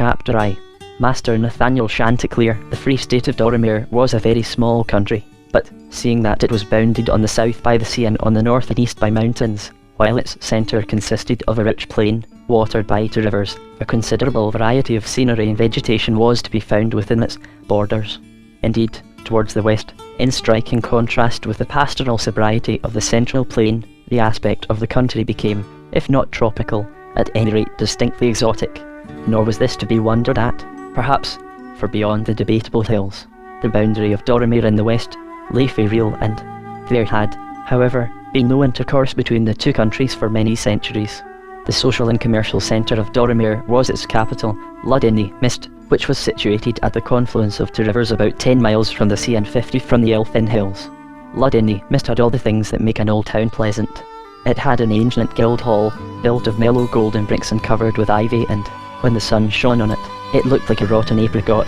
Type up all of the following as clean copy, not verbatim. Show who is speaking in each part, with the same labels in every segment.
Speaker 1: Chapter I. Master Nathaniel Chanticleer. The Free State of Doromir was a very small country, but seeing that it was bounded on the south by the sea and on the north and east by mountains, while its centre consisted of a rich plain, watered by 2 rivers, a considerable variety of scenery and vegetation was to be found within its borders. Indeed, towards the west, in striking contrast with the pastoral sobriety of the central plain, the aspect of the country became, if not tropical, at any rate distinctly exotic. Nor was this to be wondered at, perhaps, for beyond the debatable hills, the boundary of Doromir in the west, lay Faeril, and there had, however, been no intercourse between the 2 countries for many centuries. The social and commercial centre of Doromir was its capital, Lud-in-the-Mist, which was situated at the confluence of 2 rivers about 10 miles from the sea and 50 from the Elfin Hills. Lud-in-the-Mist had all the things that make an old town pleasant. It had an ancient guild hall, built of mellow golden bricks and covered with ivy, and, when the sun shone on it, it looked like a rotten apricot.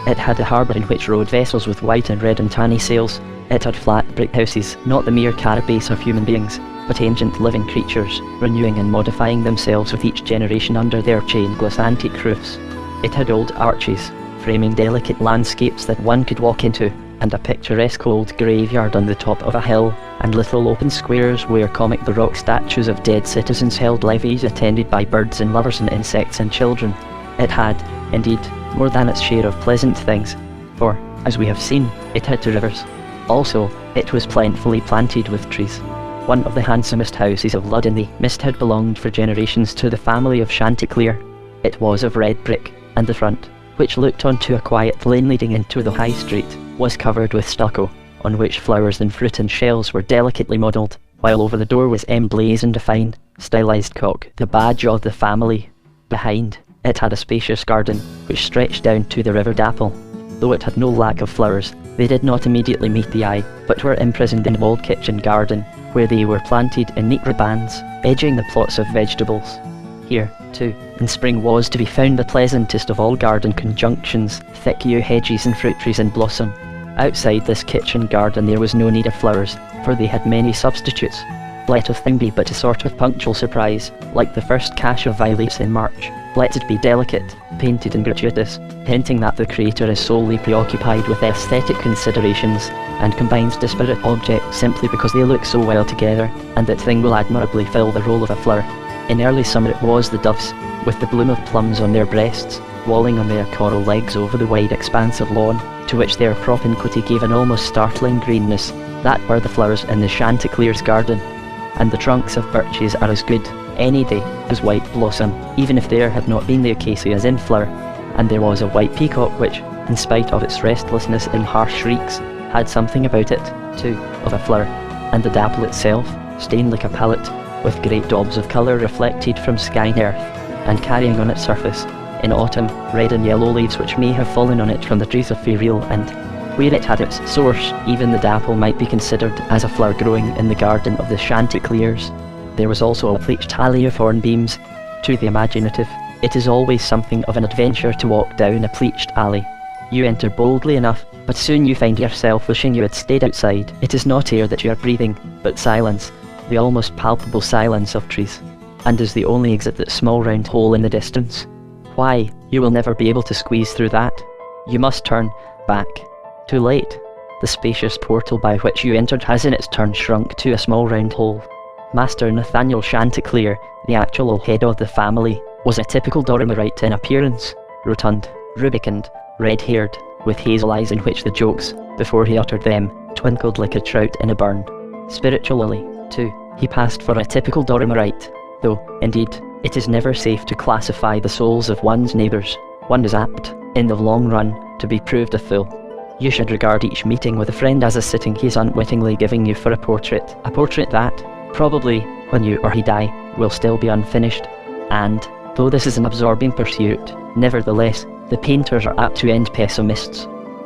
Speaker 1: It had a harbour in which rode vessels with white and red and tanny sails. It had flat brick houses, not the mere carapace of human beings, but ancient living creatures, renewing and modifying themselves with each generation under their chain-glass antique roofs. It had old arches, framing delicate landscapes that one could walk into, and a picturesque old graveyard on the top of a hill, and little open squares where comic baroque statues of dead citizens held levees attended by birds and lovers and insects and children. It had, indeed, more than its share of pleasant things, for, as we have seen, it had 2 rivers. Also, it was plentifully planted with trees. One of the handsomest houses of Lud-in-the-Mist had belonged for generations to the family of Chanticleer. It was of red brick, and the front, which looked onto a quiet lane leading into the high street, was covered with stucco, on which flowers and fruit and shells were delicately modelled, while over the door was emblazoned a fine, stylised cock, the badge of the family. Behind, it had a spacious garden, which stretched down to the river Dapple. Though it had no lack of flowers, they did not immediately meet the eye, but were imprisoned in the walled kitchen garden, where they were planted in neat ribands, edging the plots of vegetables. Here, too, in spring was to be found the pleasantest of all garden conjunctions, thick yew hedges and fruit trees in blossom. Outside this kitchen garden there was no need of flowers, for they had many substitutes. Let a thing be but a sort of punctual surprise, like the first cache of violets in March. Let it be delicate, painted and gratuitous, hinting that the creator is solely preoccupied with aesthetic considerations, and combines disparate objects simply because they look so well together, and that thing will admirably fill the role of a flower. In early summer it was the doves, with the bloom of plums on their breasts, walling on their coral legs over the wide expanse of lawn, to which their propinquity gave an almost startling greenness, that were the flowers in the Chanticleer's garden. And the trunks of birches are as good, any day, as white blossom, even if there had not been the acacias in flower. And there was a white peacock which, in spite of its restlessness and harsh shrieks, had something about it, too, of a flower. And the dapple itself, stained like a palette, with great daubs of colour reflected from sky and earth, and carrying on its surface, in autumn, red and yellow leaves which may have fallen on it from the trees of Faeril, and where it had its source, even the dapple might be considered as a flower growing in the garden of the Chanticleers. There was also a pleached alley of hornbeams. To the imaginative, it is always something of an adventure to walk down a pleached alley. You enter boldly enough, but soon you find yourself wishing you had stayed outside. It is not air that you are breathing, but silence, the almost palpable silence of trees. And is the only exit that small round hole in the distance. Why, you will never be able to squeeze through that. You must turn back. Too late. The spacious portal by which you entered has in its turn shrunk to a small round hole. Master Nathaniel Chanticleer, the actual head of the family, was a typical Doromirite in appearance, rotund, rubicund, red-haired, with hazel eyes in which the jokes, before he uttered them, twinkled like a trout in a burn. Spiritually, too, he passed for a typical Doromirite, though, indeed, it is never safe to classify the souls of one's neighbours. One is apt, in the long run, to be proved a fool. You should regard each meeting with a friend as a sitting he is unwittingly giving you for a portrait that, probably, when you or he die, will still be unfinished. And, though this is an absorbing pursuit, nevertheless, the painters are apt to end pessimists.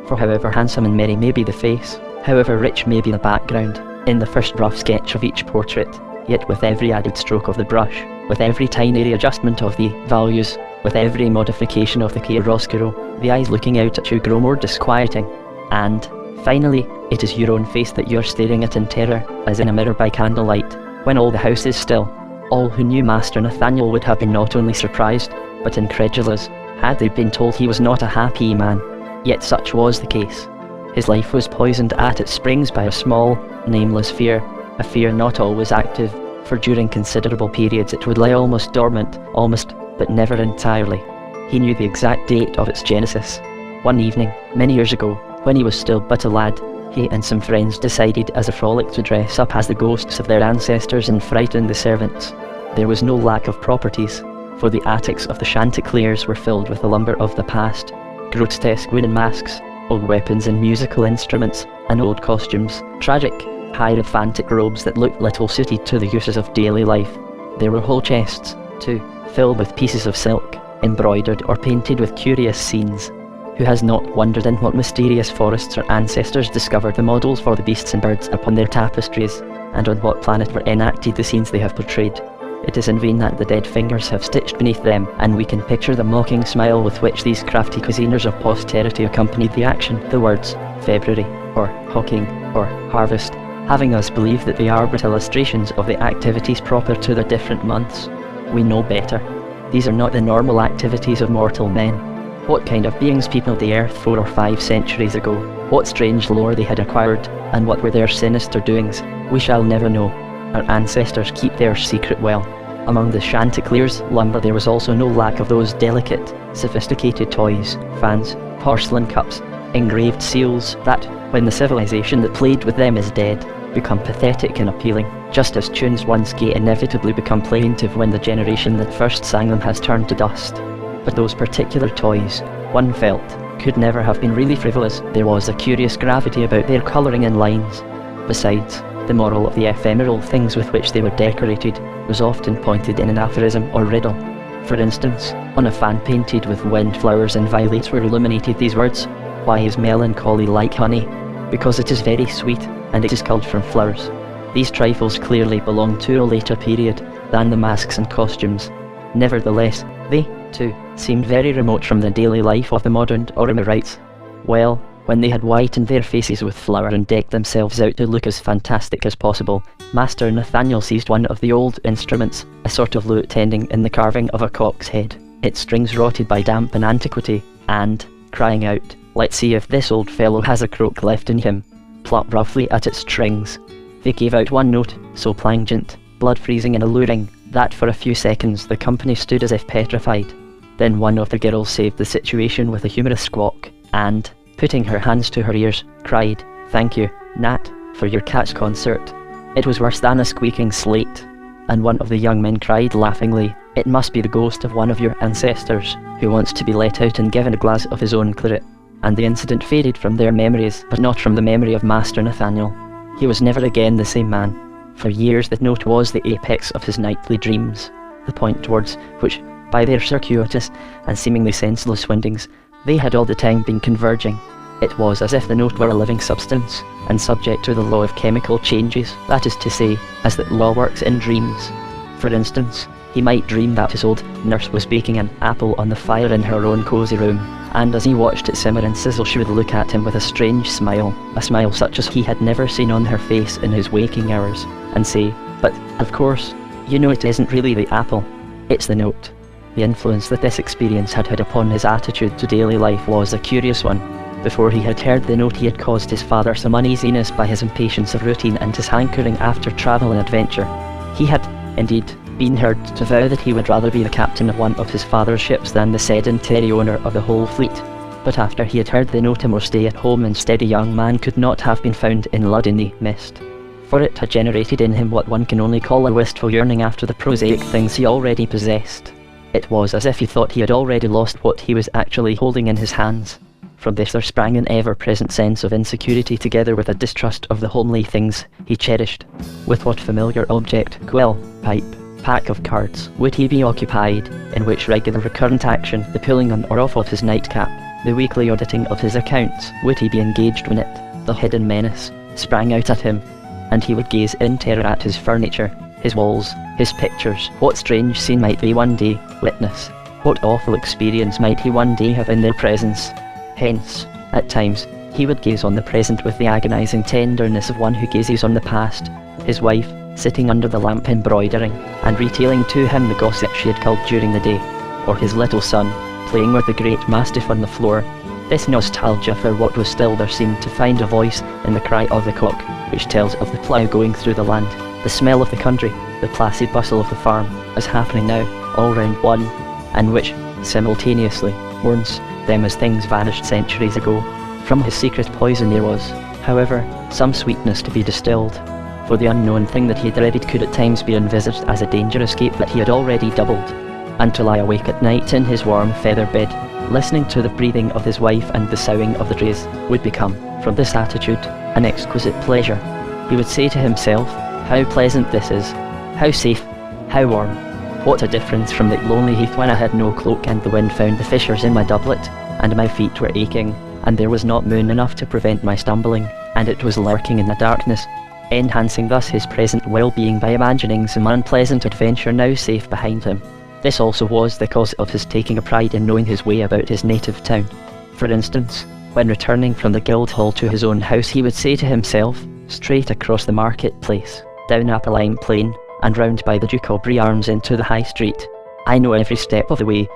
Speaker 1: For however handsome and merry may be the face, however rich may be the background, in the first rough sketch of each portrait, yet with every added stroke of the brush, with every tiny readjustment of the values, with every modification of the chiaroscuro, the eyes looking out at you grow more disquieting. And, finally, it is your own face that you are staring at in terror, as in a mirror by candlelight, when all the house is still. All who knew Master Nathaniel would have been not only surprised, but incredulous, had they been told he was not a happy man. Yet such was the case. His life was poisoned at its springs by a small, nameless fear, a fear not always active, for during considerable periods it would lie almost dormant, but never entirely. He knew the exact date of its genesis. One evening, many years ago, when he was still but a lad, he and some friends decided as a frolic to dress up as the ghosts of their ancestors and frighten the servants. There was no lack of properties, for the attics of the Chanticleers were filled with the lumber of the past, grotesque wooden masks, old weapons and musical instruments, and old costumes, tragic, hierophantic robes that looked little suited to the uses of daily life. There were whole chests, too, filled with pieces of silk, embroidered or painted with curious scenes. Who has not wondered in what mysterious forests our ancestors discovered the models for the beasts and birds upon their tapestries, and on what planet were enacted the scenes they have portrayed? It is in vain that the dead fingers have stitched beneath them, and we can picture the mocking smile with which these crafty cuisiners of posterity accompanied the action, the words, February, or hawking, or harvest, having us believe that they are but illustrations of the activities proper to the different months. We know better. These are not the normal activities of mortal men. What kind of beings peopled the earth 4 or 5 centuries ago, what strange lore they had acquired, and what were their sinister doings, we shall never know. Our ancestors keep their secret well. Among the Chanticleer's lumber there was also no lack of those delicate, sophisticated toys, fans, porcelain cups, engraved seals that, when the civilization that played with them is dead, become pathetic and appealing, just as tunes once gay inevitably become plaintive when the generation that first sang them has turned to dust. But those particular toys, one felt, could never have been really frivolous. There was a curious gravity about their colouring and lines. Besides, the moral of the ephemeral things with which they were decorated was often pointed in an aphorism or riddle. For instance, on a fan painted with wind flowers and violets were illuminated these words, "Why is melancholy like honey? Because it is very sweet, and it is culled from flowers." These trifles clearly belong to a later period than the masks and costumes. Nevertheless, they, too, seemed very remote from the daily life of the modern Oromerites. Well, when they had whitened their faces with flour and decked themselves out to look as fantastic as possible, Master Nathaniel seized one of the old instruments, a sort of lute ending in the carving of a cock's head, its strings rotted by damp and antiquity, and, crying out, "Let's see if this old fellow has a croak left in him," plucked roughly at its strings. They gave out one note, so plangent, blood-freezing and alluring, that for a few seconds the company stood as if petrified. Then one of the girls saved the situation with a humorous squawk, and, putting her hands to her ears, cried, "Thank you, Nat, for your cat's concert. It was worse than a squeaking slate." And one of the young men cried laughingly, "It must be the ghost of one of your ancestors, who wants to be let out and given a glass of his own claret." And the incident faded from their memories, but not from the memory of Master Nathaniel. He was never again the same man. For years the note was the apex of his nightly dreams, the point towards which, by their circuitous and seemingly senseless windings, they had all the time been converging. It was as if the note were a living substance, and subject to the law of chemical changes, that is to say, as that law works in dreams. For instance, he might dream that his old nurse was baking an apple on the fire in her own cosy room, and as he watched it simmer and sizzle she would look at him with a strange smile, a smile such as he had never seen on her face in his waking hours, and say, "But, of course, you know it isn't really the apple, it's the note." The influence that this experience had had upon his attitude to daily life was a curious one. Before he had heard the note he had caused his father some uneasiness by his impatience of routine and his hankering after travel and adventure. He had, indeed, been heard to vow that he would rather be the captain of one of his father's ships than the sedentary owner of the whole fleet. But after he had heard the note a more stay-at-home and steady young man could not have been found in Lud-in-the-Mist. For it had generated in him what one can only call a wistful yearning after the prosaic things he already possessed. It was as if he thought he had already lost what he was actually holding in his hands. From this there sprang an ever-present sense of insecurity together with a distrust of the homely things he cherished. With what familiar object, quill, pipe, pack of cards, would he be occupied, in which regular recurrent action, the pulling on or off of his nightcap, the weekly auditing of his accounts, would he be engaged when it, the hidden menace, sprang out at him, and he would gaze in terror at his furniture, his walls, his pictures. What strange scene might they one day witness? What awful experience might he one day have in their presence? Hence, at times, he would gaze on the present with the agonizing tenderness of one who gazes on the past, his wife, sitting under the lamp embroidering, and retailing to him the gossip she had culled during the day, or his little son, playing with the great mastiff on the floor. This nostalgia for what was still there seemed to find a voice in the cry of the cock, which tells of the plough going through the land, the smell of the country, the placid bustle of the farm, as happening now, all round one, and which, simultaneously, warns them as things vanished centuries ago. From his secret poison there was, however, some sweetness to be distilled, for the unknown thing that he dreaded could at times be envisaged as a danger escape that he had already doubled, and to lie awake at night in his warm feather bed, listening to the breathing of his wife and the soughing of the trees, would become, from this attitude, an exquisite pleasure. He would say to himself, how pleasant this is, how safe, how warm. What a difference from the lonely heath when I had no cloak and the wind found the fissures in my doublet, and my feet were aching, and there was not moon enough to prevent my stumbling, and it was lurking in the darkness, enhancing thus his present well-being by imagining some unpleasant adventure now safe behind him. This also was the cause of his taking a pride in knowing his way about his native town. For instance, when returning from the Guildhall to his own house he would say to himself, straight across the marketplace, down Appeline Plain, and round by the Duke Aubrey Arms into the High Street. I know every step of the way,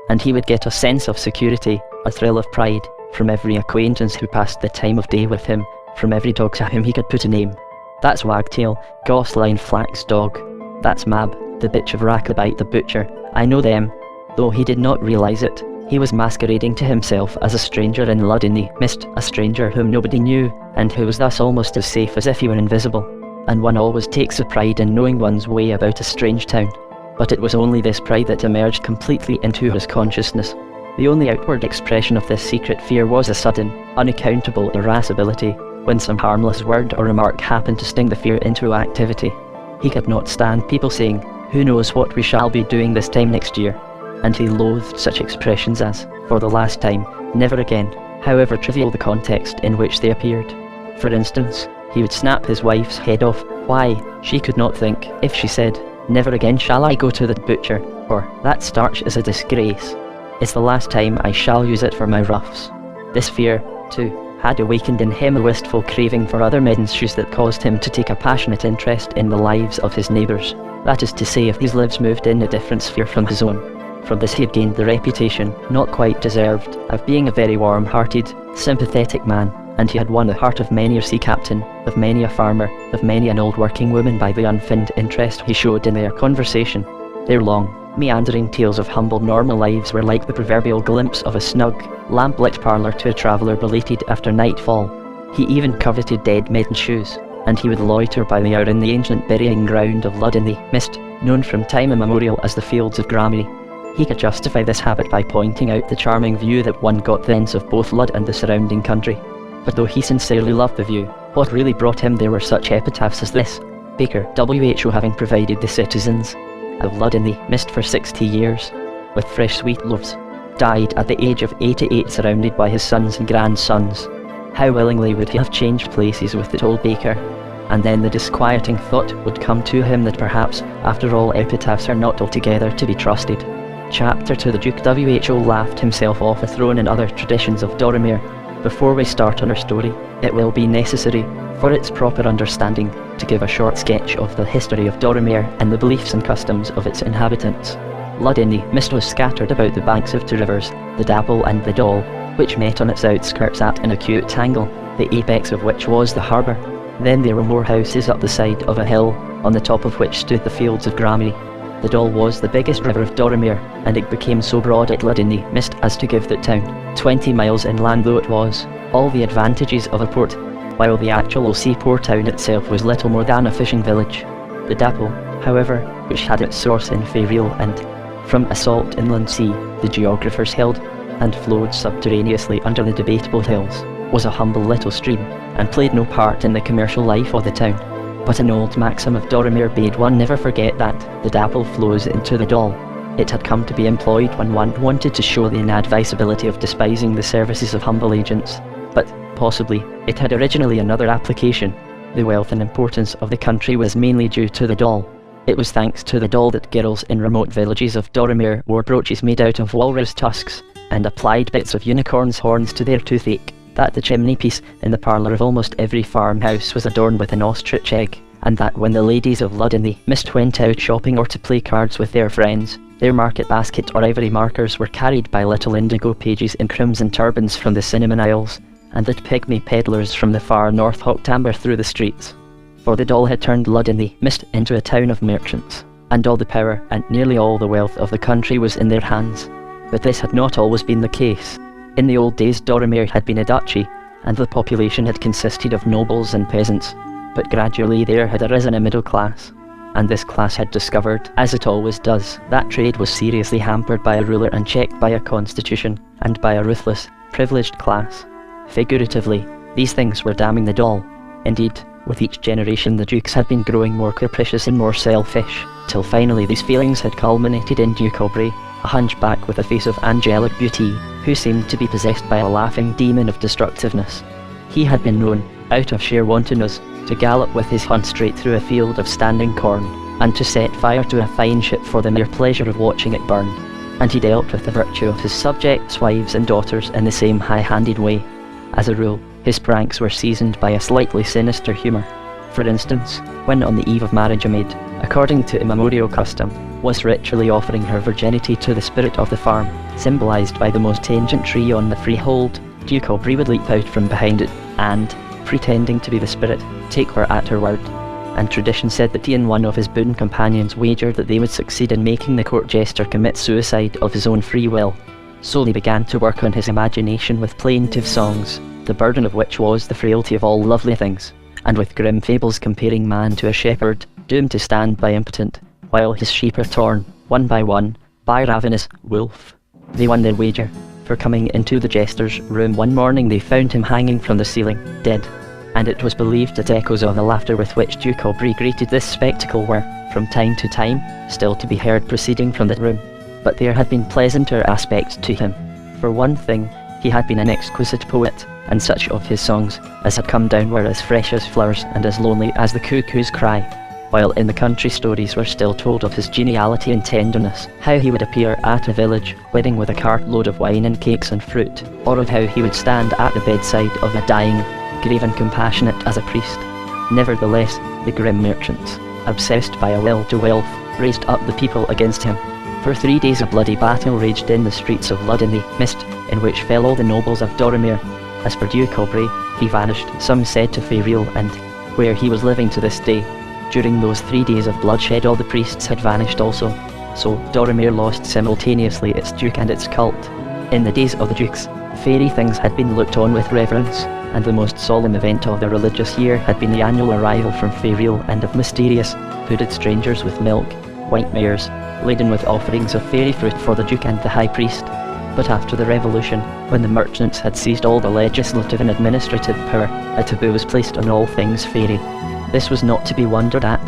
Speaker 1: and he would get a sense of security, a thrill of pride, from every acquaintance who passed the time of day with him, from every dog to whom he could put a name. That's Wagtail, Gosline Flack's dog. That's Mab, the bitch of Racklebite the butcher. I know them. Though he did not realise it, he was masquerading to himself as a stranger in Lud-in-the-Mist, a stranger whom nobody knew, and who was thus almost as safe as if he were invisible. And one always takes a pride in knowing one's way about a strange town. But it was only this pride that emerged completely into his consciousness. The only outward expression of this secret fear was a sudden, unaccountable irascibility, when some harmless word or remark happened to sting the fear into activity. He could not stand people saying, who knows what we shall be doing this time next year, and he loathed such expressions as, for the last time, never again, however trivial the context in which they appeared. For instance, he would snap his wife's head off. Why, she could not think, if she said, never again shall I go to the butcher, or, that starch is a disgrace. It's the last time I shall use it for my ruffs. This fear, too, had awakened in him a wistful craving for other men's shoes that caused him to take a passionate interest in the lives of his neighbours. That is to say, if these lives moved in a different sphere from his own. From this he had gained the reputation, not quite deserved, of being a very warm-hearted, sympathetic man, and he had won the heart of many a sea captain, of many a farmer, of many an old working woman by the unfeigned interest he showed in their conversation. Their long, meandering tales of humble normal lives were like the proverbial glimpse of a snug, lamp-lit parlour to a traveller belated after nightfall. He even coveted dead men's shoes, and he would loiter by the hour in the ancient burying ground of Lud-in-the-Mist, known from time immemorial as the Fields of Gramarye. He could justify this habit by pointing out the charming view that one got thence of both Lud and the surrounding country. But though he sincerely loved the view, what really brought him there were such epitaphs as this: Baker WHO having provided the citizens of Lud-in-the-Mist for 60 years with fresh sweet loaves, died at the age of 88 surrounded by his sons and grandsons. How willingly would he have changed places with the old baker? And then the disquieting thought would come to him that perhaps, after all, epitaphs are not altogether to be trusted. Chapter 2. The Duke WHO laughed himself off a throne and other traditions of Doromere. Before we start on our story, it will be necessary, for its proper understanding, to give a short sketch of the history of Doromere and the beliefs and customs of its inhabitants. Lud-in-the-Mist was scattered about the banks of two rivers, the Dapple and the Dol, which met on its outskirts at an acute angle, the apex of which was the harbour. Then there were more houses up the side of a hill, on the top of which stood the Fields of Gramarye. The Dol was the biggest river of Doromere, and it became so broad at Lud-in-the-Mist as to give that town, 20 miles inland though it was, all the advantages of a port, while the actual seaport town itself was little more than a fishing village. The Dapple, however, which had its source in Fairfield and, from a salt inland sea, the geographers held, and flowed subterraneously under the Debatable Hills, was a humble little stream, and played no part in the commercial life of the town. But an old maxim of Doromere bade one never forget that the Dapple flows into the Dol. It had come to be employed when one wanted to show the inadvisability of despising the services of humble agents. But, possibly, it had originally another application. The wealth and importance of the country was mainly due to the Dol. It was thanks to the Dol that girls in remote villages of Doromere wore brooches made out of walrus tusks, and applied bits of unicorn's horns to their toothache, that the chimney-piece in the parlour of almost every farmhouse was adorned with an ostrich egg, and that when the ladies of Lud-in-the-Mist went out shopping or to play cards with their friends, Their market basket or ivory markers were carried by little indigo pages in crimson turbans from the Cinnamon Isles, and the pygmy peddlers from the far north hawked amber through the streets. For the doll had turned Lud-in-the-Mist into a town of merchants, and all the power and nearly all the wealth of the country was in their hands. But this had not always been the case. In the old days, Dorrimere had been a duchy, and the population had consisted of nobles and peasants, but gradually there had arisen a middle class. And this class had discovered, as it always does, that trade was seriously hampered by a ruler and checked by a constitution, and by a ruthless, privileged class. Figuratively, these things were damning the doll. Indeed, with each generation the dukes had been growing more capricious and more selfish, till finally these feelings had culminated in Duke Aubrey, a hunchback with a face of angelic beauty, who seemed to be possessed by a laughing demon of destructiveness. He had been known, out of sheer wantonness, to gallop with his hunt straight through a field of standing corn, and to set fire to a fine ship for the mere pleasure of watching it burn. And he dealt with the virtue of his subjects, wives and daughters in the same high-handed way. As a rule, his pranks were seasoned by a slightly sinister humour. For instance, when on the eve of marriage a maid, according to immemorial custom, was ritually offering her virginity to the spirit of the farm, symbolised by the most tangent tree on the freehold, Duke Aubrey would leap out from behind it, and, pretending to be the spirit, take her at her word. And tradition said that he and one of his boon companions wagered that they would succeed in making the court jester commit suicide of his own free will. So they began to work on his imagination with plaintive songs, the burden of which was the frailty of all lovely things, and with grim fables comparing man to a shepherd, doomed to stand by impotent, while his sheep are torn, one, by ravenous wolf. They won their wager, for coming into the jester's room one morning they found him hanging from the ceiling, dead. And it was believed that echoes of the laughter with which Duke Aubrey greeted this spectacle were, from time to time, still to be heard proceeding from the room. But there had been pleasanter aspects to him. For one thing, he had been an exquisite poet, and such of his songs as had come down were as fresh as flowers and as lonely as the cuckoo's cry, while in the country stories were still told of his geniality and tenderness, how he would appear at a village wedding with a cartload of wine and cakes and fruit, or of how he would stand at the bedside of a dying, grave and compassionate as a priest. Nevertheless, the grim merchants, obsessed by a will to wealth, raised up the people against him. For 3 days a bloody battle raged in the streets of Lud-in-the-Mist, in which fell all the nobles of Dorrimere. As for Duke Aubrey, he vanished, some said to Fairreal, and where he was living to this day. During those 3 days of bloodshed all the priests had vanished also, so Dorrimere lost simultaneously its duke and its cult. In the days of the dukes, fairy things had been looked on with reverence, and the most solemn event of the religious year had been the annual arrival from Fairreal and of mysterious, hooded strangers with milk, white mares, laden with offerings of fairy fruit for the duke and the high priest. But after the revolution, when the merchants had seized all the legislative and administrative power, a taboo was placed on all things fairy. This was not to be wondered at.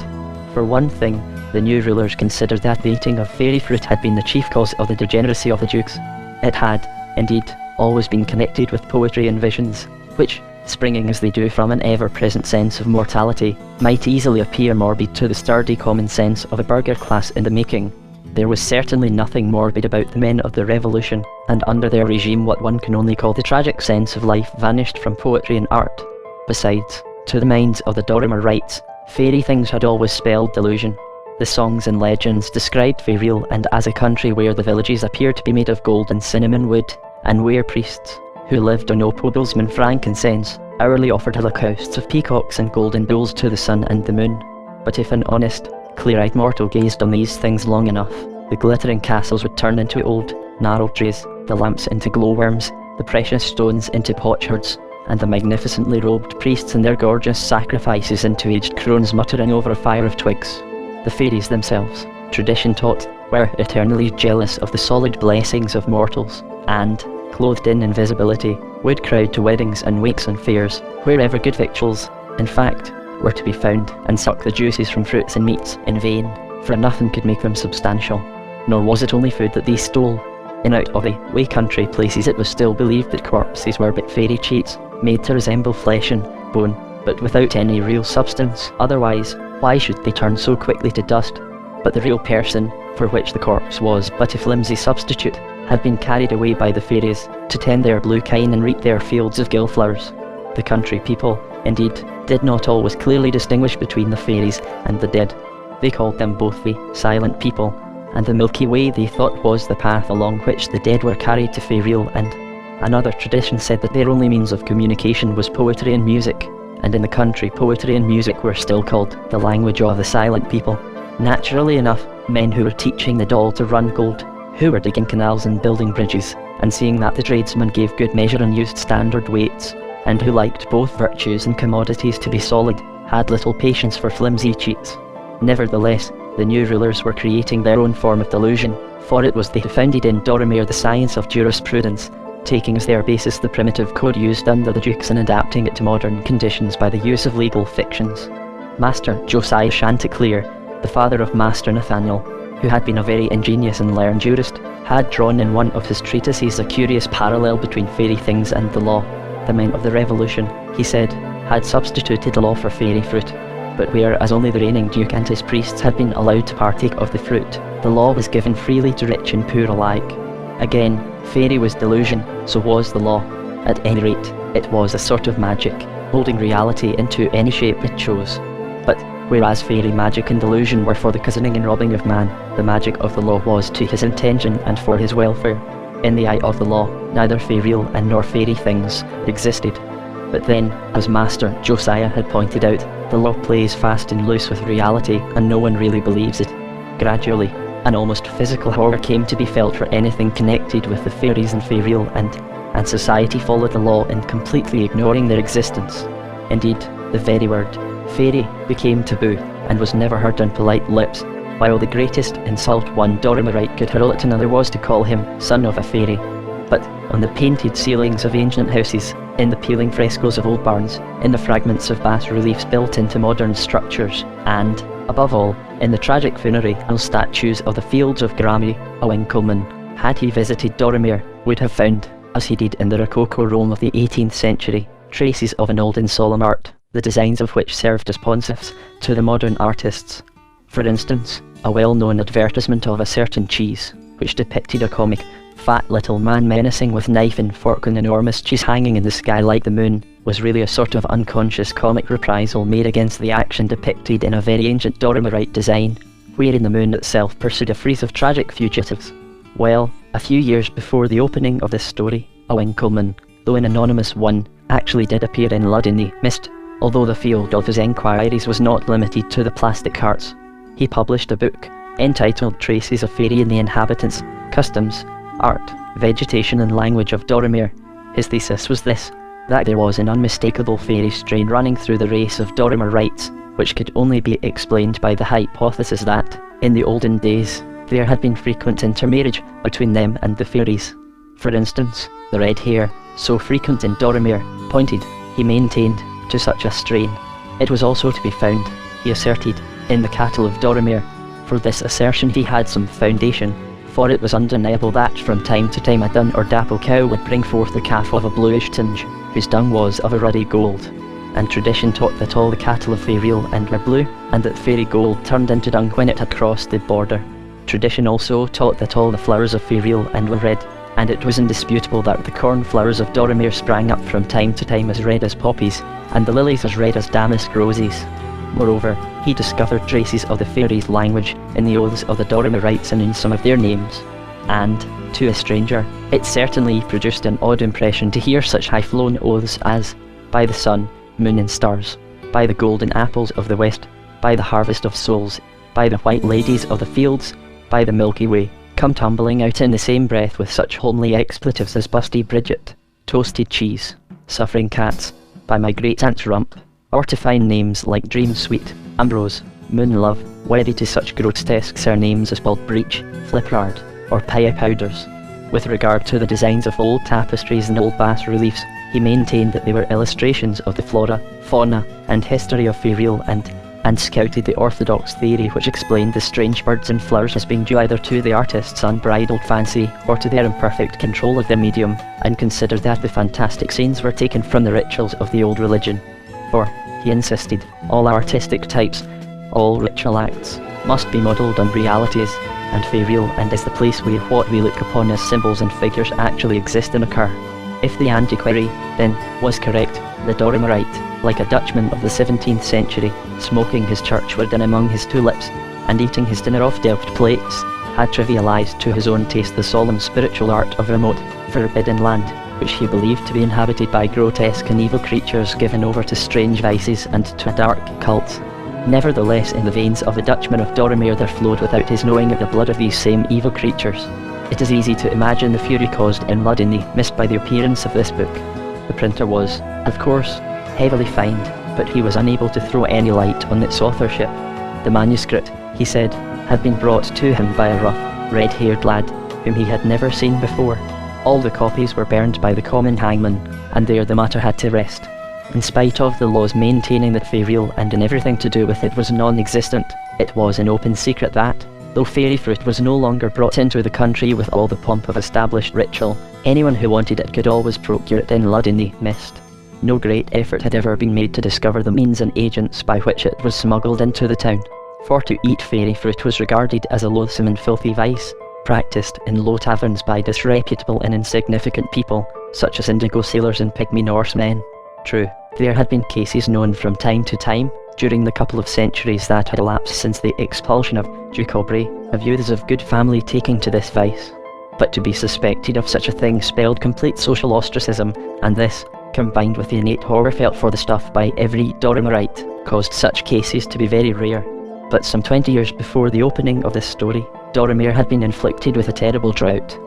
Speaker 1: For one thing, the new rulers considered that the eating of fairy fruit had been the chief cause of the degeneracy of the dukes. It had, indeed, always been connected with poetry and visions, which, springing as they do from an ever-present sense of mortality, might easily appear morbid to the sturdy common sense of a burgher class in the making. There was certainly nothing morbid about the men of the Revolution, and under their regime what one can only call the tragic sense of life vanished from poetry and art. Besides, to the minds of the Dorrimerites, fairy things had always spelled delusion. The songs and legends described Fairreal and as a country where the villages appeared to be made of gold and cinnamon wood, and where priests, who lived on opossum frankincense, hourly offered holocausts of peacocks and golden bulls to the sun and the moon. But if an honest, clear-eyed mortal gazed on these things long enough, the glittering castles would turn into old, narrow trees, the lamps into glowworms, the precious stones into potsherds, and the magnificently robed priests and their gorgeous sacrifices into aged crones muttering over a fire of twigs. The fairies themselves, tradition taught, were eternally jealous of the solid blessings of mortals, and, clothed in invisibility, would crowd to weddings and wakes and fairs, wherever good victuals, in fact, were to be found, and suck the juices from fruits and meats in vain, for nothing could make them substantial. Nor was it only food that they stole. In out of the way country places it was still believed that corpses were but fairy cheats, made to resemble flesh and bone, but without any real substance. Otherwise, why should they turn so quickly to dust? But the real person, for which the corpse was but a flimsy substitute, had been carried away by the fairies, to tend their blue kine and reap their fields of gillflowers. The country people, indeed, did not always clearly distinguish between the fairies and the dead. They called them both the silent people, and the Milky Way they thought was the path along which the dead were carried to Faeril, and another tradition said that their only means of communication was poetry and music, and in the country poetry and music were still called the language of the silent people. Naturally enough, men who were teaching the doll to run gold, who were digging canals and building bridges, and seeing that the tradesmen gave good measure and used standard weights, and who liked both virtues and commodities to be solid, had little patience for flimsy cheats. Nevertheless, the new rulers were creating their own form of delusion, for it was they who founded in Doromir the science of jurisprudence, taking as their basis the primitive code used under the dukes and adapting it to modern conditions by the use of legal fictions. Master Josiah Chanticleer, the father of Master Nathaniel, who had been a very ingenious and learned jurist, had drawn in one of his treatises a curious parallel between fairy things and the law. The men of the Revolution, he said, had substituted the law for fairy fruit, but whereas only the reigning duke and his priests had been allowed to partake of the fruit, the law was given freely to rich and poor alike. Again, fairy was delusion, so was the law. At any rate, it was a sort of magic, molding reality into any shape it chose. But whereas fairy magic and delusion were for the cozening and robbing of man, the magic of the law was to his intention and for his welfare. In the eye of the law, neither faereal and nor fairy things existed. But then, as Master Josiah had pointed out, the law plays fast and loose with reality, and no one really believes it. Gradually, an almost physical horror came to be felt for anything connected with the fairies and faereal, and society followed the law in completely ignoring their existence. Indeed, the very word fairy became taboo, and was never heard on polite lips, while the greatest insult one Doromarite could hurl at another was to call him son of a fairy. But on the painted ceilings of ancient houses, in the peeling frescoes of old barns, in the fragments of bas-reliefs built into modern structures, and, above all, in the tragic funereal statues of the fields of Grammy, a Winckelmann, had he visited Doromir, would have found, as he did in the Rococo Rome of the 18th century, traces of an old and solemn art, the designs of which served as pontiffs to the modern artists. For instance, a well-known advertisement of a certain cheese, which depicted a comic, fat little man menacing with knife and fork and enormous cheese hanging in the sky like the moon, was really a sort of unconscious comic reprisal made against the action depicted in a very ancient Doromarite design, wherein the moon itself pursued a frieze of tragic fugitives. Well, a few years before the opening of this story, a Winckelmann, though an anonymous one, actually did appear in Lud-in-the-Mist, although the field of his enquiries was not limited to the plastic carts. He published a book, entitled Traces of Fairy and the Inhabitants, Customs, Art, Vegetation and Language of Doromir. His thesis was this, that there was an unmistakable fairy strain running through the race of Doromarites, which could only be explained by the hypothesis that, in the olden days, there had been frequent intermarriage between them and the fairies. For instance, the red hair, so frequent in Doromir, pointed, he maintained, to such a strain. It was also to be found, he asserted, in the cattle of Doromir. For this assertion he had some foundation, for it was undeniable that from time to time a dun or dapple cow would bring forth a calf of a bluish tinge, whose dung was of a ruddy gold. And tradition taught that all the cattle of Faeril and were blue, and that fairy gold turned into dung when it had crossed the border. Tradition also taught that all the flowers of Faeril and were red, and it was indisputable that the cornflowers of Doromir sprang up from time to time as red as poppies, and the lilies as red as damask roses. Moreover, he discovered traces of the fairies' language in the oaths of the Doromarites and in some of their names. And, to a stranger, it certainly produced an odd impression to hear such high-flown oaths as, by the sun, moon and stars, by the golden apples of the west, by the harvest of souls, by the white ladies of the fields, by the Milky Way, come tumbling out in the same breath with such homely expletives as busty Bridget, toasted cheese, suffering cats, by my great-aunt's rump, or to fine names like Dream Sweet, Ambrose, Moon Love, worthy to such grotesque surnames as Bald Breech, Flippard, or Pia Powders. With regard to the designs of old tapestries and old bas-reliefs, he maintained that they were illustrations of the flora, fauna, and history of Faeril and scouted the orthodox theory which explained the strange birds and flowers as being due either to the artist's unbridled fancy or to their imperfect control of their medium, and considered that the fantastic scenes were taken from the rituals of the old religion. For, he insisted, all artistic types, all ritual acts, must be modelled on realities, and Faeril and is the place where what we look upon as symbols and figures actually exist and occur. If the antiquary, then, was correct, the Doromarite, like a Dutchman of the 17th century, smoking his churchward in among his tulips, and eating his dinner off Delft plates, had trivialized to his own taste the solemn spiritual art of remote, forbidden land, which he believed to be inhabited by grotesque and evil creatures given over to strange vices and to dark cults. Nevertheless, in the veins of the Dutchman of Doremere there flowed without his knowing it the blood of these same evil creatures. It is easy to imagine the fury caused in Lud-in-the-Mist by the appearance of this book. The printer was, of course, heavily fined, but he was unable to throw any light on its authorship. The manuscript, he said, had been brought to him by a rough, red-haired lad, whom he had never seen before. All the copies were burned by the common hangman, and there the matter had to rest. In spite of the laws maintaining that fairy and in everything to do with it was non-existent, it was an open secret that, though fairy fruit was no longer brought into the country with all the pomp of established ritual, anyone who wanted it could always procure it in Lud-in-the-Mist. No great effort had ever been made to discover the means and agents by which it was smuggled into the town, for to eat fairy fruit was regarded as a loathsome and filthy vice, practiced in low taverns by disreputable and insignificant people, such as indigo sailors and pygmy Norsemen. True, there had been cases known from time to time, during the couple of centuries that had elapsed since the expulsion of Duke Aubrey, of youths of good family taking to this vice. But to be suspected of such a thing spelled complete social ostracism, and this, combined with the innate horror felt for the stuff by every Doremerite, caused such cases to be very rare. But some 20 years before the opening of this story, Doremere had been inflicted with a terrible drought.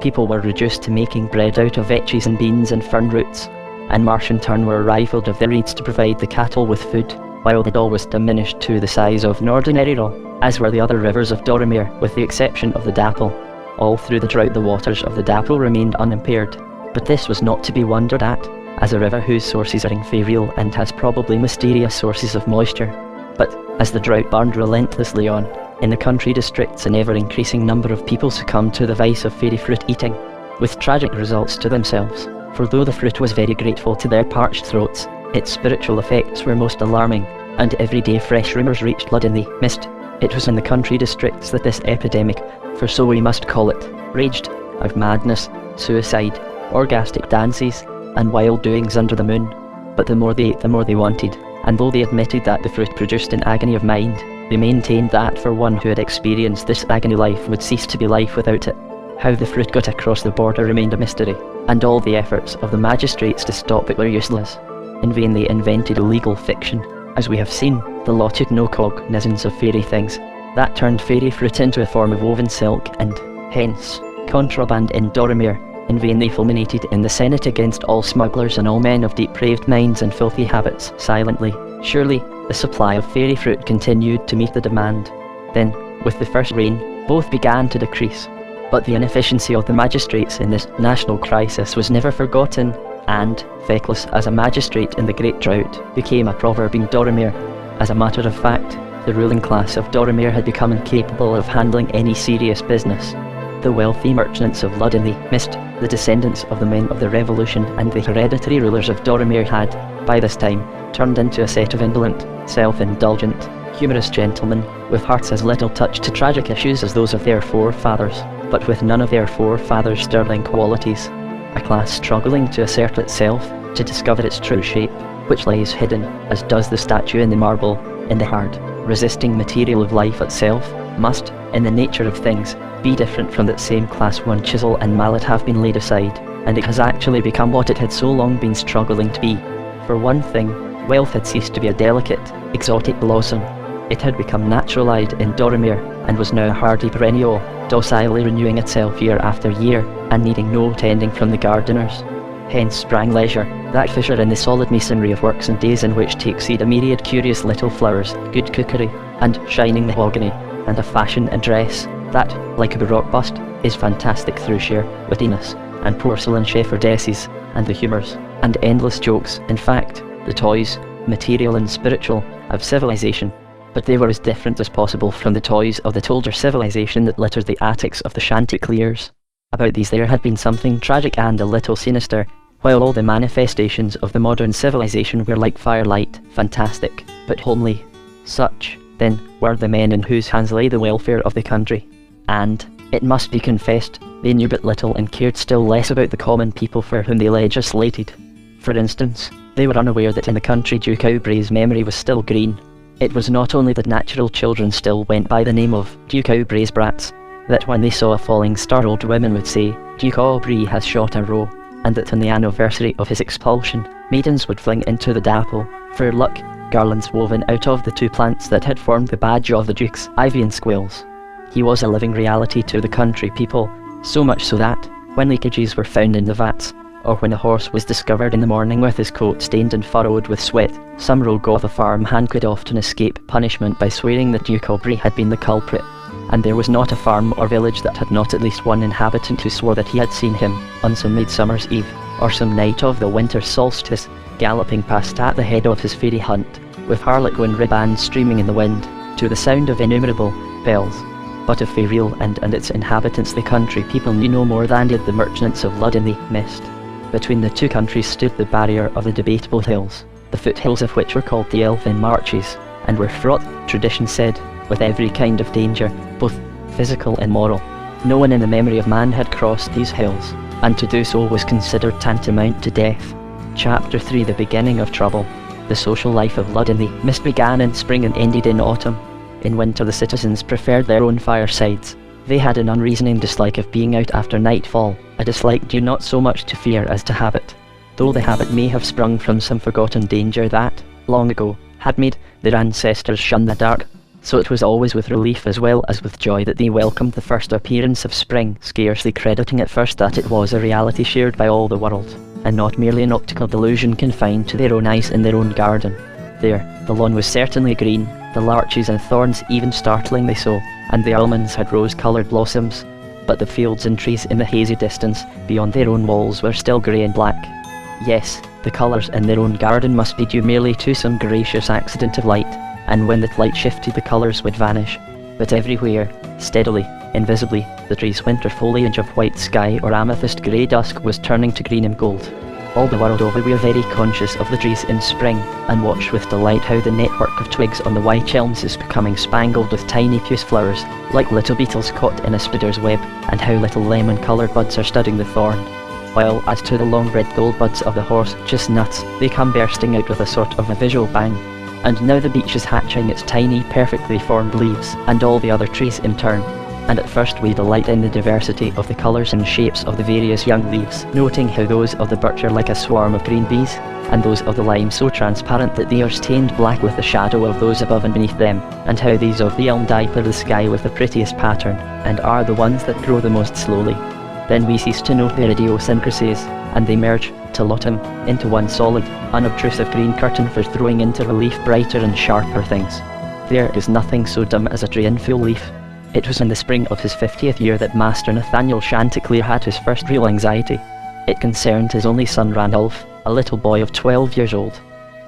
Speaker 1: People were reduced to making bread out of vetches and beans and fern roots, and marsh in turn were rifled of their reeds to provide the cattle with food, while the Dal was diminished to the size of an ordinary rill, as were the other rivers of Doremere, with the exception of the Dapple. All through the drought the waters of the Dapple remained unimpaired, but this was not to be wondered at, as a river whose sources are inferior and has probably mysterious sources of moisture. But, as the drought burned relentlessly on, in the country districts an ever-increasing number of people succumbed to the vice of fairy fruit eating, with tragic results to themselves, for though the fruit was very grateful to their parched throats, its spiritual effects were most alarming, and every day fresh rumours reached Lud-in-the-Mist. It was in the country districts that this epidemic, for so we must call it, raged, of madness, suicide, orgastic dances, and wild doings under the moon. But the more they ate the more they wanted, and though they admitted that the fruit produced an agony of mind, they maintained that for one who had experienced this agony life would cease to be life without it. How the fruit got across the border remained a mystery, and all the efforts of the magistrates to stop it were useless. In vain they invented a legal fiction. As we have seen, the law took no cognizance of fairy things. That turned fairy fruit into a form of woven silk and, hence, contraband in Doremere. In vain they fulminated in the Senate against all smugglers and all men of depraved minds and filthy habits, silently. Surely, the supply of fairy fruit continued to meet the demand. Then, with the first rain, both began to decrease. But the inefficiency of the magistrates in this national crisis was never forgotten, and, feckless as a magistrate in the great drought, became a proverb in Doremere. As a matter of fact, the ruling class of Doremere had become incapable of handling any serious business. The wealthy merchants of Lud-in-the-Mist, the descendants of the men of the Revolution and the hereditary rulers of Doremere had, by this time, turned into a set of indolent, self-indulgent, humorous gentlemen, with hearts as little touched to tragic issues as those of their forefathers, but with none of their forefathers' sterling qualities. A class struggling to assert itself, to discover its true shape, which lies hidden, as does the statue in the marble, in the hard, resisting material of life itself, must, in the nature of things, be different from that same class when chisel and mallet have been laid aside, and it has actually become what it had so long been struggling to be. For one thing, wealth had ceased to be a delicate, exotic blossom. It had become naturalized in Doremere, and was now a hardy perennial, docilely renewing itself year after year, and needing no tending from the gardeners. Hence sprang leisure, that fissure in the solid masonry of works and days in which take seed a myriad curious little flowers, good cookery, and shining mahogany, and a fashion and dress that, like a baroque bust, is fantastic through sheer wittiness, and porcelain shepherdesses, and the humours, and endless jokes, in fact, the toys, material and spiritual, of civilization. But they were as different as possible from the toys of the older civilization that littered the attics of the Chanticleers. About these there had been something tragic and a little sinister, while all the manifestations of the modern civilization were like firelight, fantastic, but homely. Such, then, were the men in whose hands lay the welfare of the country. And, it must be confessed, they knew but little and cared still less about the common people for whom they legislated. For instance, they were unaware that in the country Duke Aubrey's memory was still green. It was not only that natural children still went by the name of Duke Aubrey's brats, that when they saw a falling star old women would say, "Duke Aubrey has shot a roe," and that on the anniversary of his expulsion, maidens would fling into the dapple, for luck, garlands woven out of the two plants that had formed the badge of the Dukes, ivy and squills. He was a living reality to the country people, so much so that, when leakages were found in the vats, or when a horse was discovered in the morning with his coat stained and furrowed with sweat, some rogue of a farm hand could often escape punishment by swearing that Duke Aubrey had been the culprit. And there was not a farm or village that had not at least one inhabitant who swore that he had seen him, on some midsummer's eve, or some night of the winter solstice, galloping past at the head of his fairy hunt, with harlequin ribands streaming in the wind, to the sound of innumerable bells. But of Fairfield and its inhabitants the country people knew no more than did the merchants of Lud-in-the-Mist. Between the two countries stood the barrier of the debatable hills, the foothills of which were called the Elfin Marches, and were fraught, tradition said, with every kind of danger, both physical and moral. No one in the memory of man had crossed these hills, and to do so was considered tantamount to death. Chapter 3: The Beginning of Trouble. The social life of Lud-in-the-Mist began in spring and ended in autumn. In winter the citizens preferred their own firesides. They had an unreasoning dislike of being out after nightfall, a dislike due not so much to fear as to habit, though the habit may have sprung from some forgotten danger that, long ago, had made their ancestors shun the dark. So it was always with relief as well as with joy that they welcomed the first appearance of spring, scarcely crediting at first that it was a reality shared by all the world, and not merely an optical delusion confined to their own eyes in their own garden. There, the lawn was certainly green, the larches and thorns even startlingly so, and the almonds had rose-coloured blossoms, but the fields and trees in the hazy distance, beyond their own walls, were still grey and black. Yes, the colours in their own garden must be due merely to some gracious accident of light, and when that light shifted the colours would vanish. But everywhere, steadily, invisibly, the trees' winter foliage of white sky or amethyst grey dusk was turning to green and gold. All the world over we are very conscious of the trees in spring, and watch with delight how the network of twigs on the wych elms is becoming spangled with tiny puce flowers, like little beetles caught in a spider's web, and how little lemon-coloured buds are studding the thorn. While as to the long red gold buds of the horse chestnuts, they come bursting out with a sort of a visual bang. And now the beech is hatching its tiny, perfectly formed leaves, and all the other trees in turn. And at first we delight in the diversity of the colours and shapes of the various young leaves, noting how those of the birch are like a swarm of green bees, and those of the lime so transparent that they are stained black with the shadow of those above and beneath them, and how these of the elm diaper the sky with the prettiest pattern, and are the ones that grow the most slowly. Then we cease to note their idiosyncrasies, and they merge, till autumn, into one solid, unobtrusive green curtain for throwing into relief brighter and sharper things. There is nothing so dim as a tree in full leaf. It was in the spring of his 50th year that Master Nathaniel Chanticleer had his first real anxiety. It concerned his only son Randolph, a little boy of 12 years old.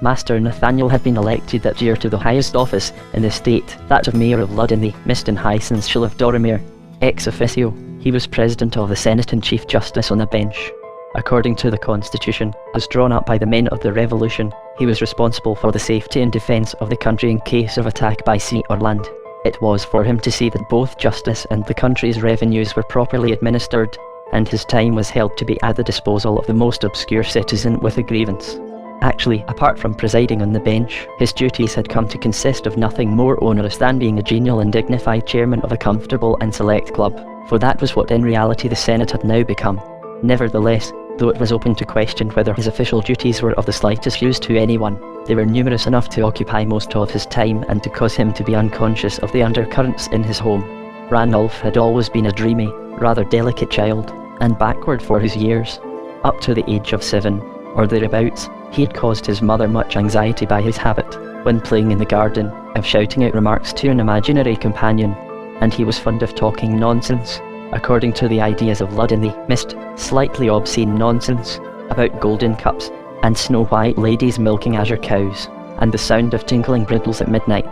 Speaker 1: Master Nathaniel had been elected that year to the highest office in the state, that of Mayor of Lud-in-the-Mist in Highcenshire of Dorrimere. Ex officio, he was President of the Senate and Chief Justice on the bench. According to the Constitution, as drawn up by the men of the Revolution, he was responsible for the safety and defence of the country in case of attack by sea or land. It was for him to see that both justice and the country's revenues were properly administered, and his time was held to be at the disposal of the most obscure citizen with a grievance. Actually, apart from presiding on the bench, his duties had come to consist of nothing more onerous than being a genial and dignified chairman of a comfortable and select club, for that was what in reality the Senate had now become. Nevertheless, though it was open to question whether his official duties were of the slightest use to anyone, they were numerous enough to occupy most of his time and to cause him to be unconscious of the undercurrents in his home. Randolph had always been a dreamy, rather delicate child, and backward for his years. Up to the age of 7, or thereabouts, he had caused his mother much anxiety by his habit, when playing in the garden, of shouting out remarks to an imaginary companion, and he was fond of talking nonsense, according to the ideas of Lud-in-the-Mist, slightly obscene nonsense, about golden cups, and snow-white ladies milking azure cows, and the sound of tinkling bridles at midnight.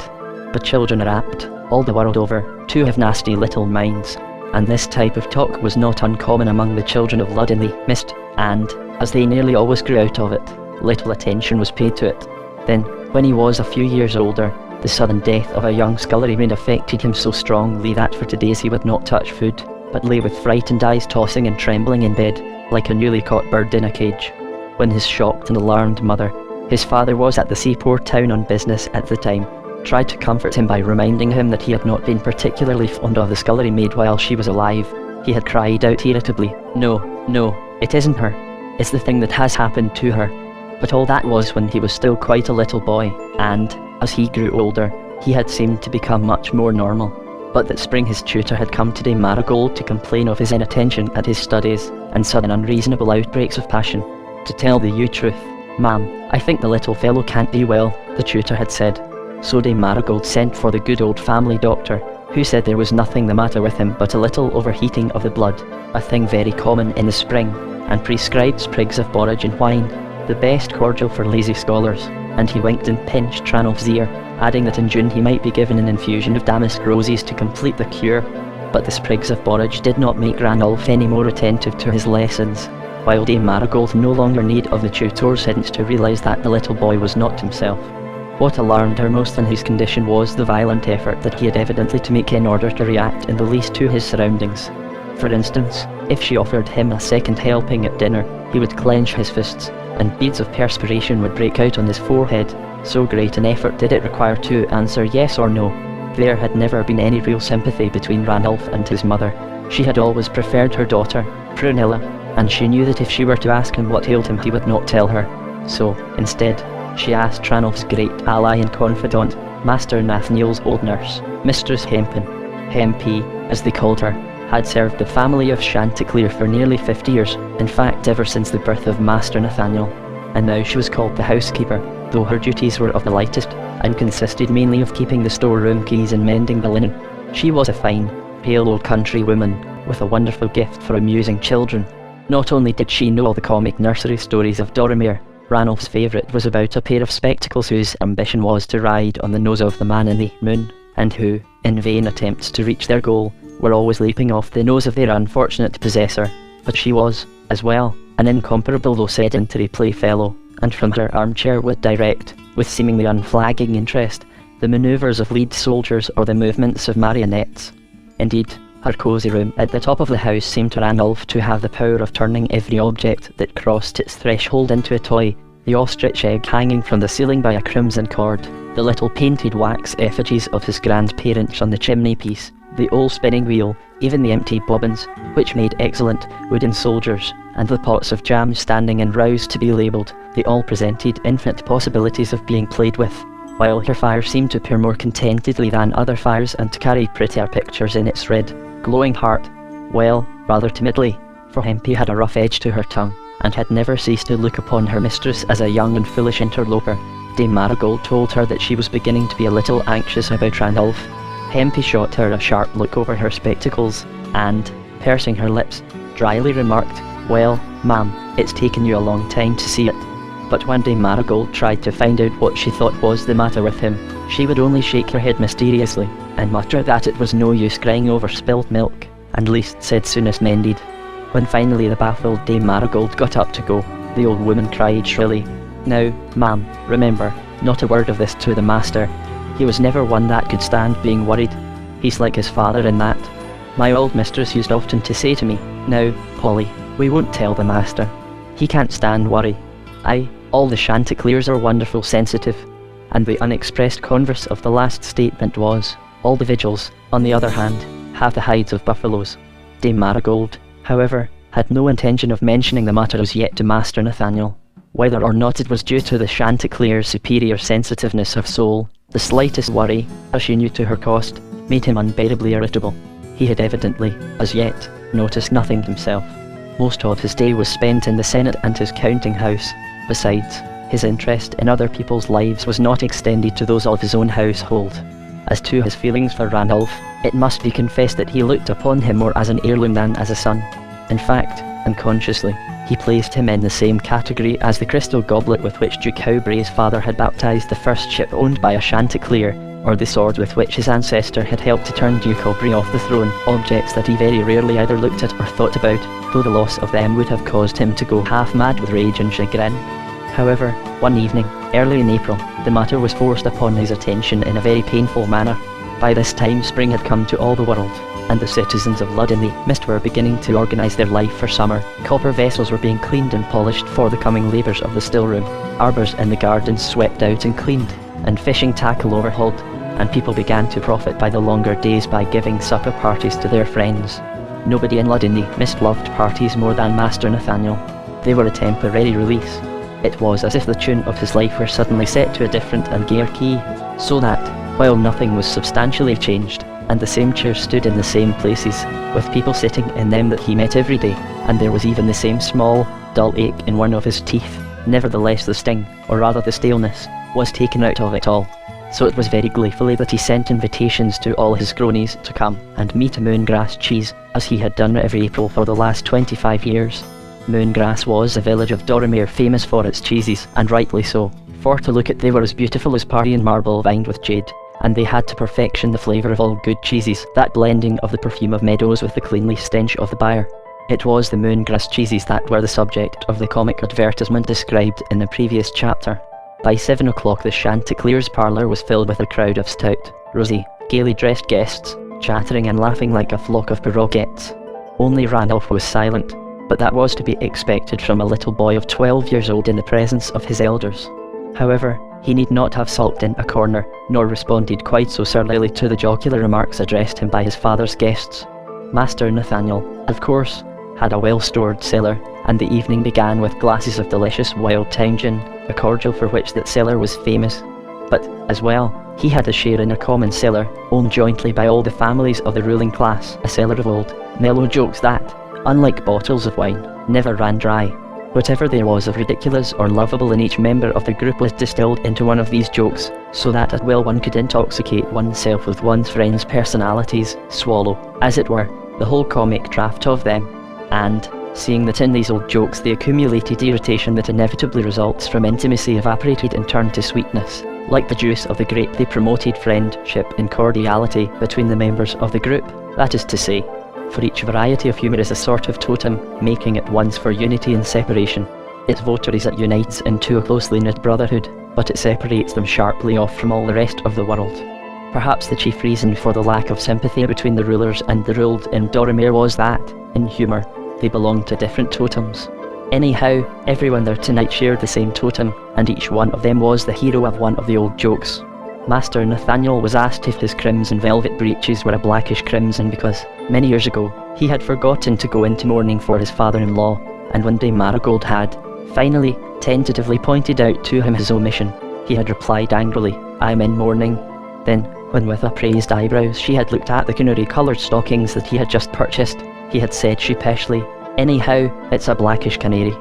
Speaker 1: But children are apt, all the world over, to have nasty little minds, and this type of talk was not uncommon among the children of Lud-in-the-Mist, and, as they nearly always grew out of it, little attention was paid to it. Then, when he was a few years older, the sudden death of a young scullerymaid affected him so strongly that for 2 days he would not touch food, but lay with frightened eyes tossing and trembling in bed, like a newly caught bird in a cage. When his shocked and alarmed mother, his father was at the seaport town on business at the time, tried to comfort him by reminding him that he had not been particularly fond of the scullery maid while she was alive. He had cried out irritably, "No, no, it isn't her. It's the thing that has happened to her." But all that was when he was still quite a little boy, and, as he grew older, he had seemed to become much more normal. But that spring his tutor had come to Dame Marigold to complain of his inattention at his studies, and sudden unreasonable outbreaks of passion. "To tell the you truth, ma'am, I think the little fellow can't be well," the tutor had said. So Dame Marigold sent for the good old family doctor, who said there was nothing the matter with him but a little overheating of the blood, a thing very common in the spring, and prescribed sprigs of borage and wine, the best cordial for lazy scholars, and he winked and pinched Ranulph's ear, adding that in June he might be given an infusion of damask roses to complete the cure. But the sprigs of borage did not make Ranulph any more attentive to his lessons, while Dame Marigold no longer need of the tutor's hints to realise that the little boy was not himself. What alarmed her most in his condition was the violent effort that he had evidently to make in order to react in the least to his surroundings. For instance, if she offered him a second helping at dinner, he would clench his fists, and beads of perspiration would break out on his forehead, so great an effort did it require to answer yes or no. There had never been any real sympathy between Ranulph and his mother. She had always preferred her daughter, Prunella, and she knew that if she were to ask him what ailed him he would not tell her. So, instead, she asked Ranulph's great ally and confidant, Master Nathaniel's old nurse, Mistress Hempin. Hempy, as they called her, had served the family of Chanticleer for nearly 50 years, in fact ever since the birth of Master Nathaniel, and now she was called the housekeeper, though her duties were of the lightest, and consisted mainly of keeping the storeroom keys and mending the linen. She was a fine, pale old country woman, with a wonderful gift for amusing children. Not only did she know all the comic nursery stories of Dorrimere, Ranulph's favourite was about a pair of spectacles whose ambition was to ride on the nose of the man in the moon, and who, in vain attempts to reach their goal, were always leaping off the nose of their unfortunate possessor. But she was, as well, an incomparable though sedentary playfellow, and from her armchair would direct, with seemingly unflagging interest, the manoeuvres of lead soldiers or the movements of marionettes. Indeed, her cosy room at the top of the house seemed to Ranulph to have the power of turning every object that crossed its threshold into a toy, the ostrich egg hanging from the ceiling by a crimson cord, the little painted wax effigies of his grandparents on the chimney-piece, the old spinning wheel, even the empty bobbins, which made excellent wooden soldiers, and the pots of jam standing in rows to be labelled, they all presented infinite possibilities of being played with, while her fire seemed to appear more contentedly than other fires and to carry prettier pictures in its red, glowing heart. Well, rather timidly, for Hempy had a rough edge to her tongue, and had never ceased to look upon her mistress as a young and foolish interloper. Dame Marigold told her that she was beginning to be a little anxious about Ranulph. Hempy shot her a sharp look over her spectacles, and, pursing her lips, dryly remarked, "Well, ma'am, it's taken you a long time to see it." But when Dame Marigold tried to find out what she thought was the matter with him, she would only shake her head mysteriously, and mutter that it was no use crying over spilt milk, and least said soonest mended. When finally the baffled Dame Marigold got up to go, the old woman cried shrilly, "Now, ma'am, remember, not a word of this to the master. He was never one that could stand being worried. He's like his father in that. My old mistress used often to say to me, 'Now, Polly, we won't tell the master. He can't stand worry.' Aye, all the Chanticleers are wonderful sensitive." And the unexpressed converse of the last statement was, all the vigils, on the other hand, have the hides of buffaloes. Dame Marigold, however, had no intention of mentioning the matter as yet to Master Nathaniel. Whether or not it was due to the Chanticleer's superior sensitiveness of soul, the slightest worry, as she knew to her cost, made him unbearably irritable. He had evidently, as yet, noticed nothing himself. Most of his day was spent in the Senate and his counting house. Besides, his interest in other people's lives was not extended to those of his own household. As to his feelings for Ranulph, it must be confessed that he looked upon him more as an heirloom than as a son. In fact, unconsciously, he placed him in the same category as the crystal goblet with which Duke Howbray's father had baptised the first ship owned by a Chanticleer, or the sword with which his ancestor had helped to turn Duke Aubrey off the throne, objects that he very rarely either looked at or thought about, though the loss of them would have caused him to go half mad with rage and chagrin. However, one evening, early in April, the matter was forced upon his attention in a very painful manner. By this time spring had come to all the world, and the citizens of Lud-in-the-Mist were beginning to organise their life for summer. Copper vessels were being cleaned and polished for the coming labours of the still room, arbours in the gardens swept out and cleaned, and fishing tackle overhauled. and people began to profit by the longer days by giving supper parties to their friends. Nobody in Lud-in-the-Mist loved parties more than Master Nathaniel. They were a temporary release. It was as if the tune of his life were suddenly set to a different and gayer key, so that, while nothing was substantially changed, and the same chairs stood in the same places, with people sitting in them that he met every day, and there was even the same small, dull ache in one of his teeth, nevertheless the sting, or rather the staleness, was taken out of it all. So it was very gleefully that he sent invitations to all his cronies to come and meet a Moongrass cheese, as he had done every April for the last 25 years. Moongrass was a village of Dorrimere famous for its cheeses, and rightly so, for to look at they were as beautiful as Parian marble vined with jade, and they had to perfection the flavour of all good cheeses, that blending of the perfume of meadows with the cleanly stench of the byre. It was the Moongrass cheeses that were the subject of the comic advertisement described in the previous chapter. By 7 o'clock the Chanticleer's parlour was filled with a crowd of stout, rosy, gaily dressed guests, chattering and laughing like a flock of piroguettes. Only Ranulph was silent, but that was to be expected from a little boy of 12 years old in the presence of his elders. However, he need not have sulked in a corner, nor responded quite so surlily to the jocular remarks addressed him by his father's guests. Master Nathaniel, of course, had a well-stored cellar, and the evening began with glasses of delicious wild town gin, a cordial for which that cellar was famous. But, as well, he had a share in a common cellar, owned jointly by all the families of the ruling class, a cellar of old, mellow jokes that, unlike bottles of wine, never ran dry. Whatever there was of ridiculous or lovable in each member of the group was distilled into one of these jokes, so that at will one could intoxicate oneself with one's friends' personalities, swallow, as it were, the whole comic draught of them, and, seeing that in these old jokes the accumulated irritation that inevitably results from intimacy evaporated and turned to sweetness, like the juice of the grape, they promoted friendship and cordiality between the members of the group, that is to say, for each variety of humour is a sort of totem, making at once for unity and separation. Its votaries it unites into a closely knit brotherhood, but it separates them sharply off from all the rest of the world. Perhaps the chief reason for the lack of sympathy between the rulers and the ruled in Dorrimere was that, in humour, they belonged to different totems. Anyhow, everyone there tonight shared the same totem, and each one of them was the hero of one of the old jokes. Master Nathaniel was asked if his crimson velvet breeches were a blackish crimson because, many years ago, he had forgotten to go into mourning for his father-in-law, and when Dame Marigold had, finally, tentatively pointed out to him his omission, he had replied angrily, "I am in mourning." Then, when with upraised eyebrows she had looked at the canary-coloured stockings that he had just purchased, he had said sheepishly, "Anyhow, it's a blackish canary."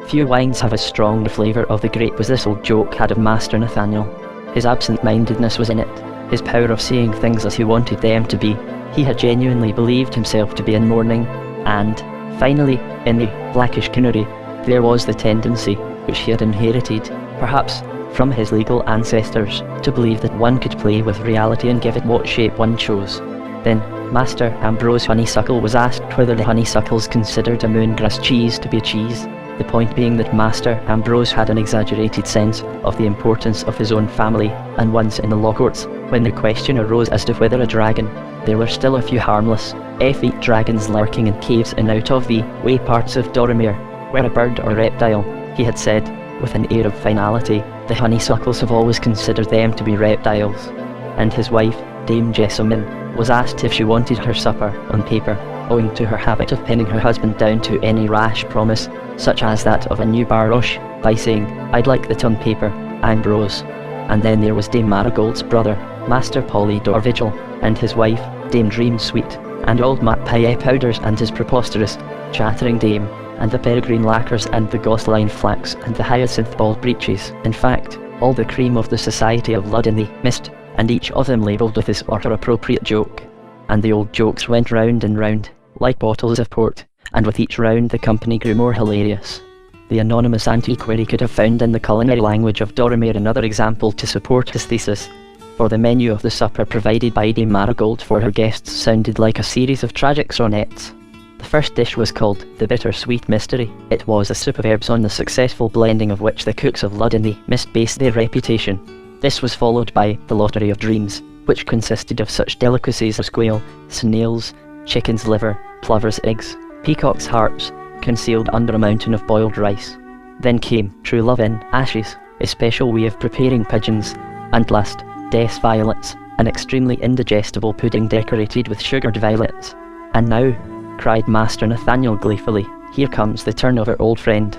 Speaker 1: Few wines have as strong a flavour of the grape as this old joke had of Master Nathaniel. His absent-mindedness was in it, his power of seeing things as he wanted them to be. He had genuinely believed himself to be in mourning, and, finally, in the blackish canary, there was the tendency, which he had inherited, perhaps, from his legal ancestors, to believe that one could play with reality and give it what shape one chose. Then, Master Ambrose Honeysuckle was asked whether the honeysuckles considered a Moongrass cheese to be a cheese, the point being that Master Ambrose had an exaggerated sense of the importance of his own family, and once in the law courts, when the question arose as to whether a dragon, there were still a few harmless, effete dragons lurking in caves and out of the way parts of Dorrimere, where a bird or reptile, he had said, with an air of finality, the honeysuckles have always considered them to be reptiles. And his wife, Dame Jessamine, was asked if she wanted her supper on paper, owing to her habit of pinning her husband down to any rash promise, such as that of a new barouche, by saying, "I'd like that on paper, Ambrose." And then there was Dame Marigold's brother, Master Polydore Vigil, and his wife, Dame Dreamsweet, and old Matt Pie Powders and his preposterous, chattering dame, and the peregrine lacquers and the gossaline flax and the hyacinth ball breeches, in fact, all the cream of the society of Lud-in-the-Mist, and each of them labelled with his or her appropriate joke. And the old jokes went round and round, like bottles of port, and with each round the company grew more hilarious. The anonymous antiquary could have found in the culinary language of Dorrimere another example to support his thesis, for the menu of the supper provided by Dame Marigold for her guests sounded like a series of tragic sonnets. The first dish was called the Bitter-Sweet Mystery. It was a soup of herbs on the successful blending of which the cooks of Lud-in-the-Mist based their reputation. This was followed by the Lottery of Dreams, which consisted of such delicacies as quail, snails, chicken's liver, plover's eggs, peacock's harps, concealed under a mountain of boiled rice. Then came True Love in Ashes, a special way of preparing pigeons, and last, Death's Violets, an extremely indigestible pudding decorated with sugared violets. "And now," cried Master Nathaniel gleefully, "here comes the turn of our old friend.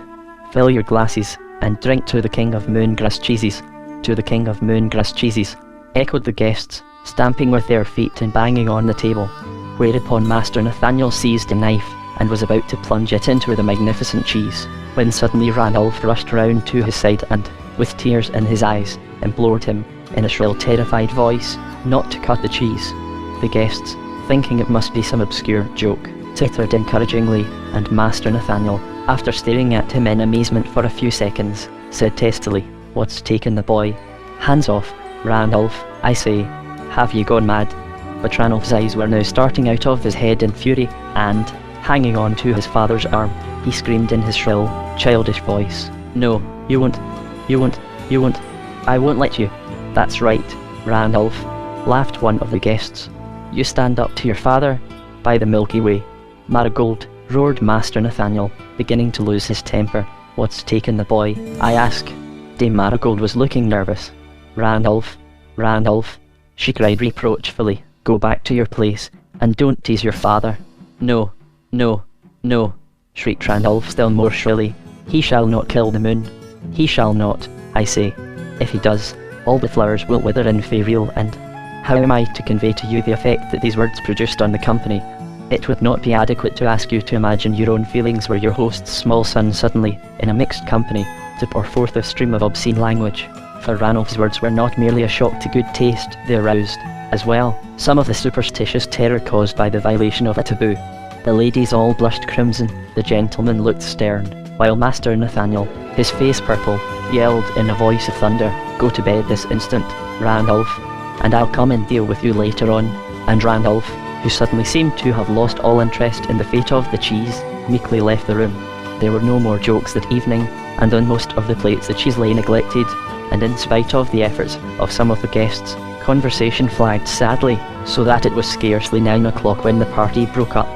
Speaker 1: Fill your glasses, and drink to the King of Moongrass Cheeses." "To the King of Moongrass Cheeses," echoed the guests, stamping with their feet and banging on the table. Whereupon Master Nathaniel seized a knife, and was about to plunge it into the magnificent cheese, when suddenly Randolph rushed round to his side and, with tears in his eyes, implored him, in a shrill terrified voice, not to cut the cheese. The guests, thinking it must be some obscure joke, tittered encouragingly, and Master Nathaniel, after staring at him in amazement for a few seconds, said testily, "What's taken the boy? Hands off, Randolph, I say. Have you gone mad?" But Ranulph's eyes were now starting out of his head in fury, and, hanging on to his father's arm, he screamed in his shrill, childish voice, "No, you won't, you won't, you won't, I won't let you." "That's right, Randolph," laughed one of the guests. "You stand up to your father, by the Milky Way." "Marigold," roared Master Nathaniel, beginning to lose his temper. "What's taken the boy, I ask?" Dame Marigold was looking nervous. "Randolph, Randolph," she cried reproachfully, "go back to your place, and don't tease your father." "No, no, no," shrieked Randolph still more shrilly. "He shall not kill the moon. He shall not, I say. If he does, all the flowers will wither in Fairfield, and how am I to convey to you the effect that these words produced on the company? It would not be adequate to ask you to imagine your own feelings were your host's small son suddenly, in a mixed company, to pour forth a stream of obscene language. For Ranulph's words were not merely a shock to good taste, they aroused, as well, some of the superstitious terror caused by the violation of a taboo. The ladies all blushed crimson, the gentlemen looked stern, while Master Nathaniel, his face purple, yelled in a voice of thunder, "Go to bed this instant, Randolph, and I'll come and deal with you later on." And Randolph, who suddenly seemed to have lost all interest in the fate of the cheese, meekly left the room. There were no more jokes that evening, and on most of the plates the cheese lay neglected, and in spite of the efforts of some of the guests, conversation flagged sadly, so that it was scarcely 9 o'clock when the party broke up.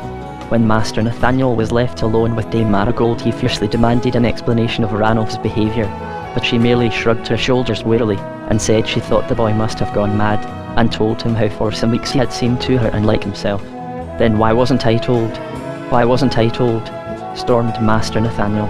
Speaker 1: When Master Nathaniel was left alone with Dame Marigold, he fiercely demanded an explanation of Ranulph's behaviour, but she merely shrugged her shoulders wearily, and said she thought the boy must have gone mad, and told him how for some weeks he had seemed to her unlike himself. "Then why wasn't I told? Why wasn't I told?" stormed Master Nathaniel.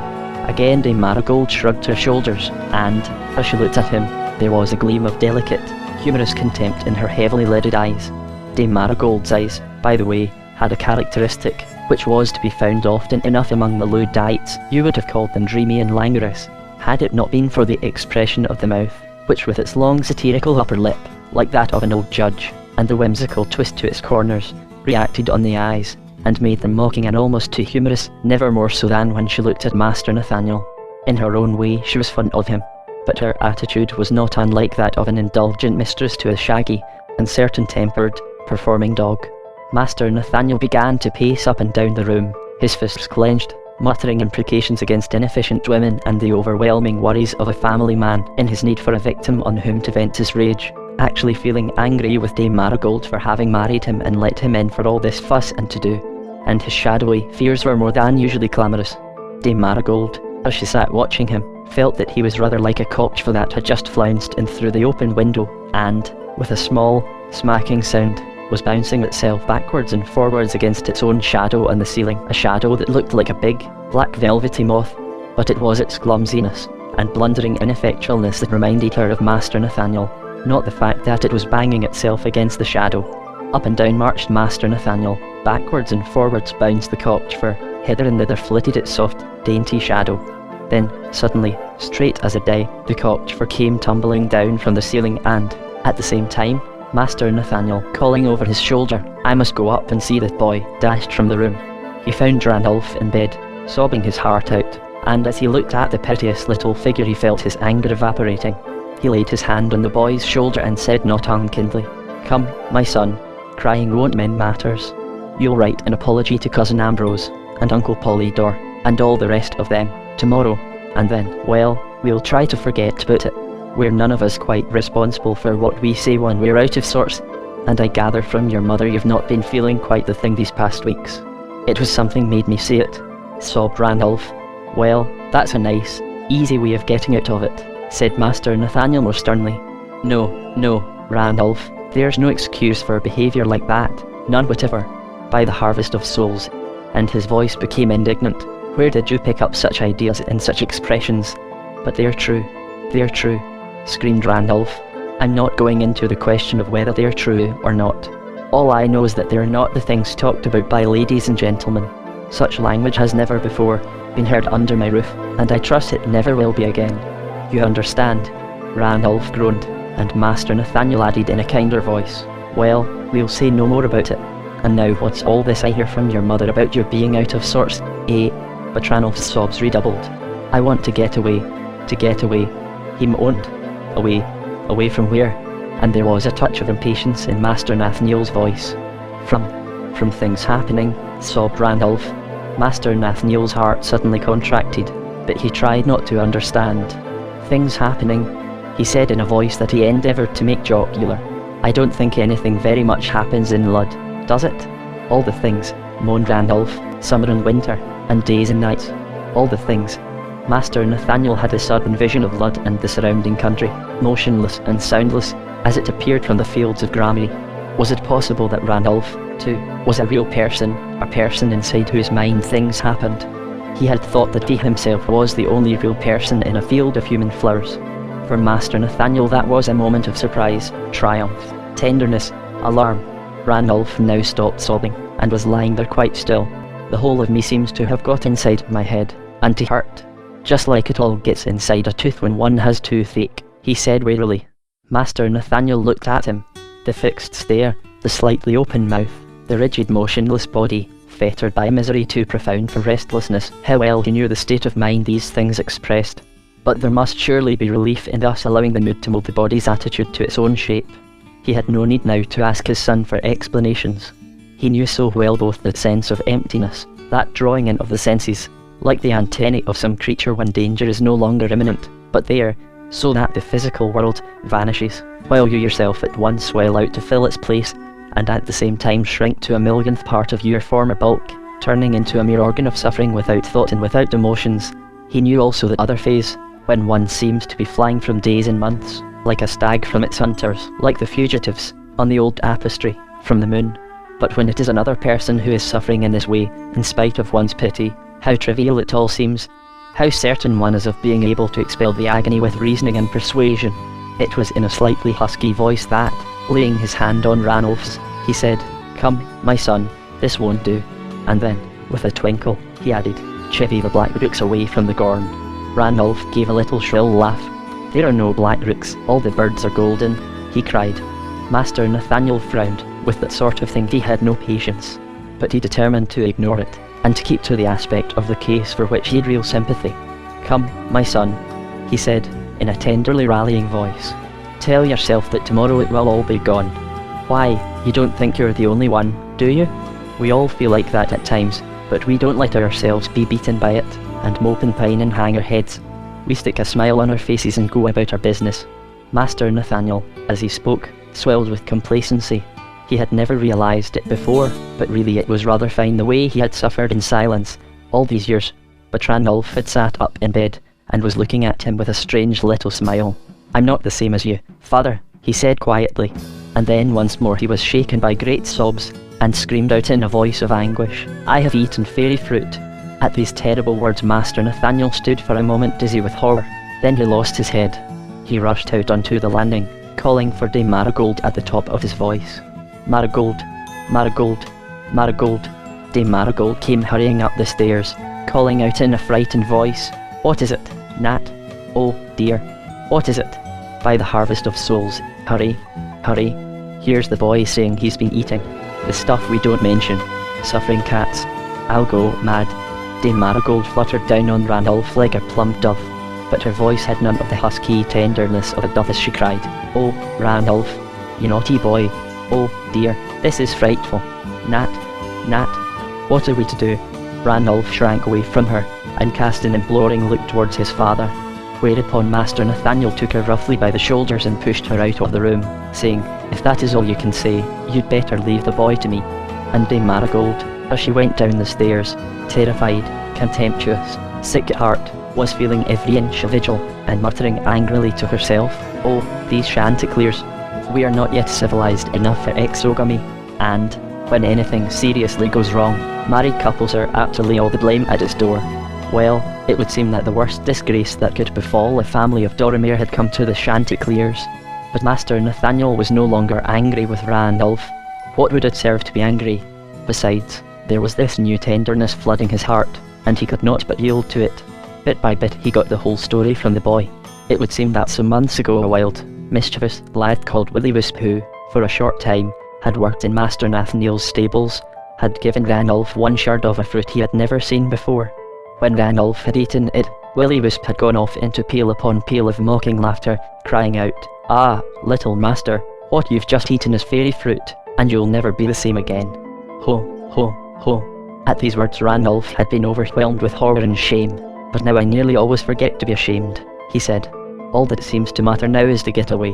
Speaker 1: Again Dame Marigold shrugged her shoulders, and, as she looked at him, there was a gleam of delicate, humorous contempt in her heavily lidded eyes. Dame Marigold's eyes, by the way, had a characteristic which was to be found often enough among the Luddites. You would have called them dreamy and languorous, had it not been for the expression of the mouth, which with its long satirical upper lip, like that of an old judge, and the whimsical twist to its corners, reacted on the eyes, and made them mocking and almost too humorous, never more so than when she looked at Master Nathaniel. In her own way she was fond of him, but her attitude was not unlike that of an indulgent mistress to a shaggy, uncertain-tempered, performing dog. Master Nathaniel began to pace up and down the room, his fists clenched, muttering imprecations against inefficient women and the overwhelming worries of a family man in his need for a victim on whom to vent his rage, actually feeling angry with Dame Marigold for having married him and let him in for all this fuss and to-do. And his shadowy fears were more than usually clamorous. Dame Marigold, as she sat watching him, felt that he was rather like a cockchafer that had just flounced in through the open window, and, with a small, smacking sound, was bouncing itself backwards and forwards against its own shadow on the ceiling, a shadow that looked like a big, black velvety moth, but it was its clumsiness and blundering ineffectualness that reminded her of Master Nathaniel, not the fact that it was banging itself against the shadow. Up and down marched Master Nathaniel, backwards and forwards bounced the cockchafer, hither and thither flitted its soft, dainty shadow. Then, suddenly, straight as a die, the cockchafer came tumbling down from the ceiling and, at the same time, Master Nathaniel, calling over his shoulder, "I must go up and see that boy," dashed from the room. He found Randolph in bed, sobbing his heart out, and as he looked at the piteous little figure he felt his anger evaporating. He laid his hand on the boy's shoulder and said not unkindly, "Come, my son, crying won't mend matters. You'll write an apology to Cousin Ambrose, and Uncle Polydor, and all the rest of them, tomorrow, and then, well, we'll try to forget about it. We're none of us quite responsible for what we say when we're out of sorts, and I gather from your mother you've not been feeling quite the thing these past weeks." "It was something made me say it," sobbed Randolph. "Well, that's a nice, easy way of getting out of it," said Master Nathaniel more sternly. "No, no, Randolph, There's no excuse for behaviour like that, none whatever. By the harvest of souls. And his voice became indignant. Where did you pick up such ideas and such expressions? But they're true, screamed Randolph. I'm not going into the question of whether they're true or not. All I know is that they're not the things talked about by ladies and gentlemen. Such language has never before been heard under my roof, and I trust it never will be again. You understand? Randolph groaned, and Master Nathaniel added in a kinder voice, Well, we'll say no more about it. And now what's all this I hear from your mother about your being out of sorts, eh? But Ranulph's sobs redoubled. I want to get away, he moaned. Away from where? And there was a touch of impatience in Master Nathaniel's voice. From things happening, sobbed Randolph. Master Nathaniel's heart suddenly contracted, but he tried not to understand. Things happening, he said in a voice that he endeavoured to make jocular. I don't think anything very much happens in Lud, does it? All the things, moaned Randolph, summer and winter, and days and nights. All the things. Master Nathaniel had a sudden vision of Lud and the surrounding country, motionless and soundless, as it appeared from the fields of Grammy. Was it possible that Randolph, too, was a real person, a person inside whose mind things happened? He had thought that he himself was the only real person in a field of human flowers. For Master Nathaniel that was a moment of surprise, triumph, tenderness, alarm. Randolph now stopped sobbing, and was lying there quite still. The whole of me seems to have got inside my head, and to hurt. Just like it all gets inside a tooth when one has toothache, he said wearily. Master Nathaniel looked at him. The fixed stare, the slightly open mouth, the rigid motionless body, fettered by a misery too profound for restlessness. How well he knew the state of mind these things expressed. But there must surely be relief in thus allowing the mood to mould the body's attitude to its own shape. He had no need now to ask his son for explanations. He knew so well both the sense of emptiness, that drawing in of the senses, like the antennae of some creature when danger is no longer imminent, but there, so that the physical world vanishes, while you yourself at once swell out to fill its place, and at the same time shrink to a millionth part of your former bulk, turning into a mere organ of suffering without thought and without emotions. He knew also the other phase, when one seems to be flying from days and months, like a stag from its hunters, like the fugitives, on the old tapestry, from the moon. But when it is another person who is suffering in this way, in spite of one's pity, how trivial it all seems, how certain one is of being able to expel the agony with reasoning and persuasion. It was in a slightly husky voice that, laying his hand on Ranulph's, he said, Come, my son, this won't do. And then, with a twinkle, he added, Chivy the black rooks away from the gorn. Ranulph gave a little shrill laugh. There are no black rooks, all the birds are golden, he cried. Master Nathaniel frowned. With that sort of thing he had no patience, but he determined to ignore it, and to keep to the aspect of the case for which he had real sympathy. Come, my son, he said, in a tenderly rallying voice. Tell yourself that tomorrow it will all be gone. Why, you don't think you're the only one, do you? We all feel like that at times, but we don't let ourselves be beaten by it, and mope and pine and hang our heads. We stick a smile on our faces and go about our business. Master Nathaniel, as he spoke, swelled with complacency. He had never realised it before, but really it was rather fine the way he had suffered in silence all these years. But Ranulph had sat up in bed, and was looking at him with a strange little smile. I'm not the same as you, father, he said quietly, and then once more he was shaken by great sobs, and screamed out in a voice of anguish, I have eaten fairy fruit. At these terrible words Master Nathaniel stood for a moment dizzy with horror, then he lost his head. He rushed out onto the landing, calling for Dame Marigold at the top of his voice. Marigold, Marigold, Marigold. Dame Marigold came hurrying up the stairs, calling out in a frightened voice, What is it, Nat? Oh, dear. What is it? By the harvest of souls, hurry, hurry. Here's the boy saying he's been eating the stuff we don't mention. Suffering cats. I'll go mad. Dame Marigold fluttered down on Randolph like a plump dove, but her voice had none of the husky tenderness of a dove as she cried, Oh, Randolph, you naughty boy. Oh, dear, this is frightful. Nat, Nat, what are we to do? Randolph shrank away from her, and cast an imploring look towards his father, whereupon Master Nathaniel took her roughly by the shoulders and pushed her out of the room, saying, If that is all you can say, you'd better leave the boy to me. And Dame Marigold, as she went down the stairs, terrified, contemptuous, sick at heart, was feeling every inch of vigil, and muttering angrily to herself, Oh, these Chanticleers. We are not yet civilized enough for exogamy, and, when anything seriously goes wrong, married couples are apt to lay all the blame at its door. Well, it would seem that the worst disgrace that could befall a family of Doramere had come to the Chanticleers. But Master Nathaniel was no longer angry with Randolph. What would it serve to be angry? Besides, there was this new tenderness flooding his heart, and he could not but yield to it. Bit by bit he got the whole story from the boy. It would seem that some months ago a wild, mischievous lad called Willie Wisp who, for a short time, had worked in Master Nathaniel's stables, had given Ranulph one shard of a fruit he had never seen before. When Ranulph had eaten it, Willie Wisp had gone off into peal upon peal of mocking laughter, crying out, "Ah, little master, what you've just eaten is fairy fruit, and you'll never be the same again." Ho, ho, ho. At these words Ranulph had been overwhelmed with horror and shame. "But now I nearly always forget to be ashamed," he said. "All that seems to matter now is to get away,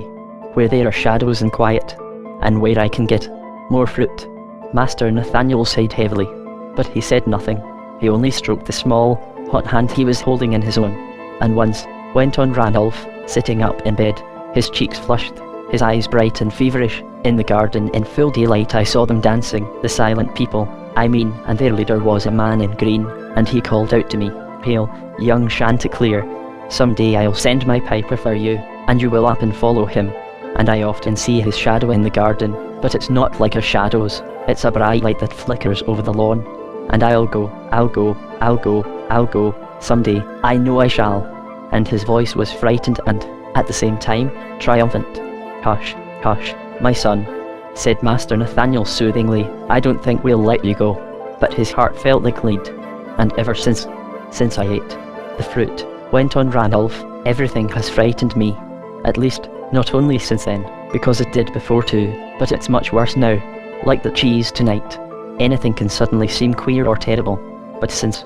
Speaker 1: where there are shadows and quiet, and where I can get more fruit." Master Nathaniel sighed heavily, but he said nothing. He only stroked the small, hot hand he was holding in his own. "And once," went on Ranulph, sitting up in bed, his cheeks flushed, his eyes bright and feverish, "in the garden in full daylight I saw them dancing, the silent people, I mean, and their leader was a man in green, and he called out to me, 'Hail, young Chanticleer, some day I'll send my piper for you, and you will up and follow him.' And I often see his shadow in the garden, but it's not like a shadow's, it's a bright light that flickers over the lawn. And I'll go, I'll go, I'll go, I'll go, someday, I know I shall." And his voice was frightened and, at the same time, triumphant. "Hush, hush, my son," said Master Nathaniel soothingly, "I don't think we'll let you go." But his heart felt like lead. "And ever since I ate the fruit," went on Ranulph, "everything has frightened me. At least, not only since then, because it did before too, but it's much worse now. Like the cheese tonight. Anything can suddenly seem queer or terrible, but since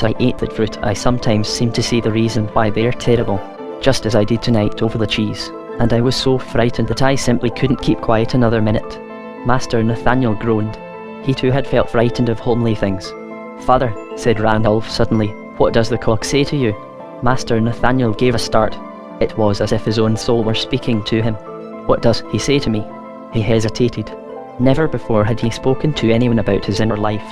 Speaker 1: I ate that fruit I sometimes seem to see the reason why they're terrible, just as I did tonight over the cheese, and I was so frightened that I simply couldn't keep quiet another minute." Master Nathaniel groaned. He too had felt frightened of homely things. "Father," said Ranulph suddenly, "what does the cock say to you?" Master Nathaniel gave a start. It was as if his own soul were speaking to him. "What does he say to me?" He hesitated. Never before had he spoken to anyone about his inner life.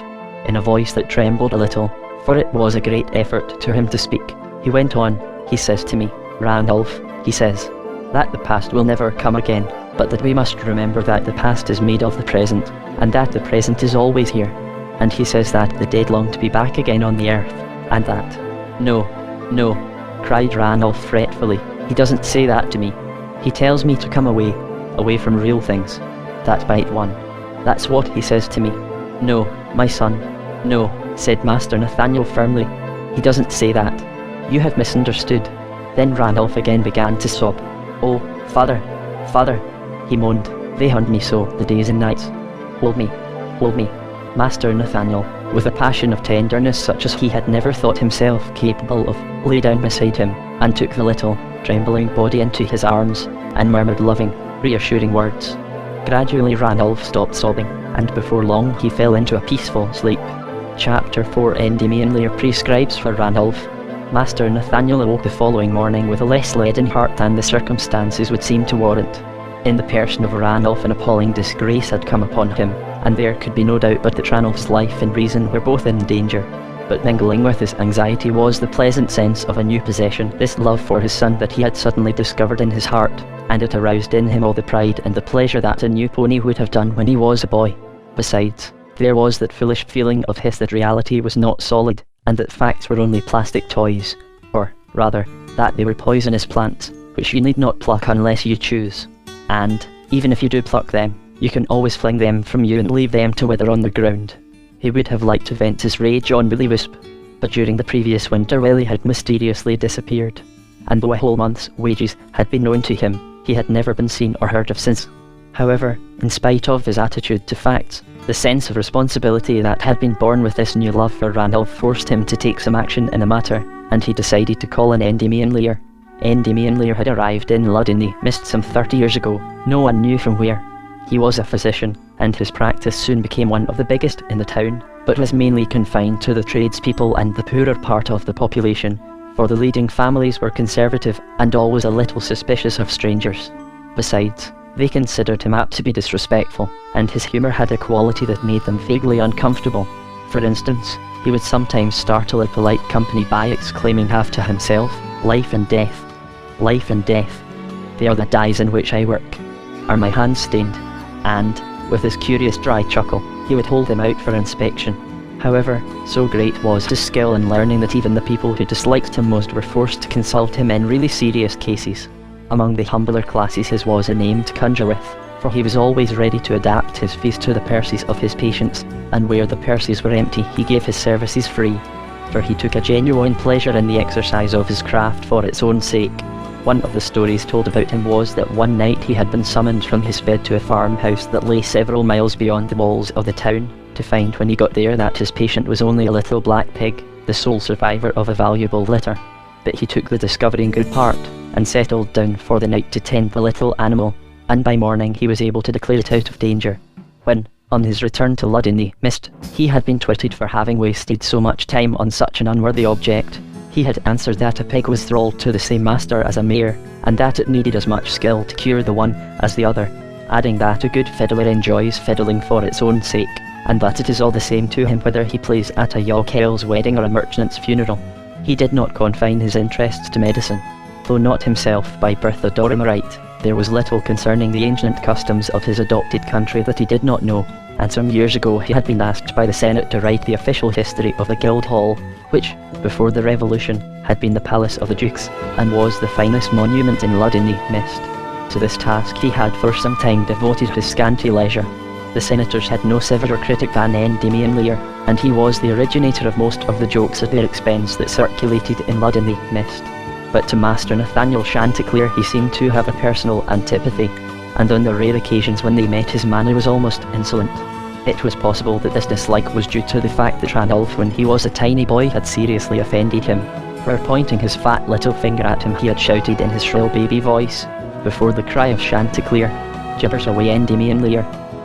Speaker 1: In a voice that trembled a little, for it was a great effort to him to speak, he went on, "He says to me, Ranulph, he says, that the past will never come again, but that we must remember that the past is made of the present, and that the present is always here. And he says that the dead long to be back again on the earth, and that—" "No, no," cried Ranulph fretfully, "he doesn't say that to me. He tells me to come away from real things, that bite one. That's what he says to me." "No, my son, no," said Master Nathaniel firmly. "He doesn't say that. You have misunderstood." Then Ranulph again began to sob. "Oh, father, father," he moaned, "they hunt me so, the days and nights. Hold me, hold me." Master Nathaniel, with a passion of tenderness such as he had never thought himself capable of, lay down beside him, and took the little, trembling body into his arms, and murmured loving, reassuring words. Gradually Ranulph stopped sobbing, and before long he fell into a peaceful sleep. Chapter 4 Endymion Lear prescribes for Ranulph. Master Nathaniel awoke the following morning with a less leaden heart than the circumstances would seem to warrant. In the person of Ranulph an appalling disgrace had come upon him, and there could be no doubt but that Ranulph's life and reason were both in danger. But mingling with his anxiety was the pleasant sense of a new possession, this love for his son that he had suddenly discovered in his heart, and it aroused in him all the pride and the pleasure that a new pony would have done when he was a boy. Besides, there was that foolish feeling of his that reality was not solid, and that facts were only plastic toys, or, rather, that they were poisonous plants, which you need not pluck unless you choose. And, even if you do pluck them, you can always fling them from you and leave them to wither on the ground. He would have liked to vent his rage on Willie Wisp, but during the previous winter Willie had mysteriously disappeared, and though a whole month's wages had been known to him, he had never been seen or heard of since. However, in spite of his attitude to facts, the sense of responsibility that had been born with this new love for Ranulph forced him to take some action in the matter, and he decided to call in Endymion Lear. Endymion Lear had arrived in Lud-in-the-Mist some 30 years ago, no one knew from where. He was a physician, and his practice soon became one of the biggest in the town, but was mainly confined to the tradespeople and the poorer part of the population, for the leading families were conservative and always a little suspicious of strangers. Besides, They considered him apt to be disrespectful, and his humour had a quality that made them vaguely uncomfortable. For instance, he would sometimes startle a polite company by exclaiming half to himself, "Life and death. Life and death. They are the dyes in which I work. Are my hands stained?" And, with his curious dry chuckle, he would hold them out for inspection. However, so great was his skill in learning that even the people who disliked him most were forced to consult him in really serious cases. Among the humbler classes his was a name to conjure with, for he was always ready to adapt his feast to the purses of his patients, and where the purses were empty he gave his services free, for he took a genuine pleasure in the exercise of his craft for its own sake. One of the stories told about him was that one night he had been summoned from his bed to a farmhouse that lay several miles beyond the walls of the town, to find when he got there that his patient was only a little black pig, the sole survivor of a valuable litter. But he took the discovery in good part, and settled down for the night to tend the little animal, and by morning he was able to declare it out of danger. When, on his return to Lud-in-the-Mist, he had been twitted for having wasted so much time on such an unworthy object, he had answered that a pig was thralled to the same master as a mare, and that it needed as much skill to cure the one as the other, adding that a good fiddler enjoys fiddling for its own sake, and that it is all the same to him whether he plays at a yokel's wedding or a merchant's funeral. He did not confine his interests to medicine. Though not himself by birth a Dorimorite, there was little concerning the ancient customs of his adopted country that he did not know, and some years ago he had been asked by the Senate to write the official history of the Guildhall, which, before the Revolution, had been the palace of the dukes, and was the finest monument in Lud-in-the-Mist. To this task he had for some time devoted his scanty leisure. The senators had no severer critic than Endymion Lear, and he was the originator of most of the jokes at their expense that circulated in Lud-in-the-Mist. But to Master Nathaniel Chanticleer he seemed to have a personal antipathy, and on the rare occasions when they met his manner was almost insolent. It was possible that this dislike was due to the fact that Ranulph when he was a tiny boy had seriously offended him, for pointing his fat little finger at him he had shouted in his shrill baby voice, before the cry of Chanticleer, "Gibbers away Endymion Lear."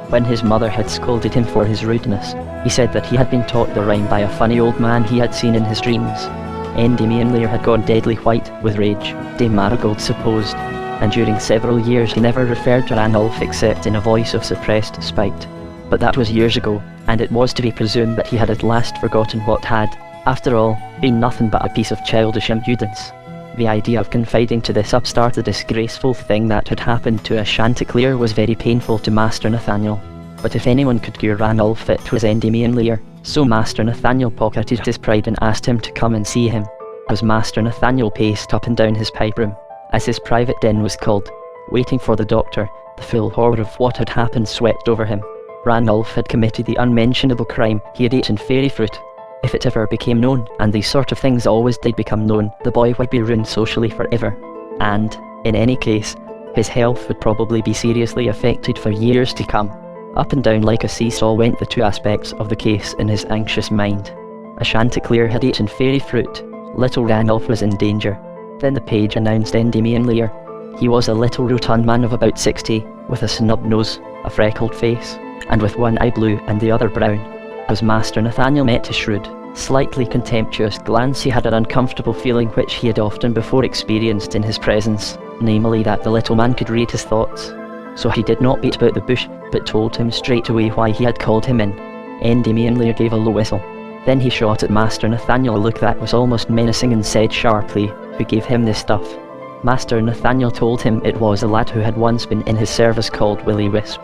Speaker 1: When his mother had scolded him for his rudeness, he said that he had been taught the rhyme by a funny old man he had seen in his dreams. Endymion Lear had gone deadly white with rage, Dame Marigold supposed, and during several years he never referred to Ranulph except in a voice of suppressed spite. But that was years ago, and it was to be presumed that he had at last forgotten what had, after all, been nothing but a piece of childish impudence. The idea of confiding to this upstart the disgraceful thing that had happened to a Chanticleer was very painful to Master Nathaniel. But if anyone could cure Ranulph it was Endymion Lear, so Master Nathaniel pocketed his pride and asked him to come and see him. As Master Nathaniel paced up and down his pipe room, as his private den was called, waiting for the doctor, the full horror of what had happened swept over him. Ranulph had committed the unmentionable crime, he had eaten fairy fruit. If it ever became known, and these sort of things always did become known, the boy would be ruined socially forever. And, in any case, his health would probably be seriously affected for years to come. Up and down like a seesaw went the two aspects of the case in his anxious mind. A Chanticleer had eaten fairy fruit, little Ranulph was in danger. Then the page announced Endymion Lear. He was a little rotund man of about 60, with a snub nose, a freckled face, and with one eye blue and the other brown. As Master Nathaniel met his shrewd, slightly contemptuous glance he had an uncomfortable feeling which he had often before experienced in his presence, namely that the little man could read his thoughts. So he did not beat about the bush, but told him straight away why he had called him in. Endymion Lear gave a low whistle. Then he shot at Master Nathaniel a look that was almost menacing and said sharply, "Who gave him this stuff?" Master Nathaniel told him it was a lad who had once been in his service called Willy Wisp.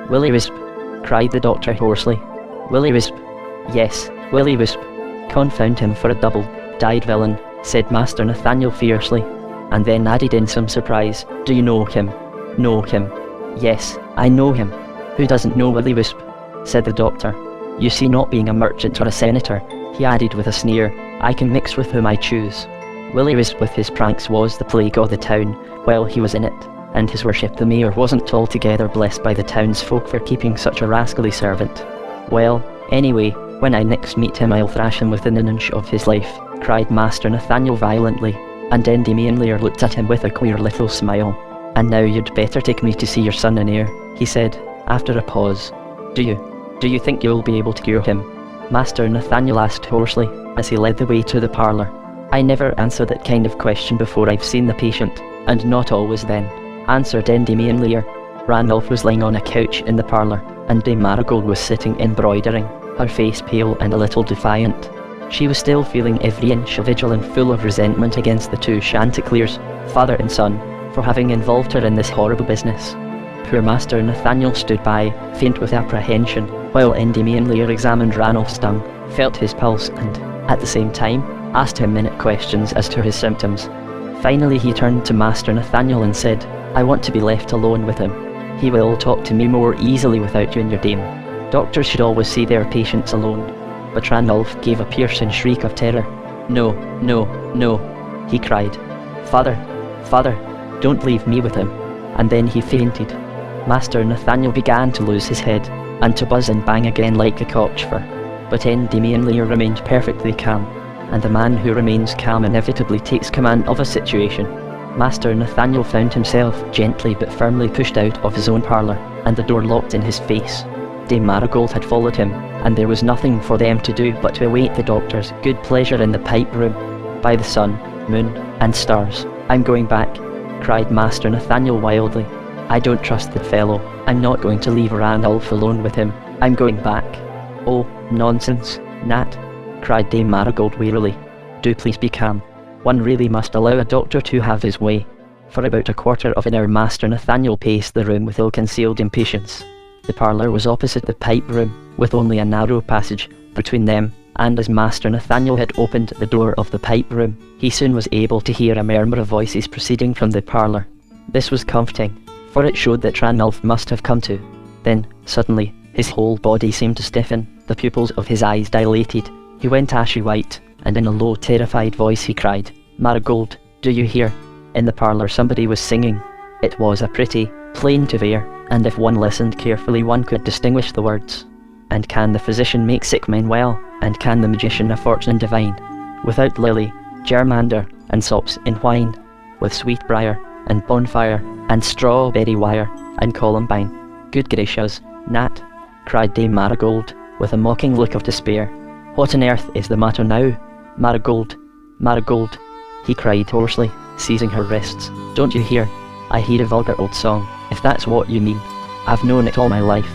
Speaker 1: "Willy Wisp?" cried the doctor hoarsely. "Willy Wisp? Yes, Willy Wisp. Confound him for a double-dyed villain," said Master Nathaniel fiercely, and then added in some surprise, "Do you know him?" "Know him? Yes, I know him. Who doesn't know Willy Wisp?" said the doctor. "You see, not being a merchant or a senator," he added with a sneer, "I can mix with whom I choose. Willy Wisp with his pranks was the plague of the town while he was in it, and his worship the mayor wasn't altogether blessed by the townsfolk for keeping such a rascally servant. Well, anyway, when I next meet him I'll thrash him within an inch of his life," cried Master Nathaniel violently, and Endymion Lear looked at him with a queer little smile. "And now you'd better take me to see your son and heir," he said, after a pause. Do you think you'll be able to cure him?" Master Nathaniel asked hoarsely, as he led the way to the parlour. "I never answer that kind of question before I've seen the patient, and not always then," answered Endymion Lear. Randolph was lying on a couch in the parlour, and Dame Marigold was sitting embroidering, her face pale and a little defiant. She was still feeling every inch of vigil and full of resentment against the two Chanticleers, father and son, for having involved her in this horrible business. Poor Master Nathaniel stood by, faint with apprehension, while Endymion Lear examined Ranulph's tongue, felt his pulse and, at the same time, asked him minute questions as to his symptoms. Finally he turned to Master Nathaniel and said, "I want to be left alone with him. He will talk to me more easily without you and your dame. Doctors should always see their patients alone." But Ranulph gave a piercing shriek of terror. "No, no, no," he cried. "Father, father, don't leave me with him." And then he fainted. Master Nathaniel began to lose his head, and to buzz and bang again like a cockchafer. But Endymion Lear remained perfectly calm, and the man who remains calm inevitably takes command of a situation. Master Nathaniel found himself gently but firmly pushed out of his own parlour, and the door locked in his face. Dame Marigold had followed him, and there was nothing for them to do but to await the doctor's good pleasure in the pipe room. "By the sun, moon, and stars, I'm going back," cried Master Nathaniel wildly. "I don't trust the fellow. I'm not going to leave Ranulph alone with him. I'm going back." "Oh, nonsense, Nat," cried Dame Marigold wearily. "Do please be calm. One really must allow a doctor to have his way." For about a quarter of an hour Master Nathaniel paced the room with ill-concealed impatience. The parlour was opposite the pipe room, with only a narrow passage between them, and as Master Nathaniel had opened the door of the pipe room, he soon was able to hear a murmur of voices proceeding from the parlour. This was comforting, for it showed that Ranulph must have come to. Then, suddenly, his whole body seemed to stiffen, the pupils of his eyes dilated, he went ashy white, and in a low, terrified voice he cried, "Marigold, do you hear?" In the parlour somebody was singing. It was a pretty, plaintive air, and if one listened carefully one could distinguish the words. "And can the physician make sick men well, and can the magician a fortune divine? Without lily, germander, and sops in wine, with sweet briar, and bonfire, and strawberry wire, and columbine." "Good gracious, Nat," cried Dame Marigold, with a mocking look of despair. "What on earth is the matter now? Marigold, Marigold," he cried hoarsely, seizing her wrists. "Don't you hear? I hear a vulgar old song, if that's what you mean. I've known it all my life.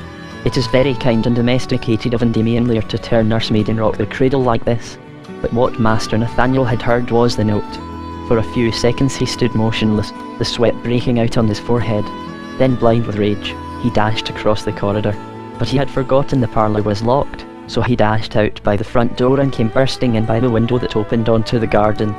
Speaker 1: It is very kind and domesticated of Endymion Lear to turn nursemaid and rock the cradle like this." But what Master Nathaniel had heard was the note. For a few seconds he stood motionless, the sweat breaking out on his forehead. Then, blind with rage, he dashed across the corridor. But he had forgotten the parlour was locked, so he dashed out by the front door and came bursting in by the window that opened onto the garden.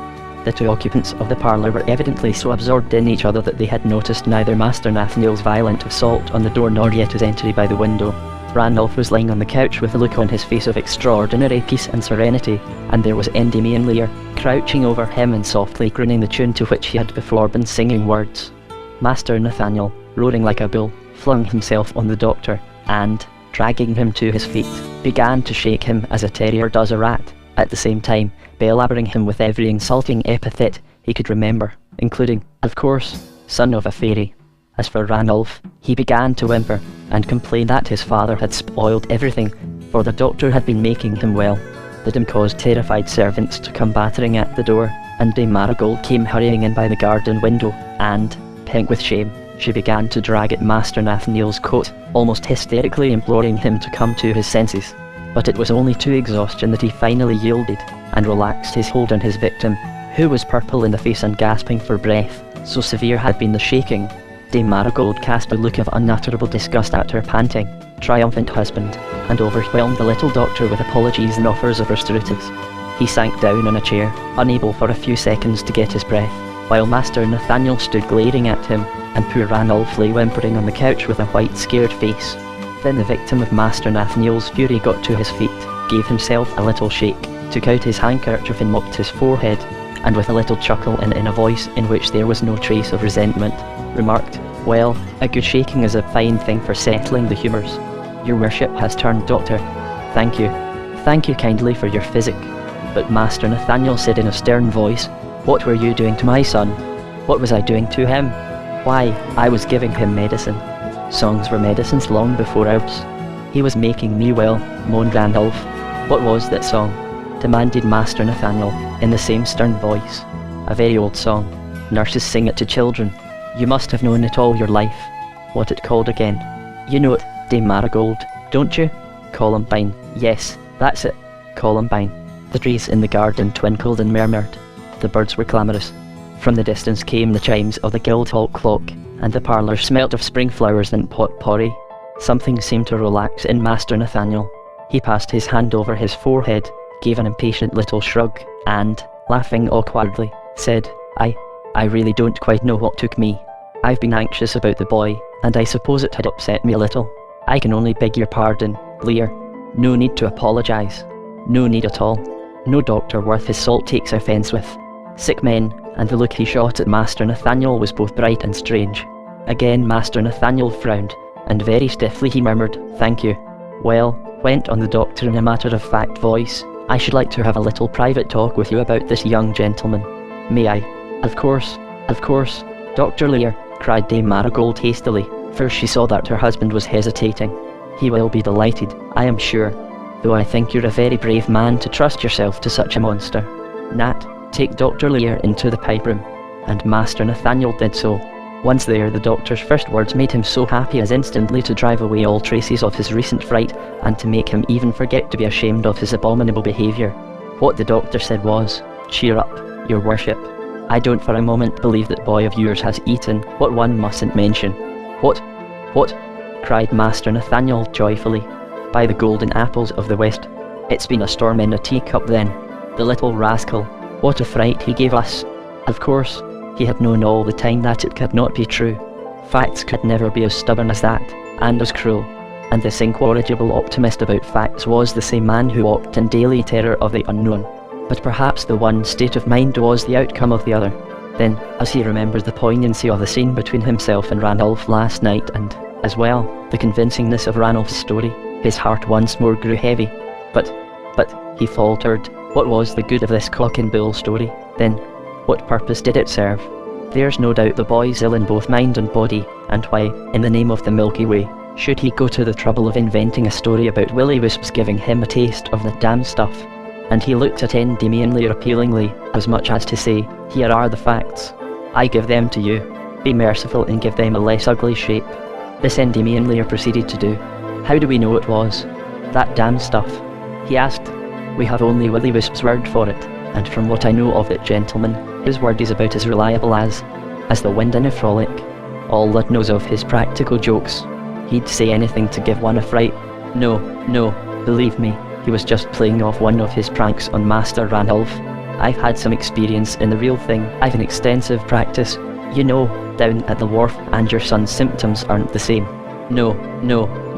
Speaker 1: The two occupants of the parlour were evidently so absorbed in each other that they had noticed neither Master Nathaniel's violent assault on the door nor yet his entry by the window. Ranulph was lying on the couch with a look on his face of extraordinary peace and serenity, and there was Endymion Lear, crouching over him and softly crooning the tune to which he had before been singing words. Master Nathaniel, roaring like a bull, flung himself on the doctor, and, dragging him to his feet, began to shake him as a terrier does a rat, at the same time belabouring him with every insulting epithet he could remember, including, of course, son of a fairy. As for Ranulph, he began to whimper, and complain that his father had spoiled everything, for the doctor had been making him well. The dim caused terrified servants to come battering at the door, and Dame Marigold came hurrying in by the garden window, and, pink with shame, she began to drag at Master Nathaniel's coat, almost hysterically imploring him to come to his senses. But it was only to exhaustion that he finally yielded, and relaxed his hold on his victim, who was purple in the face and gasping for breath, so severe had been the shaking. Dame Marigold cast a look of unutterable disgust at her panting, triumphant husband, and overwhelmed the little doctor with apologies and offers of restoratives. He sank down on a chair, unable for a few seconds to get his breath, while Master Nathaniel stood glaring at him, and poor Ranulph lay whimpering on the couch with a white, scared face. Then the victim of Master Nathaniel's fury got to his feet, gave himself a little shake, took out his handkerchief and mopped his forehead, and with a little chuckle and in a voice in which there was no trace of resentment, remarked, "Well, a good shaking is a fine thing for settling the humours. Your worship has turned doctor. Thank you. Thank you kindly for your physic." But Master Nathaniel said in a stern voice, "What were you doing to my son?" "What was I doing to him?" "Why, I was giving him medicine." "Songs were medicines long before ours." "He was making me well," moaned Ranulph. "What was that song?" demanded Master Nathaniel, in the same stern voice. "A very old song. Nurses sing it to children. You must have known it all your life." what it called again. You know it, Dame Marigold, don't you? Columbine, yes, that's it, Columbine. The trees in the garden twinkled and murmured. The birds were clamorous. From the distance came the chimes of the Guildhall clock, and the parlour smelt of spring flowers and potpourri. Something seemed to relax in Master Nathaniel. He passed his hand over his forehead, gave an impatient little shrug, and, laughing awkwardly, said, I really don't quite know what took me. I've been anxious about the boy, and I suppose it had upset me a little. I can only beg your pardon, Lear. No need to apologise. No need at all. No doctor worth his salt takes offence with sick men, and the look he shot at Master Nathaniel was both bright and strange. Again Master Nathaniel frowned, and very stiffly he murmured, "Thank you." "Well," went on the doctor in a matter-of-fact voice, "I should like to have a little private talk with you about this young gentleman. May I?" Of course, Dr. Lear," cried Dame Marigold hastily, for she saw that her husband was hesitating. "He will be delighted, I am sure, though I think you're a very brave man to trust yourself to such a monster. Nat, take Dr. Lear into the pipe room." And Master Nathaniel did so. Once there, the doctor's first words made him so happy as instantly to drive away all traces of his recent fright, and to make him even forget to be ashamed of his abominable behaviour. What the doctor said was, "Cheer up, your worship. I don't for a moment believe that boy of yours has eaten what one mustn't mention." What? Cried Master Nathaniel joyfully. "By the golden apples of the West, it's been a storm in a teacup then. The little rascal, what a fright he gave us." Of course, he had known all the time that it could not be true. Facts could never be as stubborn as that, and as cruel. And this incorrigible optimist about facts was the same man who walked in daily terror of the unknown. But perhaps the one state of mind was the outcome of the other. Then, as he remembered the poignancy of the scene between himself and Ranulph last night, and, as well, the convincingness of Ranulph's story, his heart once more grew heavy. But, he faltered, what was the good of this cock and bull story, then? What purpose did it serve? There's no doubt the boy's ill in both mind and body, and why, in the name of the Milky Way, should he go to the trouble of inventing a story about Will-o'-wisps giving him a taste of the damned stuff? And he looked at Endymion Lear appealingly, as much as to say, "Here are the facts. I give them to you. Be merciful and give them a less ugly shape." This Endymion Lear proceeded to do. "How do we know it was that damned stuff?" he asked. "We have only Will-o'-wisp's word for it, and from what I know of it, gentlemen, his word is about as reliable as the wind in a frolic. All Lud knows of his practical jokes. He'd say anything to give one a fright. No, believe me, he was just playing off one of his pranks on Master Ranulph. I've had some experience in the real thing. I've an extensive practice, you know, down at the wharf, and your son's symptoms aren't the same. No,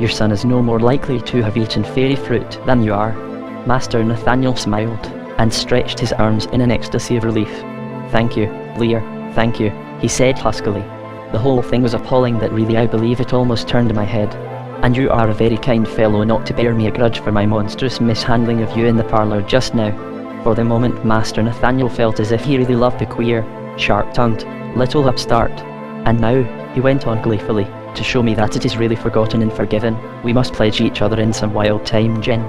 Speaker 1: your son is no more likely to have eaten fairy fruit than you are." Master Nathaniel smiled, and stretched his arms in an ecstasy of relief. "Thank you, Lear, thank you," he said huskily. "The whole thing was appalling that really I believe it almost turned my head. And you are a very kind fellow not to bear me a grudge for my monstrous mishandling of you in the parlour just now." For the moment Master Nathaniel felt as if he really loved the queer, sharp-tongued, little upstart. "And now," he went on gleefully, "to show me that it is really forgotten and forgiven, we must pledge each other in some wild time gin.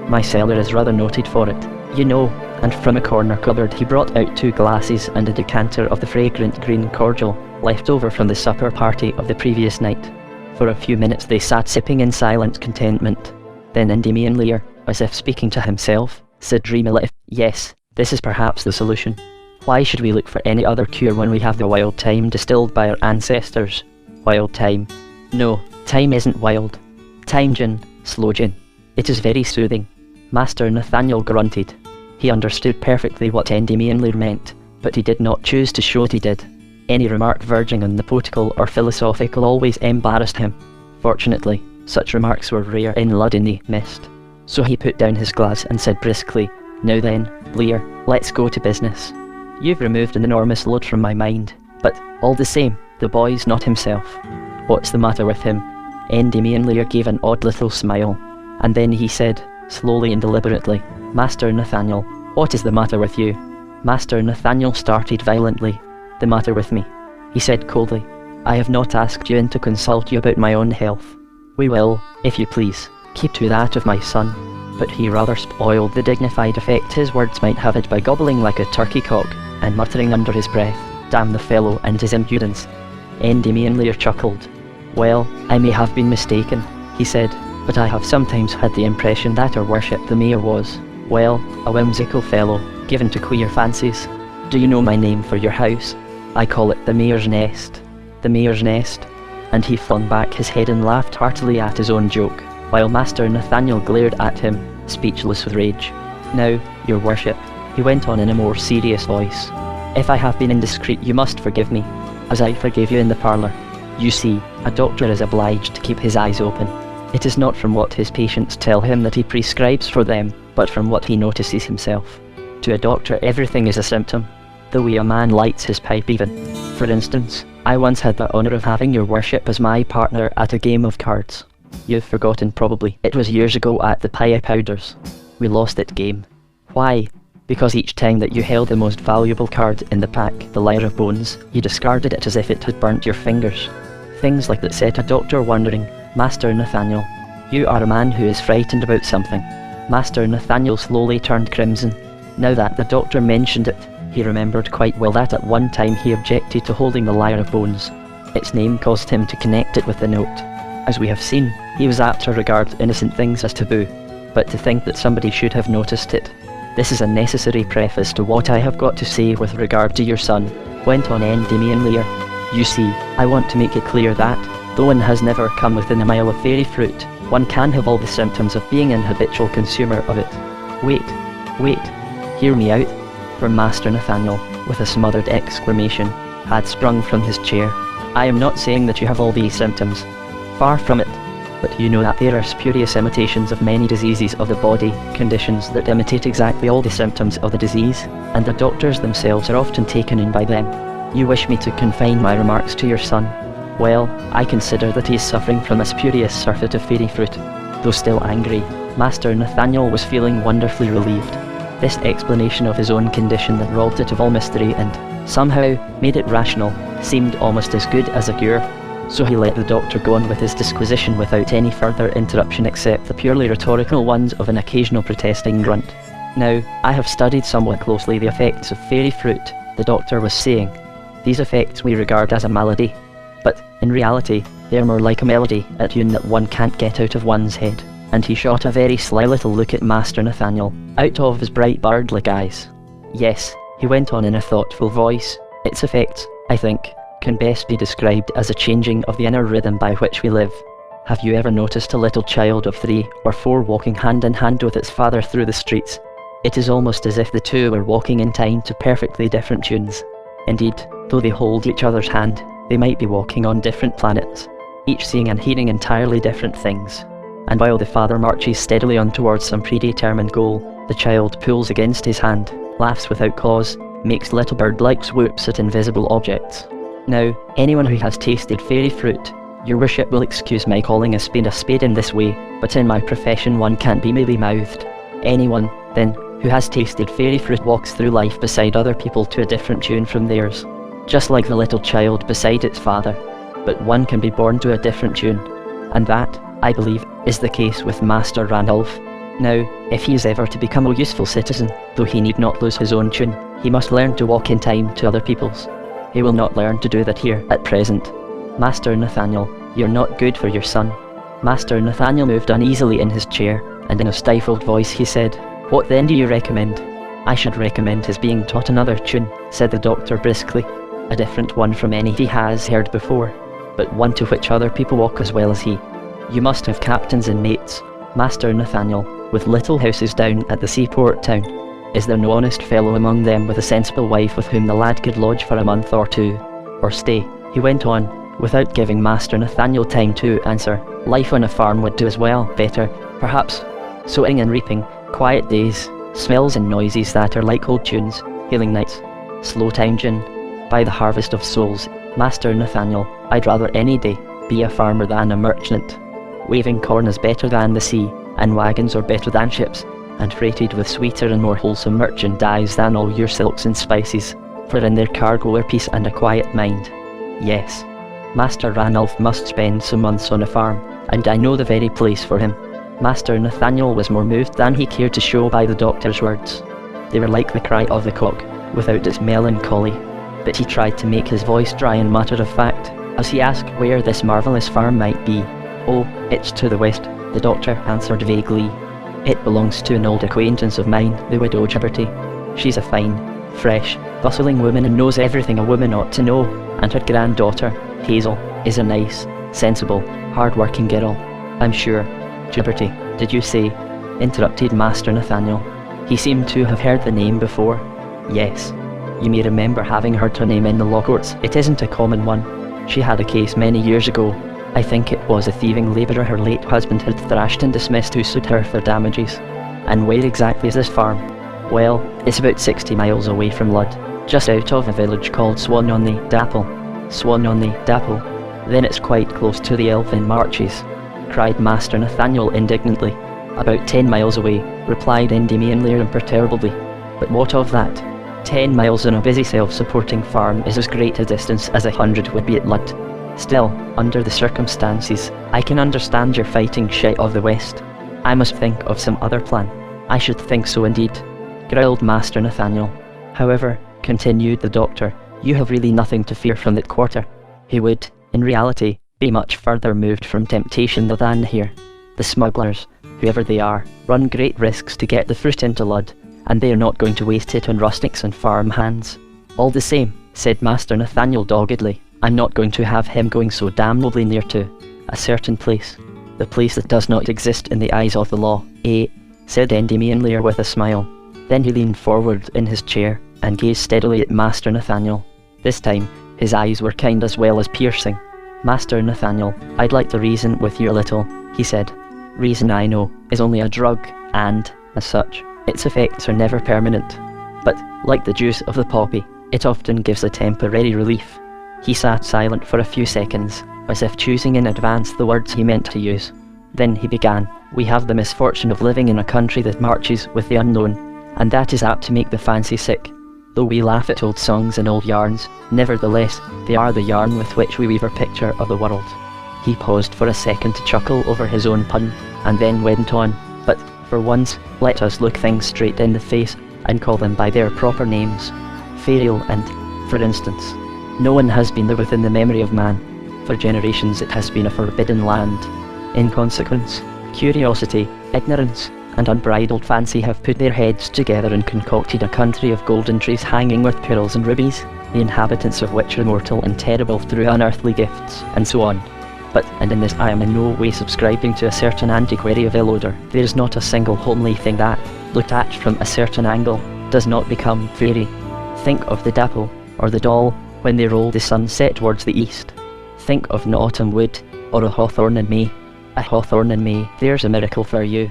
Speaker 1: My cellar is rather noted for it, you know." And from a corner cupboard he brought out 2 glasses and a decanter of the fragrant green cordial, left over from the supper party of the previous night. For a few minutes they sat sipping in silent contentment. Then Endymion Lear, as if speaking to himself, said dreamily, "Yes, this is perhaps the solution. Why should we look for any other cure when we have the wild thyme distilled by our ancestors? Wild thyme? No, thyme isn't wild. Thyme gin, sloe gin. It is very soothing." Master Nathaniel grunted. He understood perfectly what Endymion Lear meant, but he did not choose to show it he did. Any remark verging on the poetical or philosophical always embarrassed him. Fortunately, such remarks were rare in Lud-in-the-Mist. So he put down his glass and said briskly, "Now then, Lear, let's go to business. You've removed an enormous load from my mind, but, all the same, the boy's not himself. What's the matter with him?" Endymion Lear gave an odd little smile, and then he said, slowly and deliberately, "Master Nathaniel, what is the matter with you?" Master Nathaniel started violently. "The matter with me," he said coldly. "I have not asked you in to consult you about my own health. We will, if you please, keep to that of my son." But he rather spoiled the dignified effect his words might have it by gobbling like a turkey cock, and muttering under his breath, "Damn the fellow and his impudence." Endymion Lear chuckled. Well, I may have been mistaken, he said, but I have sometimes had the impression that our worship the mayor was, well, a whimsical fellow, given to queer fancies. Do you know my name for your house? I call it the Mayor's Nest. The Mayor's Nest. And he flung back his head and laughed heartily at his own joke, while Master Nathaniel glared at him, speechless with rage. Now, your worship, he went on in a more serious voice. If I have been indiscreet, you must forgive me, as I forgave you in the parlour. You see, a doctor is obliged to keep his eyes open. It is not from what his patients tell him that he prescribes for them, but from what he notices himself. To a doctor, everything is a symptom, the way a man lights his pipe even. For instance, I once had the honour of having your worship as my partner at a game of cards. You've forgotten probably. It was years ago at the Pie Powders. We lost that game. Why? Because each time that you held the most valuable card in the pack, the Lyre of Bones, you discarded it as if it had burnt your fingers. Things like that set a doctor wondering. Master Nathaniel, you are a man who is frightened about something. Master Nathaniel slowly turned crimson. Now that the doctor mentioned it, he remembered quite well that at one time he objected to holding the Lyre of Bones. Its name caused him to connect it with the note. As we have seen, he was apt to regard innocent things as taboo, but to think that somebody should have noticed it. This is a necessary preface to what I have got to say with regard to your son, went on Endymion Lear. You see, I want to make it clear that, though one has never come within a mile of fairy fruit, one can have all the symptoms of being an habitual consumer of it. Wait, hear me out. For Master Nathaniel, with a smothered exclamation, had sprung from his chair. I am not saying that you have all these symptoms. Far from it. But you know that there are spurious imitations of many diseases of the body, conditions that imitate exactly all the symptoms of the disease, and the doctors themselves are often taken in by them. You wish me to confine my remarks to your son? Well, I consider that he is suffering from a spurious surfeit of fairy fruit. Though still angry, Master Nathaniel was feeling wonderfully relieved. This explanation of his own condition that robbed it of all mystery and, somehow, made it rational, seemed almost as good as a cure. So he let the doctor go on with his disquisition without any further interruption except the purely rhetorical ones of an occasional protesting grunt. Now, I have studied somewhat closely the effects of fairy fruit, the doctor was saying. These effects we regard as a malady, but, in reality, they are more like a melody, a tune that one can't get out of one's head. And he shot a very sly little look at Master Nathaniel, out of his bright bird-like eyes. Yes, he went on in a thoughtful voice, its effects, I think, can best be described as a changing of the inner rhythm by which we live. Have you ever noticed a little child of 3 or 4 walking hand in hand with its father through the streets? It is almost as if the two were walking in time to perfectly different tunes. Indeed, though they hold each other's hand, they might be walking on different planets, each seeing and hearing entirely different things. And while the father marches steadily on towards some predetermined goal, the child pulls against his hand, laughs without cause, makes little bird-like swoops at invisible objects. Now, anyone who has tasted fairy fruit, your worship will excuse my calling a spade in this way, but in my profession one can't be mealy-mouthed. Anyone, then, who has tasted fairy fruit walks through life beside other people to a different tune from theirs, just like the little child beside its father. But one can be born to a different tune, and that, I believe, is the case with Master Randolph. Now, if he is ever to become a useful citizen, though he need not lose his own tune, he must learn to walk in time to other people's. He will not learn to do that here, at present. Master Nathaniel, you're not good for your son. Master Nathaniel moved uneasily in his chair, and in a stifled voice he said, What then do you recommend? I should recommend his being taught another tune, said the doctor briskly. A different one from any he has heard before, but one to which other people walk as well as he. You must have captains and mates, Master Nathaniel, with little houses down at the seaport town. Is there no honest fellow among them with a sensible wife with whom the lad could lodge for a month or 2? Or stay, he went on, without giving Master Nathaniel time to answer. Life on a farm would do as well, better, perhaps. Sowing and reaping, quiet days, smells and noises that are like old tunes, healing nights, slow time gin. By the harvest of souls, Master Nathaniel, I'd rather any day be a farmer than a merchant. Waving corn is better than the sea, and wagons are better than ships, and freighted with sweeter and more wholesome merchandise than all your silks and spices, for in their cargo are peace and a quiet mind. Yes, Master Ranulph must spend some months on a farm, and I know the very place for him. Master Nathaniel was more moved than he cared to show by the doctor's words. They were like the cry of the cock, without its melancholy, but he tried to make his voice dry and matter of fact. as he asked where this marvellous farm might be. "Oh, it's to the west," the doctor answered vaguely. "It belongs to an old acquaintance of mine, the widow Gibberty. She's a fine, fresh, bustling woman and knows everything a woman ought to know, and her granddaughter, Hazel, is a nice, sensible, hard-working girl. I'm sure." "Gibberty, did you say?" interrupted Master Nathaniel. He seemed to have heard the name before. "Yes. You may remember having heard her name in the law courts. It isn't a common one. She had a case many years ago. I think it was a thieving labourer her late husband had thrashed and dismissed who sued her for damages." "And where exactly is this farm?" "Well, it's about 60 miles away from Lud, just out of a village called Swan-on-the-Dapple." "Swan-on-the-Dapple? Then it's quite close to the Elfin Marches," cried Master Nathaniel indignantly. "About 10 miles away," replied Endymion Lear imperturbably. "But what of that? 10 miles on a busy self-supporting farm is as great a distance as 100 would be at Lud. Still, under the circumstances, I can understand your fighting shit of the West. I must think of some other plan." "I should think so indeed," growled Master Nathaniel. "However," continued the doctor, "you have really nothing to fear from that quarter." He would, in reality, be much further moved from temptation than here. The smugglers, whoever they are, run great risks to get the fruit into Lud, and they are not going to waste it on rustics and farm hands. "All the same," said Master Nathaniel doggedly, "I'm not going to have him going so damnably near to a certain place. The place that does not exist in the eyes of the law, eh?" said Endymion Lear with a smile. Then he leaned forward in his chair and gazed steadily at Master Nathaniel. This time, his eyes were kind as well as piercing. "Master Nathaniel, I'd like to reason with you a little," he said. "Reason, I know, is only a drug, and, as such, its effects are never permanent. But, like the juice of the poppy, it often gives a temporary relief." He sat silent for a few seconds, as if choosing in advance the words he meant to use. Then he began, "We have the misfortune of living in a country that marches with the unknown, and that is apt to make the fancy sick. Though we laugh at old songs and old yarns, nevertheless, they are the yarn with which we weave our picture of the world." He paused for a second to chuckle over his own pun, and then went on, "But, for once, let us look things straight in the face, and call them by their proper names. Ferial and, for instance. No one has been there within the memory of man. For generations it has been a forbidden land. In consequence, curiosity, ignorance, and unbridled fancy have put their heads together and concocted a country of golden trees hanging with pearls and rubies, the inhabitants of which are mortal and terrible through unearthly gifts, and so on. But, and in this I am in no way subscribing to a certain antiquary of ill odour, there is not a single homely thing that, looked at from a certain angle, does not become fairy. Think of the dapple, or the doll, when they roll the sunset towards the east. Think of an autumn wood, or a hawthorn in May. A hawthorn in May, there's a miracle for you.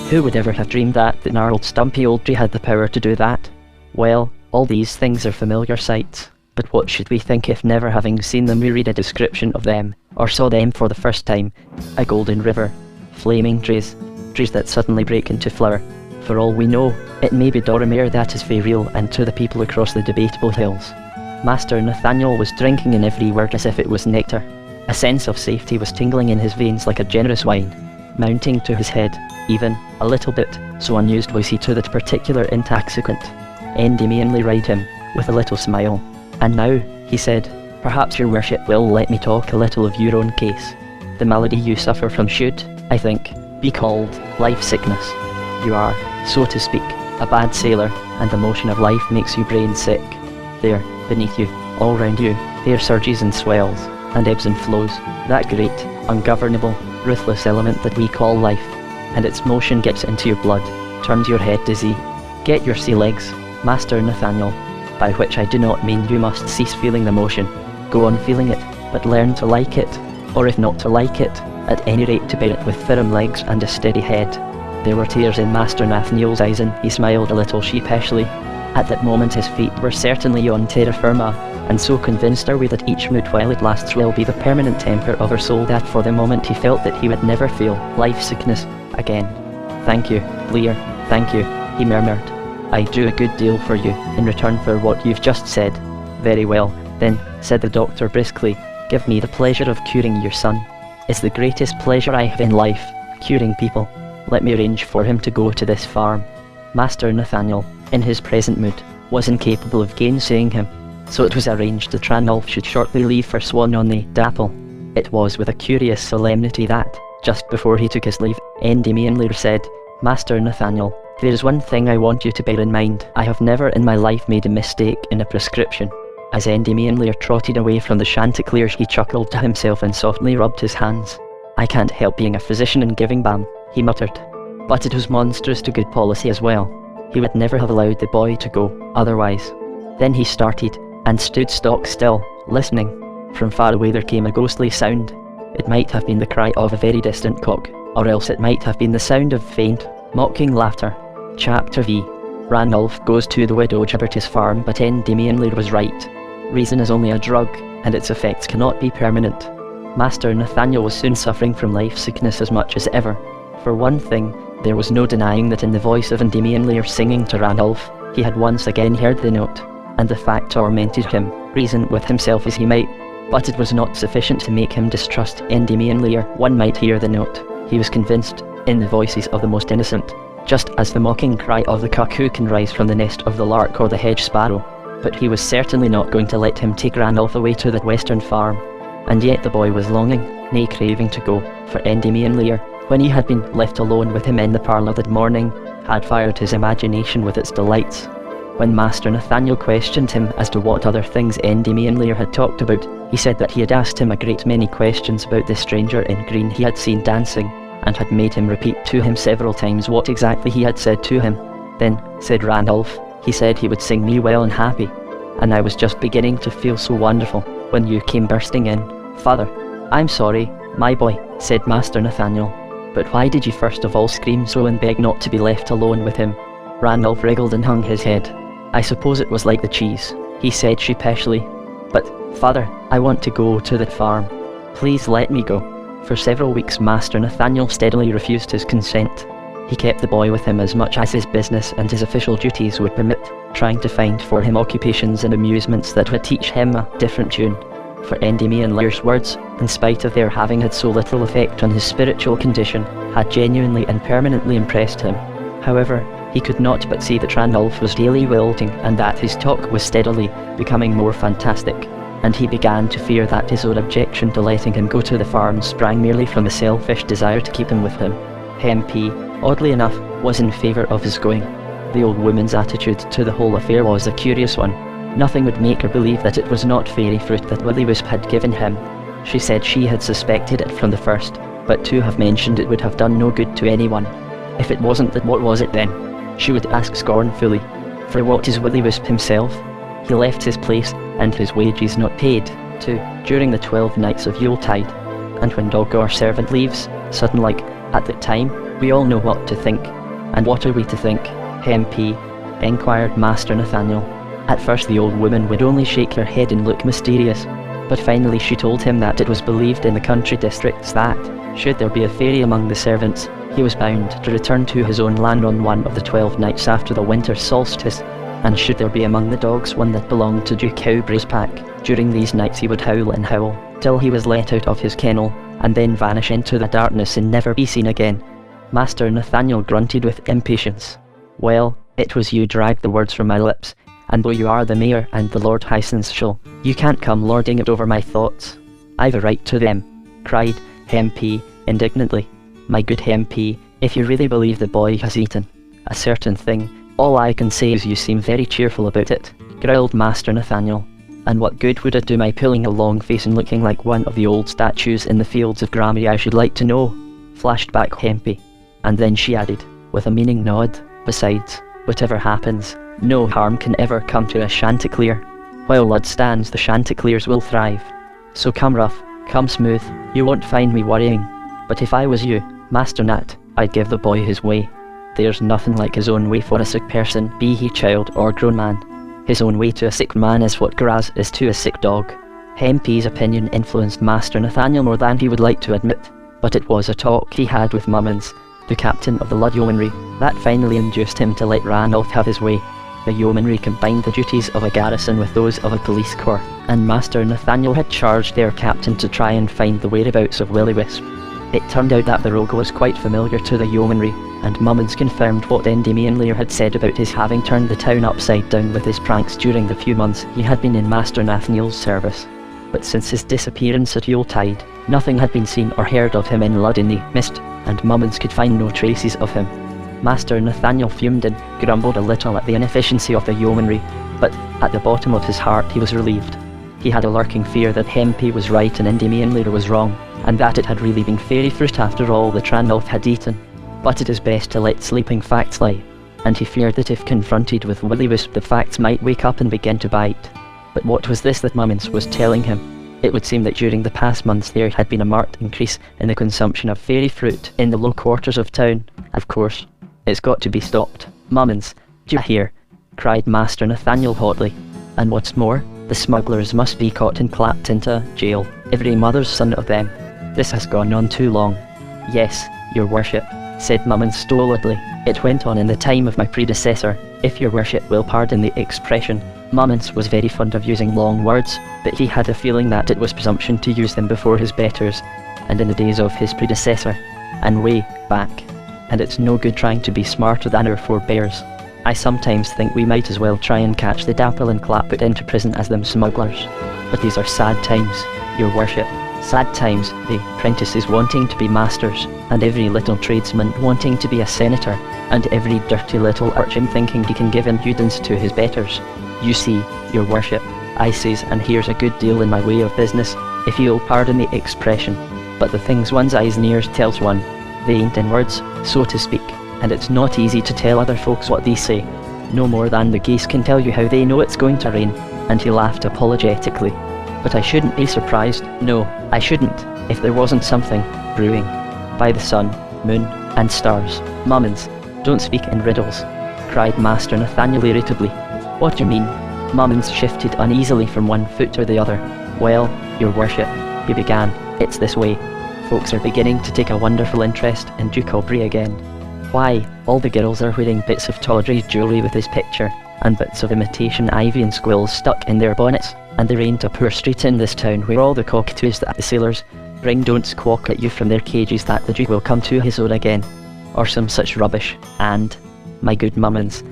Speaker 1: Who would ever have dreamed that the gnarled stumpy old tree had the power to do that? Well, all these things are familiar sights, but what should we think if, never having seen them, we read a description of them, or saw them for the first time? A golden river, flaming trees that suddenly break into flower. For all we know, it may be Doramere that is very real, and to the people across the debatable hills." Master Nathaniel was drinking in every word as if it was nectar. A sense of safety was tingling in his veins like a generous wine, mounting to his head, even, a little bit, so unused was he to that particular intoxicant. Endymion Lear eyed him, with a little smile. "And now," he said, "perhaps your worship will let me talk a little of your own case. The malady you suffer from should, I think, be called life sickness. You are, so to speak, a bad sailor, and the motion of life makes you brain sick. There, beneath you, all round you, there surges and swells, and ebbs and flows, that great, ungovernable, ruthless element that we call life, and its motion gets into your blood, turns your head dizzy. Get your sea legs, Master Nathaniel, by which I do not mean you must cease feeling the motion. Go on feeling it, but learn to like it, or if not to like it, at any rate to bear it with firm legs and a steady head." There were tears in Master Nathaniel's eyes, and he smiled a little sheepishly. At that moment his feet were certainly on terra firma, and so convinced are we that each mood while it lasts will be the permanent temper of our soul that for the moment he felt that he would never feel life sickness again. "Thank you, Lear, thank you," he murmured. "I do a good deal for you in return for what you've just said." "Very well, then," said the doctor briskly, "give me the pleasure of curing your son. It's the greatest pleasure I have in life, curing people. Let me arrange for him to go to this farm." Master Nathaniel, in his present mood, was incapable of gainsaying him. so it was arranged that Ranulph should shortly leave for Swan-on-the-Dapple. It was with a curious solemnity that, just before he took his leave, Endymion Lear said, "Master Nathaniel, there is one thing I want you to bear in mind. I have never in my life made a mistake in a prescription." As Endymion Lear trotted away from the Chanticleers, he chuckled to himself and softly rubbed his hands. "I can't help being a physician and giving balm," he muttered. But it was monstrous to good policy as well. He would never have allowed the boy to go otherwise. Then he started, and stood stock still, listening. From far away there came a ghostly sound. It might have been the cry of a very distant cock, or else it might have been the sound of faint, mocking laughter. Chapter V. Ranulph goes to the widow Gibberty's farm, but Endymion Lear was right. Reason is only a drug, and its effects cannot be permanent. Master Nathaniel was soon suffering from life sickness as much as ever. For one thing, there was no denying that in the voice of Endymion Lear singing to Ranulph, he had once again heard the note, and the fact tormented him, reason with himself as he might. But it was not sufficient to make him distrust Endymion Lear. One might hear the note, he was convinced, in the voices of the most innocent, just as the mocking cry of the cuckoo can rise from the nest of the lark or the hedge sparrow. But he was certainly not going to let him take Ranulph away to the western farm. And yet the boy was longing, nay craving to go, for Endymion Lear, when he had been left alone with him in the parlour that morning, had fired his imagination with its delights. When Master Nathaniel questioned him as to what other things Endymion Lear had talked about, he said that he had asked him a great many questions about the stranger in green he had seen dancing, and had made him repeat to him several times what exactly he had said to him. "Then," said Ranulph, "he said he would sing me well and happy, and I was just beginning to feel so wonderful, when you came bursting in." "Father, I'm sorry, my boy," said Master Nathaniel, "but why did you first of all scream so and beg not to be left alone with him?" Ranulph wriggled and hung his head. "I suppose it was like the cheese," he said sheepishly. "But, Father, I want to go to the farm. Please let me go." For several weeks Master Nathaniel steadily refused his consent. He kept the boy with him as much as his business and his official duties would permit, trying to find for him occupations and amusements that would teach him a different tune. For Endymion Lear's words, in spite of their having had so little effect on his spiritual condition, had genuinely and permanently impressed him. However, he could not but see that Ranulph was daily wilting and that his talk was steadily becoming more fantastic, and he began to fear that his own objection to letting him go to the farm sprang merely from a selfish desire to keep him with him. Hempy, oddly enough, was in favour of his going. The old woman's attitude to the whole affair was a curious one. Nothing would make her believe that it was not fairy fruit that Will-o'-wisp had given him. She said she had suspected it from the first, but to have mentioned it would have done no good to anyone. If it wasn't that, what was it then? She would ask scornfully. For what is Will-o'-wisp himself? He left his place, and his wages not paid, too, during the 12 nights of Yuletide. And when dog or servant leaves, sudden like, at that time, we all know what to think. And what are we to think, Hempy? Enquired Master Nathaniel. At first the old woman would only shake her head and look mysterious, but finally she told him that it was believed in the country districts that, should there be a fairy among the servants, he was bound to return to his own land on one of the 12 nights after the winter solstice, and should there be among the dogs one that belonged to Duke Cowbray's pack, during these nights he would howl and howl, till he was let out of his kennel, and then vanish into the darkness and never be seen again. Master Nathaniel grunted with impatience. "Well, it was you dragged the words from my lips, and though you are the mayor and the Lord High Seneschal, you can't come lording it over my thoughts. I've a right to them," cried Hempy indignantly. "My good Hempy, if you really believe the boy has eaten a certain thing, all I can say is you seem very cheerful about it," growled Master Nathaniel. "And what good would it do my pulling a long face and looking like one of the old statues in the fields of Grammy, I should like to know?" flashed back Hempy. And then she added, with a meaning nod, "Besides, whatever happens, no harm can ever come to a Chanticleer. While Lud stands, the Chanticleers will thrive. So come rough, come smooth, you won't find me worrying. But if I was you, Master Nat, I'd give the boy his way. There's nothing like his own way for a sick person, be he child or grown man. His own way to a sick man is what grass is to a sick dog." Hempy's opinion influenced Master Nathaniel more than he would like to admit, but it was a talk he had with Mummins, the captain of the Lud Yeomanry, that finally induced him to let Ranulph have his way. The yeomanry combined the duties of a garrison with those of a police corps, and Master Nathaniel had charged their captain to try and find the whereabouts of Will-o'-wisp. It turned out that the rogue was quite familiar to the yeomanry, and Mummins confirmed what Endymion Lear had said about his having turned the town upside down with his pranks during the few months he had been in Master Nathaniel's service. But since his disappearance at Yuletide, nothing had been seen or heard of him in Lud-in-the-Mist, and Mummins could find no traces of him. Master Nathaniel fumed and grumbled a little at the inefficiency of the yeomanry, but at the bottom of his heart he was relieved. He had a lurking fear that Hempy was right and Endymion Lear was wrong, and that it had really been fairy fruit after all that Ranulph had eaten. But it is best to let sleeping facts lie, and he feared that if confronted with will-o-wisp the facts might wake up and begin to bite. But what was this that Mummins was telling him? It would seem that during the past months there had been a marked increase in the consumption of fairy fruit in the low quarters of town. Of course, it's got to be stopped. Mummins, do you hear? Cried Master Nathaniel hotly. And what's more, the smugglers must be caught and clapped into jail, every mother's son of them. This has gone on too long. Yes, your worship, said Mummins stolidly. It went on in the time of my predecessor, if your worship will pardon the expression. Mummins was very fond of using long words, but he had a feeling that it was presumption to use them before his betters, and in the days of his predecessor, and way back. And it's no good trying to be smarter than our forebears. I sometimes think we might as well try and catch the dapple and clap it into prison as them smugglers. But these are sad times, your worship. Sad times, the apprentices wanting to be masters, and every little tradesman wanting to be a senator, and every dirty little urchin thinking he can give impudence to his betters. You see, your worship, I says, and here's a good deal in my way of business, if you'll pardon the expression. But the things one's eyes and ears tells one, they ain't in words, so to speak, and it's not easy to tell other folks what they say, no more than the geese can tell you how they know it's going to rain, and he laughed apologetically. But I shouldn't be surprised, no, I shouldn't, if there wasn't something brewing. By the sun, moon, and stars. Mummins, don't speak in riddles, cried Master Nathaniel irritably. What do you mean? Mummins shifted uneasily from one foot to the other. Well, your worship, he began, it's this way. Folks are beginning to take a wonderful interest in Duke Aubrey again. Why, all the girls are wearing bits of tawdry jewellery with his picture, and bits of imitation ivy and squills stuck in their bonnets, and there ain't a poor street in this town where all the cockatoos that the sailors bring don't squawk at you from their cages that the Duke will come to his own again, or some such rubbish. And, my good Mummins,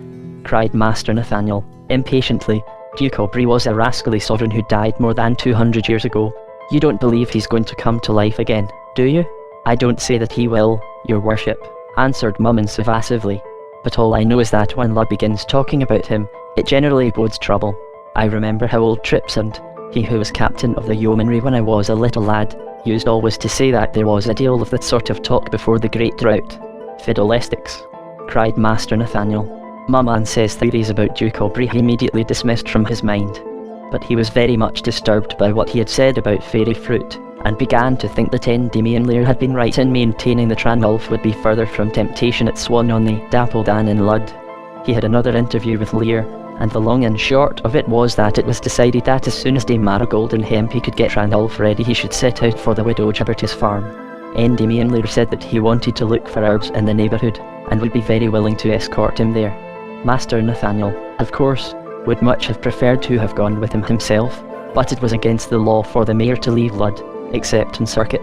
Speaker 1: cried Master Nathaniel impatiently, Duke Aubrey was a rascally sovereign who died more than 200 years ago. You don't believe he's going to come to life again, do you? I don't say that he will, your worship, answered Mummins evasively, but all I know is that when Lud begins talking about him, it generally bodes trouble. I remember how old Tripsand, he who was captain of the yeomanry when I was a little lad, used always to say that there was a deal of that sort of talk before the great drought. Fiddlestics, cried Master Nathaniel. Mumman says theories about Duke Aubrey he immediately dismissed from his mind, but he was very much disturbed by what he had said about fairy fruit, and began to think that Endymion Lear had been right in maintaining that Ranulph would be further from temptation at Swan on the Dapple than in Lud. He had another interview with Lear, and the long and short of it was that it was decided that as soon as Dame Marigold and Hempy could get Ranulph ready he should set out for the widow Gibberty's farm. Endymion Lear said that he wanted to look for herbs in the neighbourhood, and would be very willing to escort him there. Master Nathaniel, of course, would much have preferred to have gone with him himself, but it was against the law for the mayor to leave Lud, except in circuit.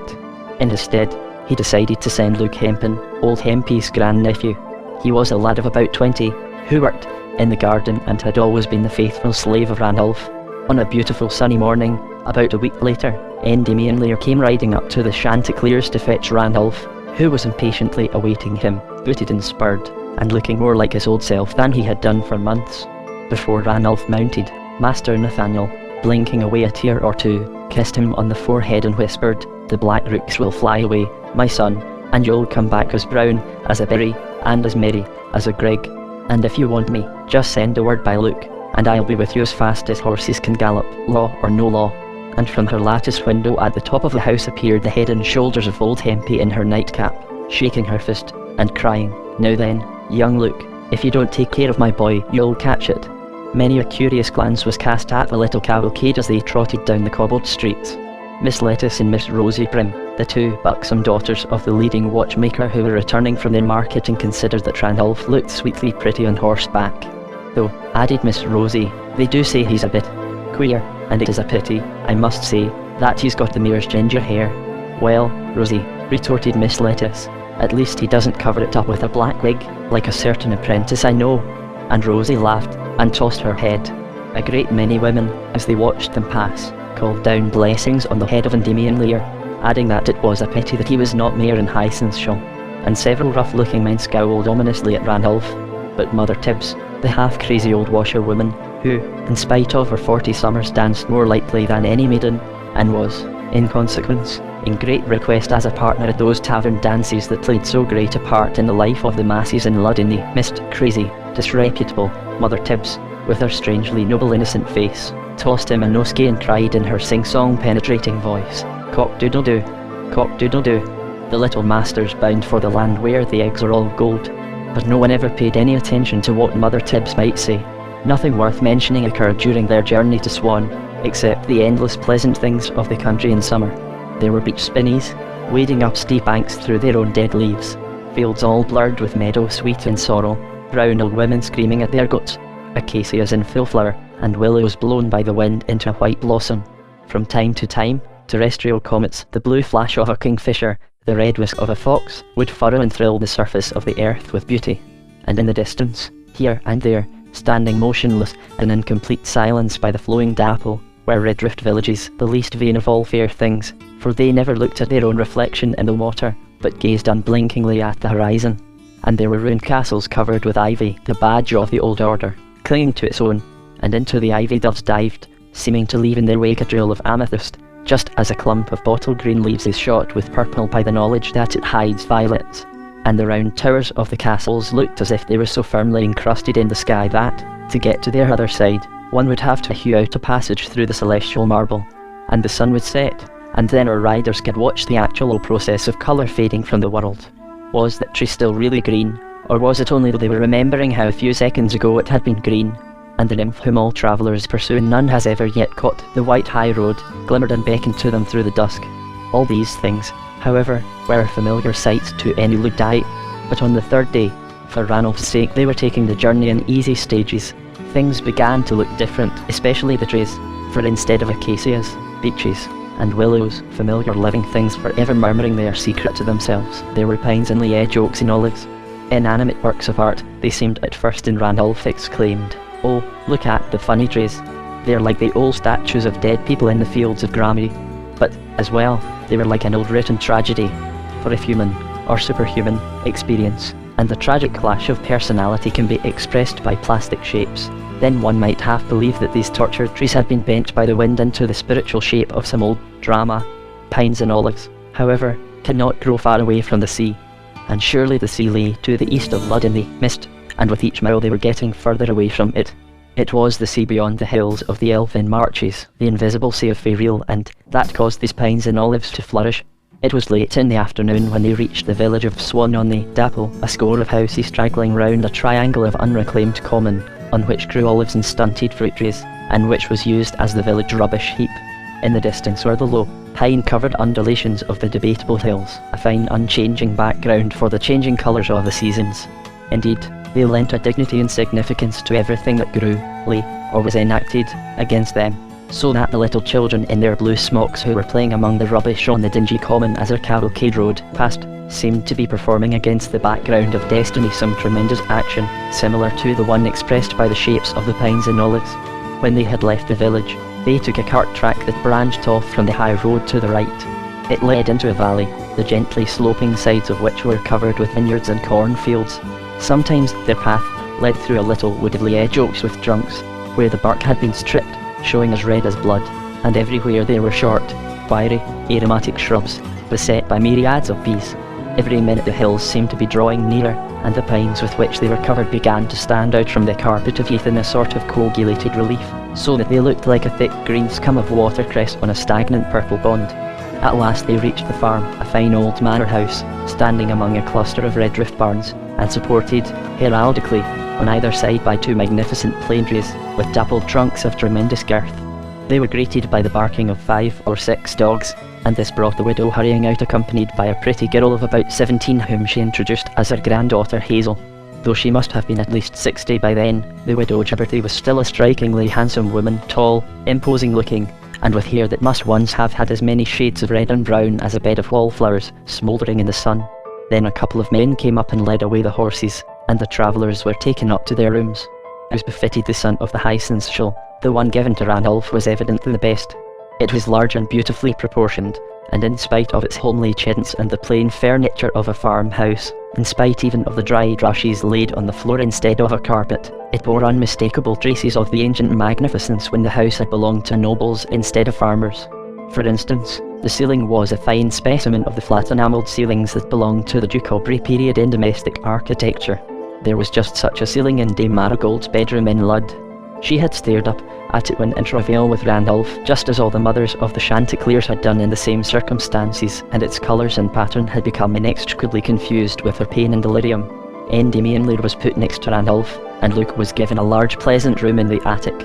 Speaker 1: In his stead, he decided to send Luke Hempin, old Hempy's grandnephew. He was a lad of about 20, who worked in the garden and had always been the faithful slave of Ranulph. On a beautiful sunny morning, about a week later, Endymion Lear came riding up to the Chanticleers to fetch Ranulph, who was impatiently awaiting him, booted and spurred, and looking more like his old self than he had done for months. Before Ranulph mounted, Master Nathaniel, blinking away a tear or two, kissed him on the forehead and whispered, "The black rooks will fly away, my son, and you'll come back as brown as a berry, and as merry as a grig. And if you want me, just send a word by Luke, and I'll be with you as fast as horses can gallop, law or no law." And from her lattice window at the top of the house appeared the head and shoulders of old Hempy in her nightcap, shaking her fist, and crying, "Now then, young Luke, if you don't take care of my boy, you'll catch it." Many a curious glance was cast at the little cavalcade as they trotted down the cobbled streets. Miss Lettuce and Miss Rosie Prim, the two buxom daughters of the leading watchmaker who were returning from their marketing, considered that Ranulph looked sweetly pretty on horseback. Though, added Miss Rosie, they do say he's a bit queer, and it is a pity, I must say, that he's got the mayor's ginger hair. Well, Rosie, retorted Miss Lettuce. "At least he doesn't cover it up with a black wig, like a certain apprentice I know." And Rosie laughed, and tossed her head. A great many women, as they watched them pass, called down blessings on the head of Endymion Lear, adding that it was a pity that he was not mayor in Hyacinthshire. And several rough-looking men scowled ominously at Ranulph. But Mother Tibbs, the half-crazy old washerwoman, who, in spite of her 40 summers, danced more lightly than any maiden, and was, in consequence, in great request as a partner at those tavern dances that played so great a part in the life of the masses in Lud-in-the-Mist, crazy, disreputable Mother Tibbs, with her strangely noble innocent face, tossed him a nosegay and cried in her sing-song penetrating voice, "Cock-doodle-doo, cock-doodle-doo." The little masters bound for the land where the eggs are all gold. But no one ever paid any attention to what Mother Tibbs might say. Nothing worth mentioning occurred during their journey to Swan, except the endless pleasant things of the country in summer. There were beach spinneys, wading up steep banks through their own dead leaves, fields all blurred with meadow sweet in sorrow, brown old women screaming at their goats, acacias in full flower, and willows blown by the wind into a white blossom. From time to time, terrestrial comets, the blue flash of a kingfisher, the red whisk of a fox, would furrow and thrill the surface of the earth with beauty. And in the distance, here and there, standing motionless and in complete silence by the flowing Dapple, were Redrift villages, the least vain of all fair things, for they never looked at their own reflection in the water, but gazed unblinkingly at the horizon. And there were ruined castles covered with ivy, the badge of the old order, clinging to its own, and into the ivy doves dived, seeming to leave in their wake a trail of amethyst, just as a clump of bottle green leaves is shot with purple by the knowledge that it hides violets. And the round towers of the castles looked as if they were so firmly encrusted in the sky that, to get to their other side, one would have to hew out a passage through the celestial marble. And the sun would set, and then our riders could watch the actual process of colour fading from the world. Was that tree still really green, or was it only that they were remembering how a few seconds ago it had been green? And the nymph whom all travellers pursue and none has ever yet caught, the white high road, glimmered and beckoned to them through the dusk. All these things, however, were familiar sights to any Luddite, but on the third day, for Ranulph's sake, they were taking the journey in easy stages. Things began to look different, especially the trees, for instead of acacias, beeches, and willows, familiar living things forever murmuring their secret to themselves, there were pines and liege oaks and olives. Inanimate works of art, they seemed at first, and Ranulph exclaimed, "Oh, look at the funny trees. They're like the old statues of dead people in the fields of Grammy." But, as well, they were like an old written tragedy, for if human, or superhuman, experience, and the tragic clash of personality can be expressed by plastic shapes, then one might half believe that these tortured trees had been bent by the wind into the spiritual shape of some old drama. Pines and olives, however, cannot grow far away from the sea, and surely the sea lay to the east of Lud-in-the-Mist, and with each mile they were getting further away from it. It was the sea beyond the hills of the elfin marches, the invisible sea of Faeril, and that caused these pines and olives to flourish. It was late in the afternoon when they reached the village of Swan on the Dapple, a score of houses straggling round a triangle of unreclaimed common, on which grew olives and stunted fruit trees, and which was used as the village rubbish heap. In the distance were the low, pine-covered undulations of the Debatable Hills, a fine unchanging background for the changing colours of the seasons. Indeed, they lent a dignity and significance to everything that grew, lay, or was enacted against them, so that the little children in their blue smocks who were playing among the rubbish on the dingy common as their cavalcade rode past seemed to be performing against the background of destiny some tremendous action, similar to the one expressed by the shapes of the pines and olives. When they had left the village, they took a cart track that branched off from the high road to the right. It led into a valley, the gently sloping sides of which were covered with vineyards and cornfields. Sometimes their path led through a little wooded liege oaks with trunks, where the bark had been stripped, showing as red as blood, and everywhere there were short, wiry, aromatic shrubs, beset by myriads of bees. Every minute the hills seemed to be drawing nearer, and the pines with which they were covered began to stand out from the carpet of heath in a sort of coagulated relief, so that they looked like a thick green scum of watercress on a stagnant purple pond. At last they reached the farm, a fine old manor house, standing among a cluster of redrift barns, and supported, heraldically, on either side by two magnificent plane trees, with dappled trunks of tremendous girth. They were greeted by the barking of 5 or 6 dogs, and this brought the widow hurrying out accompanied by a pretty girl of about 17 whom she introduced as her granddaughter Hazel. Though she must have been at least 60 by then, the widow Gibberty was still a strikingly handsome woman, tall, imposing looking, and with hair that must once have had as many shades of red and brown as a bed of wallflowers smouldering in the sun. Then a couple of men came up and led away the horses, and the travellers were taken up to their rooms. It was befitted the son of the high seneschal. The one given to Ranulph was evidently the best. It was large and beautifully proportioned, and in spite of its homely chintz and the plain furniture of a farmhouse, in spite even of the dried rushes laid on the floor instead of a carpet, it bore unmistakable traces of the ancient magnificence when the house had belonged to nobles instead of farmers. For instance, the ceiling was a fine specimen of the flat enamelled ceilings that belonged to the Duke Aubrey period in domestic architecture. There was just such a ceiling in Dame Marigold's bedroom in Lud. She had stared up at it when in travail with Ranulph, just as all the mothers of the Chanticleers had done in the same circumstances, and its colours and pattern had become inextricably confused with her pain and delirium. Endymion Lear was put next to Ranulph, and Luke was given a large pleasant room in the attic.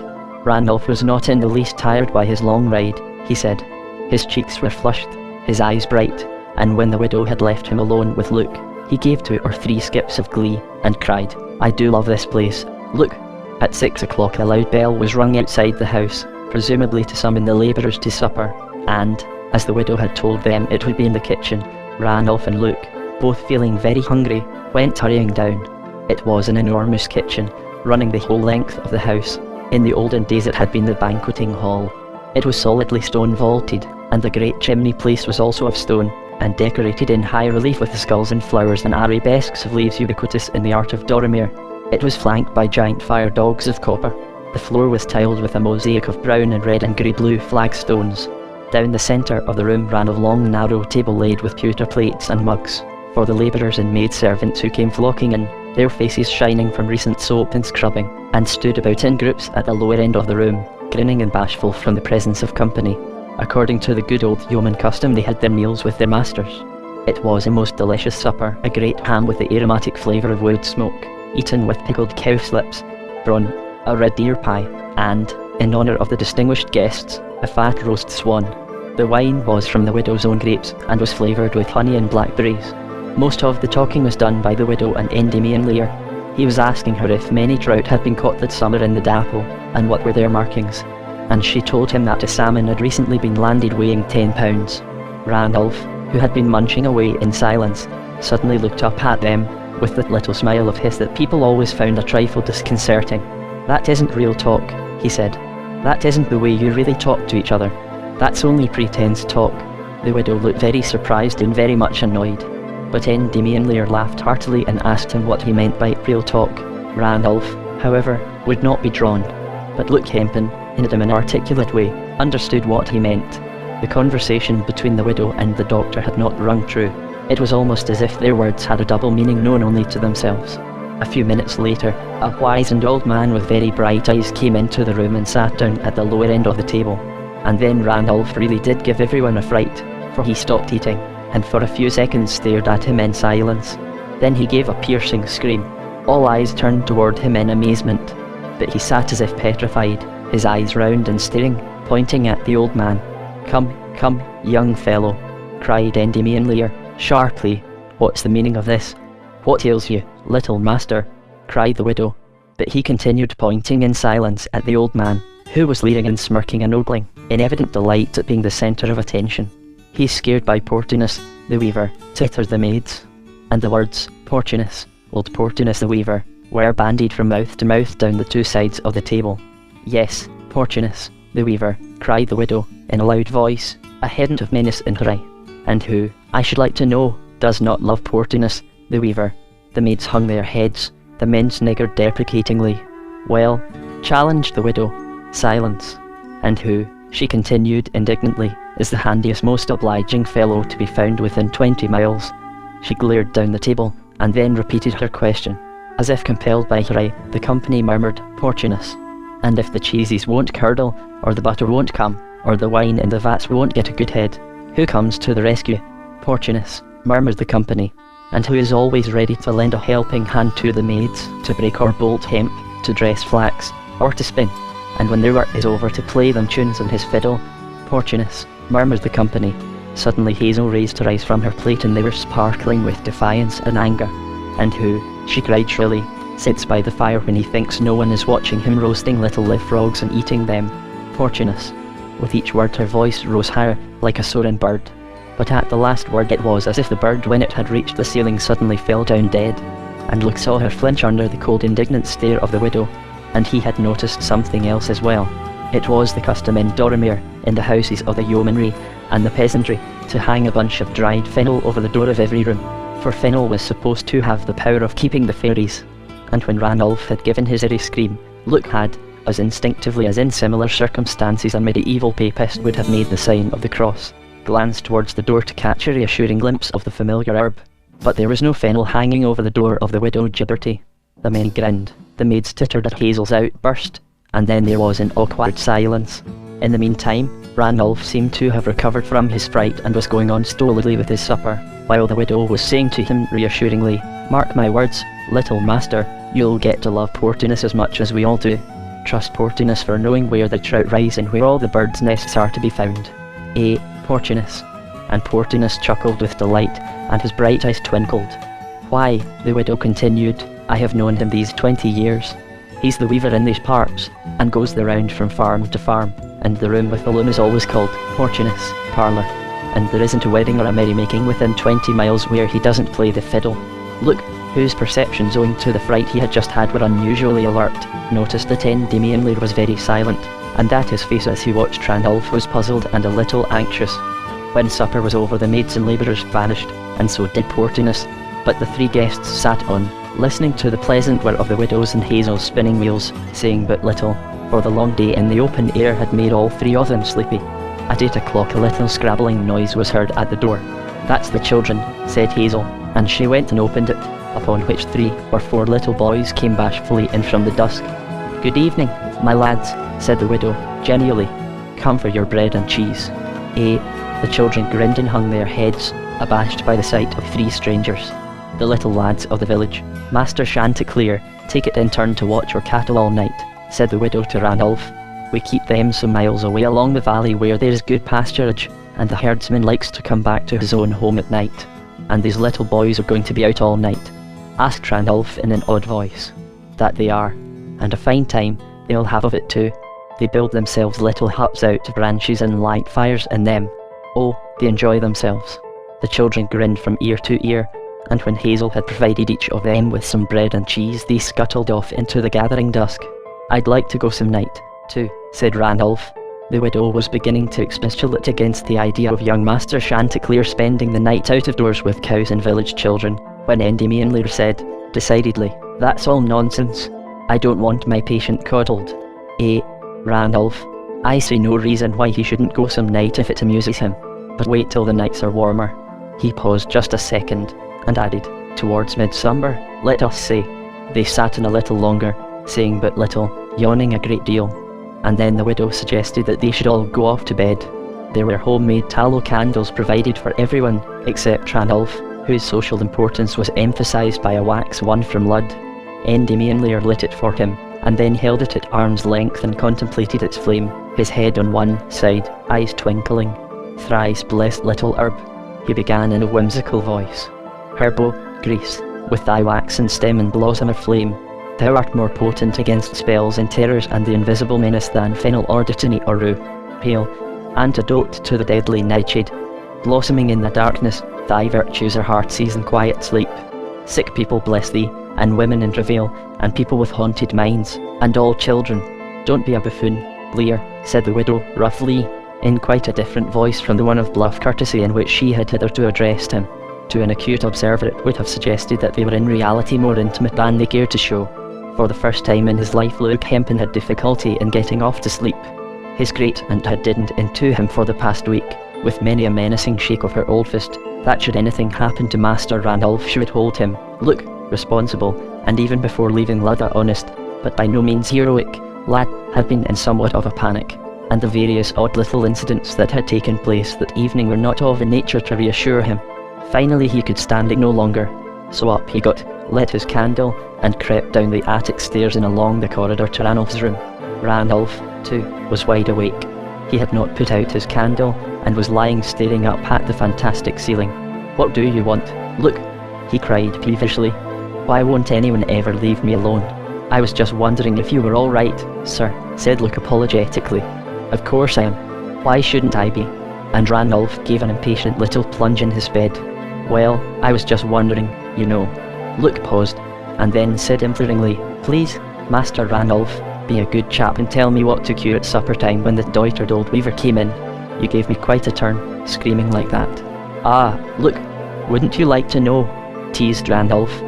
Speaker 1: Ranulph was not in the least tired by his long ride, he said. His cheeks were flushed, his eyes bright, and when the widow had left him alone with Luke, he gave 2 or 3 skips of glee, and cried, "I do love this place. Look!" At 6 o'clock a loud bell was rung outside the house, presumably to summon the labourers to supper, and, as the widow had told them it would be in the kitchen, Ranulph and Luke, both feeling very hungry, went hurrying down. It was an enormous kitchen, running the whole length of the house. In the olden days it had been the banqueting hall. It was solidly stone vaulted, and the great chimney place was also of stone, and decorated in high relief with the skulls and flowers and arabesques of leaves ubiquitous in the art of Doromere. It was flanked by giant fire dogs of copper. The floor was tiled with a mosaic of brown and red and grey-blue flagstones. Down the centre of the room ran a long narrow table laid with pewter plates and mugs, for the labourers and maidservants who came flocking in, their faces shining from recent soap and scrubbing, and stood about in groups at the lower end of the room, grinning and bashful from the presence of company. According to the good old yeoman custom, they had their meals with their masters. It was a most delicious supper, a great ham with the aromatic flavour of wood smoke, eaten with pickled cowslips, brawn, a red deer pie, and, in honour of the distinguished guests, a fat roast swan. The wine was from the widow's own grapes, and was flavoured with honey and blackberries. Most of the talking was done by the widow and Endymion Lear. He was asking her if many trout had been caught that summer in the Dapple, and what were their markings, and she told him that a salmon had recently been landed weighing 10 pounds. Ranulph, who had been munching away in silence, suddenly looked up at them, with that little smile of his that people always found a trifle disconcerting. "That isn't real talk," he said. "That isn't the way you really talk to each other. That's only pretense talk." The widow looked very surprised and very much annoyed, but Endymion Lear laughed heartily and asked him what he meant by real talk. Ranulph, however, would not be drawn, but Luke Hempin, in a dim and articulate way, understood what he meant. The conversation between the widow and the doctor had not rung true. It was almost as if their words had a double meaning known only to themselves. A few minutes later, a wizened old man with very bright eyes came into the room and sat down at the lower end of the table. And then Ranulph really did give everyone a fright, for he stopped eating, and for a few seconds stared at him in silence. Then he gave a piercing scream. All eyes turned toward him in amazement, but he sat as if petrified, his eyes round and staring, pointing at the old man. "Come, come, young fellow," cried Endymion Lear, sharply. "What's the meaning of this? What ails you, little master?" cried the widow, but he continued pointing in silence at the old man, who was leering and smirking and ogling, in evident delight at being the centre of attention. "He's scared by Portunus, the weaver," tittered the maids, and the words, Portunus, old Portunus the weaver, were bandied from mouth to mouth down the 2 sides of the table. "Yes, Portunus, the weaver," cried the widow, in a loud voice, a hint of menace in her eye. "And who, I should like to know, does not love Portunus, the weaver?" The maids hung their heads, the men sniggered deprecatingly. "Well," challenged the widow, "silence. And who," she continued indignantly, "is the handiest, most obliging fellow to be found within 20 miles? She glared down the table, and then repeated her question. As if compelled by her eye, the company murmured, "Portunus." "And if the cheeses won't curdle, or the butter won't come, or the wine in the vats won't get a good head, who comes to the rescue?" "Portunus," murmured the company. "And who is always ready to lend a helping hand to the maids, to break or bolt hemp, to dress flax, or to spin, and when their work is over to play them tunes on his fiddle?" "Portunus," murmured the company. Suddenly Hazel raised her eyes from her plate, and they were sparkling with defiance and anger. "And who," she cried shrilly, "sits by the fire when he thinks no one is watching him, roasting little live frogs and eating them?" "Portunus." With each word her voice rose higher, like a soaring bird. But at the last word it was as if the bird, when it had reached the ceiling, suddenly fell down dead. And Luke saw her flinch under the cold, indignant stare of the widow. And he had noticed something else as well. It was the custom in Dorrimere, in the houses of the yeomanry and the peasantry, to hang a bunch of dried fennel over the door of every room, for fennel was supposed to have the power of keeping the fairies. And when Ranulph had given his eerie scream, Luke had, as instinctively as in similar circumstances a medieval papist would have made the sign of the cross, glanced towards the door to catch a reassuring glimpse of the familiar herb. But there was no fennel hanging over the door of the widow Gibberty. The men grinned, the maids tittered at Hazel's outburst, and then there was an awkward silence. In the meantime, Ranulph seemed to have recovered from his fright and was going on stolidly with his supper, while the widow was saying to him reassuringly, "Mark my words, little master, you'll get to love Portunus as much as we all do. Trust Portunus for knowing where the trout rise and where all the birds' nests are to be found. Portunus." And Portunus chuckled with delight, and his bright eyes twinkled. "Why," the widow continued, "I have known him these 20 years. He's the weaver in these parts, and goes the round from farm to farm, and the room with the loom is always called Portunus' parlour, and there isn't a wedding or a merrymaking within 20 miles where he doesn't play the fiddle." Luke, whose perceptions owing to the fright he had just had were unusually alert, noticed that Endymion Lear was very silent, and that his face as he watched Ranulph was puzzled and a little anxious. When supper was over, the maids and labourers vanished, and so did Portunus, but the three guests sat on, listening to the pleasant whir of the widow's and Hazel's spinning wheels, saying but little, for the long day in the open air had made all three of them sleepy. At 8 o'clock a little scrabbling noise was heard at the door. "That's the children," said Hazel, and she went and opened it, upon which 3 or 4 little boys came bashfully in from the dusk. "Good evening, my lads," said the widow, genially. "Come for your bread and cheese." The children grinned and hung their heads, abashed by the sight of 3 strangers. "The little lads of the village, Master Chanticleer, take it in turn to watch your cattle all night," said the widow to Ranulph. "We keep them some miles away along the valley where there is good pasturage, and the herdsman likes to come back to his own home at night. And these little boys are going to be out all night," asked Ranulph in an odd voice. "That they are, and a fine time they'll have of it too. They build themselves little huts out of branches and light fires in them. Oh, they enjoy themselves." The children grinned from ear to ear, and when Hazel had provided each of them with some bread and cheese, they scuttled off into the gathering dusk. "I'd like to go some night, too," said Ranulph. The widow was beginning to expostulate against the idea of young Master Chanticleer spending the night out of doors with cows and village children, when Endymion Lear said, decidedly, "That's all nonsense. I don't want my patient coddled." Ranulph, "I see no reason why he shouldn't go some night if it amuses him. But wait till the nights are warmer." He paused just a second, and added, "Towards midsummer, let us say." They sat in a little longer, saying but little, yawning a great deal. And then the widow suggested that they should all go off to bed. There were homemade tallow candles provided for everyone, except Ranulph, whose social importance was emphasised by a wax one from Lud. Endymion Lear lit it for him, and then held it at arm's length and contemplated its flame, his head on one side, eyes twinkling. "Thrice blessed little herb," he began in a whimsical voice. "Herbo, Greece, with thy waxen stem and blossom of flame, thou art more potent against spells and terrors and the invisible menace than fennel or dittany or rue. Pale antidote to the deadly nightshade, blossoming in the darkness, thy virtues are heartsease and quiet sleep. Sick people bless thee, and women in travail, and people with haunted minds, and all children. Don't be a buffoon, Lear," said the widow roughly, in quite a different voice from the one of bluff courtesy in which she had hitherto addressed him. To an acute observer it would have suggested that they were in reality more intimate than they cared to show. For the first time in his life Luke Hempin had difficulty in getting off to sleep. His great-aunt had didded into him for the past week, with many a menacing shake of her old fist, that should anything happen to Master Ranulph she would hold him, Luke, responsible, and even before leaving Lud a honest, but by no means heroic, lad, had been in somewhat of a panic, and the various odd little incidents that had taken place that evening were not of a nature to reassure him. Finally he could stand it no longer, so up he got, lit his candle, and crept down the attic stairs and along the corridor to Ranulph's room. Ranulph, too, was wide awake. He had not put out his candle, and was lying staring up at the fantastic ceiling. "What do you want? Look," he cried peevishly. "Why won't anyone ever leave me alone?" "I was just wondering if you were all right, sir," said Luke apologetically. "Of course I am. Why shouldn't I be? And Ranulph gave an impatient little plunge in his bed. Well, I was just wondering, you know. Luke paused, and then said imploringly, Please, Master Ranulph, be a good chap and tell me what to cure at supper time when the doitered old weaver came in. You gave me quite a turn, screaming like that. Ah, look, wouldn't you like to know? Teased Ranulph.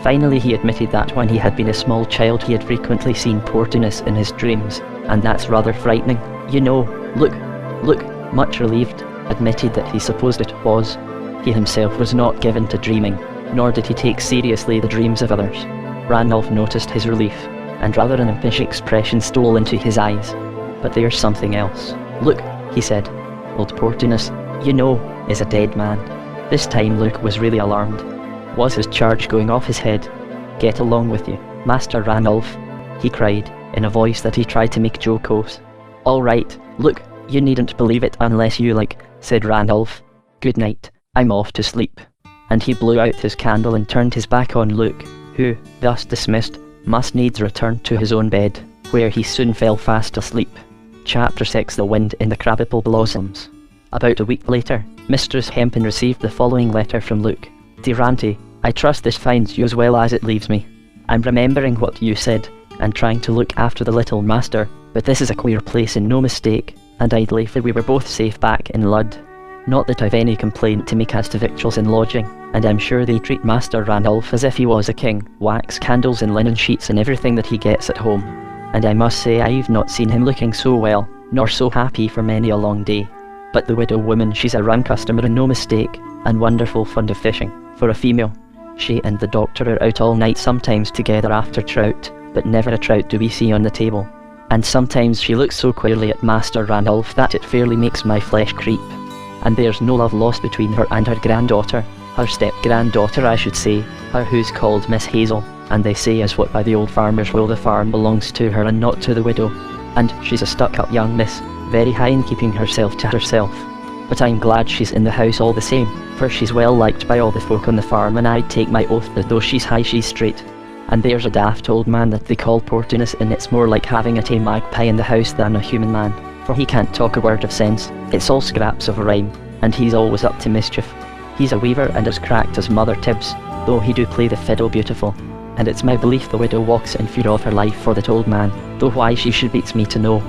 Speaker 1: Finally he admitted that when he had been a small child he had frequently seen Portunus in his dreams, and that's rather frightening. You know, Luke, much relieved, admitted that he supposed it was. He himself was not given to dreaming, nor did he take seriously the dreams of others. Ranulph noticed his relief, and rather an impish expression stole into his eyes. But there's something else. Look, he said, old Portunus, you know, is a dead man. This time Luke was really alarmed. Was his charge going off his head? Get along with you, Master Ranulph, he cried, in a voice that he tried to make jocose. All right, look, you needn't believe it unless you like, said Ranulph. Good night, I'm off to sleep. And he blew out his candle and turned his back on Luke, who, thus dismissed, must needs return to his own bed, where he soon fell fast asleep. Chapter 6 The Wind in the Crabapple Blossoms. About a week later, Mistress Hempin received the following letter from Luke. Dear Auntie, I trust this finds you as well as it leaves me. I'm remembering what you said, and trying to look after the little master, but this is a queer place and no mistake, and I'd liefer we were both safe back in Lud. Not that I've any complaint to make as to victuals and lodging, and I'm sure they treat Master Ranulph as if he was a king, wax candles and linen sheets and everything that he gets at home. And I must say I've not seen him looking so well, nor so happy for many a long day. But the widow woman, she's a round customer and no mistake, and wonderful fond of fishing, for a female. She and the doctor are out all night sometimes together after trout, but never a trout do we see on the table. And sometimes she looks so queerly at Master Ranulph that it fairly makes my flesh creep. And there's no love lost between her and her granddaughter, her step-granddaughter I should say, her who's called Miss Hazel, and they say as what by the old farmer's will the farm belongs to her and not to the widow. And she's a stuck-up young miss, very high in keeping herself to herself. But I'm glad she's in the house all the same, for she's well liked by all the folk on the farm, and I'd take my oath that though she's high she's straight. And there's a daft old man that they call Portunus, and it's more like having a tame magpie in the house than a human man, for he can't talk a word of sense, it's all scraps of rhyme, and he's always up to mischief. He's a weaver and as cracked as Mother Tibbs, though he do play the fiddle beautiful, and it's my belief the widow walks in fear of her life for that old man, though why she should beats me to know,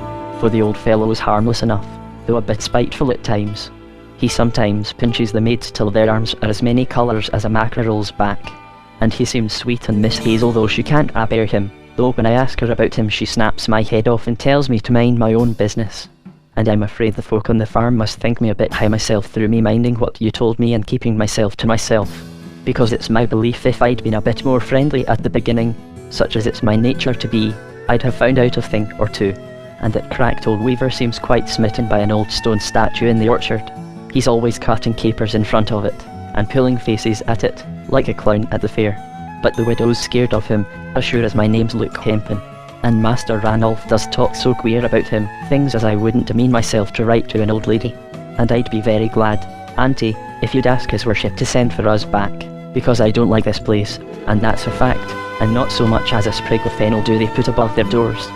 Speaker 1: for the old fellow is harmless enough, though a bit spiteful at times. He sometimes pinches the maids till their arms are as many colours as a mackerel's back, and he seems sweet on Miss Hazel though she can't bear him, though when I ask her about him she snaps my head off and tells me to mind my own business. And I'm afraid the folk on the farm must think me a bit high myself through me minding what you told me and keeping myself to myself, because it's my belief if I'd been a bit more friendly at the beginning, such as it's my nature to be, I'd have found out a thing or two, and that cracked old weaver seems quite smitten by an old stone statue in the orchard. He's always cutting capers in front of it, and pulling faces at it, like a clown at the fair. But the widow's scared of him, as sure as my name's Luke Hempin. And Master Ranulph does talk so queer about him, things as I wouldn't demean myself to write to an old lady. And I'd be very glad, Auntie, if you'd ask his worship to send for us back, because I don't like this place, and that's a fact, and not so much as a sprig of fennel do they put above their doors.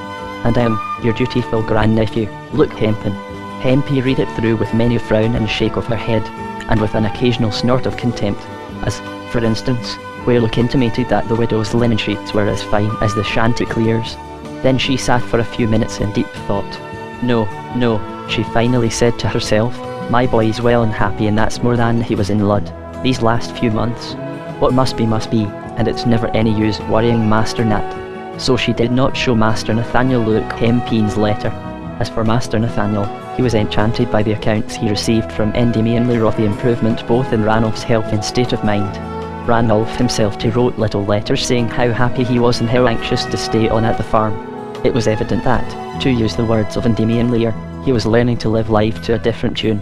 Speaker 1: And I am, your dutiful grandnephew, Luke Hempin. Hempy read it through with many a frown and shake of her head, and with an occasional snort of contempt, as, for instance, where Luke intimated that the widow's linen sheets were as fine as the Chanticleers. Then she sat for a few minutes in deep thought. No, she finally said to herself, my boy's well and happy, and that's more than he was in Lud, these last few months. What must be, and it's never any use worrying Master Nat. So she did not show Master Nathaniel Luke Hempin's letter. As for Master Nathaniel, he was enchanted by the accounts he received from Endymion Lear of the improvement both in Ranulph's health and state of mind. Ranulph himself too wrote little letters saying how happy he was and how anxious to stay on at the farm. It was evident that, to use the words of Endymion Lear, he was learning to live life to a different tune.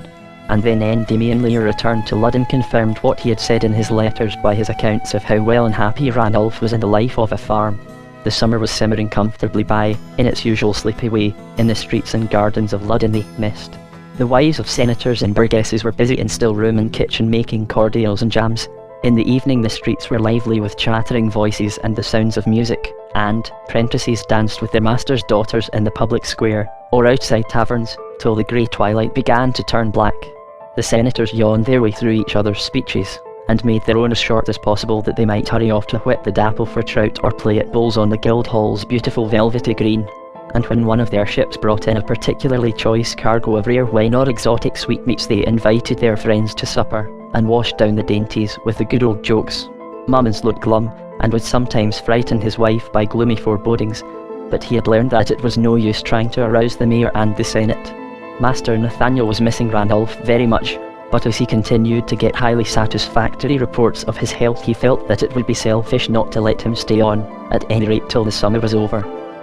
Speaker 1: And then Endymion Lear returned to Lud and confirmed what he had said in his letters by his accounts of how well and happy Ranulph was in the life of a farm. The summer was simmering comfortably by, in its usual sleepy way, in the streets and gardens of Lud-in-the-Mist. The wives of senators and burgesses were busy in still room and kitchen making cordials and jams. In the evening the streets were lively with chattering voices and the sounds of music, and apprentices danced with their master's daughters in the public square, or outside taverns, till the grey twilight began to turn black. The senators yawned their way through each other's speeches, and made their own as short as possible that they might hurry off to whip the dapple for trout or play at bowls on the Guildhall's beautiful velvety green. And when one of their ships brought in a particularly choice cargo of rare wine or exotic sweetmeats, they invited their friends to supper, and washed down the dainties with the good old jokes. Mummins looked glum, and would sometimes frighten his wife by gloomy forebodings, but he had learned that it was no use trying to arouse the mayor and the senate. Master Nathaniel was missing Randolph very much, but as he continued to get highly satisfactory reports of his health, he felt that it would be selfish not to let him stay on, at any rate till the summer was over.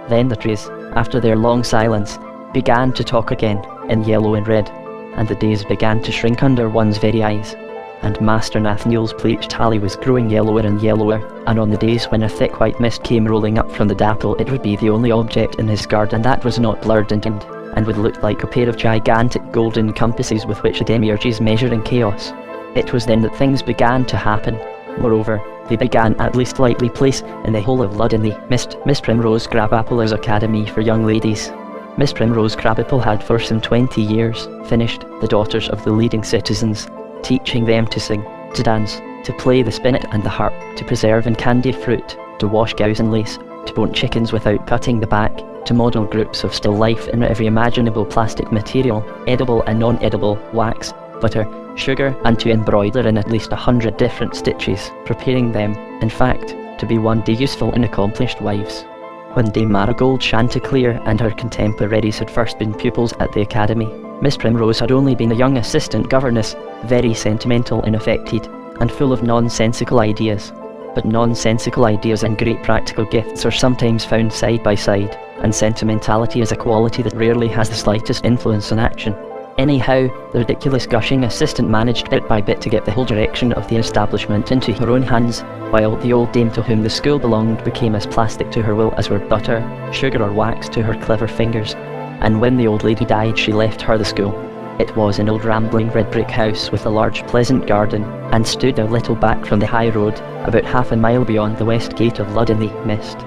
Speaker 1: Then the trees, after their long silence, began to talk again, in yellow and red, and the days began to shrink under one's very eyes. And Master Nathaniel's pleached tally was growing yellower and yellower, and on the days when a thick white mist came rolling up from the dapple, it would be the only object in his garden that was not blurred and dimmed, and would look like a pair of gigantic golden compasses with which the demiurges measure in chaos. It was then that things began to happen. Moreover, they began at least slightly place in the whole of Lud-in-the-Mist, Miss Primrose Crabapple's academy for young ladies. Miss Primrose Crabapple had for some 20 years finished the daughters of the leading citizens, teaching them to sing, to dance, to play the spinet and the harp, to preserve and candy fruit, to wash gauze and lace, to bone chickens without cutting the back, to model groups of still life in every imaginable plastic material, edible and non-edible, wax, butter, sugar, and to embroider in at least 100 different stitches, preparing them, in fact, to be one day useful and accomplished wives. When Dame Marigold Chanticleer and her contemporaries had first been pupils at the academy, Miss Primrose had only been a young assistant governess, very sentimental and affected, and full of nonsensical ideas. But nonsensical ideas and great practical gifts are sometimes found side by side, and sentimentality is a quality that rarely has the slightest influence on action. Anyhow, the ridiculous gushing assistant managed bit by bit to get the whole direction of the establishment into her own hands, while the old dame to whom the school belonged became as plastic to her will as were butter, sugar or wax to her clever fingers. And when the old lady died, she left her the school. It was an old rambling red brick house with a large pleasant garden, and stood a little back from the high road, about half a mile beyond the west gate of Lud-in-the-Mist.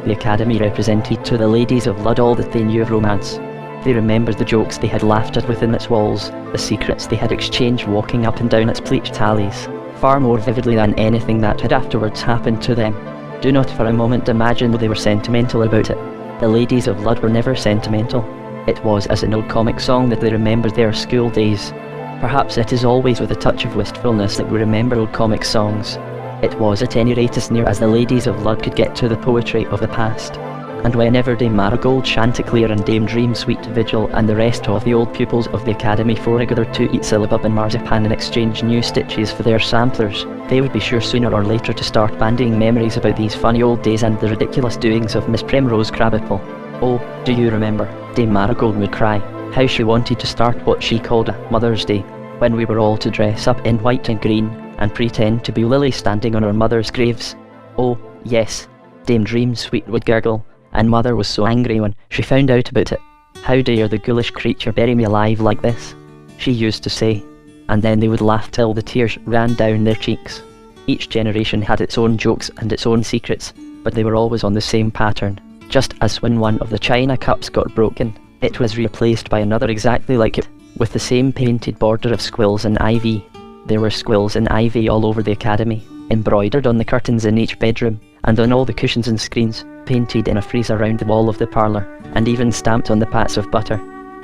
Speaker 1: The academy represented to the ladies of Lud all that they knew of romance. They remembered the jokes they had laughed at within its walls, the secrets they had exchanged walking up and down its pleached tallies, far more vividly than anything that had afterwards happened to them. Do not for a moment imagine that they were sentimental about it. The ladies of Lud were never sentimental. It was as an old comic song that they remembered their school days. Perhaps it is always with a touch of wistfulness that we remember old comic songs. It was at any rate as near as the ladies of Lud could get to the poetry of the past. And whenever Dame Marigold Chanticleer and Dame Dream Sweet Vigil and the rest of the old pupils of the academy foregathered to eat syllabub and marzipan and exchange new stitches for their samplers, they would be sure sooner or later to start bandying memories about these funny old days and the ridiculous doings of Miss Primrose Crabapple. Oh, do you remember, Dame Marigold would cry, how she wanted to start what she called a Mother's Day, when we were all to dress up in white and green, and pretend to be lilies standing on our mothers' graves. Oh, yes, Dame Dream Sweet would gurgle, and Mother was so angry when she found out about it. How dare the ghoulish creature bury me alive like this, she used to say, and then they would laugh till the tears ran down their cheeks. Each generation had its own jokes and its own secrets, but they were always on the same pattern. Just as when one of the china cups got broken, it was replaced by another exactly like it, with the same painted border of squills and ivy. There were squills and ivy all over the academy, embroidered on the curtains in each bedroom, and on all the cushions and screens, painted in a frieze around the wall of the parlour, and even stamped on the pats of butter.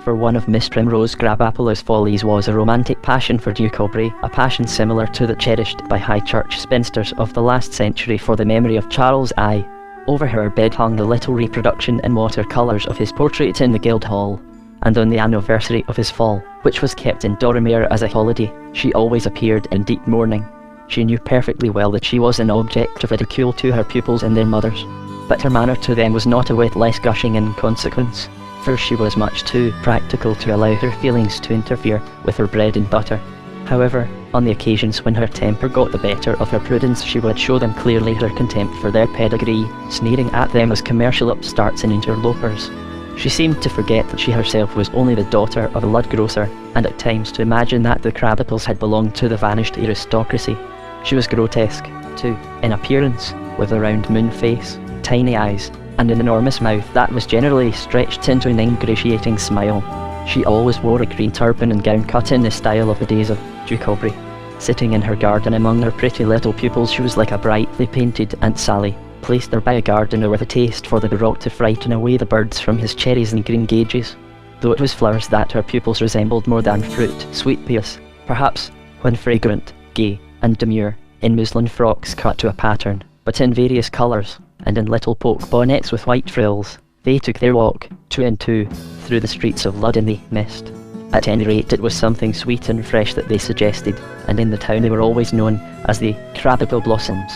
Speaker 1: For one of Miss Primrose Crabapple's follies was a romantic passion for Duke Aubrey, a passion similar to that cherished by high church spinsters of the last century for the memory of Charles I. Over her bed hung the little reproduction in watercolours of his portrait in the Guildhall, and on the anniversary of his fall, which was kept in Dorrimere as a holiday, she always appeared in deep mourning. She knew perfectly well that she was an object of ridicule to her pupils and their mothers, but her manner to them was not a whit less gushing in consequence, for she was much too practical to allow her feelings to interfere with her bread and butter. However, on the occasions when her temper got the better of her prudence, she would show them clearly her contempt for their pedigree, sneering at them as commercial upstarts and interlopers. She seemed to forget that she herself was only the daughter of a Lud grocer, and at times to imagine that the Crabapples had belonged to the vanished aristocracy. She was grotesque, too, in appearance, with a round moon face, tiny eyes, and an enormous mouth that was generally stretched into an ingratiating smile. She always wore a green turban and gown cut in the style of the days of Duke Aubrey. Sitting in her garden among her pretty little pupils, she was like a brightly painted Aunt Sally, placed there by a gardener with a taste for the baroque to frighten away the birds from his cherries and green gages. Though it was flowers that her pupils resembled more than fruit, sweet peas, perhaps, when fragrant, gay, and demure, in muslin frocks cut to a pattern, but in various colours, and in little poke bonnets with white frills, they took their walk, 2 and 2, through the streets of Lud-in-the-Mist. At any rate, it was something sweet and fresh that they suggested, and in the town they were always known as the Crabapple Blossoms.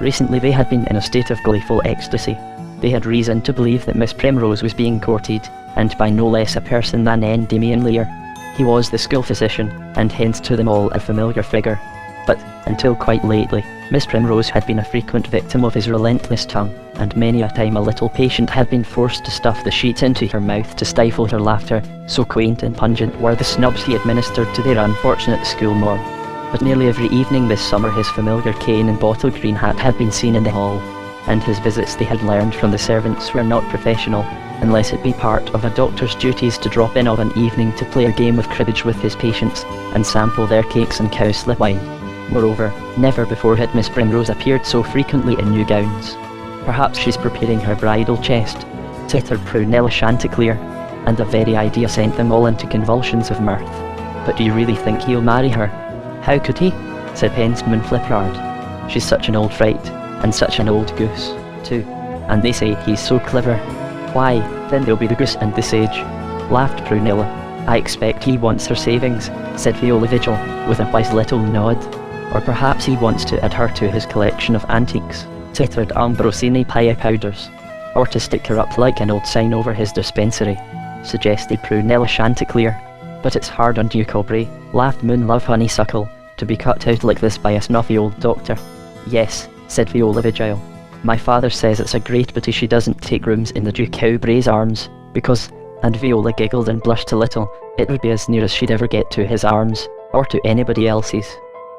Speaker 1: Recently they had been in a state of gleeful ecstasy. They had reason to believe that Miss Primrose was being courted, and by no less a person than Endymion Lear. He was the school physician, and hence to them all a familiar figure. But, until quite lately, Miss Primrose had been a frequent victim of his relentless tongue, and many a time a little patient had been forced to stuff the sheet into her mouth to stifle her laughter, so quaint and pungent were the snubs he administered to their unfortunate schoolmarm. But nearly every evening this summer his familiar cane and bottle green hat had been seen in the hall, and his visits, they had learned from the servants, were not professional, unless it be part of a doctor's duties to drop in of an evening to play a game of cribbage with his patients, and sample their cakes and cowslip wine. Moreover, never before had Miss Primrose appeared so frequently in new gowns. "Perhaps she's preparing her bridal chest," tittered Prunella Chanticleer, and the very idea sent them all into convulsions of mirth. "But do you really think he'll marry her?" "How could he?" said Pensman Flipyard. "She's such an old fright, and such an old goose, too. And they say he's so clever." "Why, then there'll be the goose and the sage," laughed Prunella. "I expect he wants her savings," said Viola Vigil, with a wise little nod. "Or perhaps he wants to add her to his collection of antiques," tittered Ambrosini Pie Powders. "Or to stick her up like an old sign over his dispensary," suggested Prunella Chanticleer. "But it's hard on Duke Aubrey," laughed Moonlove Honeysuckle, "to be cut out like this by a snuffy old doctor." "Yes," said Viola Vigil. "My father says it's a great pity she doesn't take rooms in the Duke Aubrey's arms, because," and Viola giggled and blushed a little, "it would be as near as she'd ever get to his arms, or to anybody else's."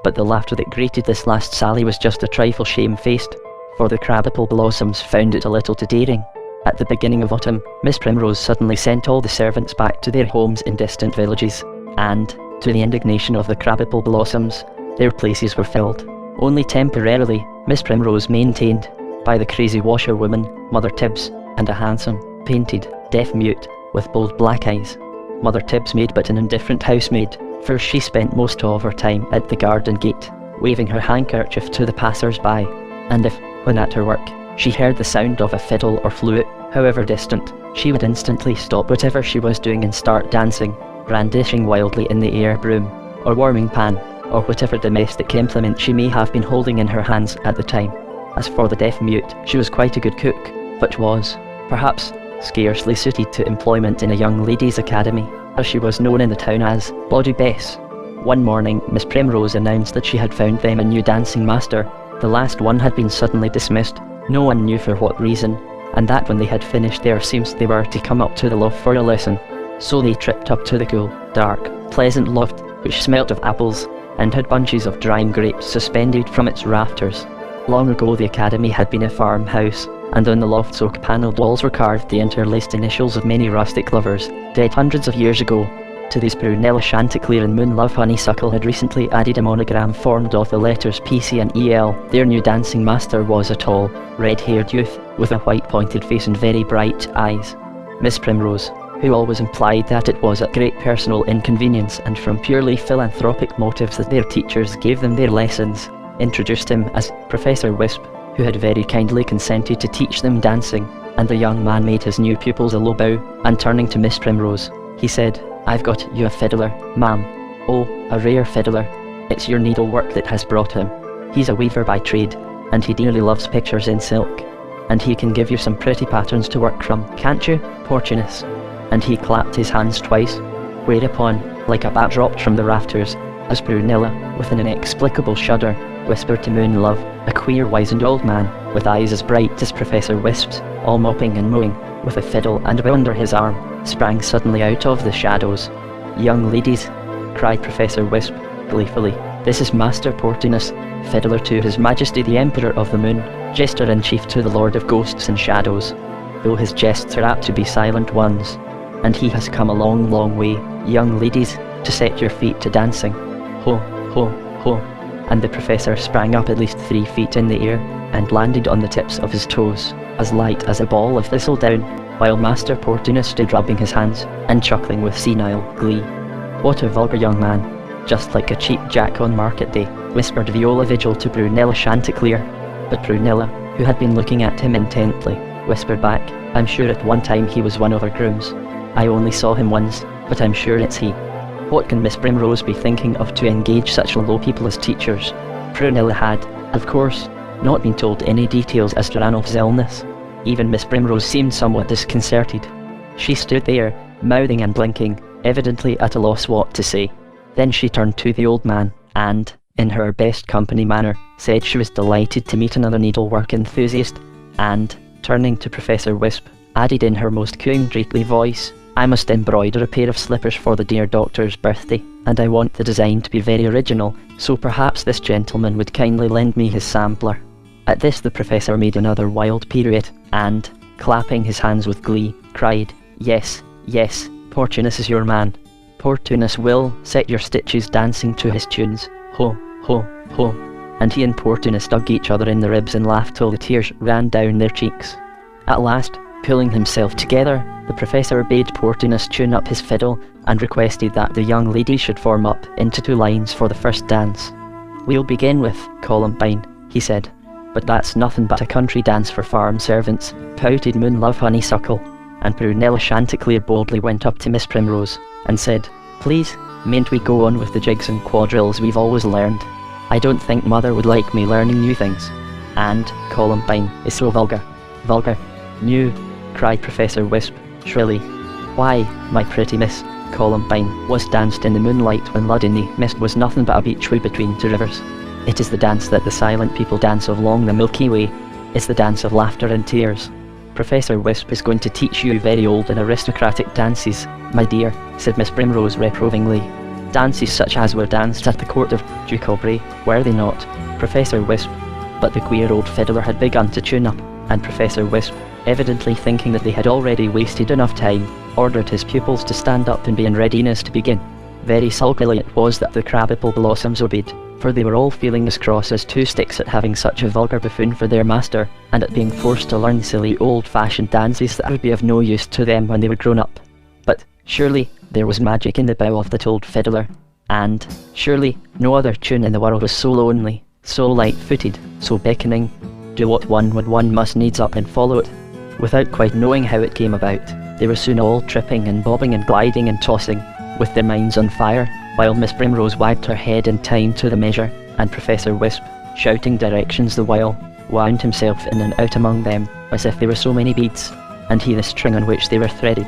Speaker 1: But the laughter that greeted this last sally was just a trifle shamefaced, for the Crabapple Blossoms found it a little too daring. At the beginning of autumn, Miss Primrose suddenly sent all the servants back to their homes in distant villages, and, to the indignation of the Crabapple Blossoms, their places were filled, only temporarily, Miss Primrose maintained, by the crazy washerwoman, Mother Tibbs, and a handsome, painted, deaf-mute, with bold black eyes. Mother Tibbs made but an indifferent housemaid, for she spent most of her time at the garden gate, waving her handkerchief to the passers-by, and if, when at her work, she heard the sound of a fiddle or flute, however distant, she would instantly stop whatever she was doing and start dancing, brandishing wildly in the air broom, or warming pan, or whatever domestic implement she may have been holding in her hands at the time. As for the deaf-mute, she was quite a good cook, but was, perhaps, scarcely suited to employment in a young ladies' academy, as she was known in the town as Bawdy Bess. One morning, Miss Primrose announced that she had found them a new dancing master. The last one had been suddenly dismissed, no one knew for what reason, and that when they had finished their seams they were to come up to the loft for a lesson. So they tripped up to the cool, dark, pleasant loft, which smelt of apples, and had bunches of drying grapes suspended from its rafters. Long ago the academy had been a farmhouse, and on the loft's oak-panelled walls were carved the interlaced initials of many rustic lovers, dead hundreds of years ago. To these Prunella Chanticleer and Moonlove Honeysuckle had recently added a monogram formed of the letters PC and EL. Their new dancing master was a tall, red-haired youth, with a white pointed face and very bright eyes. Miss Primrose, who always implied that it was at great personal inconvenience and from purely philanthropic motives that their teachers gave them their lessons, introduced him as Professor Wisp, who had very kindly consented to teach them dancing, and the young man made his new pupils a low bow, and turning to Miss Primrose, he said, "I've got you a fiddler, ma'am. Oh, a rare fiddler. It's your needlework that has brought him. He's a weaver by trade, and he dearly loves pictures in silk. And he can give you some pretty patterns to work from, can't you, Portunus?" And he clapped his hands twice, whereupon, like a bat dropped from the rafters, as Prunella, with an inexplicable shudder, whispered to Moonlove, a queer wizened old man, with eyes as bright as Professor Wisp's, all mopping and mowing, with a fiddle and a bow under his arm, sprang suddenly out of the shadows. "Young ladies," cried Professor Wisp, gleefully, This is Master Portunus, fiddler to His Majesty the Emperor of the Moon, Jester-in-Chief to the Lord of Ghosts and Shadows. Though his jests are apt to be silent ones, and he has come a long, long way, young ladies, to set your feet to dancing. Ho, ho, ho. And the professor sprang up at least 3 feet in the air, and landed on the tips of his toes, as light as a ball of thistledown, while Master Portunus stood rubbing his hands, and chuckling with senile glee. What a vulgar young man, just like a cheap jack on market day, whispered Viola Vigil to Brunella Chanticleer. But Brunella, who had been looking at him intently, whispered back, I'm sure at one time he was one of our grooms. I only saw him once, but I'm sure it's he. What can Miss Primrose be thinking of to engage such low people as teachers? Brunella had, of course, not been told any details as to Ranulph's illness. Even Miss Primrose seemed somewhat disconcerted. She stood there, mouthing and blinking, evidently at a loss what to say. Then she turned to the old man, and, in her best company manner, said she was delighted to meet another needlework enthusiast, and, turning to Professor Wisp, added in her most cooing-dreidly voice, I must embroider a pair of slippers for the dear doctor's birthday, and I want the design to be very original, so perhaps this gentleman would kindly lend me his sampler. At this the professor made another wild pirouette, and, clapping his hands with glee, cried, Yes, yes, Portunus is your man. Portunus will set your stitches dancing to his tunes. Ho, ho, ho. And he and Portunus dug each other in the ribs and laughed till the tears ran down their cheeks. At last, pulling himself together, the professor bade Portunus tune up his fiddle and requested that the young ladies should form up into 2 lines for the first dance. We'll begin with Columbine, he said. But that's nothing but a country dance for farm servants, pouted Moonlove Honeysuckle, and Brunella Chanticleer boldly went up to Miss Primrose and said, Please, mayn't we go on with the jigs and quadrilles we've always learned? I don't think Mother would like me learning new things. And Columbine is so vulgar. Vulgar. New, cried Professor Wisp, shrilly. Why, my pretty Miss, Columbine was danced in the moonlight when Lud-in-the-Mist was nothing but a beechwood between 2 rivers. It is the dance that the silent people dance along the Milky Way. It's the dance of laughter and tears. Professor Wisp is going to teach you very old and aristocratic dances, my dear, said Miss Primrose reprovingly. Dances such as were danced at the court of Duke Aubrey, were they not, Professor Wisp? But the queer old fiddler had begun to tune up, and Professor Wisp, evidently thinking that they had already wasted enough time, ordered his pupils to stand up and be in readiness to begin. Very sulkily it was that the crab-apple blossoms obeyed, for they were all feeling as cross as 2 sticks at having such a vulgar buffoon for their master, and at being forced to learn silly old-fashioned dances that would be of no use to them when they were grown up. But, surely, there was magic in the bow of that old fiddler, and, surely, no other tune in the world was so lonely, so light-footed, so beckoning. Do what one when one must needs up and follow it. Without quite knowing how it came about, they were soon all tripping and bobbing and gliding and tossing, with their minds on fire, while Miss Primrose wagged her head in time to the measure, and Professor Wisp, shouting directions the while, wound himself in and out among them, as if they were so many beads, and he the string on which they were threaded.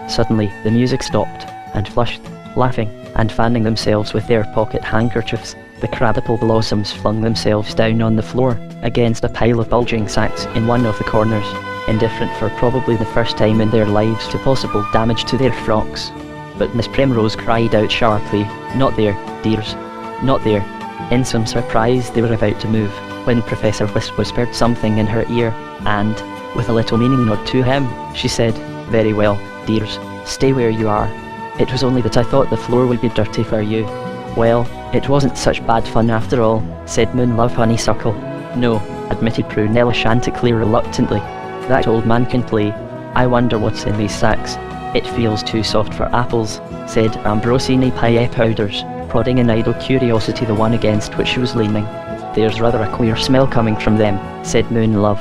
Speaker 1: Suddenly the music stopped, and flushed, laughing, and fanning themselves with their pocket handkerchiefs, the crab-apple blossoms flung themselves down on the floor, against a pile of bulging sacks in one of the corners, indifferent for probably the first time in their lives to possible damage to their frocks. But Miss Primrose cried out sharply, Not there, dears, not there. In some surprise they were about to move, when Professor Wisp whispered something in her ear, and, with a little meaning nod to him, she said, Very well, dears, stay where you are. It was only that I thought the floor would be dirty for you. Well, it wasn't such bad fun after all, said Moonlove Honeysuckle. No, admitted Brunella Chanticleer reluctantly. That old man can play. I wonder what's in these sacks. It feels too soft for apples, said Ambrosini Paille Powders, prodding in idle curiosity the one against which she was leaning. There's rather a queer smell coming from them, said Moonlove.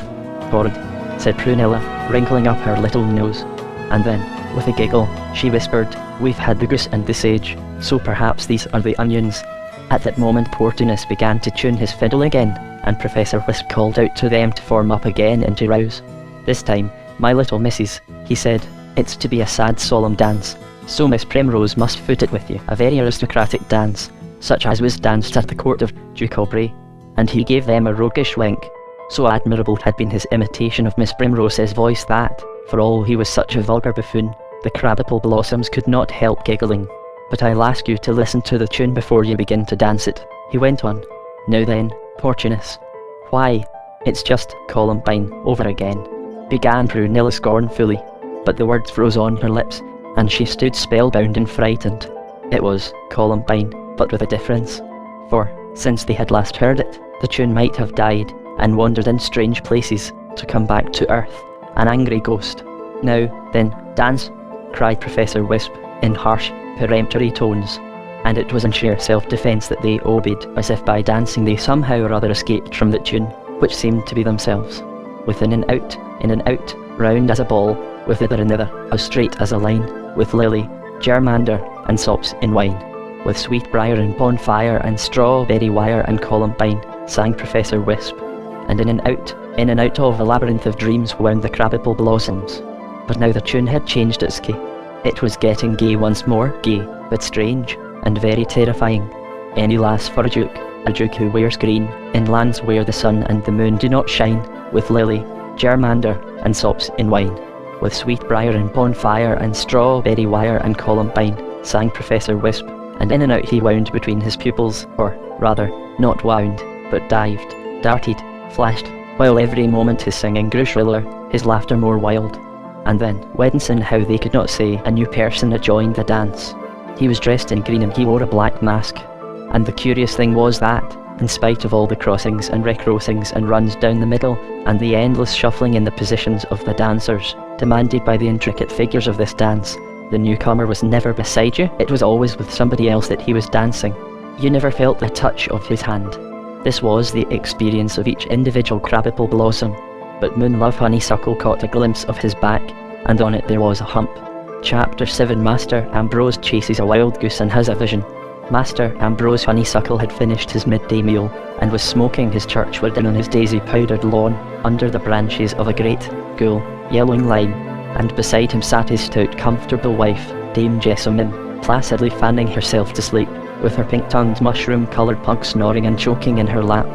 Speaker 1: Horrid, said Prunella, wrinkling up her little nose. And then, with a giggle, she whispered, We've had the goose and the sage, so perhaps these are the onions. At that moment Portunus began to tune his fiddle again, and Professor Wisp called out to them to form up again and to rouse. This time, my little missus, he said, it's to be a sad solemn dance, so Miss Primrose must foot it with you, a very aristocratic dance, such as was danced at the court of Duke Aubrey. And he gave them a roguish wink. So admirable had been his imitation of Miss Primrose's voice that, for all he was such a vulgar buffoon, the crab-apple blossoms could not help giggling. But I'll ask you to listen to the tune before you begin to dance it, He went on. Now then, Portunus. Why, it's just Columbine over again, began Prunella scornfully, but the words froze on her lips, and she stood spellbound and frightened. It was Columbine, but with a difference. For, since they had last heard it, the tune might have died, and wandered in strange places, to come back to earth, an angry ghost. Now, then, dance, cried Professor Wisp, in harsh, peremptory tones. And it was in sheer self-defence that they obeyed, as if by dancing they somehow or other escaped from the tune, which seemed to be themselves. With in and out, round as a ball, with hither and thither, as straight as a line, with lily, germander, and sops in wine, with sweetbriar and bonfire and strawberry wire and columbine, sang Professor Wisp, and in and out of a labyrinth of dreams wound the crab-apple blossoms. But now the tune had changed its key. It was getting gay once more, gay, but strange, and very terrifying. Any lass for a duke who wears green, in lands where the sun and the moon do not shine, with lily, germander, and sops in wine, with sweetbriar and bonfire and strawberry wire and columbine, sang Professor Wisp, and in and out he wound between his pupils, or rather, not wound, but dived, darted, flashed, while every moment his singing grew shriller, his laughter more wild. And then, whence how they could not say, a new person had joined the dance. He was dressed in green and he wore a black mask. And the curious thing was that, in spite of all the crossings and recrossings and runs down the middle, and the endless shuffling in the positions of the dancers, demanded by the intricate figures of this dance, the newcomer was never beside you, it was always with somebody else that he was dancing. You never felt the touch of his hand. This was the experience of each individual crab-apple blossom, but Moonlove Honeysuckle caught a glimpse of his back, and on it there was a hump. Chapter 7 Master Ambrose chases a wild goose and has a vision. Master Ambrose Honeysuckle had finished his midday meal, and was smoking his churchwood on his daisy-powdered lawn, under the branches of a great, cool, yellowing lime, and beside him sat his stout, comfortable wife, Dame Jessamine, placidly fanning herself to sleep, with her pink-tongued mushroom-coloured pug snoring and choking in her lap.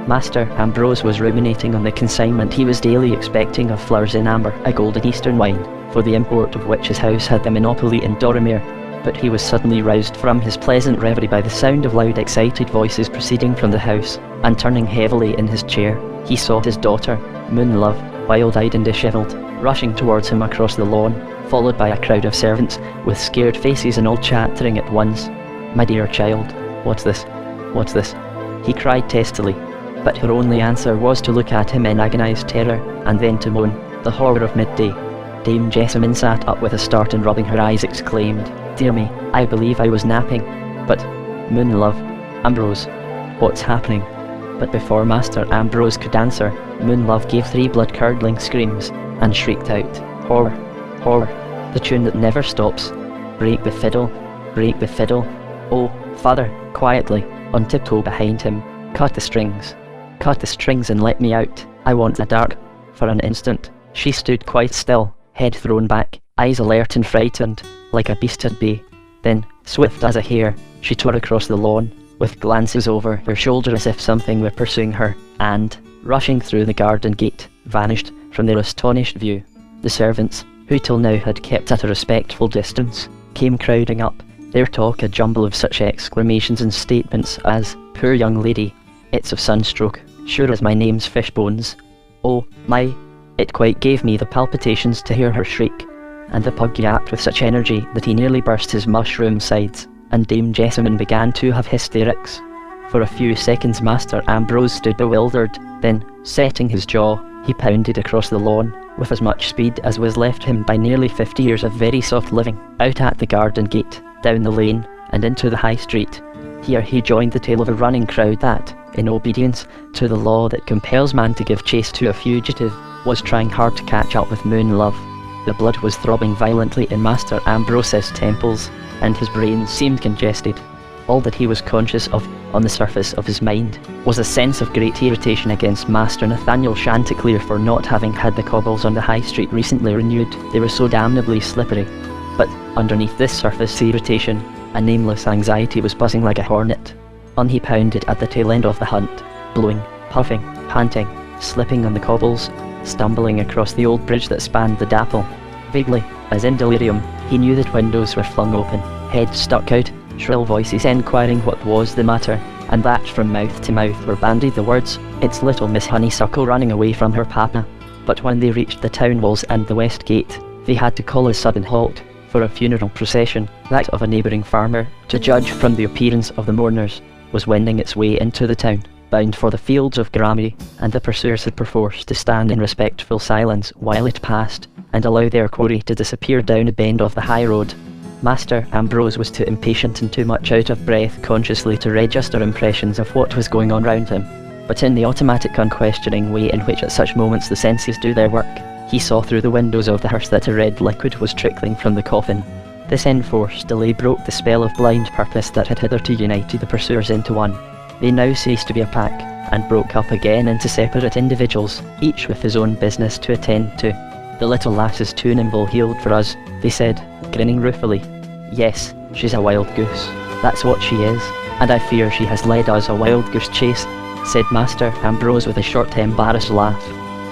Speaker 1: Master Ambrose was ruminating on the consignment he was daily expecting of flowers in amber, a golden eastern wine, for the import of which his house had the monopoly in Dorrimere. But he was suddenly roused from his pleasant reverie by the sound of loud excited voices proceeding from the house, and turning heavily in his chair, he saw his daughter, Moonlove, wild-eyed and dishevelled, rushing towards him across the lawn, followed by a crowd of servants, with scared faces and all chattering at once. "My dear child, what's this? What's this?" he cried testily, but her only answer was to look at him in agonised terror, and then to moan, "The horror of midday." Dame Jessamine sat up with a start and rubbing her eyes exclaimed, "Dear me, I believe I was napping. But, Moonlove, Ambrose, what's happening?" But before Master Ambrose could answer, Moonlove gave 3 blood-curdling screams, and shrieked out, "Horror, horror, the tune that never stops. Break the fiddle, break the fiddle. Oh, father," quietly, on tiptoe behind him, cut the strings and let me out. I want the dark." For an instant, she stood quite still, head thrown back, eyes alert and frightened, like a beast at bay. Then, swift as a hare, she tore across the lawn, with glances over her shoulder as if something were pursuing her, and, rushing through the garden gate, vanished from their astonished view. The servants, who till now had kept at a respectful distance, came crowding up, their talk a jumble of such exclamations and statements as, "Poor young lady, it's of sunstroke, sure as my name's Fishbones. Oh, my, it quite gave me the palpitations to hear her shriek," and the pug yapped with such energy that he nearly burst his mushroom sides, and Dame Jessamine began to have hysterics. For a few seconds Master Ambrose stood bewildered, then, setting his jaw, he pounded across the lawn, with as much speed as was left him by nearly 50 years of very soft living, out at the garden gate, down the lane, and into the high street. Here he joined the tail of a running crowd that, in obedience to the law that compels man to give chase to a fugitive, was trying hard to catch up with Moonlove. The blood was throbbing violently in Master Ambrose's temples, and his brain seemed congested. All that he was conscious of, on the surface of his mind, was a sense of great irritation against Master Nathaniel Chanticleer for not having had the cobbles on the high street recently renewed. They were so damnably slippery. But underneath this surface irritation, a nameless anxiety was buzzing like a hornet. On he pounded at the tail end of the hunt, blowing, puffing, panting, slipping on the cobbles, stumbling across the old bridge that spanned the Dapple. Vaguely, as in delirium, he knew that windows were flung open, heads stuck out, shrill voices enquiring what was the matter, and that from mouth to mouth were bandied the words, "It's little Miss Honeysuckle running away from her papa." But when they reached the town walls and the west gate, they had to call a sudden halt, for a funeral procession, that of a neighbouring farmer, to judge from the appearance of the mourners, was wending its way into the town, bound for the fields of Grammy, and the pursuers had perforce to stand in respectful silence while it passed, and allow their quarry to disappear down a bend of the high road. Master Ambrose was too impatient and too much out of breath consciously to register impressions of what was going on round him. But in the automatic unquestioning way in which at such moments the senses do their work, he saw through the windows of the hearse that a red liquid was trickling from the coffin. This enforced delay broke the spell of blind purpose that had hitherto united the pursuers into one. They now ceased to be a pack, and broke up again into separate individuals, each with his own business to attend to. "The little lass is too nimble-heeled for us," they said, grinning ruefully. "Yes, she's a wild goose. That's what she is, and I fear she has led us a wild goose chase," said Master Ambrose with a short embarrassed laugh.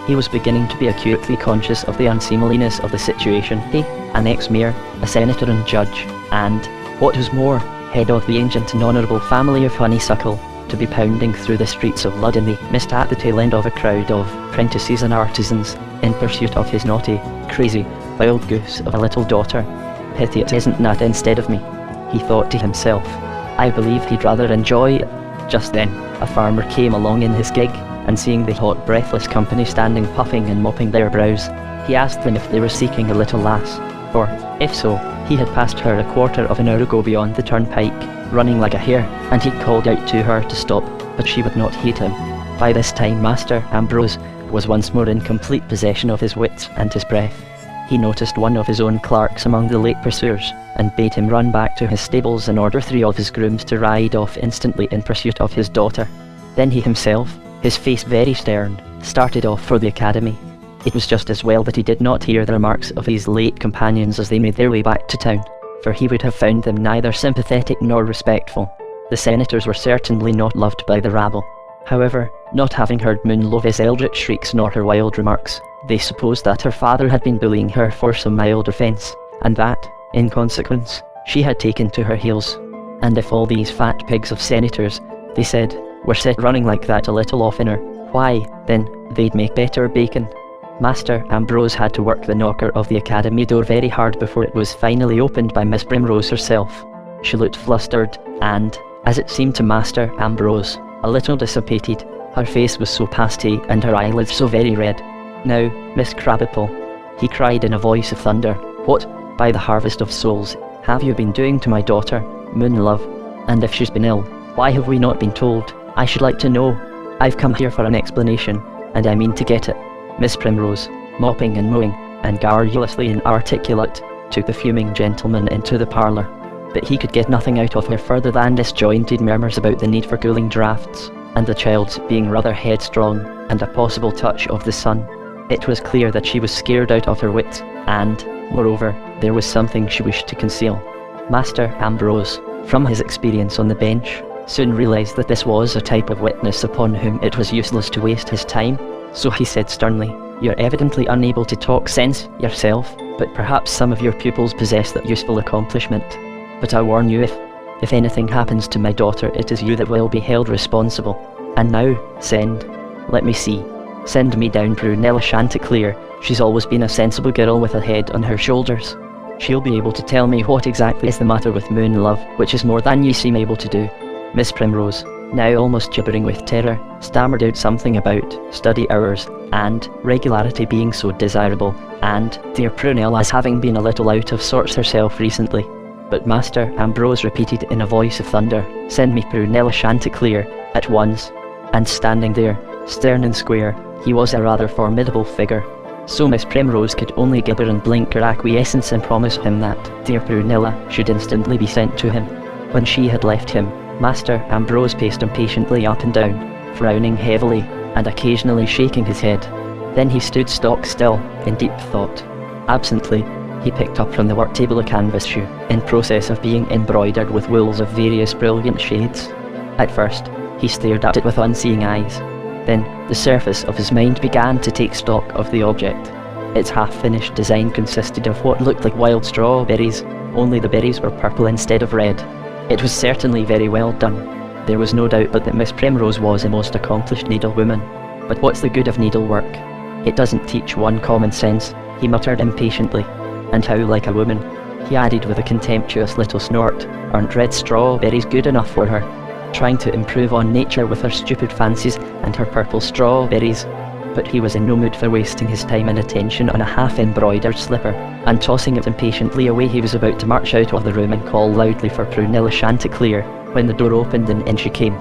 Speaker 1: He was beginning to be acutely conscious of the unseemliness of the situation. He, an ex-mayor, a senator and judge, and, what was more, head of the ancient and honourable family of Honeysuckle, to be pounding through the streets of Lud-in-the-Mist at the tail end of a crowd of prentices and artisans, in pursuit of his naughty, crazy, wild goose of a little daughter. "Pity it isn't Nat instead of me," he thought to himself. "I believe he'd rather enjoy it." Just then, a farmer came along in his gig, and seeing the hot, breathless company standing puffing and mopping their brows, he asked them if they were seeking a little lass, for, if so, he had passed her a quarter of an hour ago beyond the turnpike, running like a hare, and he'd called out to her to stop, but she would not heed him. By this time Master Ambrose was once more in complete possession of his wits and his breath. He noticed one of his own clerks among the late pursuers, and bade him run back to his stables and order 3 of his grooms to ride off instantly in pursuit of his daughter. Then he himself, his face very stern, started off for the academy. It was just as well that he did not hear the remarks of his late companions as they made their way back to town, for he would have found them neither sympathetic nor respectful. The senators were certainly not loved by the rabble. However, not having heard Moonlove's eldritch shrieks nor her wild remarks, they supposed that her father had been bullying her for some mild offence, and that, in consequence, she had taken to her heels. And if all these fat pigs of senators, they said, were set running like that a little oftener, why, then, they'd make better bacon. Master Ambrose had to work the knocker of the academy door very hard before it was finally opened by Miss Primrose herself. She looked flustered, and, as it seemed to Master Ambrose, a little dissipated. Her face was so pasty and her eyelids so very red. "Now, Miss Crabapple," he cried in a voice of thunder, "what, by the harvest of souls, have you been doing to my daughter, Moonlove? And if she's been ill, why have we not been told? I should like to know. I've come here for an explanation, and I mean to get it." Miss Primrose, mopping and mowing, and garrulously inarticulate, took the fuming gentleman into the parlour, but he could get nothing out of her further than disjointed murmurs about the need for cooling draughts, and the child's being rather headstrong, and a possible touch of the sun. It was clear that she was scared out of her wits, and, moreover, there was something she wished to conceal. Master Ambrose, from his experience on the bench, soon realised that this was a type of witness upon whom it was useless to waste his time, so he said sternly, "You're evidently unable to talk sense yourself, but perhaps some of your pupils possess that useful accomplishment. But I warn you, if anything happens to my daughter, it is you that will be held responsible. And now, let me see, send me down Prunella Chanticleer. She's always been a sensible girl with a head on her shoulders. She'll be able to tell me what exactly is the matter with Moonlove, which is more than you seem able to do." Miss Primrose, now almost gibbering with terror, stammered out something about study hours, and regularity being so desirable, and dear Prunella's having been a little out of sorts herself recently. But Master Ambrose repeated in a voice of thunder, "Send me Prunella Chanticleer, at once." And standing there, stern and square, he was a rather formidable figure. So Miss Primrose could only gibber and blink her acquiescence and promise him that dear Prunella should instantly be sent to him. When she had left him, Master Ambrose paced impatiently up and down, frowning heavily, and occasionally shaking his head. Then he stood stock still, in deep thought. Absently, he picked up from the work table a canvas shoe, in process of being embroidered with wools of various brilliant shades. At first, he stared at it with unseeing eyes. Then, the surface of his mind began to take stock of the object. Its half-finished design consisted of what looked like wild strawberries, only the berries were purple instead of red. It was certainly very well done. There was no doubt but that Miss Primrose was a most accomplished needlewoman. But what's the good of needlework? It doesn't teach one common sense, he muttered impatiently. And how like a woman, he added with a contemptuous little snort, aren't red strawberries good enough for her? Trying to improve on nature with her stupid fancies and her purple strawberries. But he was in no mood for wasting his time and attention on a half-embroidered slipper, and tossing it impatiently away he was about to march out of the room and call loudly for Prunella Chanticleer, when the door opened and in she came.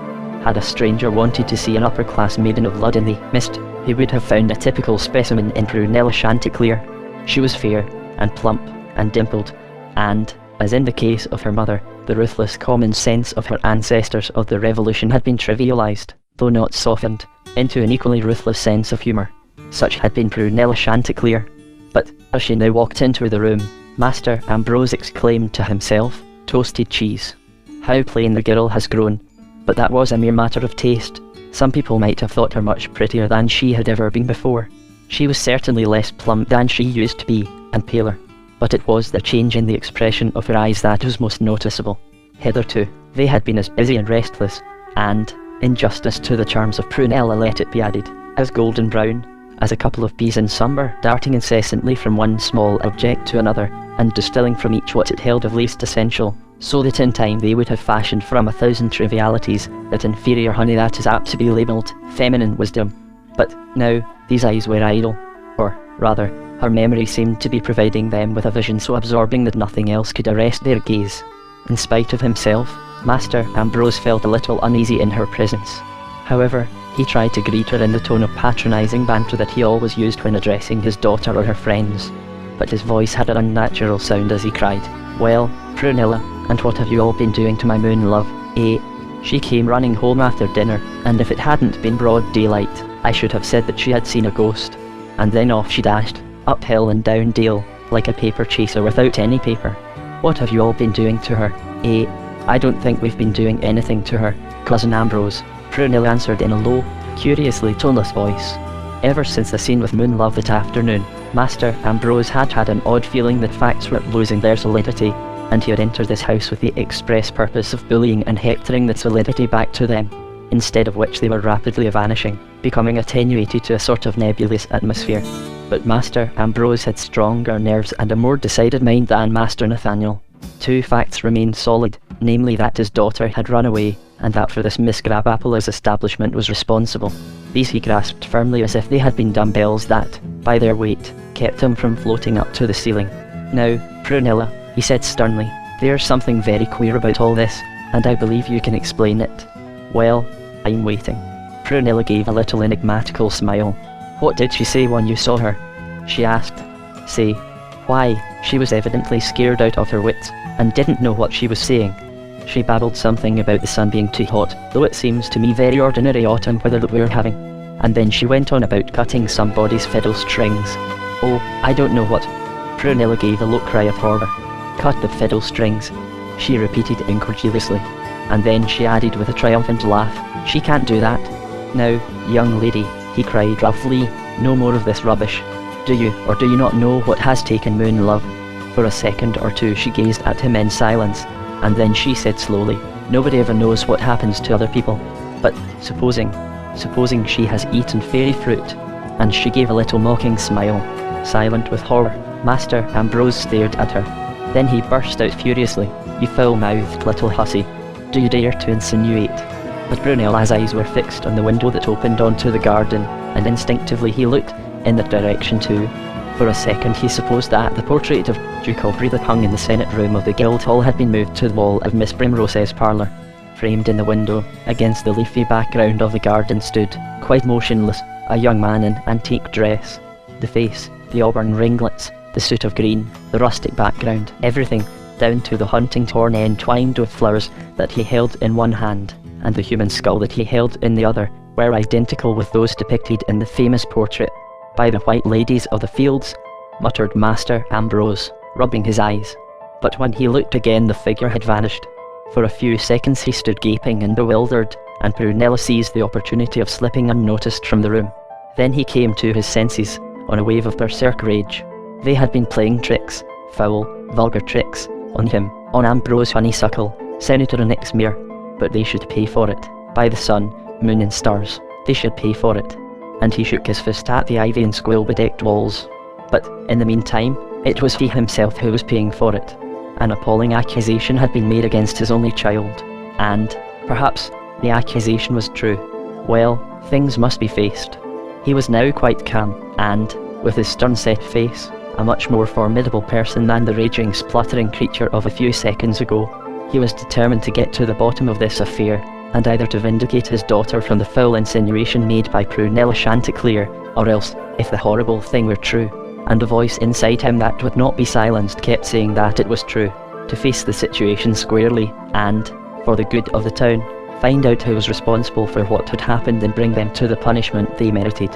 Speaker 1: Had a stranger wanted to see an upper-class maiden of Lud-in-the-Mist, he would have found a typical specimen in Prunella Chanticleer. She was fair, and plump, and dimpled, and, as in the case of her mother, the ruthless common sense of her ancestors of the Revolution had been trivialized, though not softened, into an equally ruthless sense of humour. Such had been Prunella Chanticleer. But, as she now walked into the room, Master Ambrose exclaimed to himself, "Toasted cheese. How plain the girl has grown." But that was a mere matter of taste. Some people might have thought her much prettier than she had ever been before. She was certainly less plump than she used to be, and paler. But it was the change in the expression of her eyes that was most noticeable. Hitherto, they had been as busy and restless, and, in justice to the charms of Prunella let it be added, as golden brown, as a couple of peas in summer, darting incessantly from one small object to another, and distilling from each what it held of least essential, so that in time they would have fashioned from 1,000 trivialities that inferior honey that is apt to be labelled feminine wisdom. But now, these eyes were idle, or, rather, her memory seemed to be providing them with a vision so absorbing that nothing else could arrest their gaze. In spite of himself, Master Ambrose felt a little uneasy in her presence. However, he tried to greet her in the tone of patronising banter that he always used when addressing his daughter or her friends. But his voice had an unnatural sound as he cried, "Well, Prunella, and what have you all been doing to my moon love, eh?" She came running home after dinner, and if it hadn't been broad daylight, I should have said that she had seen a ghost. And then off she dashed, up hill and down dale, like a paper chaser without any paper. "What have you all been doing to her, eh?" "I don't think we've been doing anything to her, Cousin Ambrose," Prunella answered in a low, curiously toneless voice. Ever since the scene with Moonlove that afternoon, Master Ambrose had had an odd feeling that facts were losing their solidity, and he had entered this house with the express purpose of bullying and hectoring that solidity back to them, instead of which they were rapidly vanishing, becoming attenuated to a sort of nebulous atmosphere. But Master Ambrose had stronger nerves and a more decided mind than Master Nathaniel. Two facts remained solid, namely that his daughter had run away, and that for this Miss Crabapple his establishment was responsible. These he grasped firmly as if they had been dumbbells that, by their weight, kept him from floating up to the ceiling. "Now, Prunella," he said sternly, "there's something very queer about all this, and I believe you can explain it." "Well, I'm waiting." Prunella gave a little enigmatical smile. "What did she say when you saw her?" she asked. "Say? Why, she was evidently scared out of her wits, and didn't know what she was saying. She babbled something about the sun being too hot, though it seems to me very ordinary autumn weather that we're having. And then she went on about cutting somebody's fiddle strings. Oh, I don't know what." Prunella gave a low cry of horror. "Cut the fiddle strings," she repeated incredulously. And then she added with a triumphant laugh, "She can't do that." "Now, young lady," he cried roughly, "no more of this rubbish. Do you or do you not know what has taken Moonlove?" For a second or two she gazed at him in silence, and then she said slowly, "Nobody ever knows what happens to other people. But supposing she has eaten fairy fruit," and she gave a little mocking smile. Silent with horror, Master Ambrose stared at her. Then he burst out furiously, "You foul-mouthed little hussy, do you dare to insinuate?" But Brunella's eyes were fixed on the window that opened onto the garden, and instinctively he looked in that direction too. For a second he supposed that the portrait of Duke Aubrey that hung in the Senate room of the Guildhall had been moved to the wall of Miss Primrose's parlour. Framed in the window, against the leafy background of the garden stood, quite motionless, a young man in antique dress. The face, the auburn ringlets, the suit of green, the rustic background, everything, down to the hunting torn end twined with flowers that he held in one hand, and the human skull that he held in the other, were identical with those depicted in the famous portrait by the White Ladies of the Fields, muttered Master Ambrose, rubbing his eyes. But when he looked again the figure had vanished. For a few seconds he stood gaping and bewildered, and Prunella seized the opportunity of slipping unnoticed from the room. Then he came to his senses, on a wave of berserk rage. They had been playing tricks, foul, vulgar tricks, on him, on Ambrose Honeysuckle, Senator Nixmere. but they should pay for it. By the sun, moon and stars, they should pay for it. And he shook his fist at the ivy and squirrel-bedecked walls. But, in the meantime, it was he himself who was paying for it. An appalling accusation had been made against his only child. And, perhaps, the accusation was true. Well, things must be faced. He was now quite calm, and, with his stern-set face, a much more formidable person than the raging, spluttering creature of a few seconds ago. He was determined to get to the bottom of this affair, and either to vindicate his daughter from the foul insinuation made by Prunella Chanticleer, or else, if the horrible thing were true, and a voice inside him that would not be silenced kept saying that it was true, to face the situation squarely, and, for the good of the town, find out who was responsible for what had happened and bring them to the punishment they merited.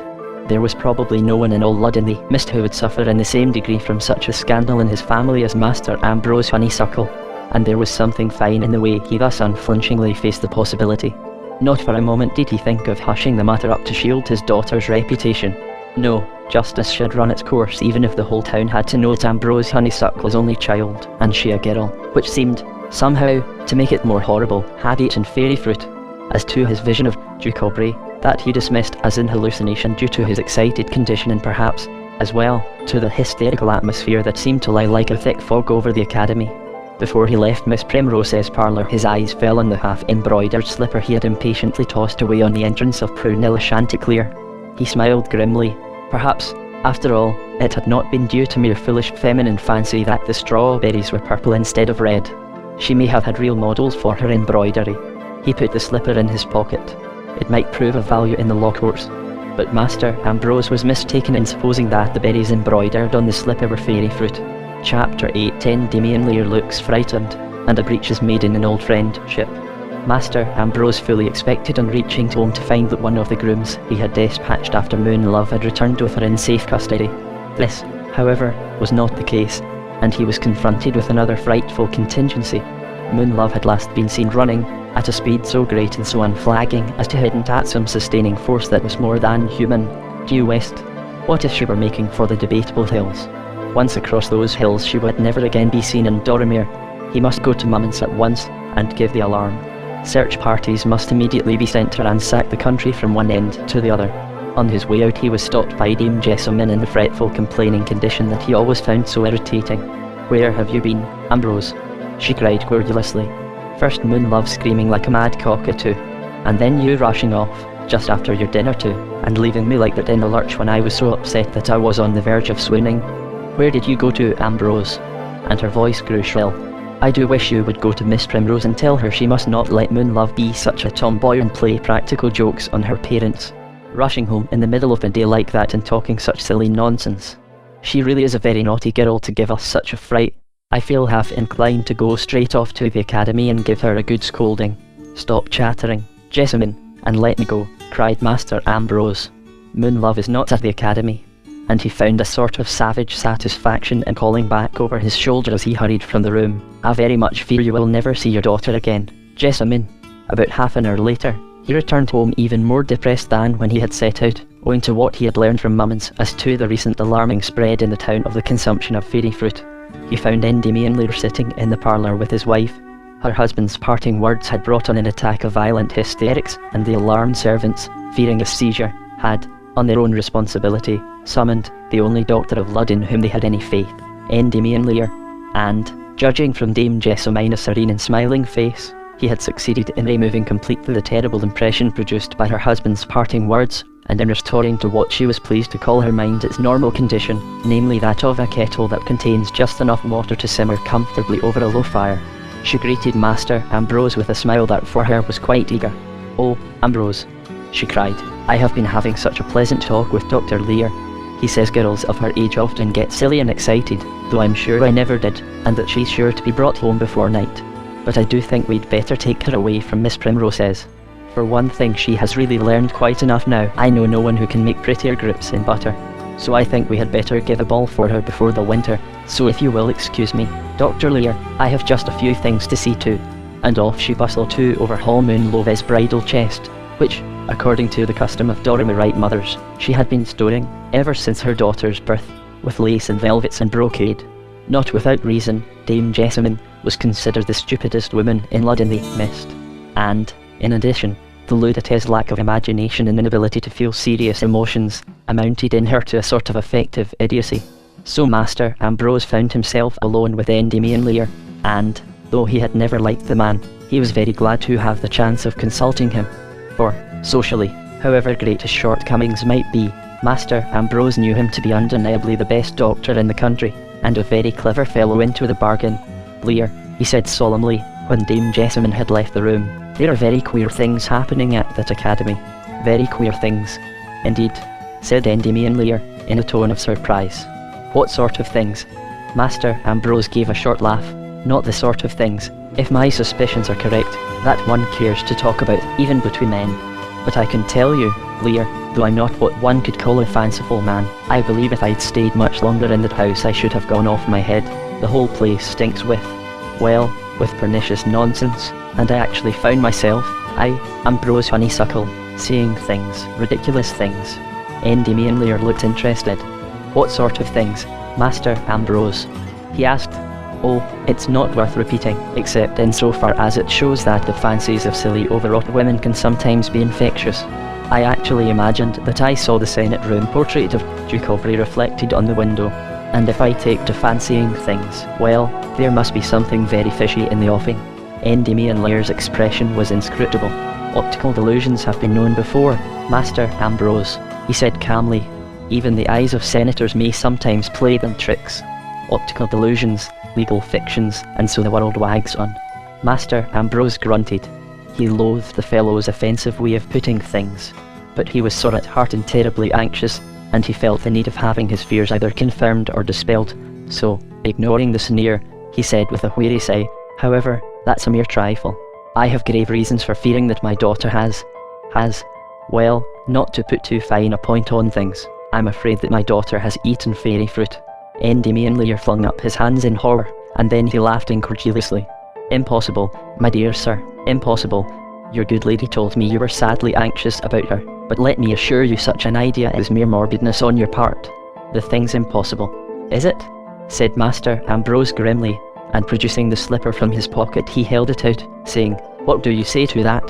Speaker 1: There was probably no one in all Lud-in-the-Mist who would suffer in the same degree from such a scandal in his family as Master Ambrose Honeysuckle, and there was something fine in the way he thus unflinchingly faced the possibility. Not for a moment did he think of hushing the matter up to shield his daughter's reputation. No, justice should run its course even if the whole town had to know it's Ambrose Honeysuckle's only child, and she a girl, which seemed, somehow, to make it more horrible, had eaten fairy fruit. As to his vision of Duke Aubrey, that he dismissed as an hallucination due to his excited condition and perhaps, as well, to the hysterical atmosphere that seemed to lie like a thick fog over the academy. Before he left Miss Primrose's parlour, his eyes fell on the half-embroidered slipper he had impatiently tossed away on the entrance of Prunella Chanticleer. He smiled grimly. Perhaps, after all, it had not been due to mere foolish feminine fancy that the strawberries were purple instead of red. She may have had real models for her embroidery. He put the slipper in his pocket. It might prove of value in the law courts. But Master Ambrose was mistaken in supposing that the berries embroidered on the slipper were fairy fruit. Chapter 8:10 Damian Lear looks frightened, and a breach is made in an old friendship. Master Ambrose fully expected on reaching home to find that one of the grooms he had dispatched after Moon Love had returned with her in safe custody. This, however, was not the case, and he was confronted with another frightful contingency. Moon Love had last been seen running, at a speed so great and so unflagging as to hint at some sustaining force that was more than human, due west. What if she were making for the debatable hills? Once across those hills she would never again be seen in Dorimere. He must go to Mummin's at once, and give the alarm. Search parties must immediately be sent to ransack the country from one end to the other. On his way out he was stopped by Dame Jessamine in the fretful complaining condition that he always found so irritating. "Where have you been, Ambrose?" she cried querulously. "First Moon Love screaming like a mad cockatoo, and then you rushing off, just after your dinner too, and leaving me like that in the lurch when I was so upset that I was on the verge of swooning. Where did you go to, Ambrose?" And her voice grew shrill. "I do wish you would go to Miss Primrose and tell her she must not let Moon Love be such a tomboy and play practical jokes on her parents. Rushing home in the middle of the day like that and talking such silly nonsense. She really is a very naughty girl to give us such a fright. I feel half inclined to go straight off to the academy and give her a good scolding." "Stop chattering, Jessamine, and let me go," cried Master Ambrose. "Moon Love is not at the academy." And he found a sort of savage satisfaction in calling back over his shoulder as he hurried from the room. "I very much fear you will never see your daughter again, Jessamine." About half an hour later, he returned home even more depressed than when he had set out, owing to what he had learned from Mummins as to the recent alarming spread in the town of the consumption of fairy fruit. He found Endymion Lear sitting in the parlour with his wife. Her husband's parting words had brought on an attack of violent hysterics, and the alarmed servants, fearing a seizure, had, on their own responsibility, summoned the only doctor of Lud in whom they had any faith, Endymion Lear, and, judging from Dame Jessamine's serene and smiling face, he had succeeded in removing completely the terrible impression produced by her husband's parting words, and in restoring to what she was pleased to call her mind its normal condition, namely that of a kettle that contains just enough water to simmer comfortably over a low fire. She greeted Master Ambrose with a smile that for her was quite eager. "Oh, Ambrose," she cried, "I have been having such a pleasant talk with Dr. Lear. He says girls of her age often get silly and excited, though I'm sure I never did, and that she's sure to be brought home before night. But I do think we'd better take her away from Miss Primrose's. For one thing, she has really learned quite enough now. I know no one who can make prettier grips in butter. So I think we had better give a ball for her before the winter. So if you will excuse me, Dr. Lear, I have just a few things to see to." And off she bustled to overhaul Moon Love's bridal chest, which, according to the custom of Dorimerite mothers, she had been storing, ever since her daughter's birth, with lace and velvets and brocade. Not without reason, Dame Jessamine was considered the stupidest woman in Lud-in-the-Mist. And, in addition, the ludite's lack of imagination and inability to feel serious emotions amounted in her to a sort of affective idiocy. So Master Ambrose found himself alone with Endymion Lear, and, though he had never liked the man, he was very glad to have the chance of consulting him. For, socially, however great his shortcomings might be, Master Ambrose knew him to be undeniably the best doctor in the country, and a very clever fellow into the bargain. "Lear," he said solemnly, when Dame Jessamine had left the room, "there are very queer things happening at that academy. Very queer things." "Indeed," said Endymion Lear, in a tone of surprise. "What sort of things?" Master Ambrose gave a short laugh. "Not the sort of things, if my suspicions are correct, that one cares to talk about, even between men. But I can tell you, Lear, though I'm not what one could call a fanciful man, I believe if I'd stayed much longer in that house I should have gone off my head. The whole place stinks with, well, with pernicious nonsense, and I actually found myself, Ambrose Honeysuckle, seeing things, ridiculous things." Endymion Lear looked interested. "What sort of things, Master Ambrose?" he asked. "Oh, it's not worth repeating, except in so far as it shows that the fancies of silly overwrought women can sometimes be infectious. I actually imagined that I saw the Senate room portrait of Duke Aubrey reflected on the window, and if I take to fancying things, well, there must be something very fishy in the offing." Endymion Lear's expression was inscrutable. "Optical delusions have been known before, Master Ambrose," he said calmly. "Even the eyes of senators may sometimes play them tricks. Optical delusions, legal fictions, and so the world wags on." Master Ambrose grunted. He loathed the fellow's offensive way of putting things, but he was sore at heart and terribly anxious, and he felt the need of having his fears either confirmed or dispelled. So, ignoring the sneer, he said with a weary sigh, "However, that's a mere trifle. I have grave reasons for fearing that my daughter has, well, not to put too fine a point on things, I'm afraid that my daughter has eaten fairy fruit." Endymion Lear flung up his hands in horror, and then he laughed incredulously. "Impossible, my dear sir, impossible. Your good lady told me you were sadly anxious about her, but let me assure you such an idea is mere morbidness on your part. The thing's impossible." "Is it?" said Master Ambrose grimly, and producing the slipper from his pocket he held it out, saying, "What do you say to that?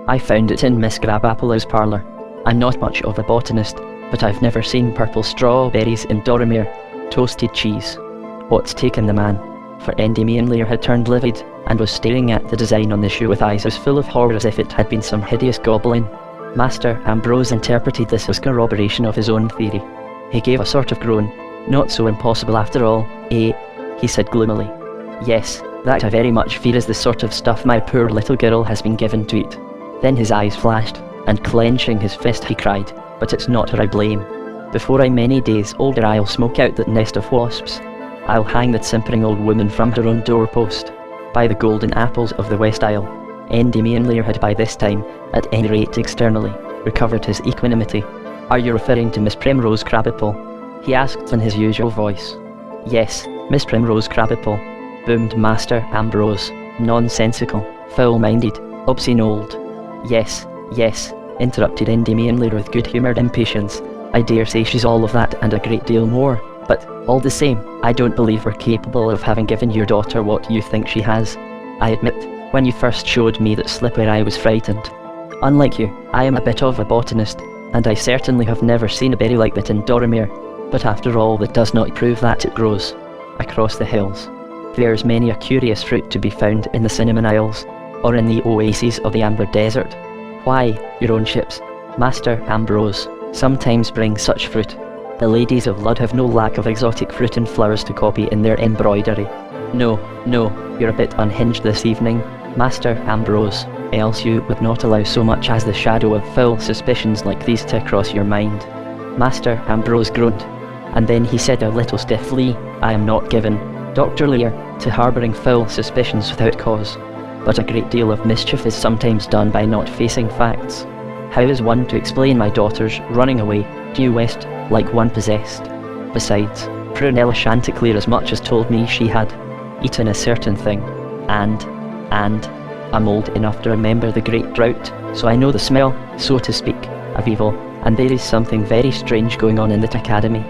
Speaker 1: I found it in Miss Grabappola's parlour. I'm not much of a botanist, but I've never seen purple strawberries in Doromere. Toasted cheese. What's taken the man?" For Endymion Lear had turned livid, and was staring at the design on the shoe with eyes as full of horror as if it had been some hideous goblin. Master Ambrose interpreted this as corroboration of his own theory. He gave a sort of groan. "Not so impossible after all, eh?" he said gloomily. "Yes, that I very much fear is the sort of stuff my poor little girl has been given to eat." Then his eyes flashed, and clenching his fist he cried, "But it's not her I blame. Before I'm many days older I'll smoke out that nest of wasps. I'll hang that simpering old woman from her own doorpost. By the golden apples of the West Isle." Endymion Lear had by this time, at any rate externally, recovered his equanimity. "Are you referring to Miss Primrose Krabappel?" he asked in his usual voice. "Yes, Miss Primrose Krabappel," boomed Master Ambrose. "Nonsensical, foul-minded, obscene old—" Yes, interrupted Endymion Lear with good-humoured impatience. "I dare say she's all of that and a great deal more, but, all the same, I don't believe we're capable of having given your daughter what you think she has. I admit, when you first showed me that slipper I was frightened. Unlike you, I am a bit of a botanist, and I certainly have never seen a berry like that in Doromere, but after all that does not prove that it grows across the hills. There's many a curious fruit to be found in the Cinnamon Isles, or in the oases of the Amber Desert. Why, your own ships, Master Ambrose, sometimes bring such fruit. The ladies of Lud have no lack of exotic fruit and flowers to copy in their embroidery. No, you're a bit unhinged this evening, Master Ambrose, else you would not allow so much as the shadow of foul suspicions like these to cross your mind." Master Ambrose groaned, and then he said a little stiffly, "I am not given, Dr. Lear, to harbouring foul suspicions without cause, but a great deal of mischief is sometimes done by not facing facts. How is one to explain my daughter's running away due west like one possessed? Besides, Prunella Chanticleer as much as told me she had eaten a certain thing, and I'm old enough to remember the great drought, so I know the smell, so to speak, of evil, and there is something very strange going on in that academy."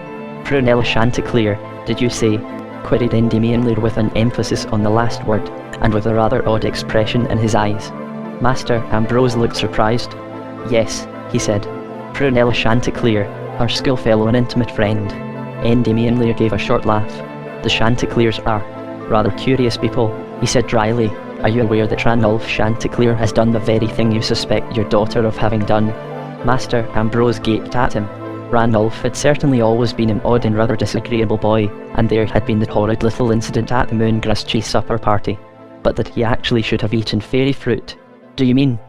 Speaker 1: "Prunella Chanticleer, did you say?" queried Endymion Lear with an emphasis on the last word, and with a rather odd expression in his eyes. Master Ambrose looked surprised. "Yes," he said. "Prunella Chanticleer, our schoolfellow and intimate friend." Endymion Lear gave a short laugh. "The Chanticleers are rather curious people," he said dryly. "Are you aware that Ranulph Chanticleer has done the very thing you suspect your daughter of having done?" Master Ambrose gaped at him. Ranulph had certainly always been an odd and rather disagreeable boy, and there had been the horrid little incident at the Moongrass Tree supper party. But that he actually should have eaten fairy fruit. Do you mean?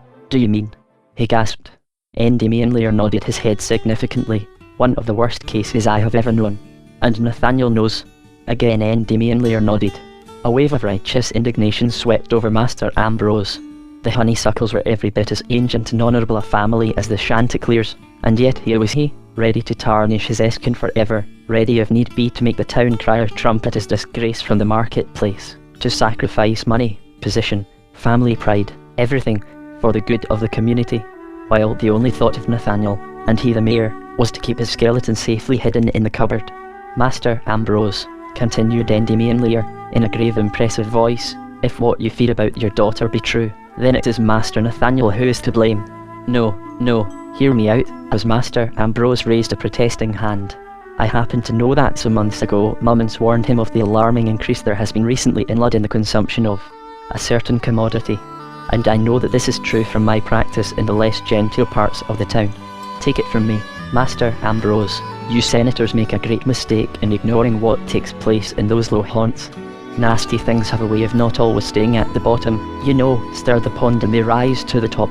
Speaker 1: He gasped. Endymion Lear nodded his head significantly. "One of the worst cases I have ever known. And Nathaniel knows." Again Endymion Lear nodded. A wave of righteous indignation swept over Master Ambrose. The Honeysuckles were every bit as ancient and honourable a family as the Chanticleers, and yet here was he, ready to tarnish his escutcheon forever, ready if need be to make the town crier trumpet his disgrace from the marketplace, to sacrifice money, position, family pride, everything, for the good of the community, while the only thought of Nathaniel, and he the mayor, was to keep his skeleton safely hidden in the cupboard. "Master Ambrose," continued Endymion Lear, in a grave impressive voice, "if what you fear about your daughter be true, then it is Master Nathaniel who is to blame." No, hear me out," as Master Ambrose raised a protesting hand. "I happen to know that some months ago Mummins warned him of the alarming increase there has been recently in Lud in the consumption of a certain commodity. And I know that this is true from my practice in the less genteel parts of the town. Take it from me, Master Ambrose, you senators make a great mistake in ignoring what takes place in those low haunts. Nasty things have a way of not always staying at the bottom. You know, stir the pond and they rise to the top.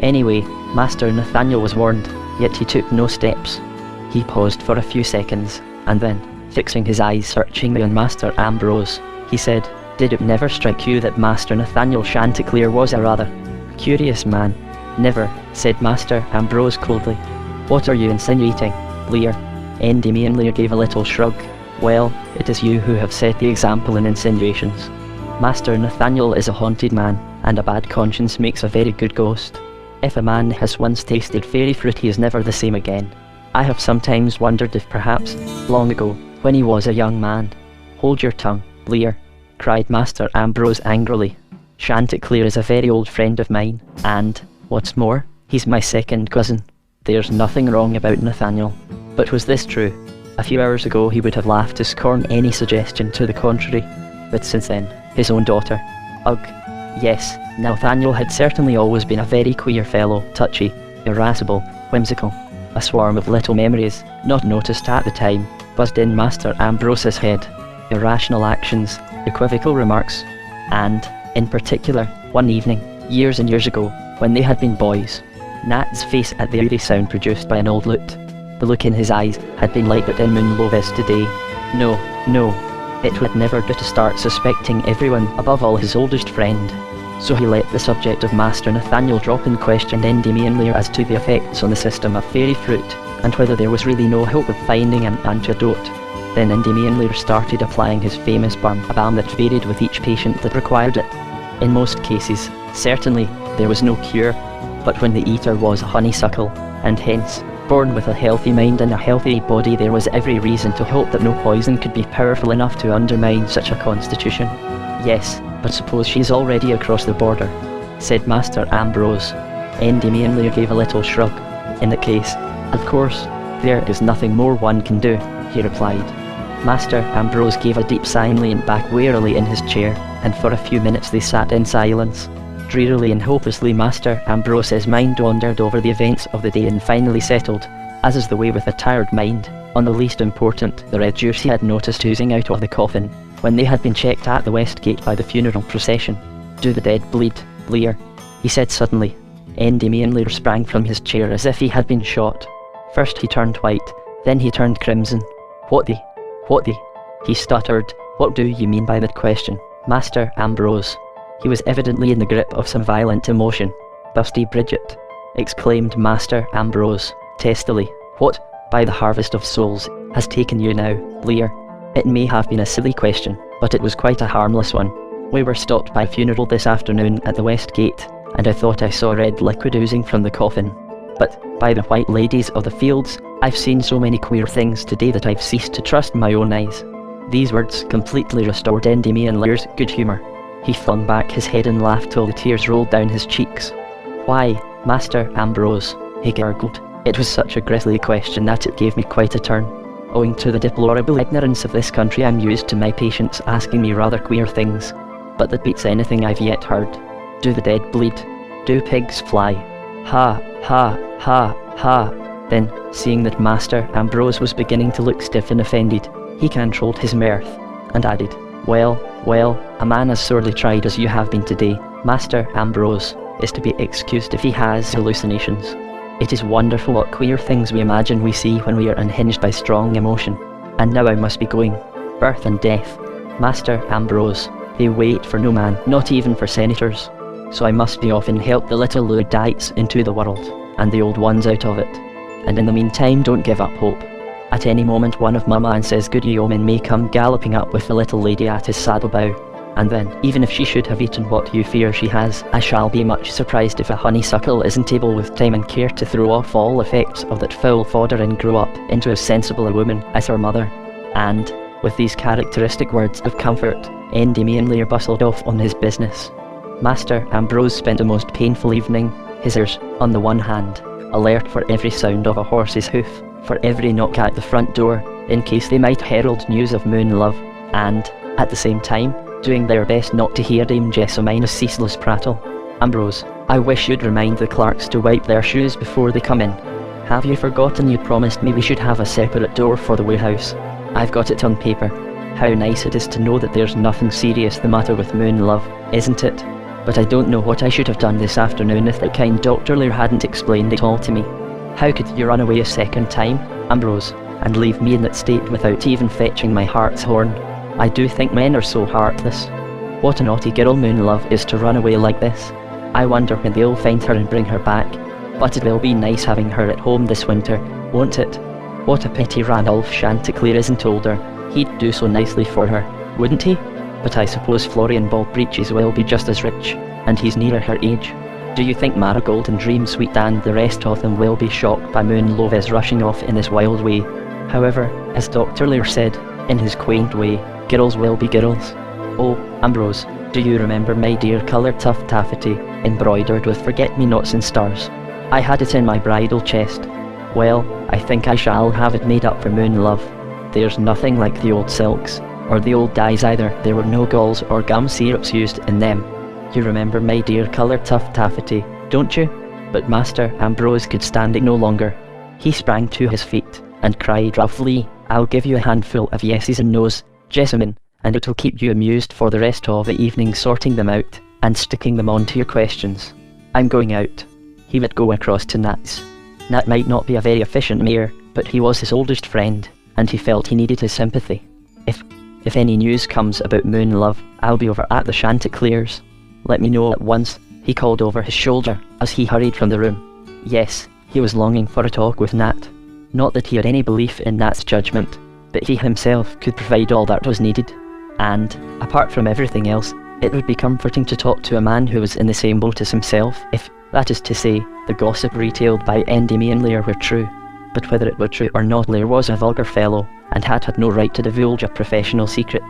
Speaker 1: Anyway, Master Nathaniel was warned, yet he took no steps." He paused for a few seconds, and then, fixing his eyes searchingly on Master Ambrose, he said, "Did it never strike you that Master Nathaniel Chanticleer was a rather curious man?" "Never," said Master Ambrose coldly. "What are you insinuating, Lear?" Endymion Lear gave a little shrug. "Well, it is you who have set the example in insinuations. Master Nathaniel is a haunted man, and a bad conscience makes a very good ghost. If a man has once tasted fairy fruit he is never the same again. I have sometimes wondered if perhaps, long ago, when he was a young man—" "Hold your tongue, Lear," cried Master Ambrose angrily. "Chanticleer is a very old friend of mine, and, what's more, he's my second cousin. There's nothing wrong about Nathaniel." But was this true? A few hours ago he would have laughed to scorn any suggestion to the contrary, but since then, his own daughter. Ugh. Yes, Nathaniel had certainly always been a very queer fellow, touchy, irascible, whimsical. A swarm of little memories, not noticed at the time, buzzed in Master Ambrose's head. Irrational actions, equivocal remarks, and, in particular, one evening, years and years ago, when they had been boys, Nat's face at the eerie sound produced by an old lute. The look in his eyes had been like that in Moonlovis today. No, it would never do to start suspecting everyone, above all his oldest friend. So he let the subject of Master Nathaniel drop and questioned Endymion Lear as to the effects on the system of fairy fruit, and whether there was really no hope of finding an antidote. Then Endymion Lear started applying his famous balm, a balm that varied with each patient that required it. In most cases, certainly, there was no cure, but when the eater was a honeysuckle, and hence, born with a healthy mind and a healthy body, there was every reason to hope that no poison could be powerful enough to undermine such a constitution. "Yes, but suppose she's already across the border," said Master Ambrose. Endymion Lear gave a little shrug. "In that case, of course, there is nothing more one can do," he replied. Master Ambrose gave a deep sigh and leaned back wearily in his chair, and for a few minutes they sat in silence. Drearily and hopelessly Master Ambrose's mind wandered over the events of the day and finally settled, as is the way with a tired mind, on the least important, the red juice he had noticed oozing out of the coffin, when they had been checked at the west gate by the funeral procession. "Do the dead bleed, Lear?" he said suddenly. Endymion Lear sprang from his chair as if he had been shot. First he turned white, then he turned crimson. What the? He stuttered. "What do you mean by that question, Master Ambrose?" He was evidently in the grip of some violent emotion. "Busty Bridget!" exclaimed Master Ambrose, testily. "What, by the harvest of souls, has taken you now, Lear?" It may have been a silly question, but it was quite a harmless one. "We were stopped by a funeral this afternoon at the west gate, and I thought I saw red liquid oozing from the coffin. But, by the white ladies of the fields, I've seen so many queer things today that I've ceased to trust my own eyes." These words completely restored Endymion Lear's good humour. He flung back his head and laughed till the tears rolled down his cheeks. "Why, Master Ambrose?" he gurgled. It was such a grisly question that it gave me quite a turn. Owing to the deplorable ignorance of this country, I'm used to my patients asking me rather queer things. But that beats anything I've yet heard. Do the dead bleed? Do pigs fly? Ha, ha, ha, ha. Then, seeing that Master Ambrose was beginning to look stiff and offended, he controlled his mirth, and added, well, a man as sorely tried as you have been today, Master Ambrose, is to be excused if he has hallucinations. It is wonderful what queer things we imagine we see when we are unhinged by strong emotion. And now I must be going. Birth and death. Master Ambrose, they wait for no man, not even for senators. So I must be off and help the little Luddites into the world, and the old ones out of it. And in the meantime, don't give up hope. At any moment one of Mama and says good yeomen may come galloping up with the little lady at his saddle bow. And then, even if she should have eaten what you fear she has, I shall be much surprised if a honeysuckle isn't able with time and care to throw off all effects of that foul fodder and grow up into as sensible a woman as her mother. And, with these characteristic words of comfort, Endymion Lear bustled off on his business. Master Ambrose spent a most painful evening, his ears, on the one hand, alert for every sound of a horse's hoof, for every knock at the front door, in case they might herald news of moon love, and, at the same time, doing their best not to hear Dame Jessamina's ceaseless prattle. Ambrose, I wish you'd remind the clerks to wipe their shoes before they come in. Have you forgotten you promised me we should have a separate door for the warehouse? I've got it on paper. How nice it is to know that there's nothing serious the matter with moon love, isn't it? But I don't know what I should have done this afternoon if the kind Dr. Lear hadn't explained it all to me. How could you run away a second time, Ambrose, and leave me in that state without even fetching my hart's horn? I do think men are so heartless. What a naughty girl moon love is to run away like this. I wonder when they'll find her and bring her back. But it will be nice having her at home this winter, won't it? What a pity Ranulph Chanticleer isn't older. He'd do so nicely for her, wouldn't he? But I suppose Florian Baldbreeches will be just as rich, and he's nearer her age. Do you think Marigold and Dreamsweet and the rest of them will be shocked by Moon Loves rushing off in this wild way? However, as Dr. Lear said, in his quaint way, girls will be girls. Oh, Ambrose, do you remember my dear coloured tuft taffety, embroidered with forget-me-nots and stars? I had it in my bridal chest. Well, I think I shall have it made up for moon love. There's nothing like the old silks, or the old dyes either. There were no galls or gum syrups used in them. You remember my dear coloured tuft taffety, don't you? But Master Ambrose could stand it no longer. He sprang to his feet, and cried roughly, I'll give you a handful of yeses and nos, Jessamine, and it'll keep you amused for the rest of the evening sorting them out, and sticking them on to your questions. I'm going out. He would go across to Nat's. Nat might not be a very efficient mayor, but he was his oldest friend, and he felt he needed his sympathy. If any news comes about moon love, I'll be over at the Chanticleers. Let me know at once, he called over his shoulder, as he hurried from the room. Yes, he was longing for a talk with Nat. Not that he had any belief in Nat's judgment, but he himself could provide all that was needed. And, apart from everything else, it would be comforting to talk to a man who was in the same boat as himself, if, that is to say, the gossip retailed by Endymion Lear were true. But whether it were true or not, Lear was a vulgar fellow, and had no right to divulge a professional secret.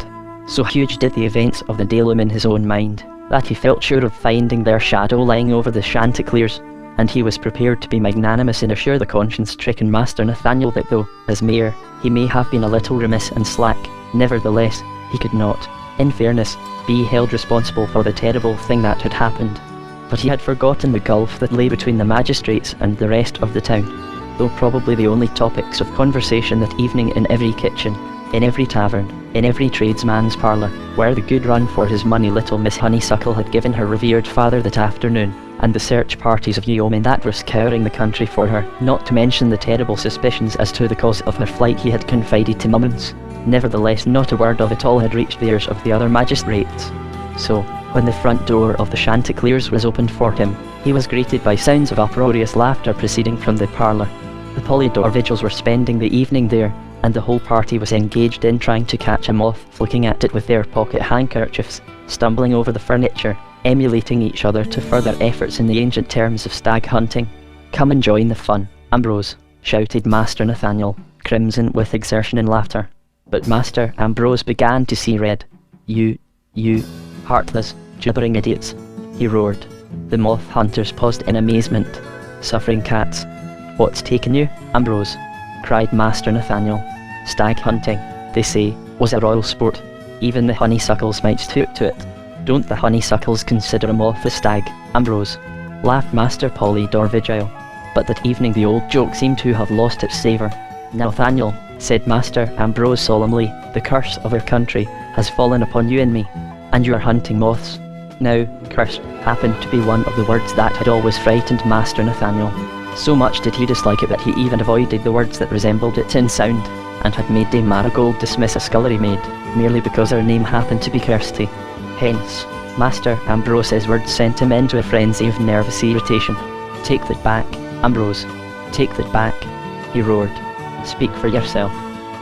Speaker 1: So huge did the events of the day loom in his own mind, that he felt sure of finding their shadow lying over the Chanticleers, and he was prepared to be magnanimous and assure the conscience-stricken Master Nathaniel that though, as mayor, he may have been a little remiss and slack, nevertheless, he could not, in fairness, be held responsible for the terrible thing that had happened. But he had forgotten the gulf that lay between the magistrates and the rest of the town, though probably the only topics of conversation that evening in every kitchen, in every tavern, in every tradesman's parlour, were the good run for his money little Miss Honeysuckle had given her revered father that afternoon, and the search parties of yeomen that were scouring the country for her, not to mention the terrible suspicions as to the cause of her flight he had confided to Mummins. Nevertheless, not a word of it all had reached the ears of the other magistrates. So, when the front door of the Chanticleers was opened for him, he was greeted by sounds of uproarious laughter proceeding from the parlour. The Polydor vigils were spending the evening there, and the whole party was engaged in trying to catch a moth, flicking at it with their pocket handkerchiefs, stumbling over the furniture, emulating each other to further efforts in the ancient terms of stag hunting. Come and join the fun, Ambrose, shouted Master Nathaniel, crimson with exertion and laughter. But Master Ambrose began to see red. You, heartless, Gibbering idiots, he roared. The moth hunters paused in amazement. Suffering cats. What's taken you, Ambrose? Cried Master Nathaniel. Stag hunting, they say, was a royal sport. Even the honeysuckles might stoop to it. Don't the honeysuckles consider a moth a stag, Ambrose? Laughed Master Polydore. But that evening the old joke seemed to have lost its savour. Nathaniel, said Master Ambrose solemnly, the curse of our country has fallen upon you and me, and you are hunting moths. Now, curse happened to be one of the words that had always frightened Master Nathaniel. So much did he dislike it that he even avoided the words that resembled it in sound, and had made Dame Marigold dismiss a scullery maid, merely because her name happened to be Kirsty. Hence, Master Ambrose's words sent him into a frenzy of nervous irritation. Take that back, Ambrose. Take that back, he roared. Speak for yourself.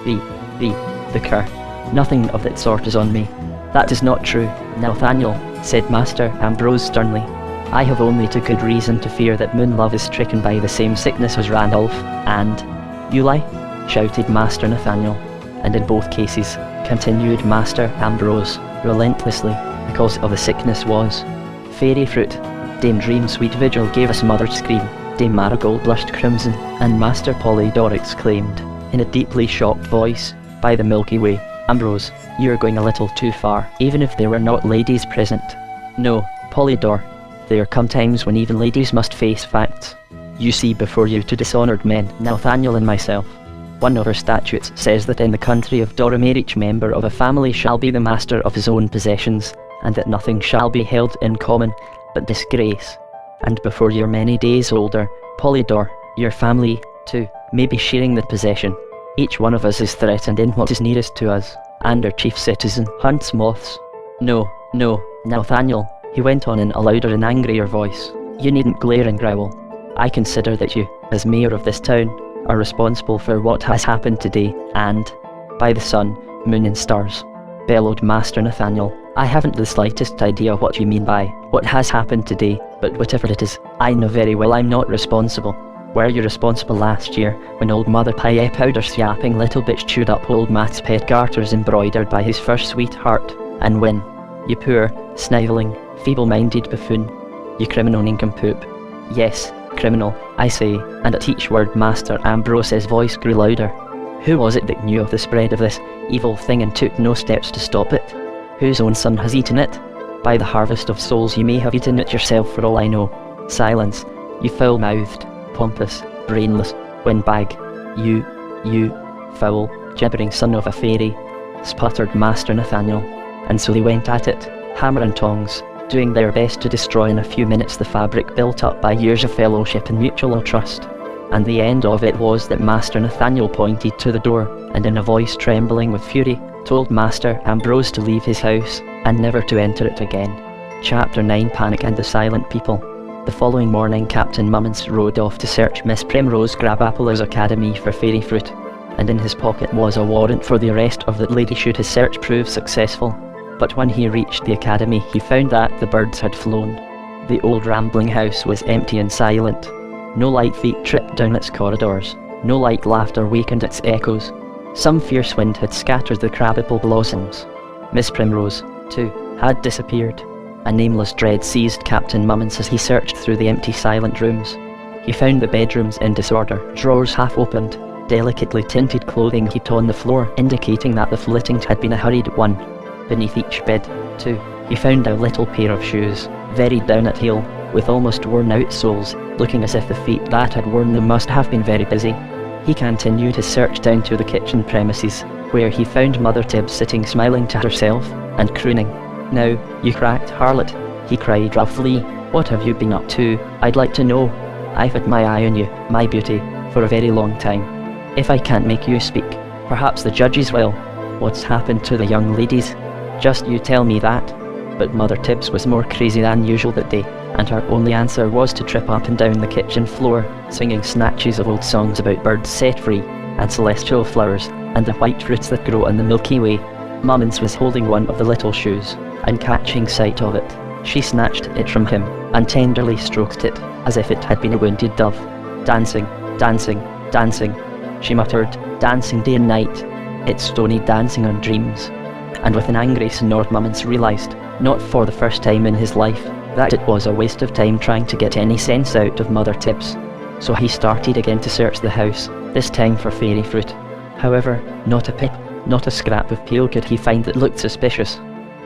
Speaker 1: The cur. Nothing of that sort is on me. That is not true, Nathaniel, said Master Ambrose sternly. I have only too good reason to fear that Moonlove is stricken by the same sickness as Randolph, and... You lie? Shouted Master Nathaniel. And in both cases, continued Master Ambrose, relentlessly, because of the sickness was fairy fruit. Dame Dream Sweet Vigil gave a smothered scream, Dame Marigold blushed crimson, and Master Polydore exclaimed, in a deeply shocked voice, by the Milky Way, Ambrose, you are going a little too far, even if there were not ladies present. No, Polydore, there come times when even ladies must face facts. You see before you two dishonoured men, Nathaniel and myself. One of our statutes says that in the country of Doromere each member of a family shall be the master of his own possessions, and that nothing shall be held in common but disgrace. And before you're many days older, Polydore, your family, too, may be sharing that possession. Each one of us is threatened in what is nearest to us, and our chief citizen hunts moths. No, Nathaniel, he went on in a louder and angrier voice, you needn't glare and growl. I consider that you, as mayor of this town, are responsible for what has happened today, and, by the sun, moon and stars, bellowed Master Nathaniel, I haven't the slightest idea what you mean by what has happened today, but whatever it is, I know very well I'm not responsible. Were you responsible last year, when old Mother Pie Powder's yapping little bitch chewed up old Matt's pet garters embroidered by his first sweetheart, and when, you poor, snivelling, feeble-minded buffoon, you criminal nincompoop. Yes, criminal, I say, and at each word Master Ambrose's voice grew louder. Who was it that knew of the spread of this evil thing and took no steps to stop it? Whose own son has eaten it? By the harvest of souls you may have eaten it yourself for all I know. Silence, you foul-mouthed, pompous, brainless, windbag. You foul, gibbering son of a fairy, sputtered Master Nathaniel. And so they went at it, hammer and tongs, doing their best to destroy in a few minutes the fabric built up by years of fellowship and mutual trust. And the end of it was that Master Nathaniel pointed to the door, and in a voice trembling with fury, told Master Ambrose to leave his house, and never to enter it again. Chapter 9 Panic and the Silent People. The following morning Captain Mummins rode off to search Miss Primrose Grabappler's academy for fairy fruit, and in his pocket was a warrant for the arrest of that lady should his search prove successful. But when he reached the academy he found that the birds had flown. The old rambling house was empty and silent. No light feet tripped down its corridors, no light laughter wakened its echoes. Some fierce wind had scattered the crabapple blossoms. Miss Primrose, too, had disappeared. A nameless dread seized Captain Mummins as he searched through the empty silent rooms. He found the bedrooms in disorder, drawers half opened, delicately tinted clothing heaped on the floor, indicating that the flitting had been a hurried one. Beneath each bed, too, he found a little pair of shoes, very down at heel, with almost worn-out soles, looking as if the feet that had worn them must have been very busy. He continued his search down to the kitchen premises, where he found Mother Tibbs sitting smiling to herself, and crooning. "Now, you cracked harlot," he cried roughly, "what have you been up to? I'd like to know. I've had my eye on you, my beauty, for a very long time. If I can't make you speak, perhaps the judges will. What's happened to the young ladies? Just you tell me that." But Mother Tibbs was more crazy than usual that day, and her only answer was to trip up and down the kitchen floor, singing snatches of old songs about birds set free, and celestial flowers, and the white fruits that grow on the Milky Way. Mummins was holding one of the little shoes, and catching sight of it, she snatched it from him, and tenderly stroked it, as if it had been a wounded dove. "Dancing, dancing, dancing," she muttered, "dancing day and night. It's stony dancing on dreams." and with an angry snort Mummins realised, not for the first time in his life, that it was a waste of time trying to get any sense out of Mother Tibbs. So he started again to search the house, this time for fairy fruit. However, not a pip, not a scrap of peel could he find that looked suspicious.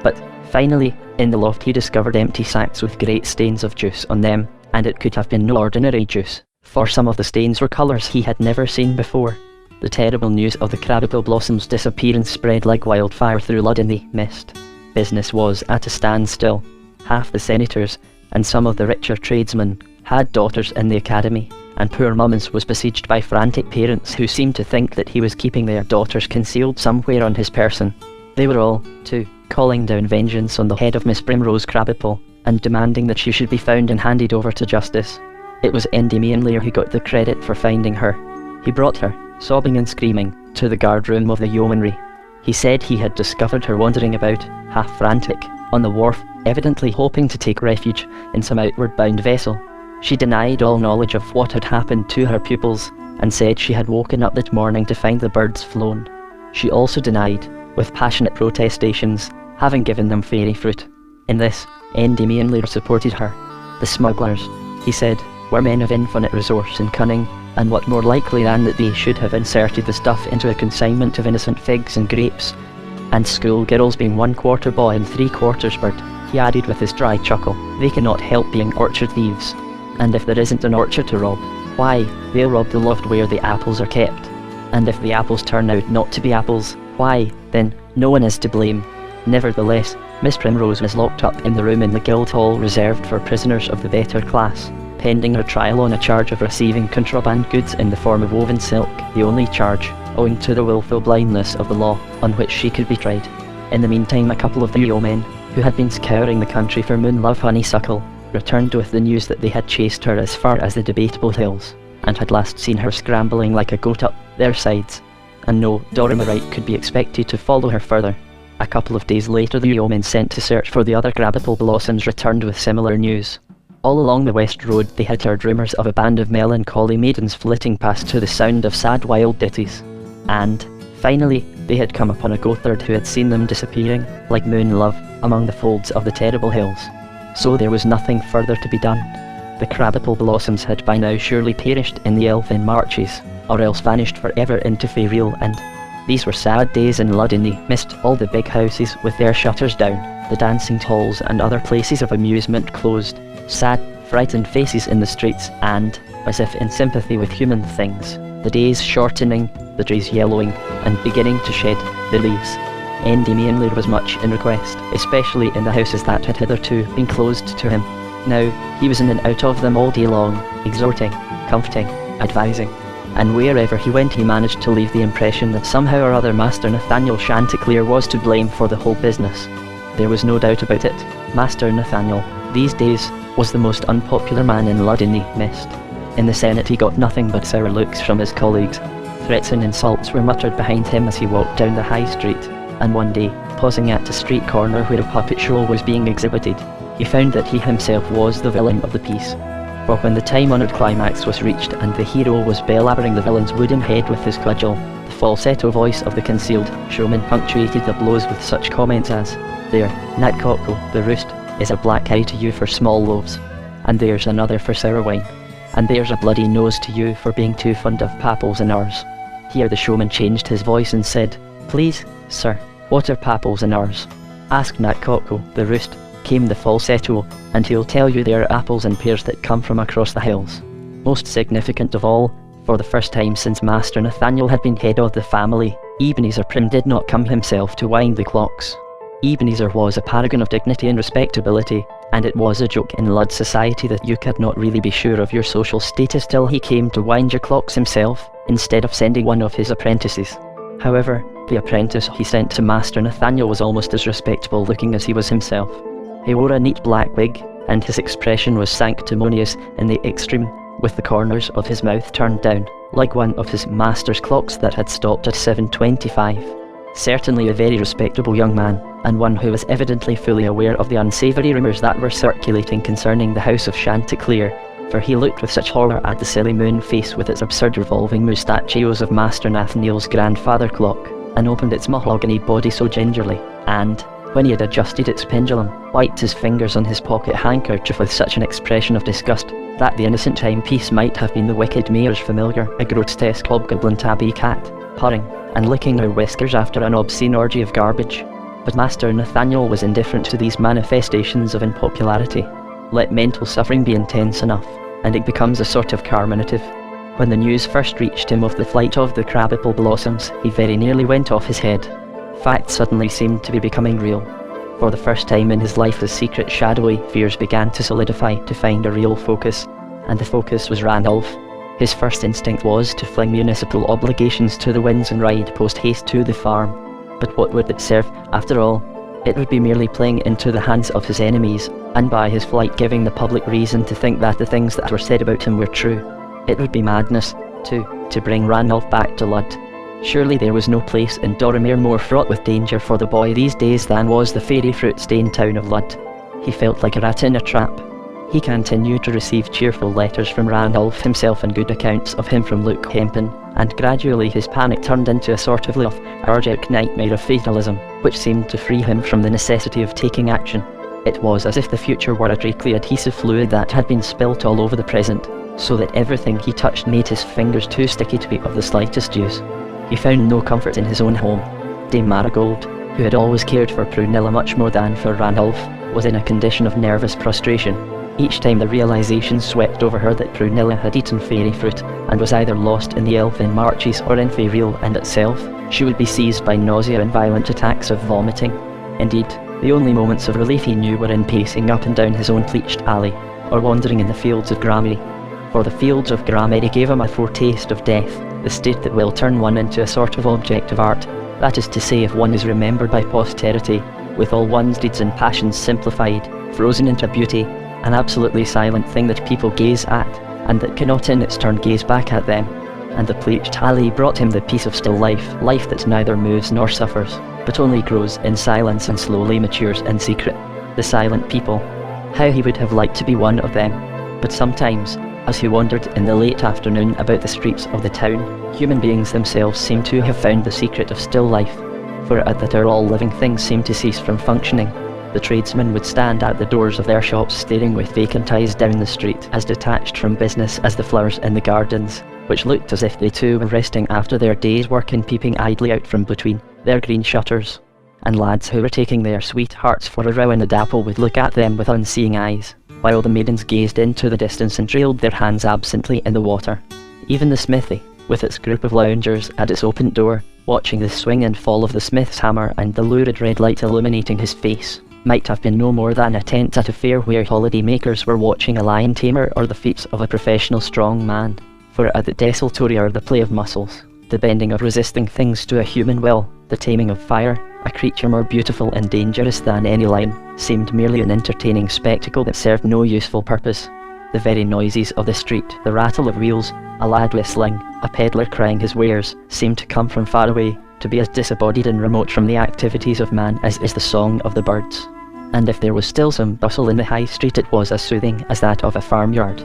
Speaker 1: But, finally, in the loft he discovered empty sacks with great stains of juice on them, and it could have been no ordinary juice, for some of the stains were colours he had never seen before. The terrible news of the crab-apple blossom's disappearance spread like wildfire through Lud-in-the-Mist. Business was at a standstill. Half the senators, and some of the richer tradesmen, had daughters in the academy, and poor Mummins was besieged by frantic parents who seemed to think that he was keeping their daughters concealed somewhere on his person. They were all, too, calling down vengeance on the head of Miss Primrose Crabapple, and demanding that she should be found and handed over to justice. It was Endymion who got the credit for finding her. He brought her, sobbing and screaming, to the guardroom of the yeomanry. He said he had discovered her wandering about, half frantic, on the wharf, evidently hoping to take refuge in some outward-bound vessel. She denied all knowledge of what had happened to her pupils, and said she had woken up that morning to find the birds flown. She also denied, with passionate protestations, having given them fairy fruit. In this, Endymion supported her. The smugglers, he said, were men of infinite resource and cunning, and what more likely than that they should have inserted the stuff into a consignment of innocent figs and grapes. And schoolgirls being 1/4 boy and 3/4 bird, he added with his dry chuckle, they cannot help being orchard thieves. And if there isn't an orchard to rob, why, they'll rob the loft where the apples are kept. And if the apples turn out not to be apples, why, then, no one is to blame. Nevertheless, Miss Primrose was locked up in the room in the Guildhall reserved for prisoners of the better class, pending her trial on a charge of receiving contraband goods in the form of woven silk, the only charge, owing to the wilful blindness of the law, on which she could be tried. In the meantime, a couple of the yeomen, who had been scouring the country for Moonlove Honeysuckle, returned with the news that they had chased her as far as the Debatable Hills, and had last seen her scrambling like a goat up their sides. And no, Dora Wright could be expected to follow her further. A couple of days later, the yeomen sent to search for the other crab-apple blossoms returned with similar news. All along the west road they had heard rumours of a band of melancholy maidens flitting past to the sound of sad wild ditties. And, finally, they had come upon a goatherd who had seen them disappearing, like Moonlove, among the folds of the terrible hills. So there was nothing further to be done. The crab-apple blossoms had by now surely perished in the elfin marches, or else vanished forever into Fairyland, and these were sad days in Lud-in-the-Mist. All the big houses with their shutters down, the dancing halls and other places of amusement closed, sad, frightened faces in the streets, and, as if in sympathy with human things, the days shortening, the trees yellowing, and beginning to shed their leaves. Endymion was much in request, especially in the houses that had hitherto been closed to him. Now, he was in and out of them all day long, exhorting, comforting, advising, and wherever he went he managed to leave the impression that somehow or other Master Nathaniel Chanticleer was to blame for the whole business. There was no doubt about it. Master Nathaniel, these days, was the most unpopular man in Lud-in-the-Mist. In the Senate he got nothing but sour looks from his colleagues. Threats and insults were muttered behind him as he walked down the high street, and one day, pausing at a street corner where a puppet show was being exhibited, he found that he himself was the villain of the piece. For when the time-honoured climax was reached and the hero was belabouring the villain's wooden head with his cudgel, the falsetto voice of the concealed showman punctuated the blows with such comments as, "There, Nat Cockle, the roost, is a black eye to you for small loaves, and there's another for sour wine, and there's a bloody nose to you for being too fond of papples and ours." Here the showman changed his voice and said, "Please, sir, what are papples and ours?" "Ask Nat Cockle, the roost," came the falsetto, "and he'll tell you they are apples and pears that come from across the hills." Most significant of all, for the first time since Master Nathaniel had been head of the family, Ebenezer Prim did not come himself to wind the clocks. Ebenezer was a paragon of dignity and respectability, and it was a joke in Lud society that you could not really be sure of your social status till he came to wind your clocks himself, instead of sending one of his apprentices. However, the apprentice he sent to Master Nathaniel was almost as respectable looking as he was himself. He wore a neat black wig, and his expression was sanctimonious in the extreme, with the corners of his mouth turned down, like one of his master's clocks that had stopped at 7:25. Certainly a very respectable young man, and one who was evidently fully aware of the unsavoury rumours that were circulating concerning the house of Chanticleer, for he looked with such horror at the silly moon face with its absurd revolving moustachios of Master Nathaniel's grandfather clock, and opened its mahogany body so gingerly, and, when he had adjusted its pendulum, wiped his fingers on his pocket handkerchief with such an expression of disgust that the innocent timepiece might have been the wicked mayor's familiar, a grotesque hobgoblin tabby cat, purring and licking her whiskers after an obscene orgy of garbage. But Master Nathaniel was indifferent to these manifestations of unpopularity. Let mental suffering be intense enough, and it becomes a sort of carminative. When the news first reached him of the flight of the crabapple blossoms, he very nearly went off his head. Facts suddenly seemed to be becoming real. For the first time in his life, his secret shadowy fears began to solidify to find a real focus, and the focus was Randolph. His first instinct was to fling municipal obligations to the winds and ride post-haste to the farm. But what would it serve, after all? It would be merely playing into the hands of his enemies, and by his flight giving the public reason to think that the things that were said about him were true. It would be madness, too, to bring Randolph back to Lud. Surely there was no place in Dorimere more fraught with danger for the boy these days than was the fairy fruit-stained town of Lud. He felt like a rat in a trap. He continued to receive cheerful letters from Randolph himself and good accounts of him from Luke Hempin, and gradually his panic turned into a sort of lethargic nightmare of fatalism, which seemed to free him from the necessity of taking action. It was as if the future were a treacly adhesive fluid that had been spilt all over the present, so that everything he touched made his fingers too sticky to be of the slightest use. He found no comfort in his own home. Dame Marigold, who had always cared for Prunella much more than for Randolph, was in a condition of nervous prostration. Each time the realization swept over her that Prunella had eaten fairy fruit, and was either lost in the elfin marches or in Fairyland and itself, she would be seized by nausea and violent attacks of vomiting. Indeed, the only moments of relief he knew were in pacing up and down his own pleached alley, or wandering in the fields of Gramarye. For the fields of Gramarye gave him a foretaste of death, the state that will turn one into a sort of object of art, that is to say, if one is remembered by posterity, with all one's deeds and passions simplified, frozen into beauty, an absolutely silent thing that people gaze at, and that cannot in its turn gaze back at them. And the pleached alley brought him the peace of still life, life that neither moves nor suffers, but only grows in silence and slowly matures in secret. The silent people. How he would have liked to be one of them. But sometimes, as he wandered in the late afternoon about the streets of the town, human beings themselves seemed to have found the secret of still life, for at that hour all living things seemed to cease from functioning. The tradesmen would stand at the doors of their shops staring with vacant eyes down the street, as detached from business as the flowers in the gardens, which looked as if they too were resting after their day's work and peeping idly out from between their green shutters. And lads who were taking their sweethearts for a row in the dapple would look at them with unseeing eyes, while the maidens gazed into the distance and trailed their hands absently in the water. Even the smithy, with its group of loungers at its open door, watching the swing and fall of the smith's hammer and the lurid red light illuminating his face, might have been no more than a tent at a fair where holiday makers were watching a lion tamer or the feats of a professional strong man. For at the desultory hour the play of muscles, the bending of resisting things to a human will, the taming of fire, a creature more beautiful and dangerous than any lion, seemed merely an entertaining spectacle that served no useful purpose. The very noises of the street, the rattle of wheels, a lad whistling, a peddler crying his wares, seemed to come from far away, to be as disembodied and remote from the activities of man as is the song of the birds. And if there was still some bustle in the high street, it was as soothing as that of a farmyard.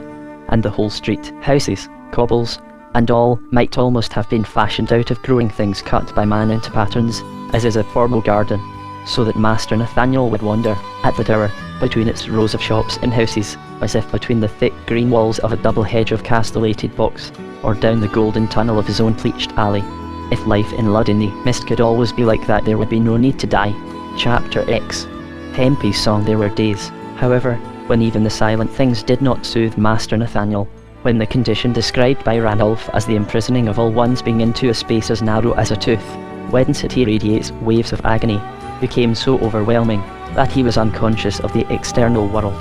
Speaker 1: And the whole street, houses, cobbles, and all, might almost have been fashioned out of growing things cut by man into patterns, as is a formal garden, so that Master Nathaniel would wander, at that hour, between its rows of shops and houses, as if between the thick green walls of a double hedge of castellated box, or down the golden tunnel of his own pleached alley. If life in Lud-in-the-Mist could always be like that, there would be no need to die. Chapter X. Hempy's song. There were days, however, when even the silent things did not soothe Master Nathaniel, when the condition described by Randolph as the imprisoning of all one's being into a space as narrow as a tooth, whence it irradiates waves of agony, became so overwhelming that he was unconscious of the external world.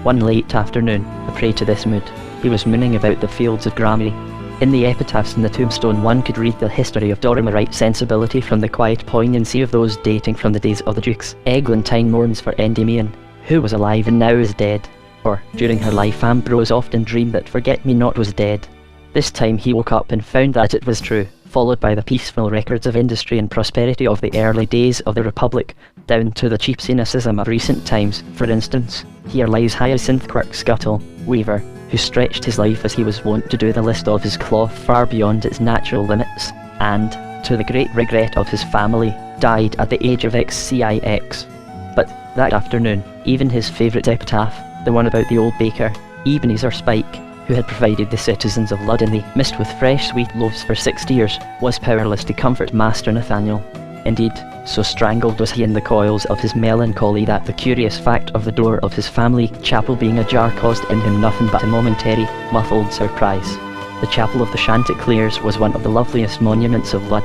Speaker 1: One late afternoon, a prey to this mood, he was mooning about the fields of Gramarye. In the epitaphs in the tombstone one could read the history of Dorimerite sensibility from the quiet poignancy of those dating from the days of the dukes. Eglantine mourns for Endymion, who was alive and now is dead. Or, during her life Ambrose often dreamed that Forget-me-not was dead. This time he woke up and found that it was true, followed by the peaceful records of industry and prosperity of the early days of the Republic, down to the cheap cynicism of recent times. For instance, here lies Hyacinth Quirkscuttle, weaver, who stretched his life as he was wont to do the list of his cloth far beyond its natural limits, and, to the great regret of his family, died at the age of XCIX. But that afternoon, even his favourite epitaph, the one about the old baker, Ebenezer Spike, who had provided the citizens of Lud-in-the-Mist with fresh sweet loaves for 60 years, was powerless to comfort Master Nathaniel. Indeed, so strangled was he in the coils of his melancholy that the curious fact of the door of his family chapel being ajar caused in him nothing but a momentary, muffled surprise. The chapel of the Chanticleers was one of the loveliest monuments of Lud.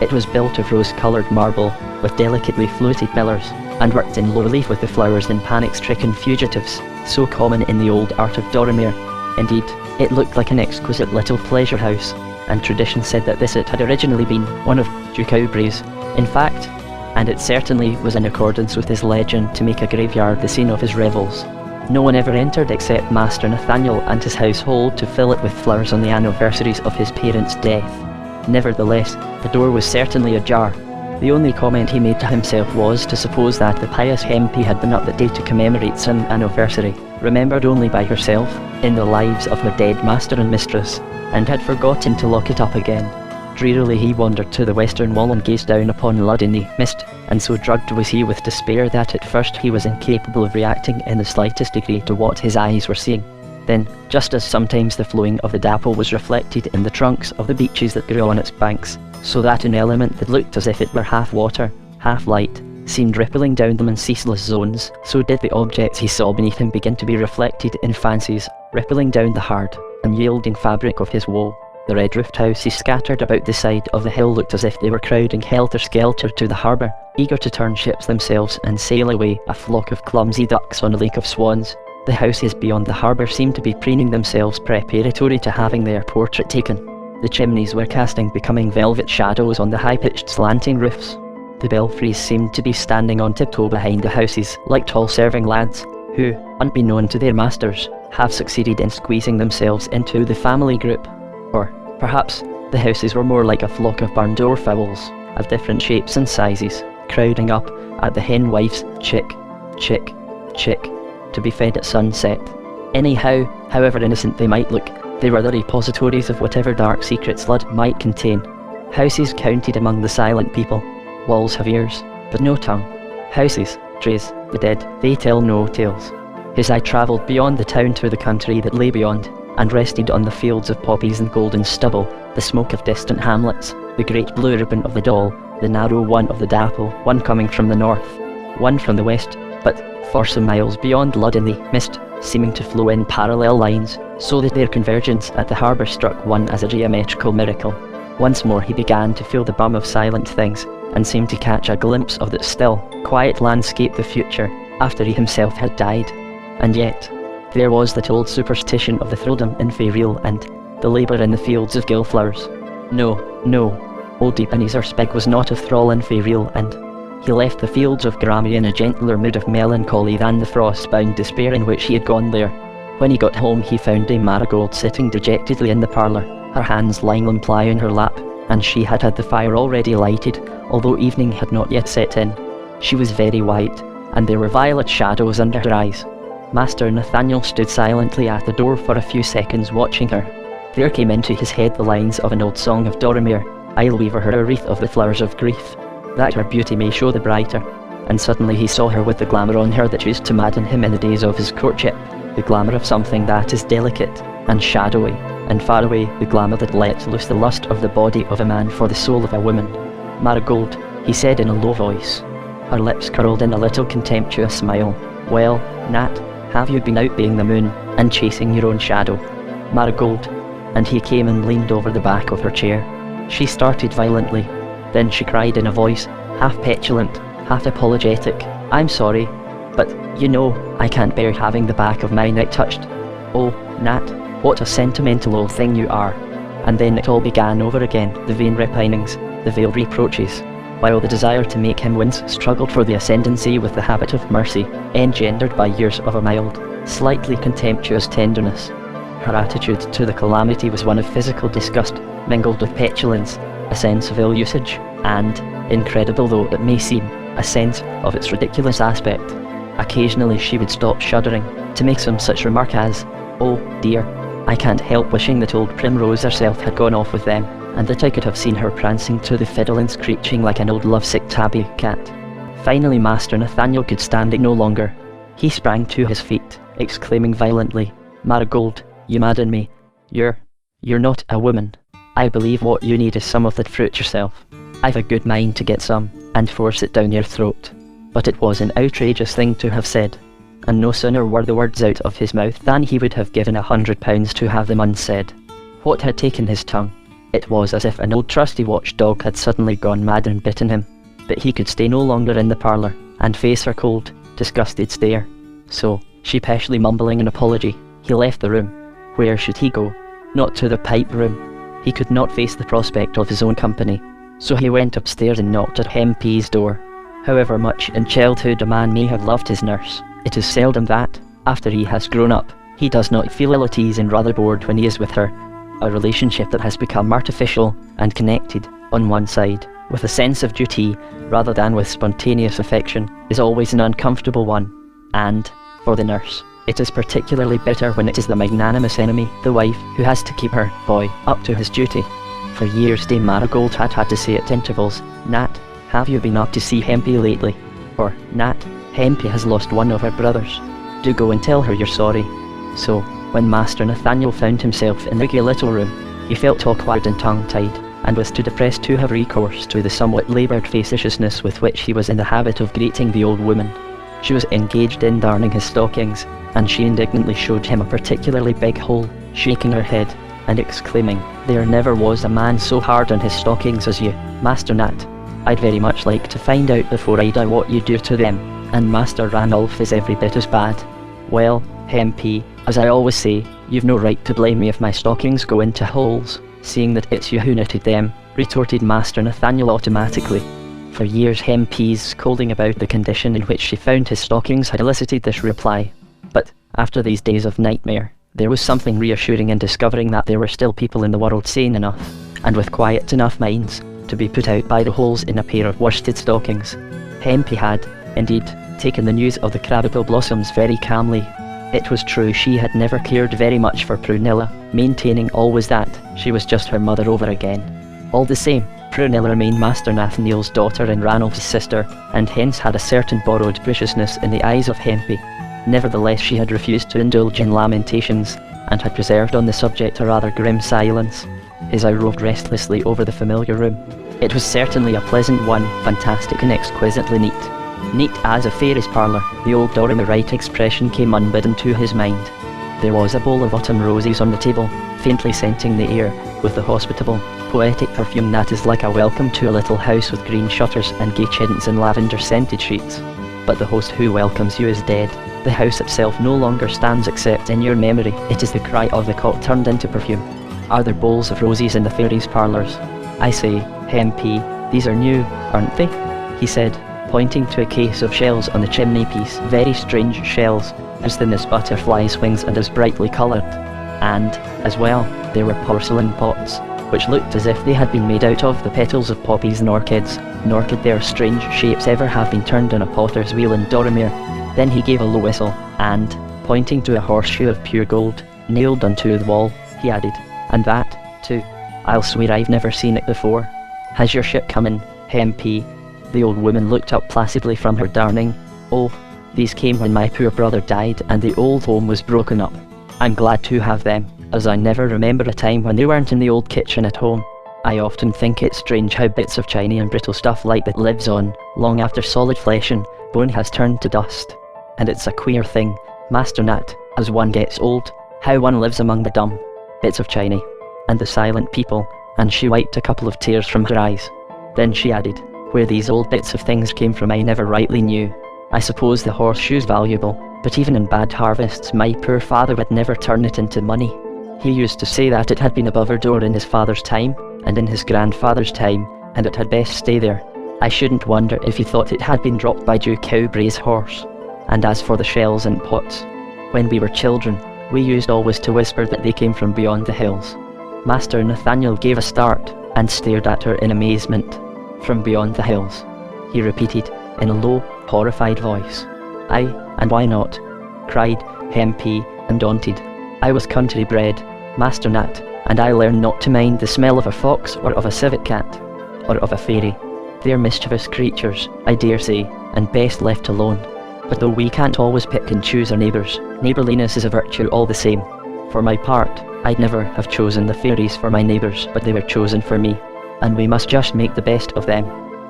Speaker 1: It was built of rose-coloured marble, with delicately fluted pillars, and worked in low relief with the flowers and panic-stricken fugitives, so common in the old art of Doromir. Indeed, it looked like an exquisite little pleasure house, and tradition said that this it had originally been one of Duke Aubrey's. In fact, and it certainly was in accordance with his legend to make a graveyard the scene of his revels. No one ever entered except Master Nathaniel and his household to fill it with flowers on the anniversaries of his parents' death. Nevertheless, the door was certainly ajar. The only comment he made to himself was to suppose that the pious Hempy had been up that day to commemorate some anniversary, remembered only by herself, in the lives of her dead master and mistress, and had forgotten to lock it up again. Drearily he wandered to the western wall and gazed down upon Lud-in-the-Mist, and so drugged was he with despair that at first he was incapable of reacting in the slightest degree to what his eyes were seeing. Then, just as sometimes the flowing of the Dapple was reflected in the trunks of the beeches that grew on its banks, so that an element that looked as if it were half water, half light, seemed rippling down them in ceaseless zones, so did the objects he saw beneath him begin to be reflected in fancies, rippling down the hard, unyielding fabric of his woe. The red-roofed houses scattered about the side of the hill looked as if they were crowding helter-skelter to the harbour, eager to turn ships themselves and sail away, a flock of clumsy ducks on a lake of swans. The houses beyond the harbour seemed to be preening themselves preparatory to having their portrait taken. The chimneys were casting becoming velvet shadows on the high-pitched slanting roofs. The belfries seemed to be standing on tiptoe behind the houses, like tall serving lads, who, unbeknown to their masters, have succeeded in squeezing themselves into the family group. Or, perhaps, the houses were more like a flock of barn-door fowls, of different shapes and sizes, crowding up at the hen wife's chick, chick, chick, to be fed at sunset. Anyhow, however innocent they might look, they were the repositories of whatever dark secrets Lud might contain. Houses counted among the silent people. Walls have ears, but no tongue. Houses, trays, the dead, they tell no tales. His eye travelled beyond the town to the country that lay beyond, and rested on the fields of poppies and golden stubble, the smoke of distant hamlets, the great blue ribbon of the Dal, the narrow one of the Dapple, one coming from the north, one from the west, but for some miles beyond Lud-in-the-Mist, seeming to flow in parallel lines, so that their convergence at the harbour struck one as a geometrical miracle. Once more he began to feel the bum of silent things, and seemed to catch a glimpse of that still, quiet landscape the future, after he himself had died. And yet, there was that old superstition of the thraldom in Faeril and the labour in the fields of gillflowers. No, old Ebenezer Spike was not a thrall in Faeril, and he left the fields of Grammy in a gentler mood of melancholy than the frost-bound despair in which he had gone there. When he got home he found Dame Marigold sitting dejectedly in the parlour, her hands lying limply in her lap, and she had had the fire already lighted, although evening had not yet set in. She was very white, and there were violet shadows under her eyes. Master Nathaniel stood silently at the door for a few seconds watching her. There came into his head the lines of an old song of Doromir, "I'll weave her a wreath of the flowers of grief, that her beauty may show the brighter." And suddenly he saw her with the glamour on her that used to madden him in the days of his courtship, the glamour of something that is delicate and shadowy, and far away the glamour that lets loose the lust of the body of a man for the soul of a woman. "Marigold," he said in a low voice. Her lips curled in a little contemptuous smile. "Well, Nat, have you been out being the moon, and chasing your own shadow?" "Marigold," and he came and leaned over the back of her chair. She started violently. Then she cried in a voice, half petulant, half apologetic, "I'm sorry, but, you know, I can't bear having the back of my neck touched." "Oh, Nat, what a sentimental old thing you are." And then it all began over again, the vain repinings, the veiled reproaches, while the desire to make him wince struggled for the ascendancy with the habit of mercy, engendered by years of a mild, slightly contemptuous tenderness. Her attitude to the calamity was one of physical disgust, mingled with petulance, a sense of ill usage, and, incredible though it may seem, a sense of its ridiculous aspect. Occasionally she would stop shuddering, to make some such remark as, "Oh, dear, I can't help wishing that old Primrose herself had gone off with them." and that I could have seen her prancing to the fiddle and screeching like an old lovesick tabby cat. Finally Master Nathaniel could stand it no longer. He sprang to his feet, exclaiming violently, "Marigold, you madden me. You're not a woman. I believe what you need is some of that fruit yourself. I've a good mind to get some, and force it down your throat." But it was an outrageous thing to have said, and no sooner were the words out of his mouth than he would have given £100 to have them unsaid. What had taken his tongue? It was as if an old trusty watchdog had suddenly gone mad and bitten him. But he could stay no longer in the parlour, and face her cold, disgusted stare. So, sheepishly mumbling an apology, he left the room. Where should he go? Not to the pipe room. He could not face the prospect of his own company. So he went upstairs and knocked at Hempy's door. However much in childhood a man may have loved his nurse, it is seldom that, after he has grown up, he does not feel ill at ease and rather bored when he is with her. A relationship that has become artificial and connected, on one side, with a sense of duty rather than with spontaneous affection, is always an uncomfortable one. And, for the nurse, it is particularly bitter when it is the magnanimous enemy, the wife, who has to keep her boy up to his duty. For years Dame Marigold had to say at intervals, "Nat, have you been up to see Hempy lately?" Or, "Nat, Hempy has lost one of her brothers. Do go and tell her you're sorry." So, when Master Nathaniel found himself in the gay little room, he felt awkward and tongue-tied, and was too depressed to have recourse to the somewhat laboured facetiousness with which he was in the habit of greeting the old woman. She was engaged in darning his stockings, and she indignantly showed him a particularly big hole, shaking her head, and exclaiming, "There never was a man so hard on his stockings as you, Master Nat. I'd very much like to find out before I die what you do to them." And Master Ranulph is every bit as bad. "Well, Hempy, as I always say, you've no right to blame me if my stockings go into holes, seeing that it's you who knitted them," retorted Master Nathaniel automatically. For years Hempy's scolding about the condition in which she found his stockings had elicited this reply. But, after these days of nightmare, there was something reassuring in discovering that there were still people in the world sane enough, and with quiet enough minds, to be put out by the holes in a pair of worsted stockings. Hempy had, indeed, taken the news of the crabapple blossoms very calmly. It was true she had never cared very much for Prunella, maintaining always that she was just her mother over again. All the same, Prunella remained Master Nathaniel's daughter and Ranulph's sister, and hence had a certain borrowed preciousness in the eyes of Hempy. Nevertheless she had refused to indulge in lamentations, and had preserved on the subject a rather grim silence. His eye roved restlessly over the familiar room. It was certainly a pleasant one, fantastic and exquisitely neat. Neat as a fairy's parlour, the old door in the right expression came unbidden to his mind. There was a bowl of autumn roses on the table, faintly scenting the air with the hospitable, poetic perfume that is like a welcome to a little house with green shutters and gay chintz and lavender-scented sheets. But the host who welcomes you is dead. The house itself no longer stands except in your memory. It is the cry of the cock turned into perfume. Are there bowls of roses in the fairies' parlours? I say, Hempy, these are new, aren't they? He said, pointing to a case of shells on the chimney-piece. Very strange shells, as thin as butterflies' wings and as brightly coloured. And, as well, there were porcelain pots, which looked as if they had been made out of the petals of poppies and orchids, nor could their strange shapes ever have been turned on a potter's wheel in Dorrimere. Then he gave a low whistle, and, pointing to a horseshoe of pure gold, nailed onto the wall, he added, "And that, too. I'll swear I've never seen it before. Has your ship come in, Hempy?" The old woman looked up placidly from her darning. "Oh, these came when my poor brother died and the old home was broken up. I'm glad to have them, as I never remember a time when they weren't in the old kitchen at home. I often think it's strange how bits of shiny and brittle stuff like that lives on, long after solid flesh and bone has turned to dust. And it's a queer thing, Master Nat, as one gets old, how one lives among the dumb bits of chiny, and the silent people," and she wiped a couple of tears from her eyes. Then she added, "Where these old bits of things came from I never rightly knew. I suppose the horseshoe's valuable, but even in bad harvests my poor father would never turn it into money. He used to say that it had been above our door in his father's time, and in his grandfather's time, and it had best stay there. I shouldn't wonder if he thought it had been dropped by Duke Cowbray's horse. And as for the shells and pots, when we were children, we used always to whisper that they came from beyond the hills." Master Nathaniel gave a start, and stared at her in amazement. "From beyond the hills," he repeated, in a low, horrified voice. "Aye, and why not?" cried Hempy, undaunted. "I was country bred, Master Nat, and I learned not to mind the smell of a fox or of a civet cat, or of a fairy. They're mischievous creatures, I dare say, and best left alone. But though we can't always pick and choose our neighbours, neighbourliness is a virtue all the same. For my part, I'd never have chosen the fairies for my neighbours, but they were chosen for me, and we must just make the best of them.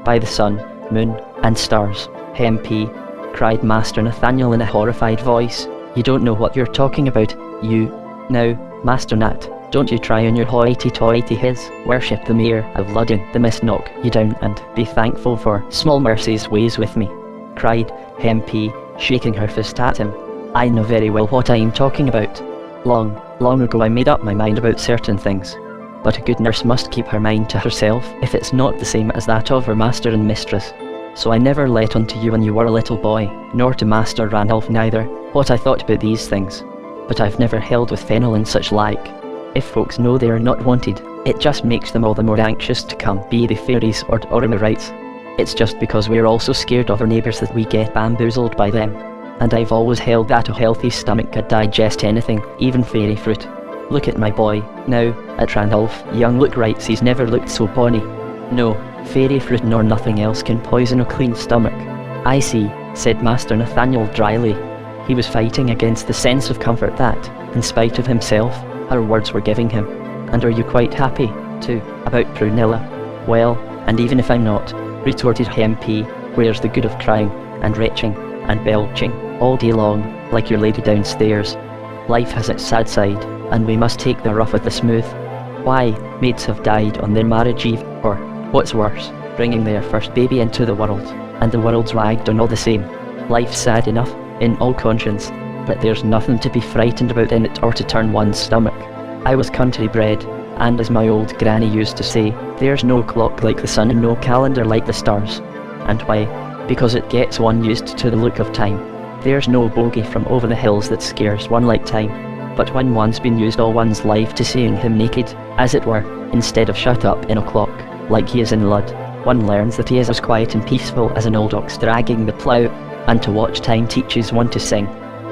Speaker 1: By the sun, moon, and stars, Hempy, cried Master Nathaniel in a horrified voice. You don't know what you're talking about, you. Now, Master Nat, don't you try on your hoity-toity his worship the mayor of Lud-in-the-Mist knock you down and be thankful for small mercies ways with me, cried Hempy, shaking her fist at him. I know very well what I'm talking about. Long ago I made up my mind about certain things. But a good nurse must keep her mind to herself if it's not the same as that of her master and mistress. So I never let on to you when you were a little boy, nor to Master Randolph neither, what I thought about these things. But I've never held with Fennel and such like. If folks know they are not wanted, it just makes them all the more anxious to come, be they fairies or Orimites. It's just because we're all so scared of our neighbours that we get bamboozled by them. And I've always held that a healthy stomach could digest anything, even fairy fruit. Look at my boy, now, at Randolph. Young look writes he's never looked so bonny. No, fairy fruit nor nothing else can poison a clean stomach. I see, said Master Nathaniel dryly. He was fighting against the sense of comfort that, in spite of himself, her words were giving him. And are you quite happy, too, about Prunella? Well, and even if I'm not, retorted Hempy, where's the good of crying, and retching, and belching, all day long, like your lady downstairs? Life has its sad side, and we must take the rough with the smooth. Why, maids have died on their marriage eve, or, what's worse, bringing their first baby into the world, and the world's wagged on all the same. Life's sad enough, in all conscience, but there's nothing to be frightened about in it or to turn one's stomach. I was country bred, and as my old granny used to say, there's no clock like the sun and no calendar like the stars. And why? Because it gets one used to the look of time. There's no bogey from over the hills that scares one like time. But when one's been used all one's life to seeing him naked, as it were, instead of shut up in a clock, like he is in Lud, one learns that he is as quiet and peaceful as an old ox dragging the plough, and to watch time teaches one to sing.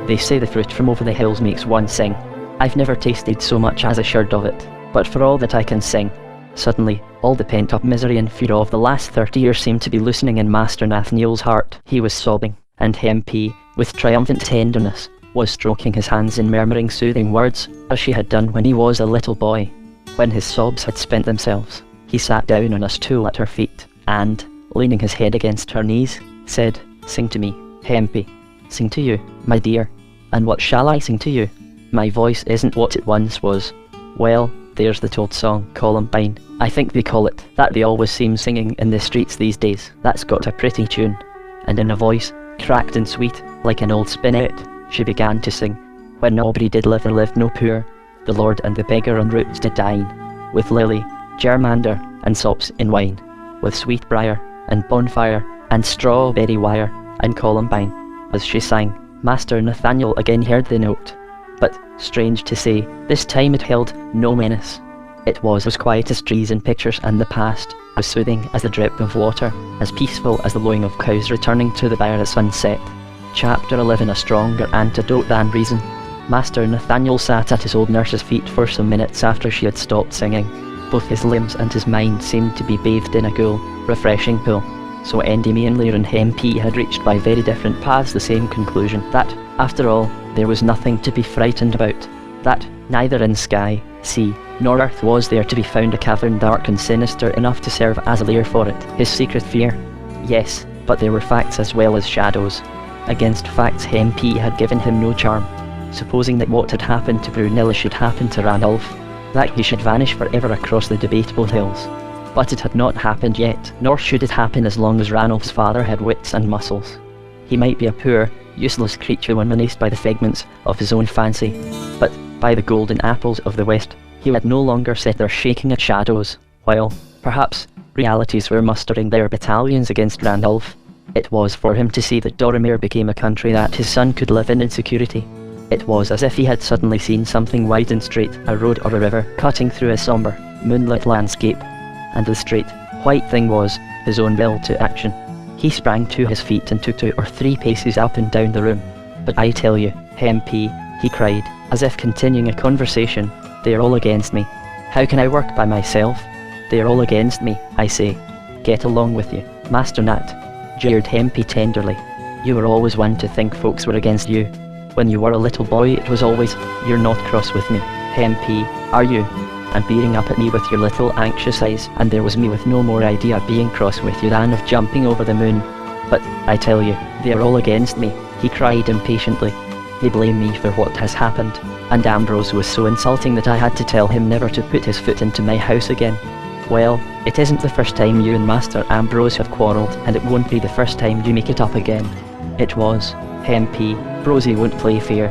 Speaker 1: They say the fruit from over the hills makes one sing. I've never tasted so much as a sherd of it, but for all that I can sing. Suddenly, all the pent-up misery and fear of the last 30 years seemed to be loosening in Master Nathaniel's heart. He was sobbing, and Hempy, with triumphant tenderness, was stroking his hands and murmuring soothing words, as she had done when he was a little boy. When his sobs had spent themselves, he sat down on a stool at her feet, and, leaning his head against her knees, said, "Sing to me, Hempy. Sing to you, my dear. And what shall I sing to you? My voice isn't what it once was. Well, there's the old song, Columbine, I think they call it, that they always seem singing in the streets these days. That's got a pretty tune." And in a voice, cracked and sweet, like an old spinet, she began to sing. When nobody did live there lived no poor, the lord and the beggar on roots did dine, with lily, germander, and sops in wine, with sweet briar, and bonfire, and strawberry wire, and columbine. As she sang, Master Nathaniel again heard the note. But, strange to say, this time it held no menace. It was as quiet as trees and pictures and the past, as soothing as the drip of water, as peaceful as the lowing of cows returning to the byre at sunset. Chapter 11. A stronger antidote than reason. Master Nathaniel sat at his old nurse's feet for some minutes after she had stopped singing. Both his limbs and his mind seemed to be bathed in a cool, refreshing pool. So Endymion and Hempy had reached by very different paths the same conclusion, that, after all, there was nothing to be frightened about. That neither in sky, sea, nor earth was there to be found a cavern dark and sinister enough to serve as a lair for it, his secret fear. Yes, but there were facts as well as shadows. Against facts Hempy had given him no charm. Supposing that what had happened to Prunella should happen to Randolph, that he should vanish forever across the debatable hills. But it had not happened yet, nor should it happen as long as Ranulph's father had wits and muscles. He might be a poor, useless creature when menaced by the figments of his own fancy, but by the golden apples of the West, he had no longer sat there shaking at shadows, while, perhaps, realities were mustering their battalions against Randolph. It was for him to see that Dorimere became a country that his son could live in security. It was as if he had suddenly seen something wide and straight, a road or a river, cutting through a sombre, moonlit landscape. And the straight, white thing was his own will to action. He sprang to his feet and took 2 or 3 paces up and down the room. "But I tell you, Hempy," he cried, as if continuing a conversation, "they are all against me. How can I work by myself? They are all against me, I say. Get along with you, Master Nat, jeered Hempy tenderly. You were always one to think folks were against you. When you were a little boy it was always, you're not cross with me, Hempy, are you? And bearing up at me with your little anxious eyes, and there was me with no more idea of being cross with you than of jumping over the moon. But, I tell you, they are all against me, he cried impatiently. They blame me for what has happened, and Ambrose was so insulting that I had to tell him never to put his foot into my house again. Well, it isn't the first time you and Master Ambrose have quarrelled, and it won't be the first time you make it up again. It was, Hempy, Rosie won't play fair.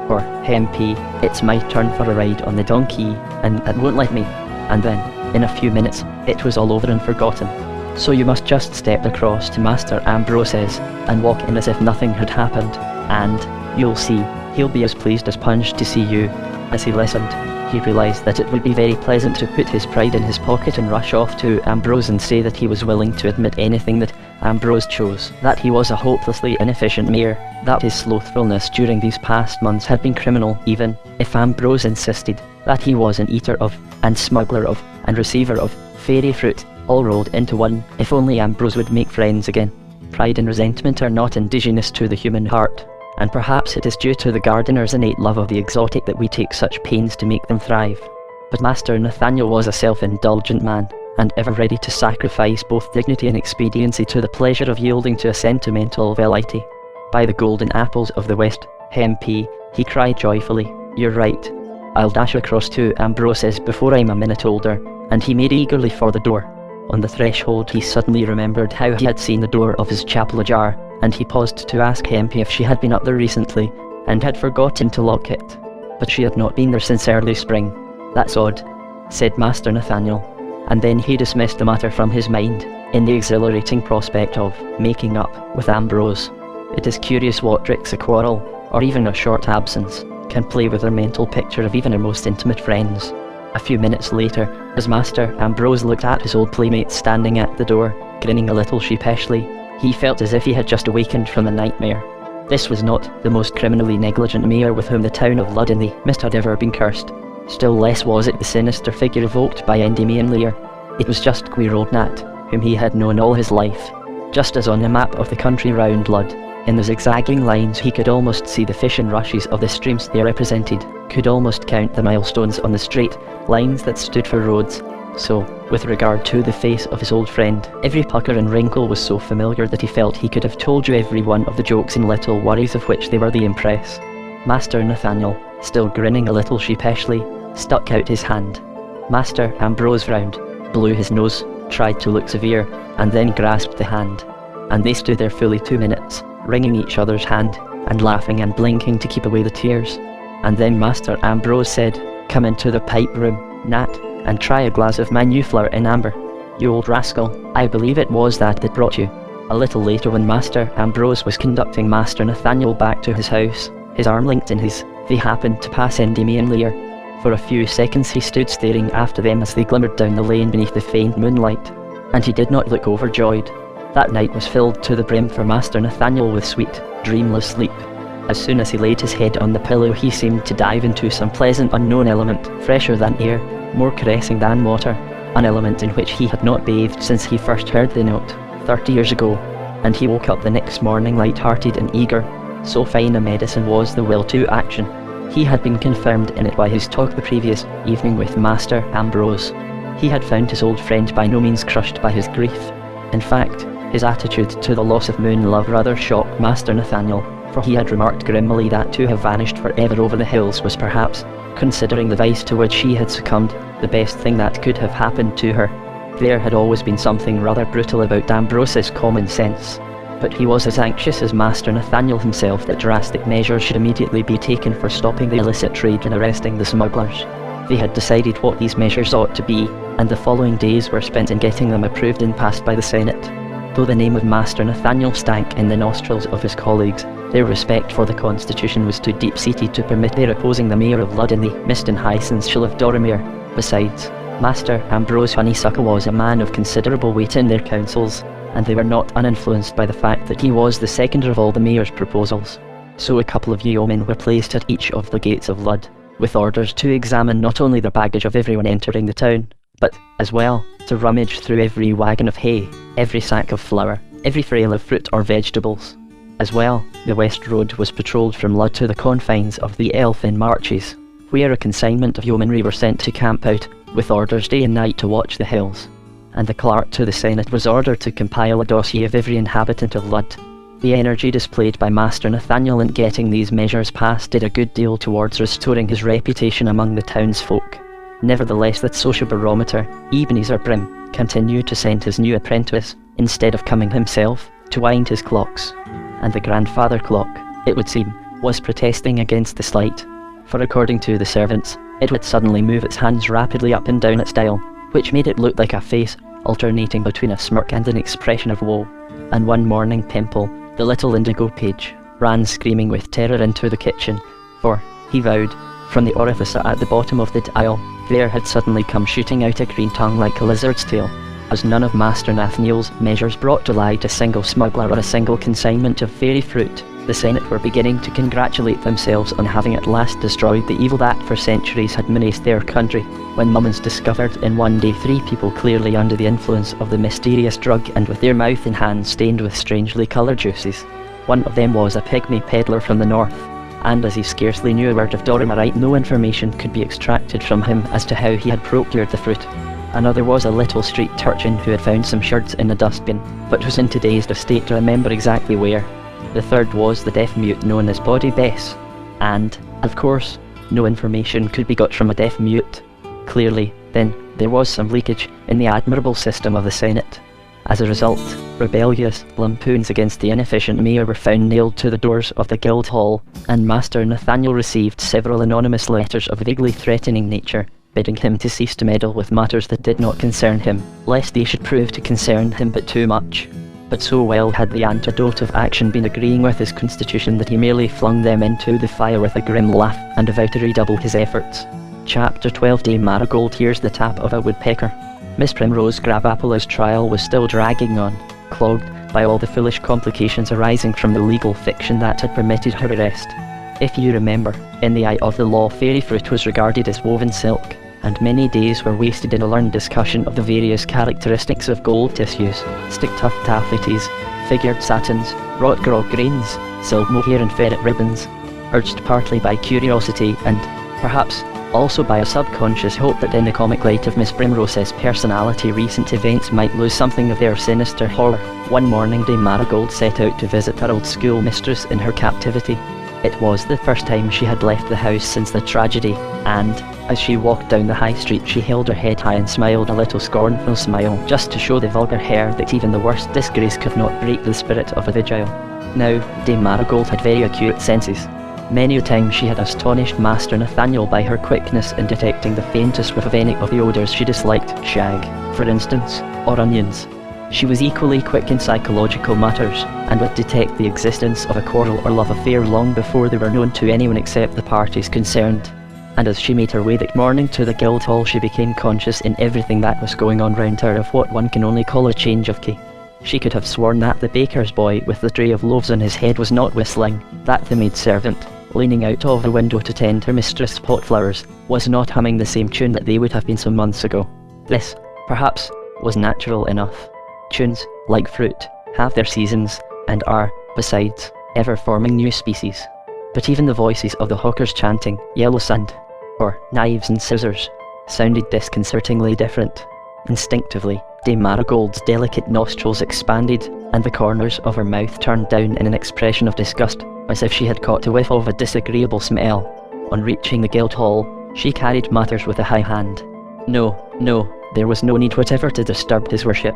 Speaker 1: Or, Hempy, it's my turn for a ride on the donkey, and it won't let me. And then, in a few minutes, it was all over and forgotten. So you must just step across to Master Ambrose's, and walk in as if nothing had happened, and, you'll see, he'll be as pleased as Punch to see you. As he listened, he realised that it would be very pleasant to put his pride in his pocket and rush off to Ambrose and say that he was willing to admit anything that Ambrose chose, that he was a hopelessly inefficient mayor, that his slothfulness during these past months had been criminal, even if Ambrose insisted that he was an eater of, and smuggler of, and receiver of, fairy fruit, all rolled into one. If only Ambrose would make friends again. Pride and resentment are not indigenous to the human heart, and perhaps it is due to the gardener's innate love of the exotic that we take such pains to make them thrive. But Master Nathaniel was a self-indulgent man, and ever ready to sacrifice both dignity and expediency to the pleasure of yielding to a sentimental velleity. By the golden apples of the West, Hempy, he cried joyfully, you're right. I'll dash across to Ambrose's before I'm a minute older, and he made eagerly for the door. On the threshold he suddenly remembered how he had seen the door of his chapel ajar, and he paused to ask Hempy if she had been up there recently, and had forgotten to lock it. But she had not been there since early spring. That's odd, said Master Nathaniel, and then he dismissed the matter from his mind, in the exhilarating prospect of making up with Ambrose. It is curious what tricks a quarrel, or even a short absence, can play with their mental picture of even our most intimate friends. A few minutes later, as Master Ambrose looked at his old playmate standing at the door, grinning a little sheepishly, he felt as if he had just awakened from a nightmare. This was not the most criminally negligent mayor with whom the town of Lud-in-the-Mist had ever been cursed. Still less was it the sinister figure evoked by Endymion Lear. It was just queer old Nat, whom he had known all his life. Just as on a map of the country round Lud, in the zigzagging lines he could almost see the fish and rushes of the streams they represented, could almost count the milestones on the straight lines that stood for roads. So, with regard to the face of his old friend, every pucker and wrinkle was so familiar that he felt he could have told you every one of the jokes and little worries of which they were the impress. Master Nathaniel, still grinning a little sheepishly, stuck out his hand. Master Ambrose frowned, blew his nose, tried to look severe, and then grasped the hand. And they stood there fully 2 minutes, wringing each other's hand, and laughing and blinking to keep away the tears. And then Master Ambrose said, "Come into the pipe room, Nat, and try a glass of my new flower in amber. You old rascal, I believe it was that brought you." A little later, when Master Ambrose was conducting Master Nathaniel back to his house, his arm linked in his, they happened to pass Endymion Lear. For a few seconds he stood staring after them as they glimmered down the lane beneath the faint moonlight, and he did not look overjoyed. That night was filled to the brim for Master Nathaniel with sweet, dreamless sleep. As soon as he laid his head on the pillow he seemed to dive into some pleasant unknown element, fresher than air, more caressing than water, an element in which he had not bathed since he first heard the note, 30 years ago, and he woke up the next morning light-hearted and eager. So fine a medicine was the will to action. He had been confirmed in it by his talk the previous evening with Master Ambrose. He had found his old friend by no means crushed by his grief. In fact, his attitude to the loss of Moon Love rather shocked Master Nathaniel, for he had remarked grimly that to have vanished forever over the hills was perhaps, considering the vice to which she had succumbed, the best thing that could have happened to her. There had always been something rather brutal about Ambrose's common sense, but he was as anxious as Master Nathaniel himself that drastic measures should immediately be taken for stopping the illicit trade and arresting the smugglers. They had decided what these measures ought to be, and the following days were spent in getting them approved and passed by the Senate. Though the name of Master Nathaniel stank in the nostrils of his colleagues, their respect for the Constitution was too deep-seated to permit their opposing the mayor of Lud-in-the-Mist and Hyacinthshire of Doromere. Besides, Master Ambrose Honeysuckle was a man of considerable weight in their councils, and they were not uninfluenced by the fact that he was the seconder of all the mayor's proposals. So a couple of yeomen were placed at each of the gates of Lud, with orders to examine not only the baggage of everyone entering the town, but, as well, to rummage through every wagon of hay, every sack of flour, every frail of fruit or vegetables. As well, the West Road was patrolled from Lud to the confines of the Elfin Marches, where a consignment of yeomanry were sent to camp out, with orders day and night to watch the hills. And the clerk to the Senate was ordered to compile a dossier of every inhabitant of Lud. The energy displayed by Master Nathaniel in getting these measures passed did a good deal towards restoring his reputation among the townsfolk. Nevertheless, that social barometer, Ebenezer Brim, continued to send his new apprentice, instead of coming himself, to wind his clocks. And the grandfather clock, it would seem, was protesting against the slight, for according to the servants, it would suddenly move its hands rapidly up and down its dial, which made it look like a face, alternating between a smirk and an expression of woe. And one morning Pimple, the little indigo page, ran screaming with terror into the kitchen, for, he vowed, from the orifice at the bottom of the dial, there had suddenly come shooting out a green tongue like a lizard's tail, as none of Master Nathaniel's measures brought to light a single smuggler or a single consignment of fairy fruit. The Senate were beginning to congratulate themselves on having at last destroyed the evil that for centuries had menaced their country, when Mummins discovered in one day 3 people clearly under the influence of the mysterious drug and with their mouth and hands stained with strangely coloured juices. One of them was a pygmy peddler from the north, and as he scarcely knew a word of Doramarite, no information could be extracted from him as to how he had procured the fruit. Another was a little street urchin who had found some sherds in a dustbin, but was in too dazed a state to remember exactly where. The third was the deaf-mute known as Body Bess, and, of course, no information could be got from a deaf-mute. Clearly, then, there was some leakage in the admirable system of the Senate. As a result, rebellious lampoons against the inefficient mayor were found nailed to the doors of the Guildhall, and Master Nathaniel received several anonymous letters of a vaguely threatening nature, bidding him to cease to meddle with matters that did not concern him, lest they should prove to concern him but too much. But so well had the antidote of action been agreeing with his constitution that he merely flung them into the fire with a grim laugh and vowed to redouble his efforts. Chapter 12. Dame Marigold hears the tap of a woodpecker. Miss Primrose Crabappile's trial was still dragging on, clogged by all the foolish complications arising from the legal fiction that had permitted her arrest. If you remember, in the eye of the law, fairy fruit was regarded as woven silk, and many days were wasted in a learned discussion of the various characteristics of gold tissues, stick-tuft taffetas, figured satins, wrought grog grains, silk mohair and ferret ribbons, urged partly by curiosity and, perhaps, also by a subconscious hope that in the comic light of Miss Primrose's personality recent events might lose something of their sinister horror. One morning Dame Marigold set out to visit her old schoolmistress in her captivity. It was the first time she had left the house since the tragedy, and, as she walked down the high street, she held her head high and smiled a little scornful smile, just to show the vulgar hare that even the worst disgrace could not break the spirit of a vigil. Now, Dame Marigold had very acute senses. Many a time she had astonished Master Nathaniel by her quickness in detecting the faintest whiff of any of the odours she disliked, shag, for instance, or onions. She was equally quick in psychological matters, and would detect the existence of a quarrel or love affair long before they were known to anyone except the parties concerned. And as she made her way that morning to the Guildhall, she became conscious in everything that was going on round her of what one can only call a change of key. She could have sworn that the baker's boy with the tray of loaves on his head was not whistling, that the maid-servant, leaning out of the window to tend her mistress' pot flowers, was not humming the same tune that they would have been some months ago. This, perhaps, was natural enough. Tunes, like fruit, have their seasons, and are, besides, ever forming new species. But even the voices of the hawkers chanting "Yellow Sand," or "Knives and Scissors," sounded disconcertingly different. Instinctively, Dame Marigold's delicate nostrils expanded, and the corners of her mouth turned down in an expression of disgust, as if she had caught a whiff of a disagreeable smell. On reaching the Guildhall, she carried matters with a high hand. No, there was no need whatever to disturb his worship.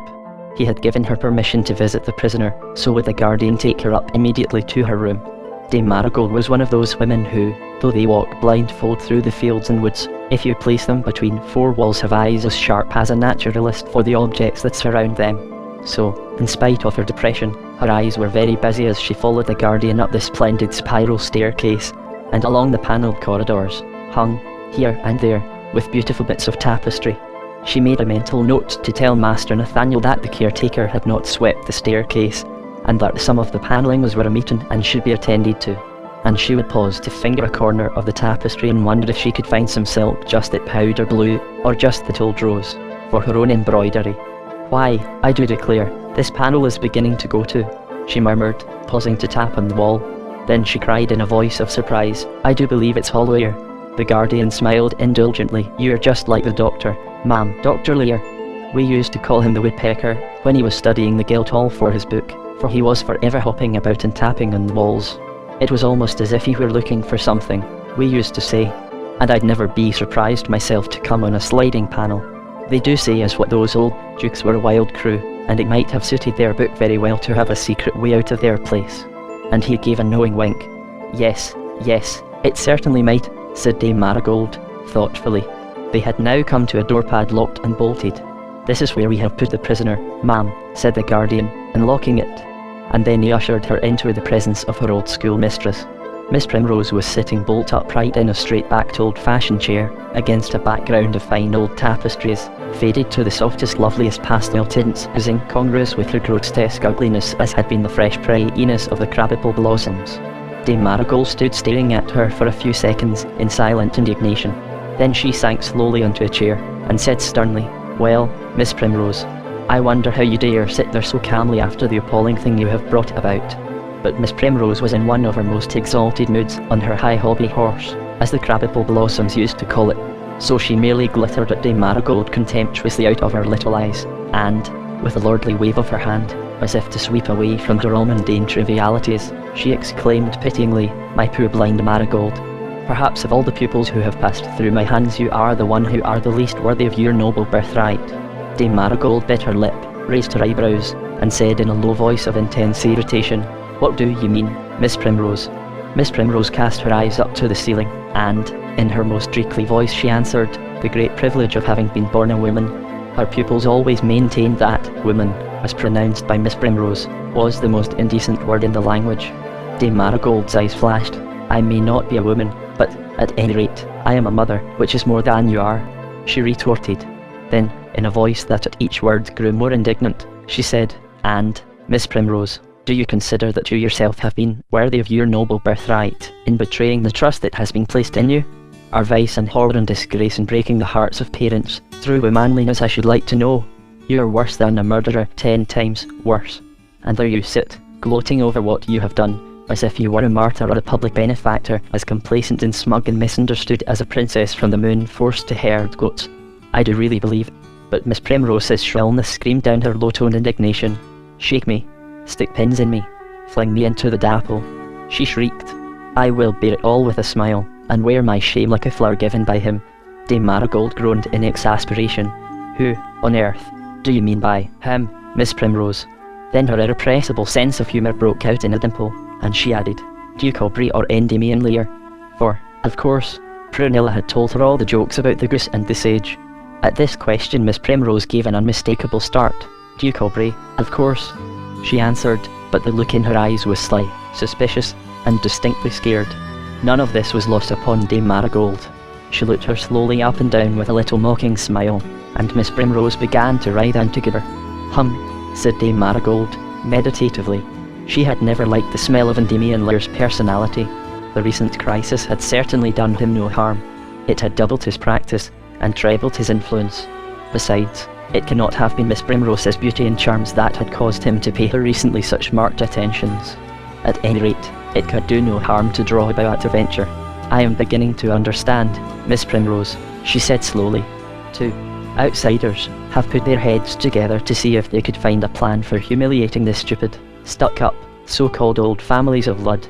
Speaker 1: He had given her permission to visit the prisoner, so would the guardian take her up immediately to her room. Dame Marigold was one of those women who, though they walk blindfold through the fields and woods, if you place them between 4 walls have eyes as sharp as a naturalist for the objects that surround them. So, in spite of her depression, her eyes were very busy as she followed the guardian up the splendid spiral staircase, and along the panelled corridors, hung, here and there, with beautiful bits of tapestry. She made a mental note to tell Master Nathaniel that the caretaker had not swept the staircase, and that some of the panelling was worm-eaten and should be attended to. and she would pause to finger a corner of the tapestry and wonder if she could find some silk just at powder blue, or just that old rose, for her own embroidery. "Why, I do declare, this panel is beginning to go to," she murmured, pausing to tap on the wall. Then she cried in a voice of surprise, "I do believe it's Hollow Ear." The guardian smiled indulgently. "You're just like the doctor, ma'am, Dr. Lear. We used to call him the woodpecker when he was studying the Guildhall for his book, for he was forever hopping about and tapping on the walls. It was almost as if he were looking for something, we used to say, and I'd never be surprised myself to come on a sliding panel. They do say as what those old dukes were a wild crew, and it might have suited their book very well to have a secret way out of their place." And he gave a knowing wink. Yes, it certainly might," said Dame Marigold, thoughtfully. They had now come to a door padlocked and bolted. "This is where we have put the prisoner, ma'am," said the guardian, unlocking it. And then he ushered her into the presence of her old schoolmistress. Miss Primrose was sitting bolt upright in a straight-backed old-fashioned chair, against a background of fine old tapestries, faded to the softest loveliest pastel tints, as incongruous with her grotesque ugliness as had been the fresh prettiness of the crabapple blossoms. Dame Marigold stood staring at her for a few seconds in silent indignation. Then she sank slowly onto a chair, and said sternly, "Well, Miss Primrose, I wonder how you dare sit there so calmly after the appalling thing you have brought about." But Miss Primrose was in one of her most exalted moods, on her high hobby horse, as the crabapple blossoms used to call it, so she merely glittered at Dame Marigold contemptuously out of her little eyes, and, with a lordly wave of her hand, as if to sweep away from her all mundane trivialities, she exclaimed pityingly, "My poor blind Marigold, perhaps of all the pupils who have passed through my hands you are the one who are the least worthy of your noble birthright." Dame Marigold bit her lip, raised her eyebrows, and said in a low voice of intense irritation, "What do you mean, Miss Primrose?" Miss Primrose cast her eyes up to the ceiling, and, in her most treacly voice she answered, "The great privilege of having been born a woman." Her pupils always maintained that "woman," as pronounced by Miss Primrose, was the most indecent word in the language. Dame Marigold's eyes flashed. "I may not be a woman, but, at any rate, I am a mother, which is more than you are," she retorted. Then, in a voice that at each word grew more indignant, she said, "And, Miss Primrose, do you consider that you yourself have been worthy of your noble birthright in betraying the trust that has been placed in you? Are vice and horror and disgrace in breaking the hearts of parents through unmanliness I should like to know? You are worse than a murderer, 10 times worse. And there you sit, gloating over what you have done, as if you were a martyr or a public benefactor, as complacent and smug and misunderstood as a princess from the moon forced to herd goats. I do really believe." But Miss Primrose's shrillness screamed down her low-toned indignation. "Shake me, stick pins in me, fling me into the dapple," she shrieked. "I will bear it all with a smile, and wear my shame like a flower given by him." Dame Marigold groaned in exasperation. "Who, on earth, do you mean by him, Miss Primrose?" Then her irrepressible sense of humour broke out in a dimple, and she added, "Duke Aubrey or Endymion Lear?" For, of course, Prunella had told her all the jokes about the goose and the sage. At this question Miss Primrose gave an unmistakable start. "Duke Aubrey, of course," she answered, but the look in her eyes was sly, suspicious, and distinctly scared. None of this was lost upon Dame Marigold. She looked her slowly up and down with a little mocking smile, and Miss Primrose began to writhe and to gibber. "Hum," said Dame Marigold, meditatively. She had never liked the smell of Endymion Lear's personality. The recent crisis had certainly done him no harm. It had doubled his practice, and trebled his influence. Besides, it cannot have been Miss Primrose's beauty and charms that had caused him to pay her recently such marked attentions. At any rate, it could do no harm to draw about a venture. "I am beginning to understand, Miss Primrose," she said slowly. "Two outsiders have put their heads together to see if they could find a plan for humiliating the stupid, stuck-up, so-called old families of Lud.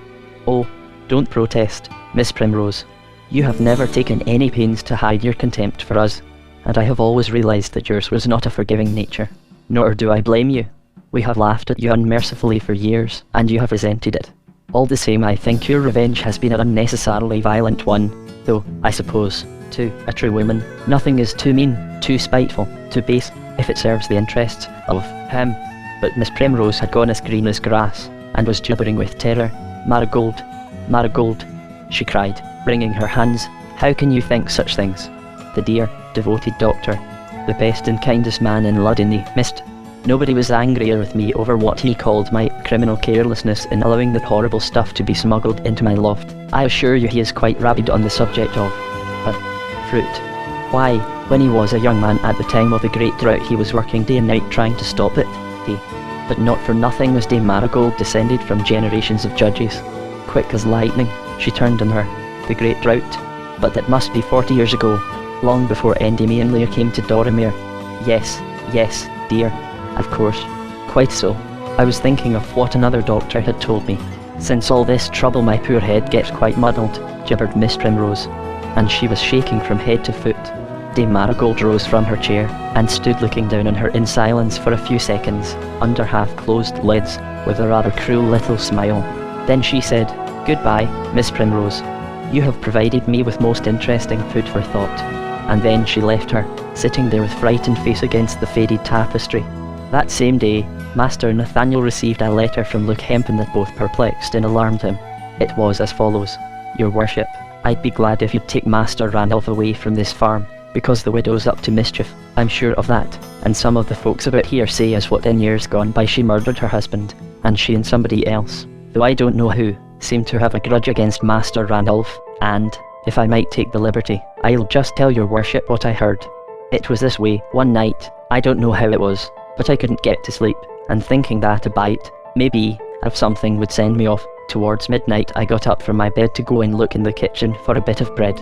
Speaker 1: Oh, don't protest, Miss Primrose. You have never taken any pains to hide your contempt for us, and I have always realised that yours was not a forgiving nature. Nor do I blame you. We have laughed at you unmercifully for years, and you have resented it. All the same, I think your revenge has been an unnecessarily violent one, though, I suppose, to a true woman, nothing is too mean, too spiteful, too base, if it serves the interests of him." But Miss Primrose had gone as green as grass, and was gibbering with terror. "Marigold, Marigold," she cried, wringing her hands, "how can you think such things? The dear, devoted doctor, the best and kindest man in Lud-in-the-Mist, Nobody was angrier with me over what he called my criminal carelessness in allowing the horrible stuff to be smuggled into my loft. I assure you he is quite rabid on the subject of fruit. Why, when he was a young man at the time of the Great Drought, he was working day and night trying to stop it. But not for nothing was Dame Marigold descended from generations of judges. Quick as lightning, she turned on her. The Great Drought. But that must be 40 years ago, long before Endymion Lear came to Doramere. Yes, yes, dear. Of course. Quite so. I was thinking of what another doctor had told me. Since all this trouble my poor head gets quite muddled, gibbered Miss Primrose. And she was shaking from head to foot. Dame Marigold rose from her chair, and stood looking down on her in silence for a few seconds, under half-closed lids, with a rather cruel little smile. Then she said, "Goodbye, Miss Primrose. You have provided me with most interesting food for thought." And then she left her, sitting there with frightened face against the faded tapestry. That same day, Master Nathaniel received a letter from Luke Hempin that both perplexed and alarmed him. It was as follows: "Your worship, I'd be glad if you'd take Master Randolph away from this farm, because the widow's up to mischief, I'm sure of that, and some of the folks about here say as what in years gone by she murdered her husband, and she and somebody else, though I don't know who, seem to have a grudge against Master Randolph, and, if I might take the liberty, I'll just tell your worship what I heard. It was this way: one night, I don't know how it was, but I couldn't get to sleep, and thinking that a bite, maybe, of something would send me off, towards midnight I got up from my bed to go and look in the kitchen for a bit of bread.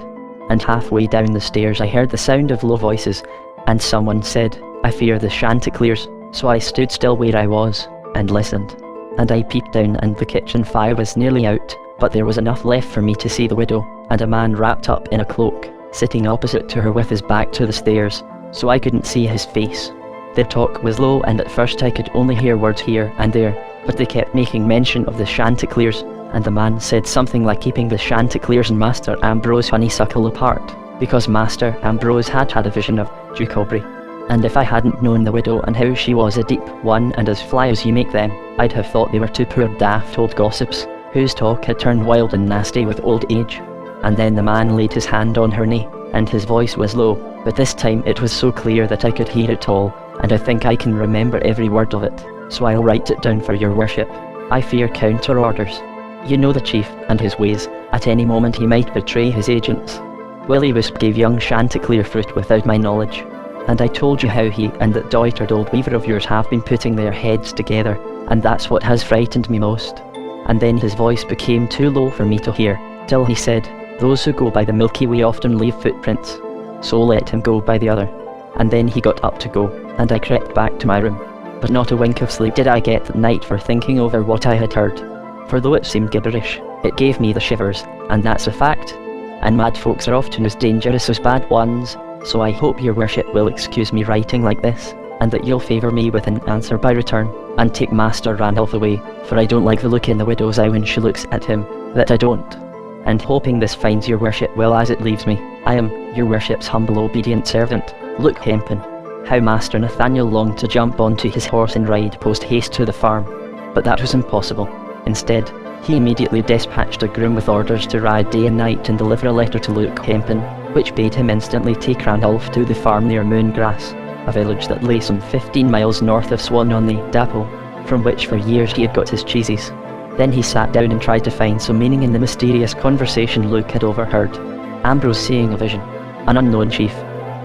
Speaker 1: And halfway down the stairs I heard the sound of low voices, and someone said, 'I fear the Chanticleers,' so I stood still where I was, and listened. And I peeped down, and the kitchen fire was nearly out, but there was enough left for me to see the widow, and a man wrapped up in a cloak, sitting opposite to her with his back to the stairs, so I couldn't see his face. Their talk was low, and at first I could only hear words here and there, but they kept making mention of the Chanticleers, and the man said something like keeping the Chanticleers and Master Ambrose Honeysuckle apart, because Master Ambrose had had a vision of Duke Aubrey. And if I hadn't known the widow and how she was a deep one and as fly as you make them, I'd have thought they were two poor daft old gossips, whose talk had turned wild and nasty with old age. And then the man laid his hand on her knee, and his voice was low, but this time it was so clear that I could hear it all, and I think I can remember every word of it, so I'll write it down for your worship. I fear counter orders. You know the chief and his ways, at any moment he might betray his agents. Willie Wisp gave young Chanticleer fruit without my knowledge, and I told you how he and that doitered old weaver of yours have been putting their heads together, and that's what has frightened me most." And then his voice became too low for me to hear, till he said, "Those who go by the Milky Way often leave footprints, so let him go by the other." And then he got up to go, and I crept back to my room. But not a wink of sleep did I get that night for thinking over what I had heard. For though it seemed gibberish, it gave me the shivers, and that's a fact. And mad folks are often as dangerous as bad ones, so I hope your worship will excuse me writing like this, and that you'll favour me with an answer by return, and take Master Randolph away, for I don't like the look in the widow's eye when she looks at him, that I don't. And hoping this finds your worship well as it leaves me, I am your worship's humble obedient servant, Luke Hempin." How Master Nathaniel longed to jump onto his horse and ride post-haste to the farm, but that was impossible. Instead, he immediately dispatched a groom with orders to ride day and night and deliver a letter to Luke Hempin, which bade him instantly take Randolph to the farm near Moongrass, a village that lay some 15 miles north of Swan-on-the-Dapple, from which for years he had got his cheeses. Then he sat down and tried to find some meaning in the mysterious conversation Luke had overheard. Ambrose seeing a vision, an unknown chief,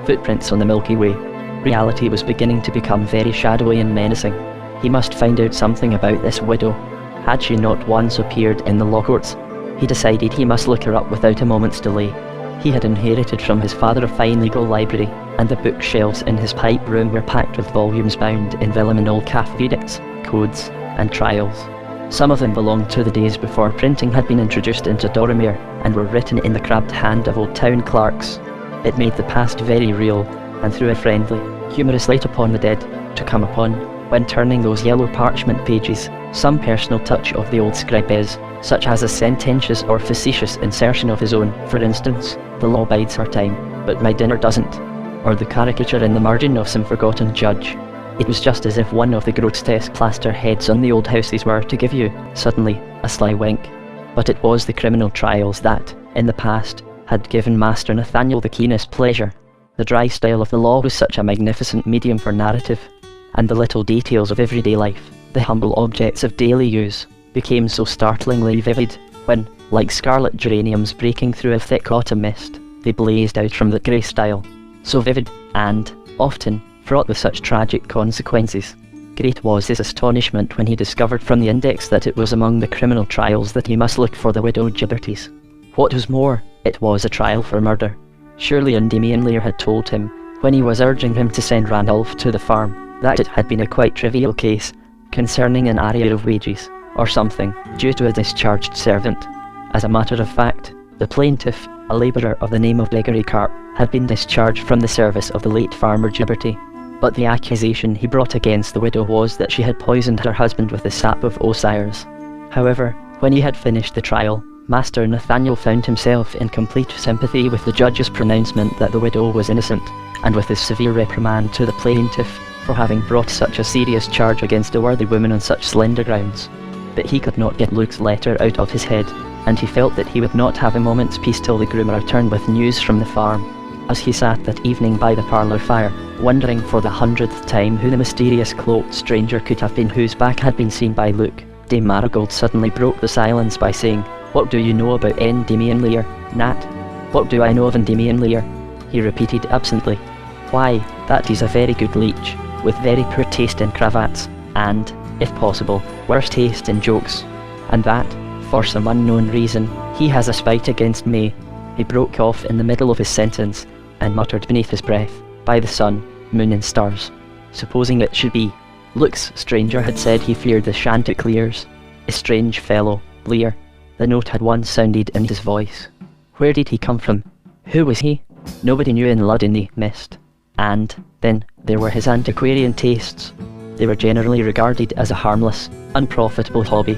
Speaker 1: footprints on the Milky Way. Reality was beginning to become very shadowy and menacing. He must find out something about this widow. Had she not once appeared in the law courts? He decided he must look her up without a moment's delay. He had inherited from his father a fine legal library, and the bookshelves in his pipe room were packed with volumes bound in vellum and old calf edicts, codes, and trials. Some of them belonged to the days before printing had been introduced into Doramere, and were written in the crabbed hand of old town clerks. It made the past very real, and threw a friendly, humorous light upon the dead, to come upon, when turning those yellow parchment pages, some personal touch of the old scribe's, such as a sententious or facetious insertion of his own. For instance, "The law bides her time, but my dinner doesn't," or the caricature in the margin of some forgotten judge. It was just as if one of the grotesque plaster heads on the old houses were to give you, suddenly, a sly wink. But it was the criminal trials that, in the past, had given Master Nathaniel the keenest pleasure. The dry style of the law was such a magnificent medium for narrative, and the little details of everyday life, the humble objects of daily use, became so startlingly vivid, when, like scarlet geraniums breaking through a thick autumn mist, they blazed out from the grey stile. So vivid, and, often, fraught with such tragic consequences. Great was his astonishment when he discovered from the index that it was among the criminal trials that he must look for the widow Gibberties. What was more, it was a trial for murder. Surely Endymion Lear had told him, when he was urging him to send Randolph to the farm, that it had been a quite trivial case, concerning an arrear of wages, or something, due to a discharged servant. As a matter of fact, the plaintiff, a labourer of the name of Gregory Carp, had been discharged from the service of the late farmer Gibberty. But the accusation he brought against the widow was that she had poisoned her husband with the sap of osiers. However, when he had finished the trial, Master Nathaniel found himself in complete sympathy with the judge's pronouncement that the widow was innocent, and with his severe reprimand to the plaintiff for having brought such a serious charge against a worthy woman on such slender grounds. But he could not get Luke's letter out of his head, and he felt that he would not have a moment's peace till the groom returned with news from the farm. As he sat that evening by the parlour fire, wondering for the 100th time who the mysterious cloaked stranger could have been whose back had been seen by Luke, Dame Marigold suddenly broke the silence by saying, "What do you know about Endymion Lear, Nat?" "What do I know of Endymion Lear?" he repeated absently. "Why, that he's a very good leech, with very poor taste in cravats, and, if possible, worse taste in jokes. And that, for some unknown reason, he has a spite against me." He broke off in the middle of his sentence, and muttered beneath his breath, "By the sun, moon and stars. Supposing it should be." Luke's stranger had said he feared the Chanticleers. A strange fellow, Lear. The note had once sounded in his voice. Where did he come from? Who was he? Nobody knew in Lud-in-the-Mist. And, then, there were his antiquarian tastes. They were generally regarded as a harmless, unprofitable hobby.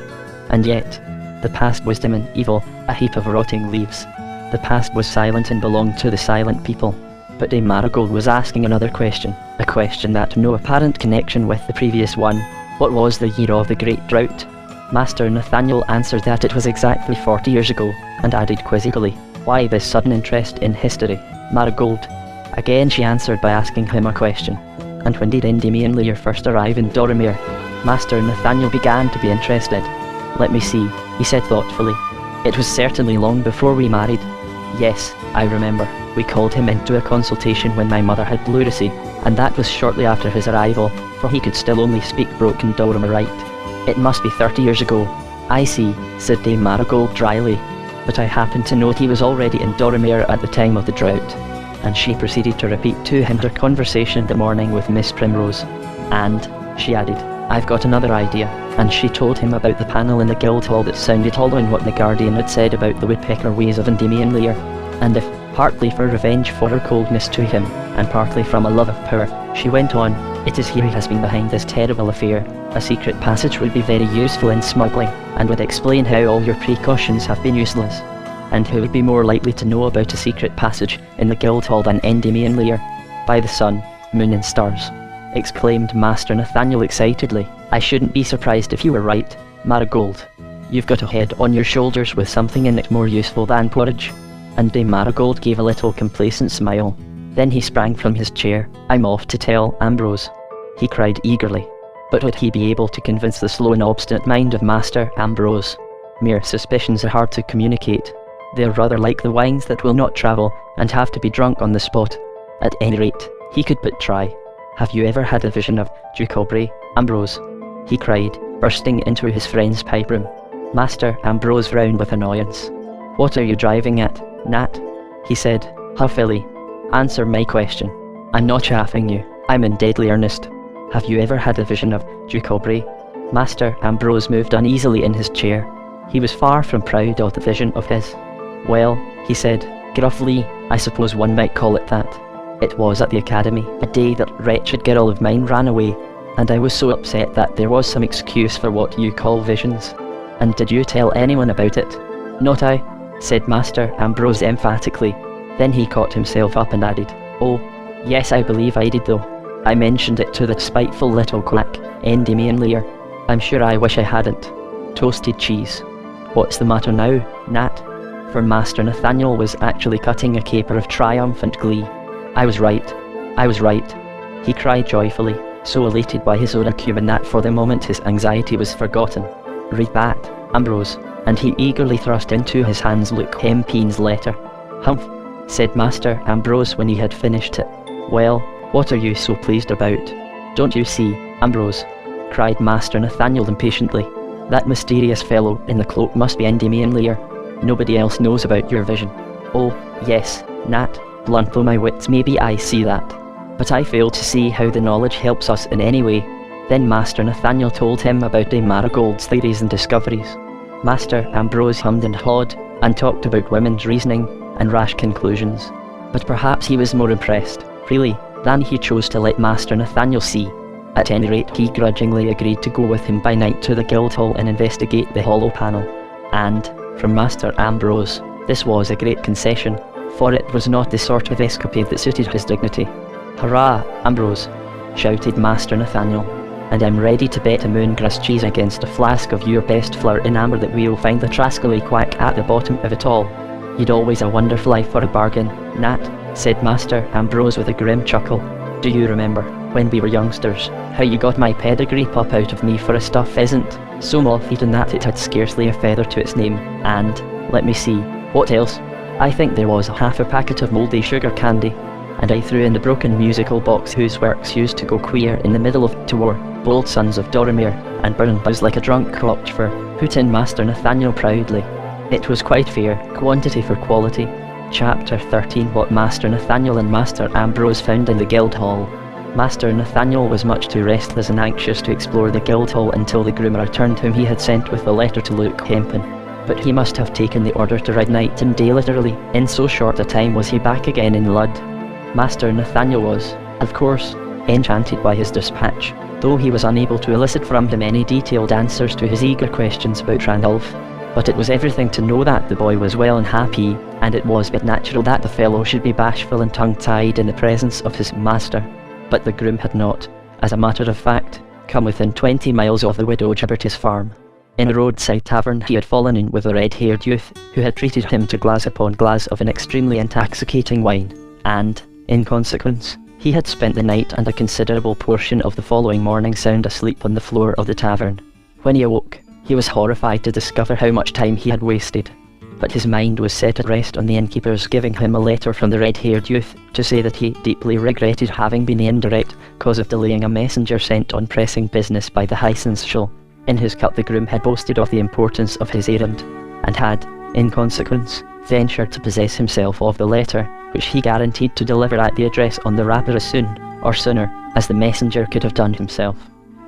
Speaker 1: And yet, the past was dim and evil, a heap of rotting leaves. The past was silent and belonged to the silent people. But Dame Marigold was asking another question, a question that had no apparent connection with the previous one. What was the year of the great drought? Master Nathaniel answered that it was exactly 40 years ago, and added quizzically, "Why this sudden interest in history, Marigold?" Again she answered by asking him a question. "And when did Endymion Lear first arrive in Dorimere?" Master Nathaniel began to be interested. "Let me see," he said thoughtfully. "It was certainly long before we married. Yes, I remember. We called him into a consultation when my mother had pleurisy, and that was shortly after his arrival, for he could still only speak broken Dolomerite. It must be 30 years ago." "I see," said Dame Marigold dryly, "but I happen to note he was already in Dorimere at the time of the drought." And she proceeded to repeat to him her conversation the morning with Miss Primrose. "And," she added, "I've got another idea." And she told him about the panel in the Guildhall that sounded hollow in what the Guardian had said about the woodpecker ways of Endymion Lear. And if, partly for revenge for her coldness to him, and partly from a love of power, she went on, "It is he who has been behind this terrible affair. A secret passage would be very useful in smuggling, and would explain how all your precautions have been useless. And who would be more likely to know about a secret passage in the Guildhall than Endymion Lear?" "By the sun, moon and stars," exclaimed Master Nathaniel excitedly. "I shouldn't be surprised if you were right, Marigold. You've got a head on your shoulders with something in it more useful than porridge." And Dame Marigold gave a little complacent smile. Then he sprang from his chair. "I'm off to tell Ambrose," he cried eagerly. But would he be able to convince the slow and obstinate mind of Master Ambrose? Mere suspicions are hard to communicate. They're rather like the wines that will not travel, and have to be drunk on the spot. At any rate, he could but try. "Have you ever had a vision of Duke Aubrey, Ambrose?" he cried, bursting into his friend's pipe room. Master Ambrose frowned with annoyance. "What are you driving at, Nat?" he said, huffily. "Answer my question. I'm not chaffing you. I'm in deadly earnest. Have you ever had a vision of Duke Aubrey?" Master Ambrose moved uneasily in his chair. He was far from proud of the vision of his. "Well," he said, gruffly, "I suppose one might call it that. It was at the academy, a day that wretched girl of mine ran away, and I was so upset that there was some excuse for what you call visions." "And did you tell anyone about it?" "Not I," said Master Ambrose emphatically. Then he caught himself up and added, "Oh, yes, I believe I did though. I mentioned it to the spiteful little quack, Endymion Lear. I'm sure I wish I hadn't. Toasted cheese. What's the matter now, Nat?" For Master Nathaniel was actually cutting a caper of triumphant glee. I was right, he cried joyfully. so elated by his own acumen that for the moment his anxiety was forgotten. "Read that, Ambrose," and he eagerly thrust into his hands Luke Hempine's letter. "Humph," said Master Ambrose when he had finished it. "Well, what are you so pleased about?" "Don't you see, Ambrose?" cried Master Nathaniel impatiently. "That mysterious fellow in the cloak must be Endymion Lear. Nobody else knows about your vision." "Oh, yes, Nat, blunt though my wits may be, I see that. But I fail to see how the knowledge helps us in any way." Then Master Nathaniel told him about Dame Marigold's theories and discoveries. Master Ambrose hummed and hawed, and talked about women's reasoning and rash conclusions. But perhaps he was more impressed, really, than he chose to let Master Nathaniel see. At any rate, he grudgingly agreed to go with him by night to the Guildhall and investigate the hollow panel. And, from Master Ambrose, this was a great concession, for it was not the sort of escapade that suited his dignity. "Hurrah, Ambrose!" shouted Master Nathaniel. "And I'm ready to bet a moongrass cheese against a flask of your best flour in amber that we'll find the rascally quack at the bottom of it all." "You'd always a wonderful eye for a bargain, Nat," said Master Ambrose with a grim chuckle. "Do you remember, when we were youngsters, how you got my pedigree pop out of me for a stuffed pheasant, so moth-eaten that it had scarcely a feather to its name, and, let me see, what else? I think there was half a packet of mouldy sugar candy, and I threw in the broken musical box whose works used to go queer in the middle of tour, bold sons of Doramere, and burn and buzz like a drunk Rochford," put in Master Nathaniel proudly. It was quite fair, quantity for quality. Chapter 13. What Master Nathaniel and Master Ambrose found in the Guildhall. Master Nathaniel was much too restless and anxious to explore the Guildhall until the groom returned whom he had sent with the letter to Luke Hempin. But he must have taken the order to ride night and day literally, in so short a time was he back again in Lud. Master Nathaniel was, of course, enchanted by his dispatch, though he was unable to elicit from him any detailed answers to his eager questions about Randolph. But it was everything to know that the boy was well and happy, and it was but natural that the fellow should be bashful and tongue-tied in the presence of his master. But the groom had not, as a matter of fact, come within 20 miles of the widow Gibberty's farm. In a roadside tavern he had fallen in with a red-haired youth, who had treated him to glass upon glass of an extremely intoxicating wine, and, in consequence, he had spent the night and a considerable portion of the following morning sound asleep on the floor of the tavern. When he awoke, he was horrified to discover how much time he had wasted. But his mind was set at rest on the innkeeper's giving him a letter from the red-haired youth to say that he deeply regretted having been the indirect cause of delaying a messenger sent on pressing business by the Highsensshall. In his cut the groom had boasted of the importance of his errand, and had, in consequence, ventured to possess himself of the letter, which he guaranteed to deliver at the address on the wrapper as soon, or sooner, as the messenger could have done himself.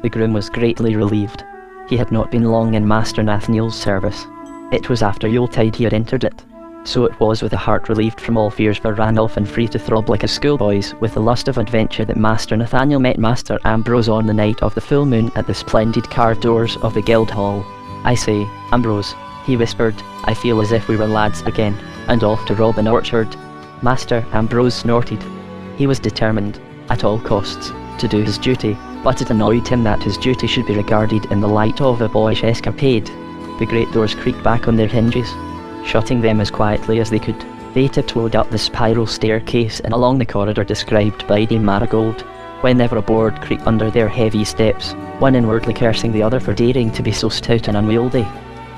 Speaker 1: The groom was greatly relieved. He had not been long in Master Nathaniel's service. It was after Yuletide he had entered it. So it was with a heart relieved from all fears for Randolph and free to throb like a schoolboy's with the lust of adventure that Master Nathaniel met Master Ambrose on the night of the full moon at the splendid carved doors of the Guildhall. "I say, Ambrose," he whispered, "I feel as if we were lads again, and off to rob an orchard." Master Ambrose snorted. He was determined, at all costs, to do his duty, but it annoyed him that his duty should be regarded in the light of a boyish escapade. The great doors creaked back on their hinges. Shutting them as quietly as they could, they tiptoed up the spiral staircase and along the corridor described by Dame Marigold. Whenever a board creaked under their heavy steps, one inwardly cursing the other for daring to be so stout and unwieldy.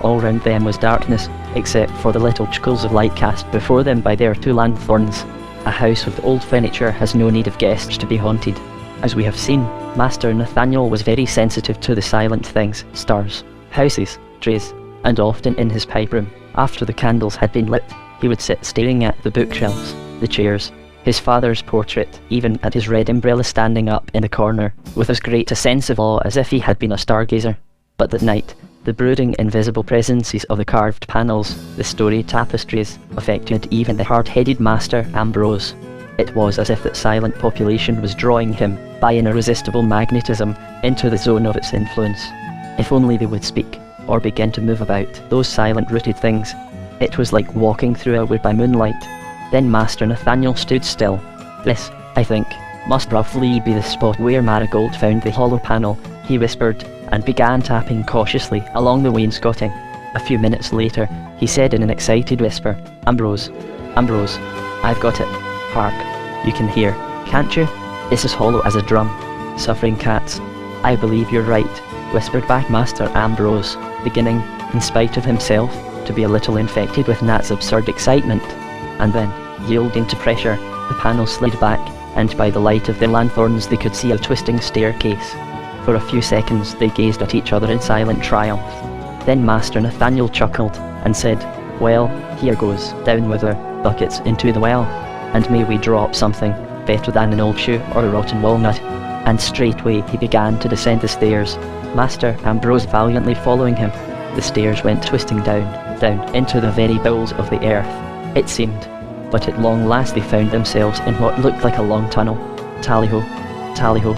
Speaker 1: All round them was darkness, except for the little trickles of light cast before them by their 2 lanthorns. A house with old furniture has no need of guests to be haunted. As we have seen, Master Nathaniel was very sensitive to the silent things, stars, houses, trees, and often in his pipe room, after the candles had been lit, he would sit staring at the bookshelves, the chairs, his father's portrait, even at his red umbrella standing up in the corner, with as great a sense of awe as if he had been a stargazer. But at night, the brooding invisible presences of the carved panels, the storied tapestries, affected even the hard-headed Master Ambrose. It was as if that silent population was drawing him, by an irresistible magnetism, into the zone of its influence. If only they would speak, or begin to move about, those silent-rooted things. It was like walking through a wood by moonlight. Then Master Nathaniel stood still. "This, I think, must roughly be the spot where Marigold found the hollow panel," he whispered, and began tapping cautiously along the wainscoting. A few minutes later, he said in an excited whisper, "Ambrose, Ambrose, I've got it. Hark, you can hear, can't you? It's as hollow as a drum." suffering cats. I believe you're right, whispered back Master Ambrose, beginning, in spite of himself, to be a little infected with Nat's absurd excitement. And then, yielding to pressure, the panel slid back, and by the light of their lanthorns they could see a twisting staircase. For a few seconds they gazed at each other in silent triumph. Then Master Nathaniel chuckled, and said, "Well, here goes, down with our buckets into the well, and may we draw up something better than an old shoe or a rotten walnut." And straightway he began to descend the stairs, Master Ambrose valiantly following him. The stairs went twisting down into the very bowels of the earth, it seemed, but at long last they found themselves in what looked like a long tunnel. "Tally-ho, tally-ho,"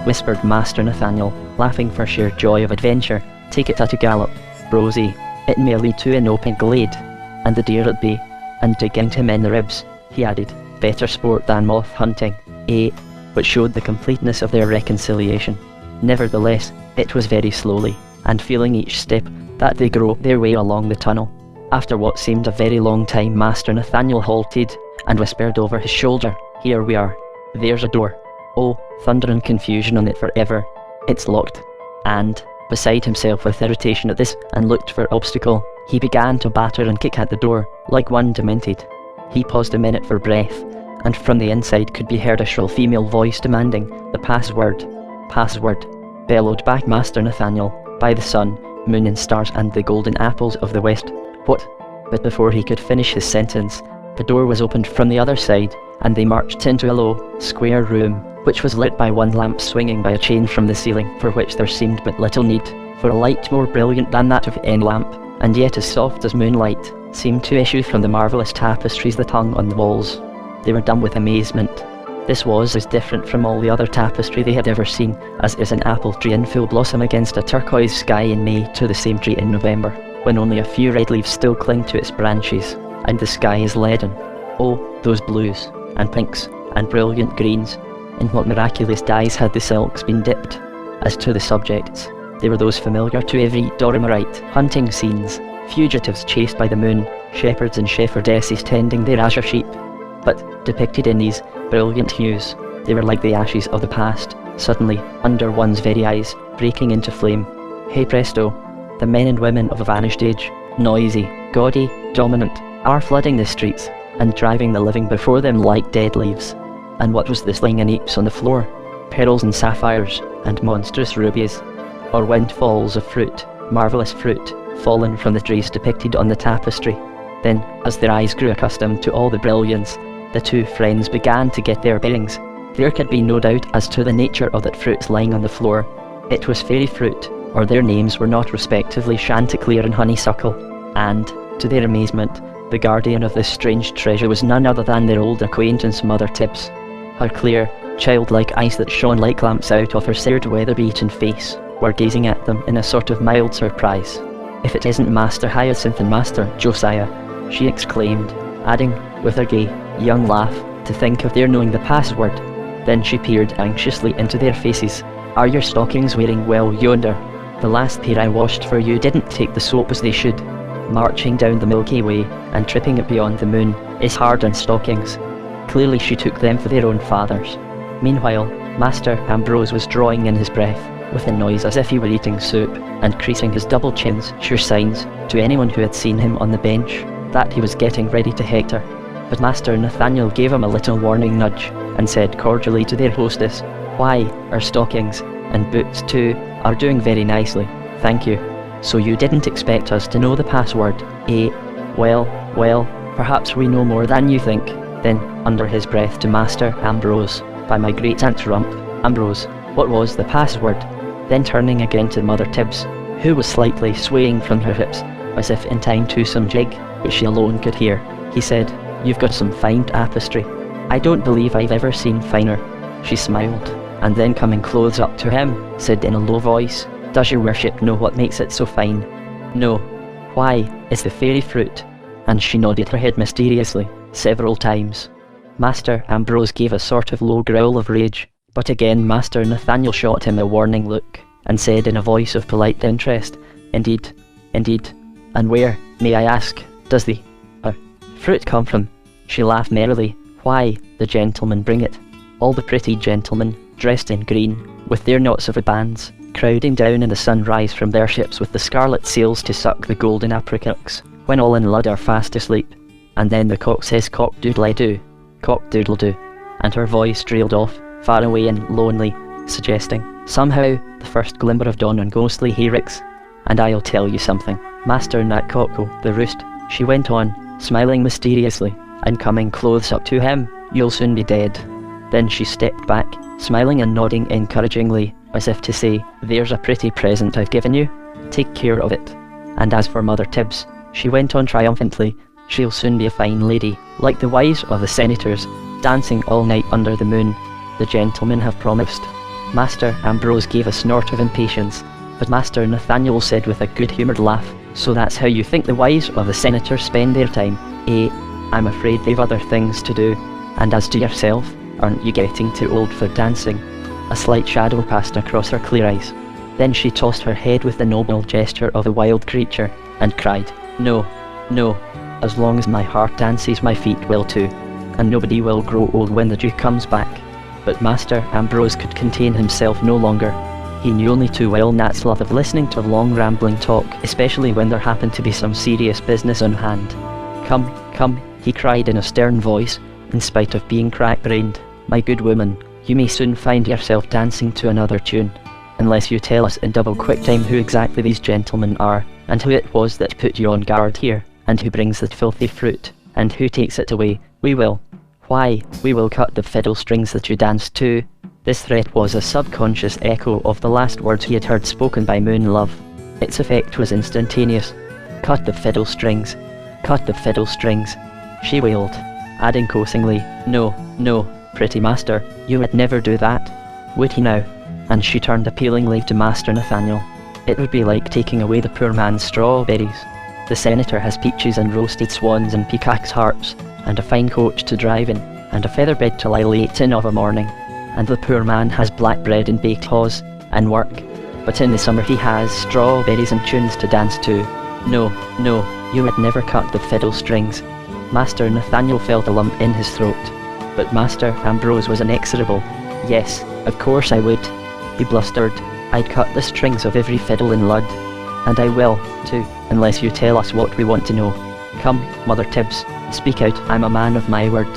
Speaker 1: whispered Master Nathaniel, laughing for sheer joy of adventure. "Take it at a gallop, Rosie. It may lead to an open glade, and the deer it be, and digging him in the ribs," he added. "Better sport than moth hunting, eh?" Which showed the completeness of their reconciliation. Nevertheless, it was very slowly, and feeling each step, that they groped their way along the tunnel. After what seemed a very long time, Master Nathaniel halted, and whispered over his shoulder, "Here we are. There's a door. Oh, thunder and confusion on it forever. It's locked." And, beside himself with irritation at this unlooked for obstacle, he began to batter and kick at the door, like one demented. He paused a minute for breath, and from the inside could be heard a shrill female voice demanding, "The password." "Password," bellowed back Master Nathaniel, "by the sun, moon and stars and the golden apples of the west." "What?" But before he could finish his sentence, the door was opened from the other side, and they marched into a low, square room, which was lit by one lamp swinging by a chain from the ceiling, for which there seemed but little need, for a light more brilliant than that of any lamp, and yet as soft as moonlight, seemed to issue from the marvellous tapestries that hung on the walls. They were dumb with amazement. This was as different from all the other tapestry they had ever seen as is an apple tree in full blossom against a turquoise sky in May to the same tree in November, when only a few red leaves still cling to its branches, and the sky is leaden. Oh, those blues, and pinks, and brilliant greens, in what miraculous dyes had the silks been dipped? As to the subjects, they were those familiar to every Dormerite: hunting scenes, fugitives chased by the moon, shepherds and shepherdesses tending their azure sheep. But, depicted in these brilliant hues, they were like the ashes of the past, suddenly, under one's very eyes, breaking into flame. Hey presto, the men and women of a vanished age, noisy, gaudy, dominant, are flooding the streets, and driving the living before them like dead leaves. And what was this lying in heaps on the floor? Pearls and sapphires, and monstrous rubies, or windfalls of fruit, marvellous fruit, fallen from the trees depicted on the tapestry. Then, as their eyes grew accustomed to all the brilliance, the two friends began to get their bearings. There could be no doubt as to the nature of that fruit lying on the floor. It was fairy fruit, or their names were not respectively Chanticleer and Honeysuckle, and, to their amazement, the guardian of this strange treasure was none other than their old acquaintance Mother Tibbs. Her clear, childlike eyes that shone like lamps out of her seared weather-beaten face were gazing at them in a sort of mild surprise. "If it isn't Master Hyacinth and Master Josiah," she exclaimed, adding, with her gay, young laugh, "to think of their knowing the password." Then she peered anxiously into their faces. "Are your stockings wearing well yonder? The last pair I washed for you didn't take the soap as they should. Marching down the Milky Way, and tripping it beyond the moon, is hard on stockings." Clearly she took them for their own fathers. Meanwhile, Master Ambrose was drawing in his breath, with a noise as if he were eating soup, and creasing his double chins, sure signs, to anyone who had seen him on the bench, that he was getting ready to hector. But Master Nathaniel gave him a little warning nudge, and said cordially to their hostess, "Why, our stockings, and boots too, are doing very nicely, thank you. So you didn't expect us to know the password, eh? Well, perhaps we know more than you think." Then, under his breath to Master Ambrose, "By my great aunt Rump, Ambrose, what was the password?" Then turning again to Mother Tibbs, who was slightly swaying from her hips, as if in time to some jig, which she alone could hear, he said, "You've got some fine tapestry. I don't believe I've ever seen finer." She smiled, and then coming close up to him, said in a low voice, "Does your worship know what makes it so fine?" "No." "Why, it's the fairy fruit." And she nodded her head mysteriously, several times. Master Ambrose gave a sort of low growl of rage, but again Master Nathaniel shot him a warning look, and said in a voice of polite interest, Indeed. And where, may I ask, does the fruit come from?" She laughed merrily. "Why, the gentlemen bring it. All the pretty gentlemen, dressed in green, with their knots of bands, crowding down in the sunrise from their ships with the scarlet sails to suck the golden apricots, when all in Lud are fast asleep. And then the cock says cock-doodle-doo, cock-doodle-doo, and her voice trailed off, far away and lonely, suggesting, somehow, the first glimmer of dawn on ghostly hayricks. And I'll tell you something, Master Nat Cockle, the roost, she went on, smiling mysteriously, and coming close up to him, you'll soon be dead. Then she stepped back, smiling and nodding encouragingly, as if to say, there's a pretty present I've given you, take care of it. And as for Mother Tibbs, she went on triumphantly, she'll soon be a fine lady, like the wives of the senators, dancing all night under the moon, the gentlemen have promised. Master Ambrose gave a snort of impatience, but Master Nathaniel said with a good-humoured laugh, so that's how you think the wives of the senators spend their time, eh? I'm afraid they've other things to do, and as to yourself, aren't you getting too old for dancing? A slight shadow passed across her clear eyes. Then she tossed her head with the noble gesture of a wild creature, and cried, no, no, as long as my heart dances my feet will too, and nobody will grow old when the Jew comes back. But Master Ambrose could contain himself no longer. He knew only too well Nat's love of listening to long rambling talk, especially when there happened to be some serious business on hand. Come, come, he cried in a stern voice, in spite of being crack-brained, my good woman, you may soon find yourself dancing to another tune, unless you tell us in double quick time who exactly these gentlemen are, and who it was that put you on guard here, and who brings that filthy fruit, and who takes it away. We will. Why, we will cut the fiddle strings that you danced to. This threat was a subconscious echo of the last words he had heard spoken by Moonlove. Its effect was instantaneous. Cut the fiddle strings. Cut the fiddle strings, she wailed, adding coaxingly, no, no, pretty master, you would never do that, would he now? And she turned appealingly to Master Nathaniel. It would be like taking away the poor man's strawberries. The senator has peaches and roasted swans and peacocks' hearts, and a fine coach to drive in, and a feather bed to lie late in of a morning, and the poor man has black bread and baked haws, and work, but in the summer he has strawberries and tunes to dance to. No, no, you would never cut the fiddle strings. Master Nathaniel felt a lump in his throat, but Master Ambrose was inexorable. Yes, of course I would, he blustered. I'd cut the strings of every fiddle in Lud, and I will, too, unless you tell us what we want to know. Come, Mother Tibbs, speak out, I'm a man of my word.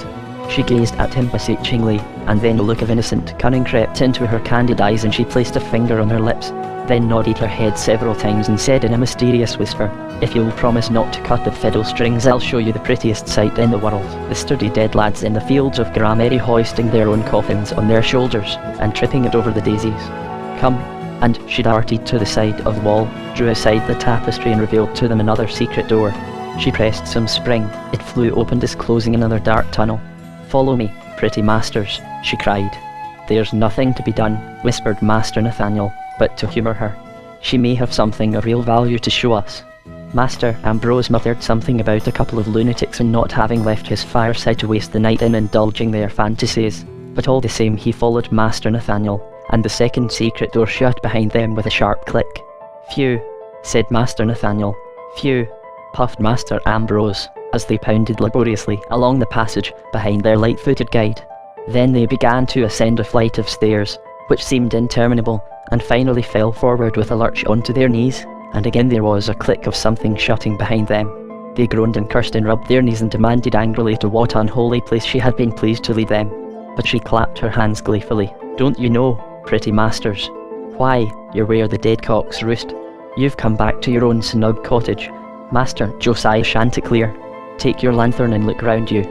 Speaker 1: She gazed at him beseechingly, and then a look of innocent cunning crept into her candid eyes and she placed a finger on her lips, then nodded her head several times and said in a mysterious whisper, if you'll promise not to cut the fiddle strings I'll show you the prettiest sight in the world. The sturdy dead lads in the fields of Gramercy hoisting their own coffins on their shoulders, and tripping it over the daisies. Come, and she darted to the side of the wall, drew aside the tapestry and revealed to them another secret door. She pressed some spring, it flew open disclosing another dark tunnel. Follow me, pretty masters, she cried. There's nothing to be done, whispered Master Nathaniel, but to humour her. She may have something of real value to show us. Master Ambrose muttered something about a couple of lunatics and not having left his fireside to waste the night in indulging their fantasies, but all the same he followed Master Nathaniel, and the second secret door shut behind them with a sharp click. Phew, said Master Nathaniel. Phew, puffed Master Ambrose, as they pounded laboriously along the passage behind their light-footed guide. Then they began to ascend a flight of stairs, which seemed interminable, and finally fell forward with a lurch onto their knees, and again there was a click of something shutting behind them. They groaned and cursed and rubbed their knees and demanded angrily to what unholy place she had been pleased to lead them. But she clapped her hands gleefully. Don't you know, pretty masters? Why, you're where the dead cocks roost. You've come back to your own snug cottage. Master Josiah Chanticleer, take your lanthorn and look round you.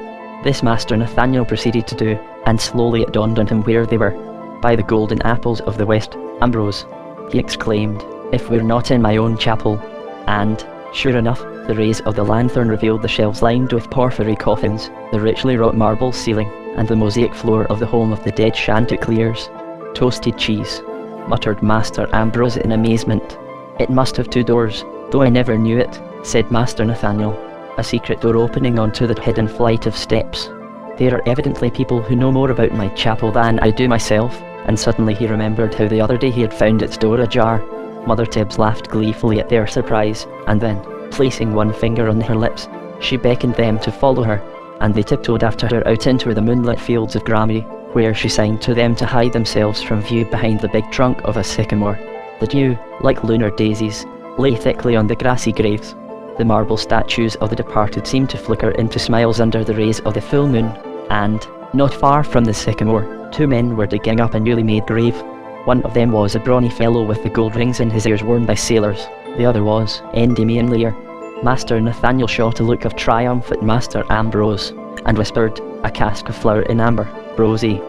Speaker 1: This Master Nathaniel proceeded to do, and slowly it dawned on him where they were. By the golden apples of the West, Ambrose, he exclaimed, if we're not in my own chapel. And, sure enough, the rays of the lanthorn revealed the shelves lined with porphyry coffins, the richly wrought marble ceiling, and the mosaic floor of the home of the dead Chanticleers. Toasted cheese, muttered Master Ambrose in amazement. It must have two doors, though I never knew it, said Master Nathaniel. A secret door opening onto the hidden flight of steps. There are evidently people who know more about my chapel than I do myself, and suddenly he remembered how the other day he had found its door ajar. Mother Tibbs laughed gleefully at their surprise, and then, placing one finger on her lips, she beckoned them to follow her, and they tiptoed after her out into the moonlit fields of Gramercy. where she signed to them to hide themselves from view behind the big trunk of a sycamore. The dew, like lunar daisies, lay thickly on the grassy graves. The marble statues of the departed seemed to flicker into smiles under the rays of the full moon, and, not far from the sycamore, 2 men were digging up a newly made grave. One of them was a brawny fellow with the gold rings in his ears worn by sailors. The other was Endymion Lear. Master Nathaniel shot a look of triumph at Master Ambrose, and whispered, "A cask of flour in amber, Rosie."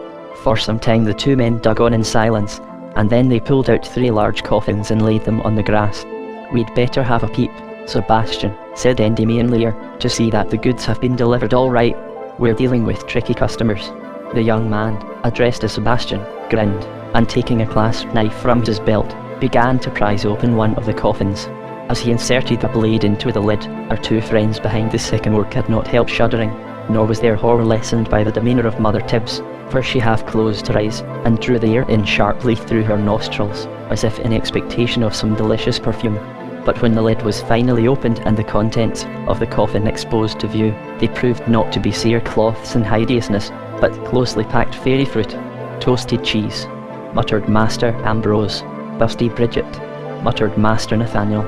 Speaker 1: For some time the 2 men dug on in silence, and then they pulled out 3 large coffins and laid them on the grass. "We'd better have a peep, Sebastian," said Endymion Lear, "to see that the goods have been delivered all right. We're dealing with tricky customers." The young man, addressed as Sebastian, grinned, and taking a clasp knife from his belt, began to prise open one of the coffins. As he inserted the blade into the lid, our 2 friends behind the sycamore could not help shuddering, nor was their horror lessened by the demeanour of Mother Tibbs, for she half closed her eyes and drew the air in sharply through her nostrils, as if in expectation of some delicious perfume. But when the lid was finally opened and the contents of the coffin exposed to view, they proved not to be cerecloths and hideousness, but closely packed fairy fruit. "Toasted cheese," muttered Master Ambrose. "Busty Bridget," muttered Master Nathaniel.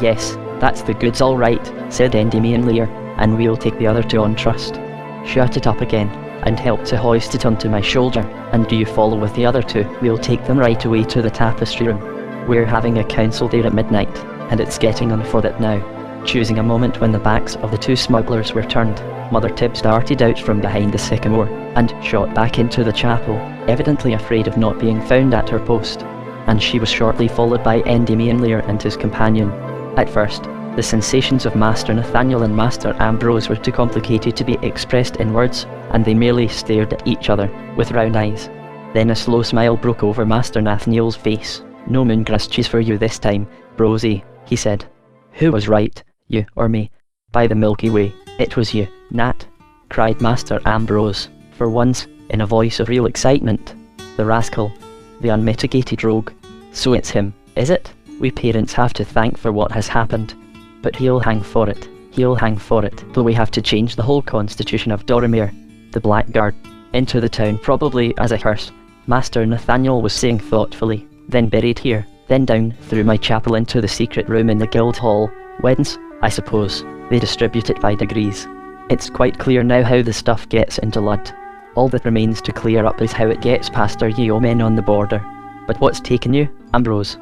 Speaker 1: "Yes, that's the goods all right," said Endymion Lear, "and we'll take the other 2 on trust." "Shut it up again, and help to hoist it onto my shoulder, and do you follow with the other 2. We'll take them right away to the tapestry room. We're having a council there at midnight, and it's getting on for that now." Choosing a moment when the backs of the 2 smugglers were turned, Mother Tibbs darted out from behind the sycamore, and shot back into the chapel, evidently afraid of not being found at her post. And she was shortly followed by Endymion Lear and his companion. At first, the sensations of Master Nathaniel and Master Ambrose were too complicated to be expressed in words, and they merely stared at each other, with round eyes. Then a slow smile broke over Master Nathaniel's face. "No moongrass cheese for you this time, Rosie," he said. "Who was right, you or me? By the Milky Way, it was you, Nat," cried Master Ambrose, for once, in a voice of real excitement. "The rascal, the unmitigated rogue. So it's him, is it? We parents have to thank for what has happened. But he'll hang for it, he'll hang for it, though we have to change the whole constitution of Dorimere. The blackguard, into the town probably as a curse," Master Nathaniel was saying thoughtfully, "then buried here, then down through my chapel into the secret room in the guild hall, whence, I suppose, they distribute it by degrees. It's quite clear now how the stuff gets into Lud. All that remains to clear up is how it gets past our yeomen on the border. But what's taken you, Ambrose?"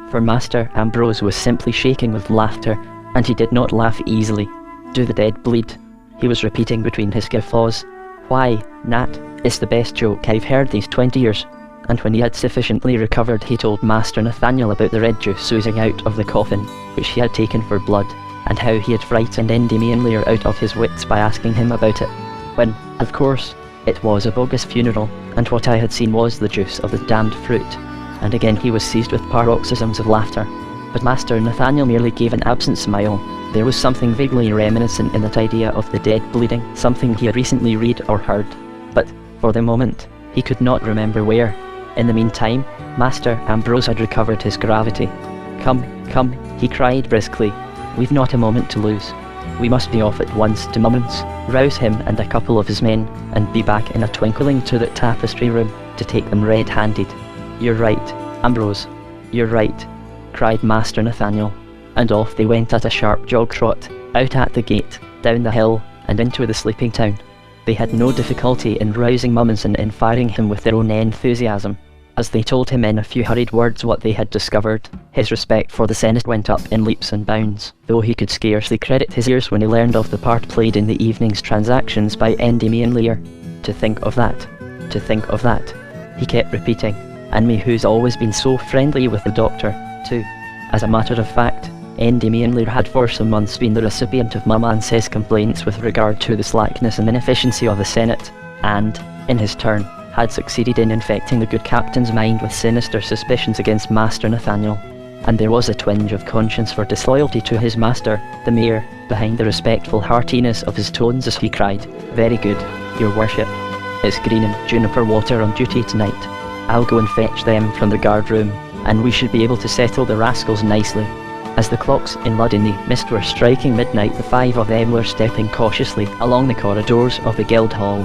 Speaker 1: For Master Ambrose was simply shaking with laughter, and he did not laugh easily. "Do the dead bleed?" he was repeating between his guffaws. "Why, Nat, it's the best joke I've heard these 20 years. And when he had sufficiently recovered, he told Master Nathaniel about the red juice oozing out of the coffin, which he had taken for blood, and how he had frightened Endymion Lear out of his wits by asking him about it, when, of course, it was a bogus funeral, and what I had seen was the juice of the damned fruit. And again he was seized with paroxysms of laughter. But Master Nathaniel merely gave an absent smile. There was something vaguely reminiscent in that idea of the dead bleeding, something he had recently read or heard. But, for the moment, he could not remember where. In the meantime, Master Ambrose had recovered his gravity. "Come, come," he cried briskly. "We've not a moment to lose. We must be off at once to Mummon's, rouse him and a couple of his men, and be back in a twinkling to the tapestry room to take them red-handed." "You're right, Ambrose, you're right," cried Master Nathaniel, and off they went at a sharp jog-trot, out at the gate, down the hill, and into the sleeping town. They had no difficulty in rousing Mummins and in firing him with their own enthusiasm. As they told him in a few hurried words what they had discovered, his respect for the Senate went up in leaps and bounds, though he could scarcely credit his ears when he learned of the part played in the evening's transactions by Endymion Lear. "To think of that, to think of that," he kept repeating, "and me who's always been so friendly with the doctor, too." As a matter of fact, Endymion Lear had for some months been the recipient of Mummon's complaints with regard to the slackness and inefficiency of the Senate, and, in his turn, had succeeded in infecting the good captain's mind with sinister suspicions against Master Nathaniel. And there was a twinge of conscience for disloyalty to his master, the mayor, behind the respectful heartiness of his tones as he cried, "Very good, your worship. It's Green and Juniper Water on duty tonight. I'll go and fetch them from the guard room, and we should be able to settle the rascals nicely." As the clocks in Lud-in-the-Mist were striking midnight, the 5 of them were stepping cautiously along the corridors of the guild hall.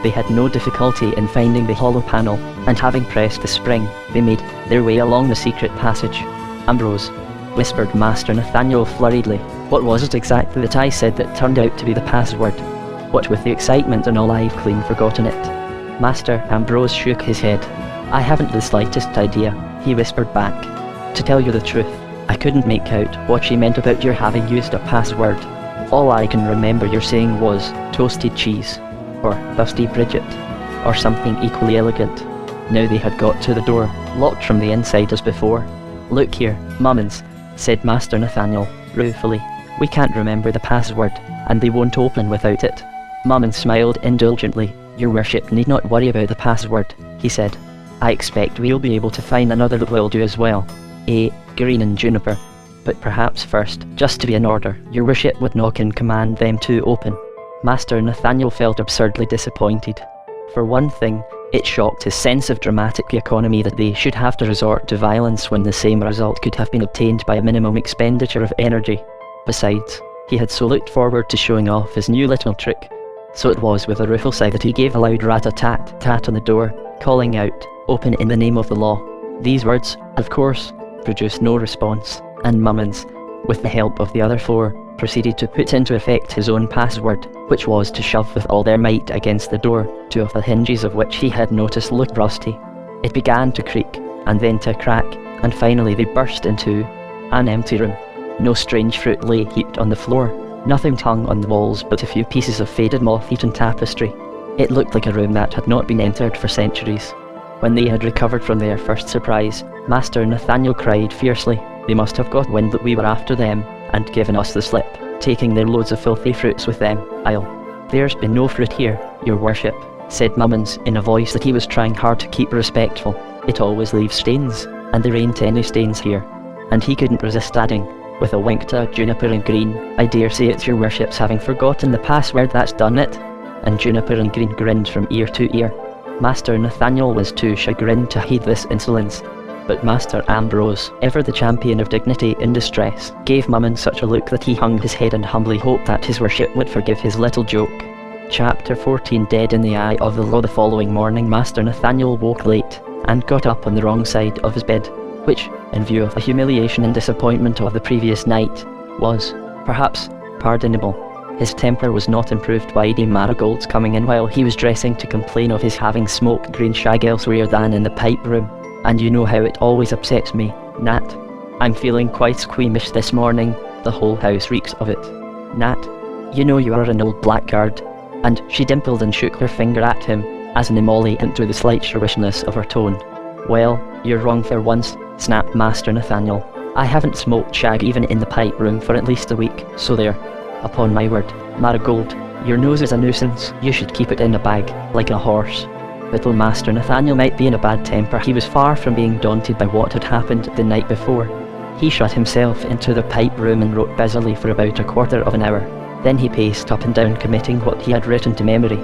Speaker 1: They had no difficulty in finding the hollow panel, and having pressed the spring, they made their way along the secret passage. "Ambrose," whispered Master Nathaniel flurriedly, "what was it exactly that I said that turned out to be the password?" What with the excitement and all, I've clean forgotten it. Master Ambrose shook his head. "I haven't the slightest idea," he whispered back. "To tell you the truth, I couldn't make out what she meant about your having used a password. All I can remember your saying was toasted cheese, or busty Bridget, or something equally elegant." Now they had got to the door, locked from the inside as before. "Look here, Mummins," said Master Nathaniel, ruefully. "We can't remember the password, and they won't open without it." Mummins smiled indulgently. "Your worship need not worry about the password," he said. "I expect we'll be able to find another that will do as well. Green and Juniper. But perhaps first, just to be in order, your worship would knock and command them to open." Master Nathaniel felt absurdly disappointed. For one thing, it shocked his sense of dramatic economy that they should have to resort to violence when the same result could have been obtained by a minimum expenditure of energy. Besides, he had so looked forward to showing off his new little trick. So it was with a rueful sigh that he gave a loud rat-a-tat-tat on the door, calling out, "Open in the name of the law." These words, of course, produced no response, and Mummins, with the help of the other four, proceeded to put into effect his own password, which was to shove with all their might against the door, two of the hinges of which he had noticed looked rusty. It began to creak, and then to crack, and finally they burst into an empty room. No strange fruit lay heaped on the floor, nothing hung on the walls but a few pieces of faded moth-eaten tapestry. It looked like a room that had not been entered for centuries. When they had recovered from their first surprise, Master Nathaniel cried fiercely, "They must have got wind that we were after them, and given us the slip, taking their loads of filthy fruits with them. There's been no fruit here, your worship," said Mummins in a voice that he was trying hard to keep respectful. "It always leaves stains, and there ain't any stains here." And he couldn't resist adding, with a wink to Juniper and Green, "I dare say it's your worship's having forgotten the password that's done it." And Juniper and Green grinned from ear to ear. Master Nathaniel was too chagrined to heed this insolence, but Master Ambrose, ever the champion of dignity in distress, gave Mummins such a look that he hung his head and humbly hoped that his worship would forgive his little joke. Chapter 14. Dead in the eye of the law. The following morning Master Nathaniel woke late, and got up on the wrong side of his bed, which, in view of the humiliation and disappointment of the previous night, was, perhaps, pardonable. His temper was not improved by Edie Marigold's coming in while he was dressing to complain of his having smoked green shag elsewhere than in the pipe room. "And you know how it always upsets me, Nat. I'm feeling quite squeamish this morning. The whole house reeks of it. Nat, you know you are an old blackguard." And she dimpled and shook her finger at him, as an emollient to the slight shrewishness of her tone. "Well, you're wrong for once," snapped Master Nathaniel. "I haven't smoked shag even in the pipe room for at least a week, so there. Upon my word, Marigold, your nose is a nuisance. You should keep it in a bag, like a horse." Little Master Nathaniel might be in a bad temper. He was far from being daunted by what had happened the night before. He shut himself into the pipe room and wrote busily for about a quarter of an hour. Then he paced up and down committing what he had written to memory.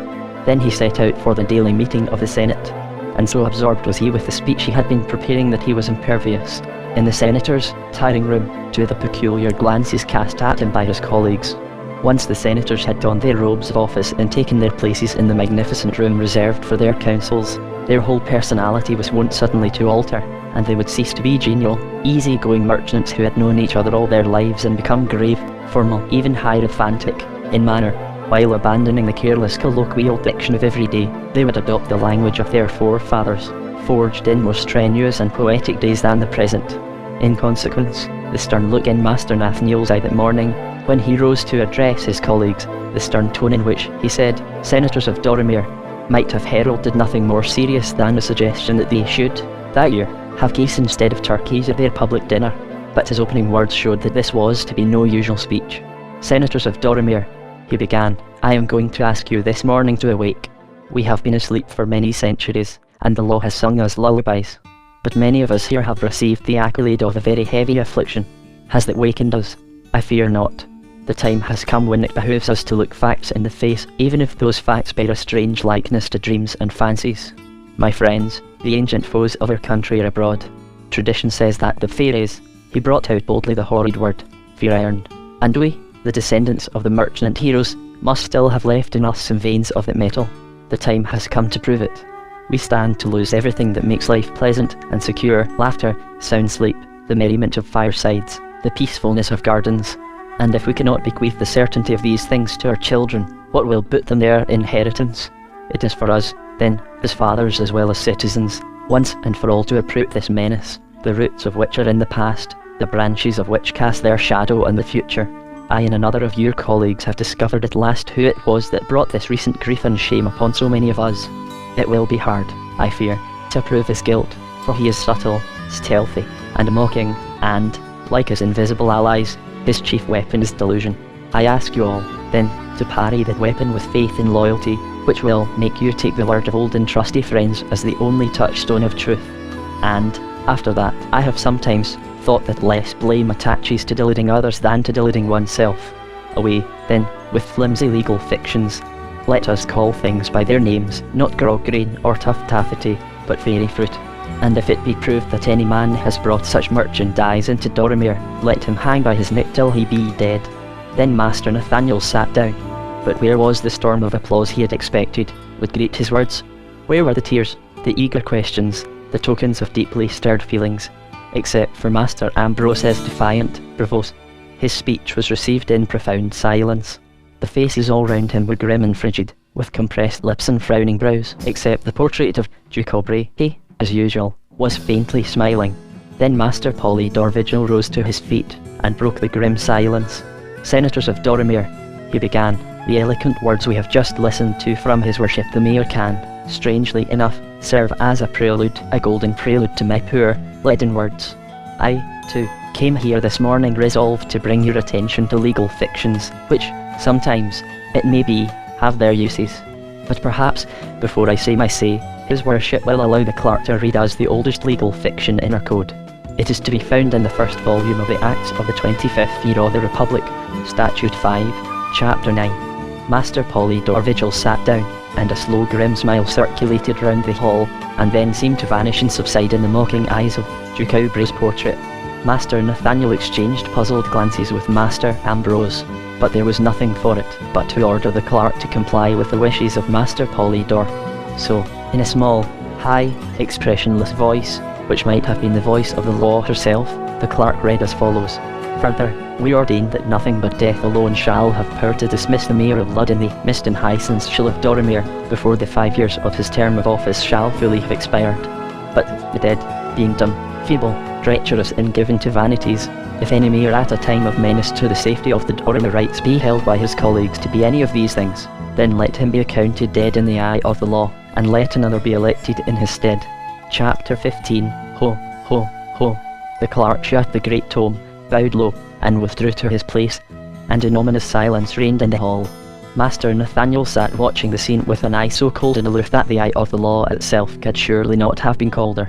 Speaker 1: Then he set out for the daily meeting of the Senate, and so absorbed was he with the speech he had been preparing that he was impervious, in the senator's tiring room, to the peculiar glances cast at him by his colleagues. Once the senators had donned their robes of office and taken their places in the magnificent room reserved for their councils, their whole personality was wont suddenly to alter, and they would cease to be genial, easy-going merchants who had known each other all their lives and become grave, formal, even hierophantic in manner. While abandoning the careless colloquial diction of every day, they would adopt the language of their forefathers, forged in more strenuous and poetic days than the present. In consequence, the stern look in Master Nathaniel's eye that morning, when he rose to address his colleagues, the stern tone in which, he said, senators of Doramere, might have heralded nothing more serious than the suggestion that they should, that year, have geese instead of turkeys at their public dinner. But his opening words showed that this was to be no usual speech. "Senators of Doramere," he began, "I am going to ask you this morning to awake. We have been asleep for many centuries, and the law has sung us lullabies. But many of us here have received the accolade of a very heavy affliction. Has that wakened us? I fear not. The time has come when it behooves us to look facts in the face, even if those facts bear a strange likeness to dreams and fancies. My friends, the ancient foes of our country are abroad. Tradition says that the fairies," he brought out boldly the horrid word, "Firiron, and we, the descendants of the merchant heroes, must still have left in us some veins of that metal. The time has come to prove it. We stand to lose everything that makes life pleasant and secure: laughter, sound sleep, the merriment of firesides, the peacefulness of gardens. And if we cannot bequeath the certainty of these things to our children, what will boot them their inheritance? It is for us, then, as fathers as well as citizens, once and for all to uproot this menace, the roots of which are in the past, the branches of which cast their shadow on the future. I and another of your colleagues have discovered at last who it was that brought this recent grief and shame upon so many of us. It will be hard, I fear, to prove his guilt, for he is subtle, stealthy, and mocking, and, like his invisible allies, his chief weapon is delusion. I ask you all, then, to parry that weapon with faith and loyalty, which will make you take the word of old and trusty friends as the only touchstone of truth. And, after that, I have sometimes thought that less blame attaches to deluding others than to deluding oneself. Away, then, with flimsy legal fictions. Let us call things by their names, not grog-green or tough taffety, but fairy fruit. And if it be proved that any man has brought such merchandise into Dorimere, let him hang by his neck till he be dead. Then Master Nathaniel sat down. But where was the storm of applause he had expected, would greet his words? Where were the tears, the eager questions, the tokens of deeply stirred feelings? Except for Master Ambrose's defiant bravos. His speech was received in profound silence. The faces all round him were grim and frigid, with compressed lips and frowning brows, except the portrait of Duke Aubrey. He, as usual, was faintly smiling. Then Master Polydore Vigil rose to his feet, and broke the grim silence. Senators of Dorimere, he began, the eloquent words we have just listened to from his worship the mayor can, strangely enough, serve as a prelude, a golden prelude to my poor, leaden words. I, too, came here this morning resolved to bring your attention to legal fictions, which, sometimes, it may be, have their uses. But perhaps, before I say my say, his worship will allow the clerk to read us the oldest legal fiction in our code. It is to be found in the first volume of the Acts of the 25th year of the Republic, Statute 5, Chapter 9. Master Polydore Vigil sat down, and a slow grim smile circulated round the hall, and then seemed to vanish and subside in the mocking eyes of Duke Aubrey's portrait. Master Nathaniel exchanged puzzled glances with Master Ambrose, but there was nothing for it but to order the clerk to comply with the wishes of Master Polydore. So, in a small, high, expressionless voice, which might have been the voice of the law herself, the clerk read as follows. Further, we ordain that nothing but death alone shall have power to dismiss the mayor of Lud-in-the-Mist and Hyacinthshire of Dorimere before the 5 years of his term of office shall fully have expired. But the dead, being dumb, feeble, treacherous, and given to vanities, if any mayor at a time of menace to the safety of the Dorimere rights be held by his colleagues to be any of these things, then let him be accounted dead in the eye of the law, and let another be elected in his stead. Chapter 15. Ho, ho, ho. The clerk shut the great tome, bowed low, and withdrew to his place, and an ominous silence reigned in the hall. Master Nathaniel sat watching the scene with an eye so cold and aloof that the eye of the law itself could surely not have been colder.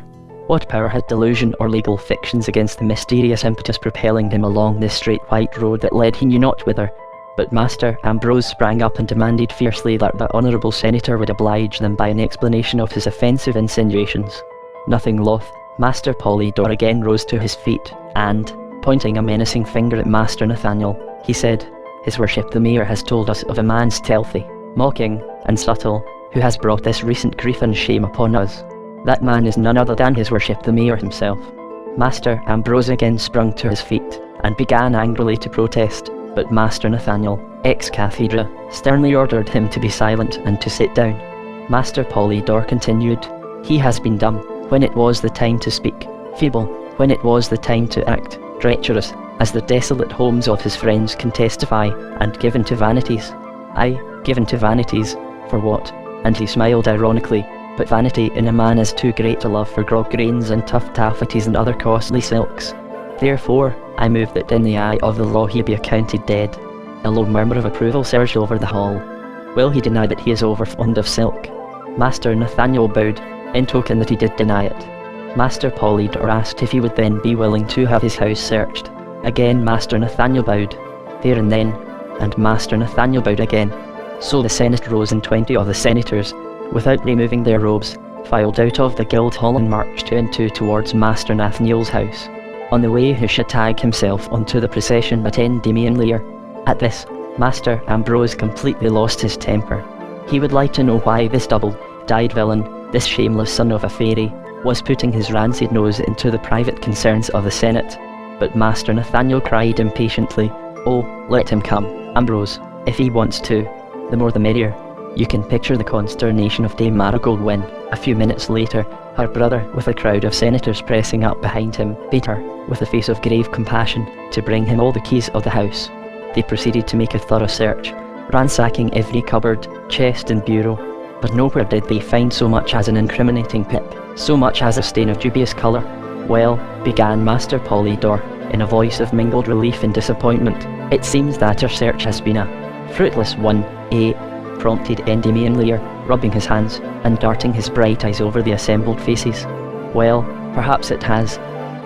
Speaker 1: What power had delusion or legal fictions against the mysterious impetus propelling him along this straight white road that led he knew not whither? But Master Ambrose sprang up and demanded fiercely that the honourable senator would oblige them by an explanation of his offensive insinuations. Nothing loth, Master Polydore again rose to his feet, and, pointing a menacing finger at Master Nathaniel, he said, His worship the mayor has told us of a man stealthy, mocking, and subtle, who has brought this recent grief and shame upon us. That man is none other than his worship the mayor himself. Master Ambrose again sprung to his feet, and began angrily to protest, but Master Nathaniel, ex cathedra, sternly ordered him to be silent and to sit down. Master Polydore continued, He has been dumb, when it was the time to speak, feeble, when it was the time to act, treacherous, as the desolate homes of his friends can testify, and given to vanities. Aye, given to vanities, for what? And he smiled ironically, but vanity in a man is too great a love for grog-grains and tough taffeties and other costly silks. Therefore, I move that in the eye of the law he be accounted dead. A low murmur of approval surged over the hall. Will he deny that he is over fond of silk? Master Nathaniel bowed, in token that he did deny it. Master Polydore asked if he would then be willing to have his house searched. Again Master Nathaniel bowed, there and then, and Master Nathaniel bowed again. So the Senate rose, and 20 of the senators, without removing their robes, filed out of the guild hall and marched 2 and 2 towards Master Nathaniel's house. On the way he should tag himself onto the procession at Endymion Lear. At this, Master Ambrose completely lost his temper. He would like to know why this double-dyed villain, this shameless son of a fairy, was putting his rancid nose into the private concerns of the Senate. But Master Nathaniel cried impatiently, "Oh, let him come, Ambrose, if he wants to. The more the merrier." You can picture the consternation of Dame Marigold when, a few minutes later, her brother, with a crowd of senators pressing up behind him, bade her, with a face of grave compassion, to bring him all the keys of the house. They proceeded to make a thorough search, ransacking every cupboard, chest and bureau, but nowhere did they find so much as an incriminating pip, so much as a stain of dubious colour. "Well," began Master Polydore, in a voice of mingled relief and disappointment, "it seems that our search has been a fruitless one, eh?" prompted Endymion Lear, rubbing his hands, and darting his bright eyes over the assembled faces. "Well, perhaps it has.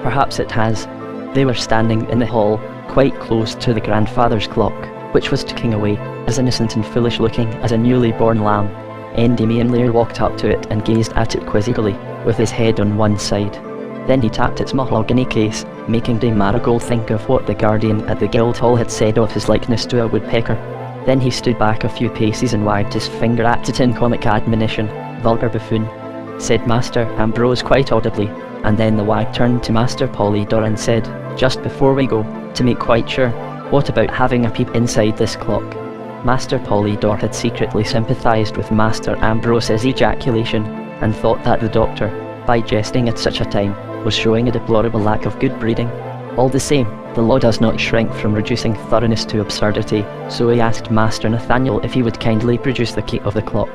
Speaker 1: Perhaps it has." They were standing in the hall, quite close to the grandfather's clock, which was ticking away, as innocent and foolish looking as a newly born lamb. Endymion Lear walked up to it and gazed at it quizzically, with his head on one side. Then he tapped its mahogany case, making Dame Marigold think of what the guardian at the Guildhall had said of his likeness to a woodpecker. Then he stood back a few paces and wagged his finger at it in comic admonition. "Vulgar buffoon," said Master Ambrose quite audibly, and then the wag turned to Master Polydore and said, "Just before we go, to make quite sure, what about having a peep inside this clock?" Master Polydore had secretly sympathised with Master Ambrose's ejaculation, and thought that the doctor, by jesting at such a time, was showing a deplorable lack of good breeding. All the same, the law does not shrink from reducing thoroughness to absurdity, so he asked Master Nathaniel if he would kindly produce the key of the clock.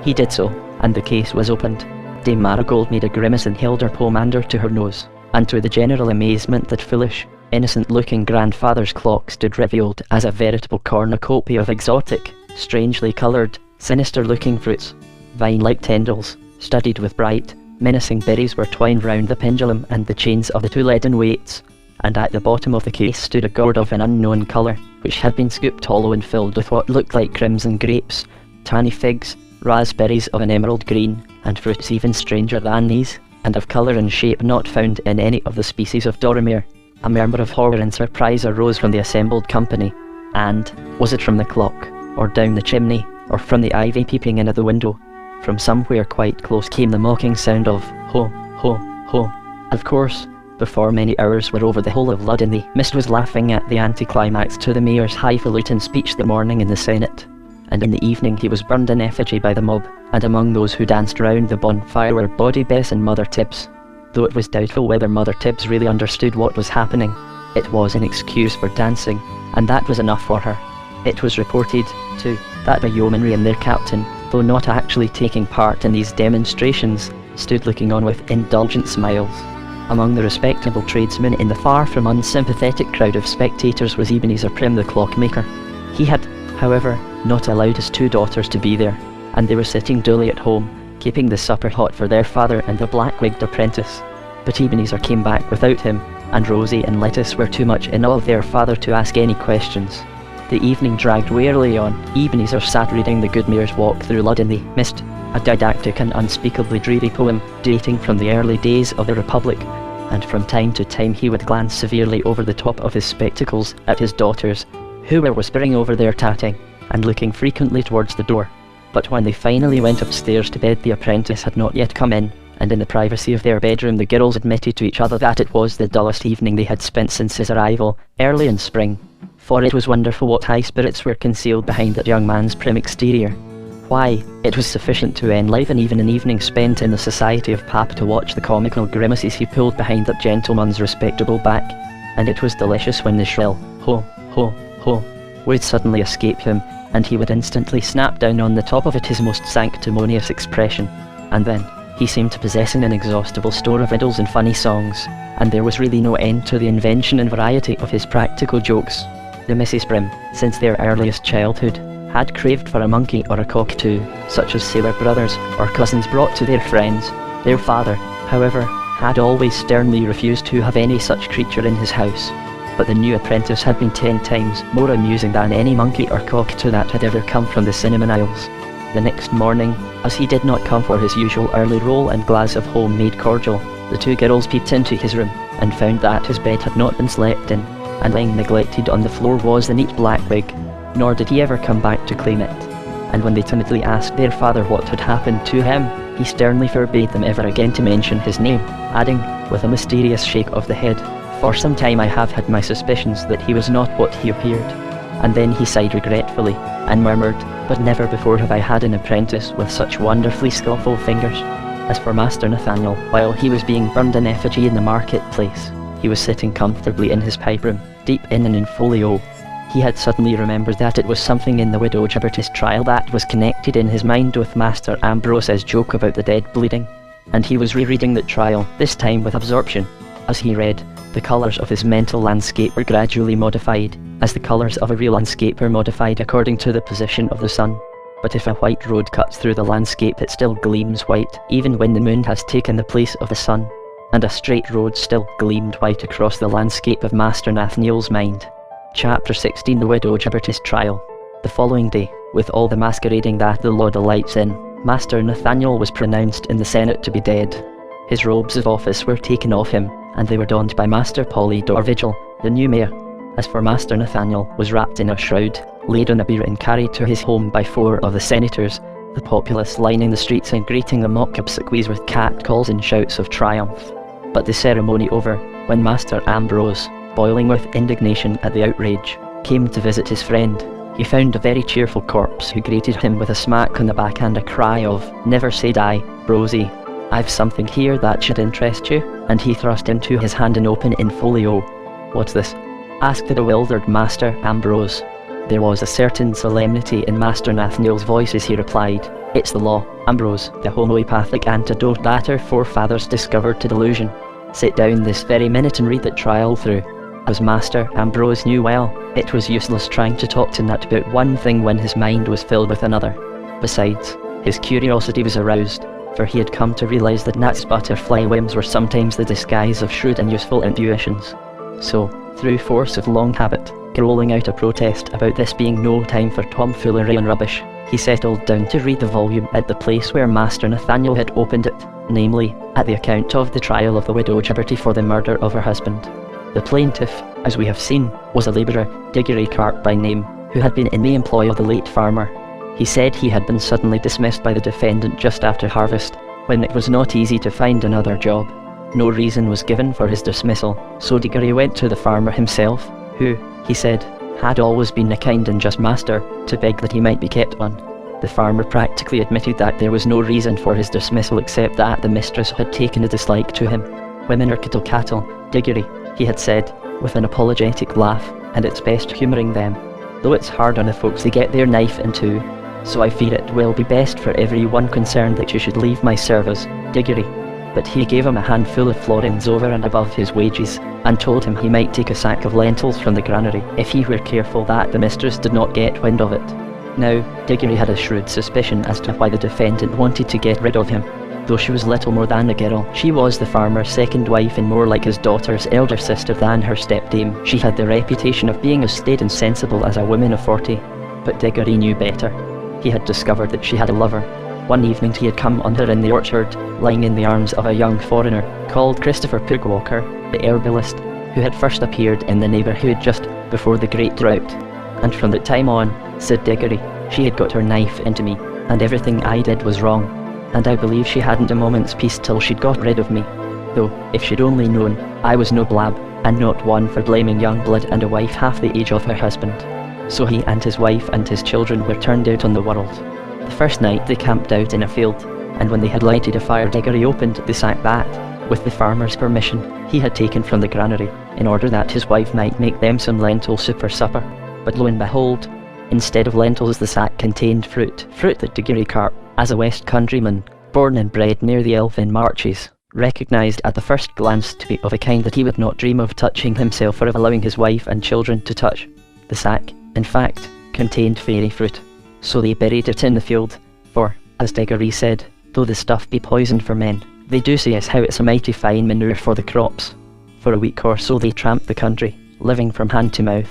Speaker 1: He did so, and the case was opened. Dame Marigold made a grimace and held her pomander to her nose, and to the general amazement that foolish, innocent-looking grandfather's clock stood revealed as a veritable cornucopia of exotic, strangely coloured, sinister-looking fruits. Vine-like tendrils, studded with bright, menacing berries were twined round the pendulum and the chains of the two leaden weights, and at the bottom of the case stood a gourd of an unknown colour, which had been scooped hollow and filled with what looked like crimson grapes, tiny figs, raspberries of an emerald green, and fruits even stranger than these, and of colour and shape not found in any of the species of Doromere. A murmur of horror and surprise arose from the assembled company, and, was it from the clock, or down the chimney, or from the ivy peeping in at the window, from somewhere quite close came the mocking sound of ho, ho, ho. Of course, before many hours were over, the whole of Lud-in-the-Mist was laughing at the anticlimax to the mayor's highfalutin speech that morning in the Senate, and in the evening he was burned in effigy by the mob, and among those who danced round the bonfire were Bawdy Bess and Mother Tibbs. Though it was doubtful whether Mother Tibbs really understood what was happening, it was an excuse for dancing, and that was enough for her. It was reported, too, that the yeomanry and their captain, though not actually taking part in these demonstrations, stood looking on with indulgent smiles. Among the respectable tradesmen in the far from unsympathetic crowd of spectators was Ebenezer Prim the clockmaker. He had, however, not allowed his two daughters to be there, and they were sitting dully at home, keeping the supper hot for their father and the black-wigged apprentice. But Ebenezer came back without him, and Rosie and Lettuce were too much in awe of their father to ask any questions. The evening dragged wearily on. Ebenezer sat reading The Good Mayor's Walk Through Lud-in-the-Mist, a didactic and unspeakably dreary poem dating from the early days of the Republic, and from time to time he would glance severely over the top of his spectacles at his daughters, who were whispering over their tatting, and looking frequently towards the door. But when they finally went upstairs to bed, the apprentice had not yet come in, and in the privacy of their bedroom the girls admitted to each other that it was the dullest evening they had spent since his arrival, early in spring. For it was wonderful what high spirits were concealed behind that young man's prim exterior. Why, it was sufficient to enliven even an evening spent in the society of Pap to watch the comical grimaces he pulled behind that gentleman's respectable back, and it was delicious when the shrill ho, ho, ho would suddenly escape him, and he would instantly snap down on the top of it his most sanctimonious expression, and then he seemed to possess an inexhaustible store of riddles and funny songs, and there was really no end to the invention and variety of his practical jokes. The Misses Prim, since their earliest childhood, had craved for a monkey or a cockatoo, such as sailor brothers or cousins brought to their friends. Their father, however, had always sternly refused to have any such creature in his house, but the new apprentice had been 10 times more amusing than any monkey or cockatoo that had ever come from the Cinnamon Isles. The next morning, as he did not come for his usual early roll and glass of homemade cordial, the two girls peeped into his room, and found that his bed had not been slept in, and lying neglected on the floor was the neat black wig, nor did he ever come back to claim it. and when they timidly asked their father what had happened to him, he sternly forbade them ever again to mention his name, adding, with a mysterious shake of the head, "For some time I have had my suspicions that he was not what he appeared." And then he sighed regretfully, and murmured, "But never before have I had an apprentice with such wonderfully skillful fingers." As for Master Nathaniel, while he was being burned in effigy in the marketplace, he was sitting comfortably in his pipe room, deep in an infolio. He had suddenly remembered that it was something in the widow Gibbertis trial that was connected in his mind with Master Ambrose's joke about the dead bleeding, and he was rereading that trial, this time with absorption. As he read, the colours of his mental landscape were gradually modified, as the colours of a real landscape are modified according to the position of the sun. But if a white road cuts through the landscape, it still gleams white, even when the moon has taken the place of the sun, and a straight road still gleamed white across the landscape of Master Nathaniel's mind. Chapter 16 The Widow Gibbertis Trial. The following day, with all the masquerading that the law delights in, Master Nathaniel was pronounced in the Senate to be dead. His robes of office were taken off him, and they were donned by Master Polydore Vigil, the new mayor. As for Master Nathaniel, was wrapped in a shroud, laid on a bier and carried to his home by 4 of the senators, the populace lining the streets and greeting the mock obsequies with catcalls and shouts of triumph. But the ceremony over, when Master Ambrose, boiling with indignation at the outrage, came to visit his friend, he found a very cheerful corpse who greeted him with a smack on the back and a cry of, "Never say die, Rosie. I've something here that should interest you," and he thrust into his hand an open infolio. "What's this?" asked the bewildered Master Ambrose. There was a certain solemnity in Master Nathaniel's voice as he replied, "It's the law, Ambrose, the homeopathic antidote that our forefathers discovered to delusion. Sit down this very minute and read that trial through." As Master Ambrose knew well, it was useless trying to talk to Nut about one thing when his mind was filled with another. Besides, his curiosity was aroused, for he had come to realise that Nut's butterfly whims were sometimes the disguise of shrewd and useful intuitions. So, through force of long habit, rolling out a protest about this being no time for tomfoolery and rubbish, he settled down to read the volume at the place where Master Nathaniel had opened it, namely, at the account of the trial of the widow Gibberty for the murder of her husband. The plaintiff, as we have seen, was a labourer, Diggory Carp by name, who had been in the employ of the late farmer. He said he had been suddenly dismissed by the defendant just after harvest, when it was not easy to find another job. No reason was given for his dismissal, so Diggory went to the farmer himself, who, he said, had always been a kind and just master, to beg that he might be kept on. The farmer practically admitted that there was no reason for his dismissal except that the mistress had taken a dislike to him. "Women are cattle, Diggory," he had said, with an apologetic laugh, and it's best humouring them, though it's hard on the folks they get their knife into. So I fear it will be best for every one concerned that you should leave my service, Diggory. But he gave him a handful of florins over and above his wages, and told him he might take a sack of lentils from the granary if he were careful that the mistress did not get wind of it. Now, Diggory had a shrewd suspicion as to why the defendant wanted to get rid of him. Though she was little more than a girl, she was the farmer's second wife and more like his daughter's elder sister than her stepdame. She had the reputation of being as staid and sensible as a woman of 40. But Diggory knew better. He had discovered that she had a lover. One evening he had come on her in the orchard, lying in the arms of a young foreigner, called Christopher Pugwalker, the herbalist, who had first appeared in the neighbourhood just before the great drought. "And from that time on," said Diggory, "she had got her knife into me, and everything I did was wrong. And I believe she hadn't a moment's peace till she'd got rid of me. Though, if she'd only known, I was no blab, and not one for blaming young blood and a wife half the age of her husband." So he and his wife and his children were turned out on the world. The first night they camped out in a field, and when they had lighted a fire, Diggory opened the sack that, with the farmer's permission, he had taken from the granary, in order that his wife might make them some lentil soup for supper. But lo and behold, instead of lentils the sack contained fruit that Diggory Carp, as a West Countryman, born and bred near the Elfin Marches, recognised at the first glance to be of a kind that he would not dream of touching himself or of allowing his wife and children to touch. The sack, in fact, contained fairy fruit. So they buried it in the field, for, as Diggory said, though the stuff be poisoned for men, they do say as how it's a mighty fine manure for the crops. For a week or so they tramped the country, living from hand to mouth.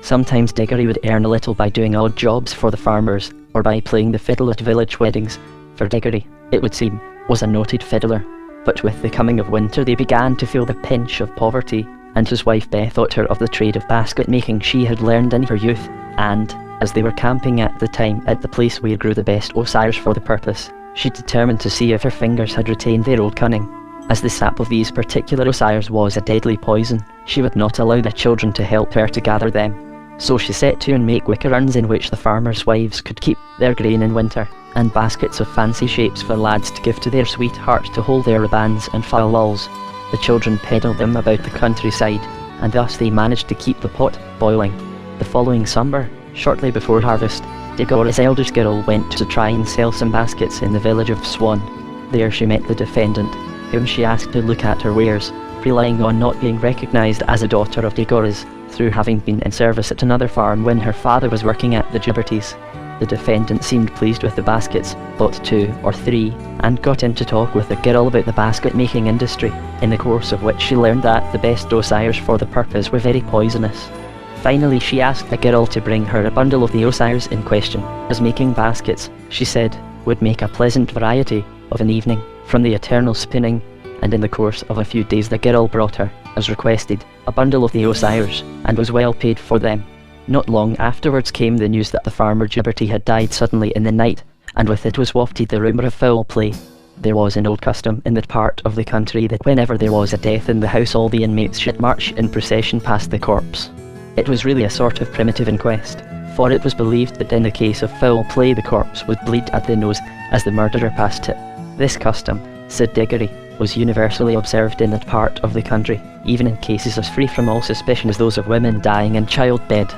Speaker 1: Sometimes Diggory would earn a little by doing odd jobs for the farmers, or by playing the fiddle at village weddings, for Diggory, it would seem, was a noted fiddler. But with the coming of winter they began to feel the pinch of poverty, and his wife bethought her of the trade of basket making she had learned in her youth, and, As they were camping at the time at the place where grew the best osiers for the purpose, she determined to see if her fingers had retained their old cunning. As the sap of these particular osiers was a deadly poison, she would not allow the children to help her to gather them. So she set to and make wicker urns in which the farmers' wives could keep their grain in winter, and baskets of fancy shapes for lads to give to their sweethearts to hold their ribands and fowls. The children peddled them about the countryside, and thus they managed to keep the pot boiling. The following summer, shortly before harvest, Degora's eldest girl went to try and sell some baskets in the village of Swan. There she met the defendant, whom she asked to look at her wares, relying on not being recognised as a daughter of Degora's, through having been in service at another farm when her father was working at the Gibberties. The defendant seemed pleased with the baskets, bought 2 or 3, and got into talk with the girl about the basket-making industry, in the course of which she learned that the best osiers for the purpose were very poisonous. Finally she asked the girl to bring her a bundle of the osiers in question, as making baskets, she said, would make a pleasant variety of an evening from the eternal spinning, and in the course of a few days the girl brought her, as requested, a bundle of the osiers, and was well paid for them. Not long afterwards came the news that the farmer Gibberty had died suddenly in the night, and with it was wafted the rumour of foul play. There was an old custom in that part of the country that whenever there was a death in the house all the inmates should march in procession past the corpse. It was really a sort of primitive inquest, for it was believed that in the case of foul play the corpse would bleed at the nose as the murderer passed it. This custom, said Diggory, was universally observed in that part of the country, even in cases as free from all suspicion as those of women dying in childbed.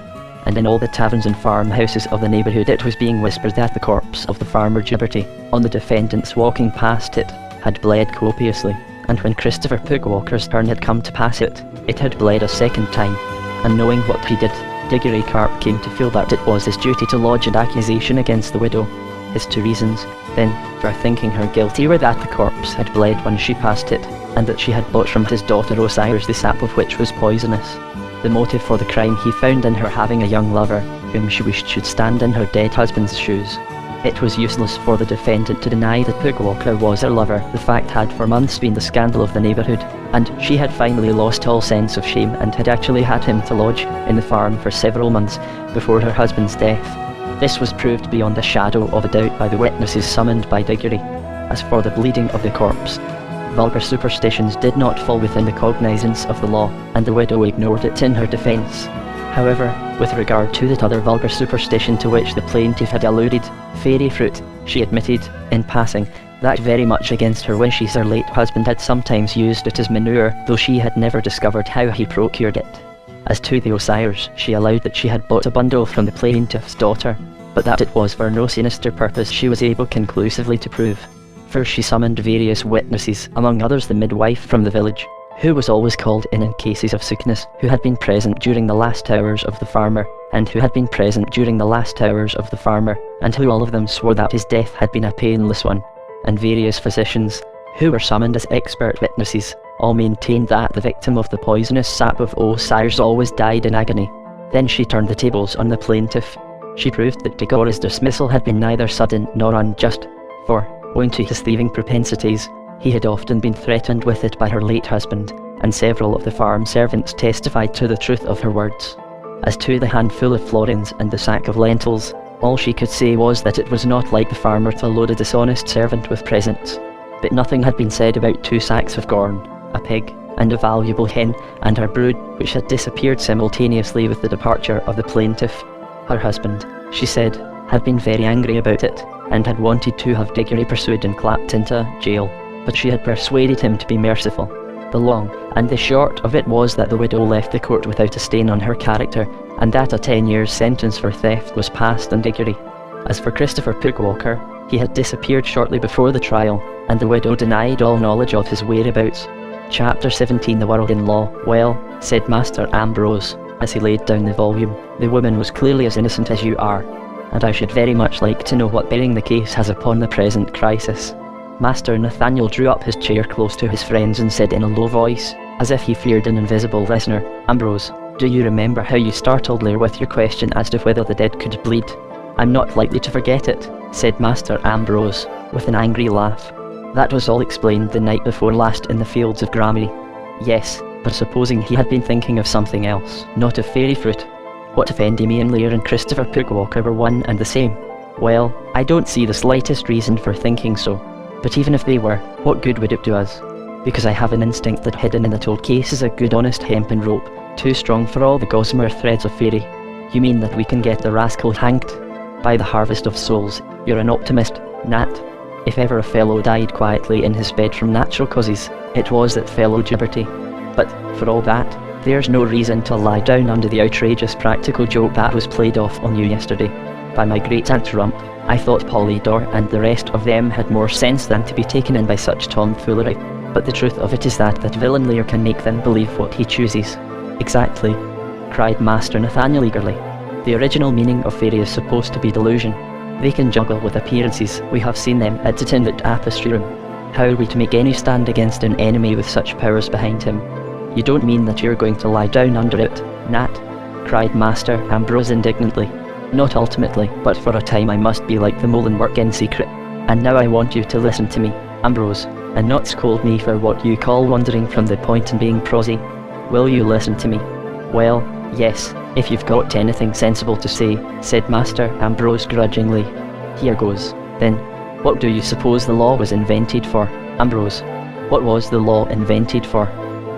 Speaker 1: And in all the taverns and farmhouses of the neighbourhood it was being whispered that the corpse of the farmer Gibberty, on the defendant's walking past it, had bled copiously, and when Christopher Pugwalker's turn had come to pass it, it had bled a second time. And knowing what he did, Diggory Carp came to feel that it was his duty to lodge an accusation against the widow. His 2 reasons, then, for thinking her guilty were that the corpse had bled when she passed it, and that she had bought from his daughter Osiris the sap of which was poisonous. The motive for the crime he found in her having a young lover, whom she wished should stand in her dead husband's shoes. It was useless for the defendant to deny that Pugwalker was her lover. The fact had for months been the scandal of the neighbourhood, and she had finally lost all sense of shame and had actually had him to lodge in the farm for several months before her husband's death. This was proved beyond a shadow of a doubt by the witnesses summoned by Diggory. As for the bleeding of the corpse, vulgar superstitions did not fall within the cognizance of the law, and the widow ignored it in her defence. However, with regard to that other vulgar superstition to which the plaintiff had alluded, fairy fruit, she admitted, in passing, that very much against her wishes her late husband had sometimes used it as manure, though she had never discovered how he procured it. As to the osiers, she allowed that she had bought a bundle from the plaintiff's daughter, but that it was for no sinister purpose she was able conclusively to prove. First she summoned various witnesses, among others the midwife from the village, who was always called in cases of sickness, who had been present during the last hours of the farmer, and who had been present during the last hours of the farmer, and who all of them swore that his death had been a painless one, and various physicians, who were summoned as expert witnesses, all maintained that the victim of the poisonous sap of Osiris always died in agony. Then she turned the tables on the plaintiff. She proved that Degora's dismissal had been neither sudden nor unjust, for, owing to his thieving propensities, he had often been threatened with it by her late husband, and several of the farm servants testified to the truth of her words. As to the handful of florins and the sack of lentils, all she could say was that it was not like the farmer to load a dishonest servant with presents. But nothing had been said about 2 sacks of corn, a pig, and a valuable hen, and her brood, which had disappeared simultaneously with the departure of the plaintiff. Her husband, she said, had been very angry about it, and had wanted to have Diggory pursued and clapped into jail, but she had persuaded him to be merciful. The long and the short of it was that the widow left the court without a stain on her character, and that a 10-year sentence for theft was passed on Diggory. As for Christopher Pugwalker, he had disappeared shortly before the trial, and the widow denied all knowledge of his whereabouts. Chapter 17 The World in Law. Well, said Master Ambrose, as he laid down the volume, the woman was clearly as innocent as you are, and I should very much like to know what bearing the case has upon the present crisis. Master Nathaniel drew up his chair close to his friend's and said in a low voice, as if he feared an invisible listener, Ambrose, do you remember how you startled Lear with your question as to whether the dead could bleed? I'm not likely to forget it, said Master Ambrose, with an angry laugh. That was all explained the night before last in the fields of Grammy. Yes, but supposing he had been thinking of something else, not of fairy fruit. What if Endymion Lear and Christopher Pugwalker were one and the same? Well, I don't see the slightest reason for thinking so. But even if they were, what good would it do us? Because I have an instinct that hidden in that old case is a good honest hempen rope, too strong for all the gossamer threads of fairy. You mean that we can get the rascal hanged? By the harvest of souls, you're an optimist, Nat. If ever a fellow died quietly in his bed from natural causes, it was that fellow Gibberty. But, for all that, there's no reason to lie down under the outrageous practical joke that was played off on you yesterday. By my great aunt Rump, I thought Polydor and the rest of them had more sense than to be taken in by such tomfoolery. But the truth of it is that villain Lear can make them believe what he chooses. Exactly, cried Master Nathaniel eagerly. The original meaning of fairy is supposed to be delusion. They can juggle with appearances, we have seen them at it in the tapestry room. How are we to make any stand against an enemy with such powers behind him? You don't mean that you're going to lie down under it, Nat? Cried Master Ambrose indignantly. Not ultimately, but for a time I must be like the mole and work in secret. And now I want you to listen to me, Ambrose, and not scold me for what you call wandering from the point and being prosy. Will you listen to me? Well, yes, if you've got anything sensible to say, said Master Ambrose grudgingly. Here goes, then. What do you suppose the law was invented for, Ambrose? What was the law invented for?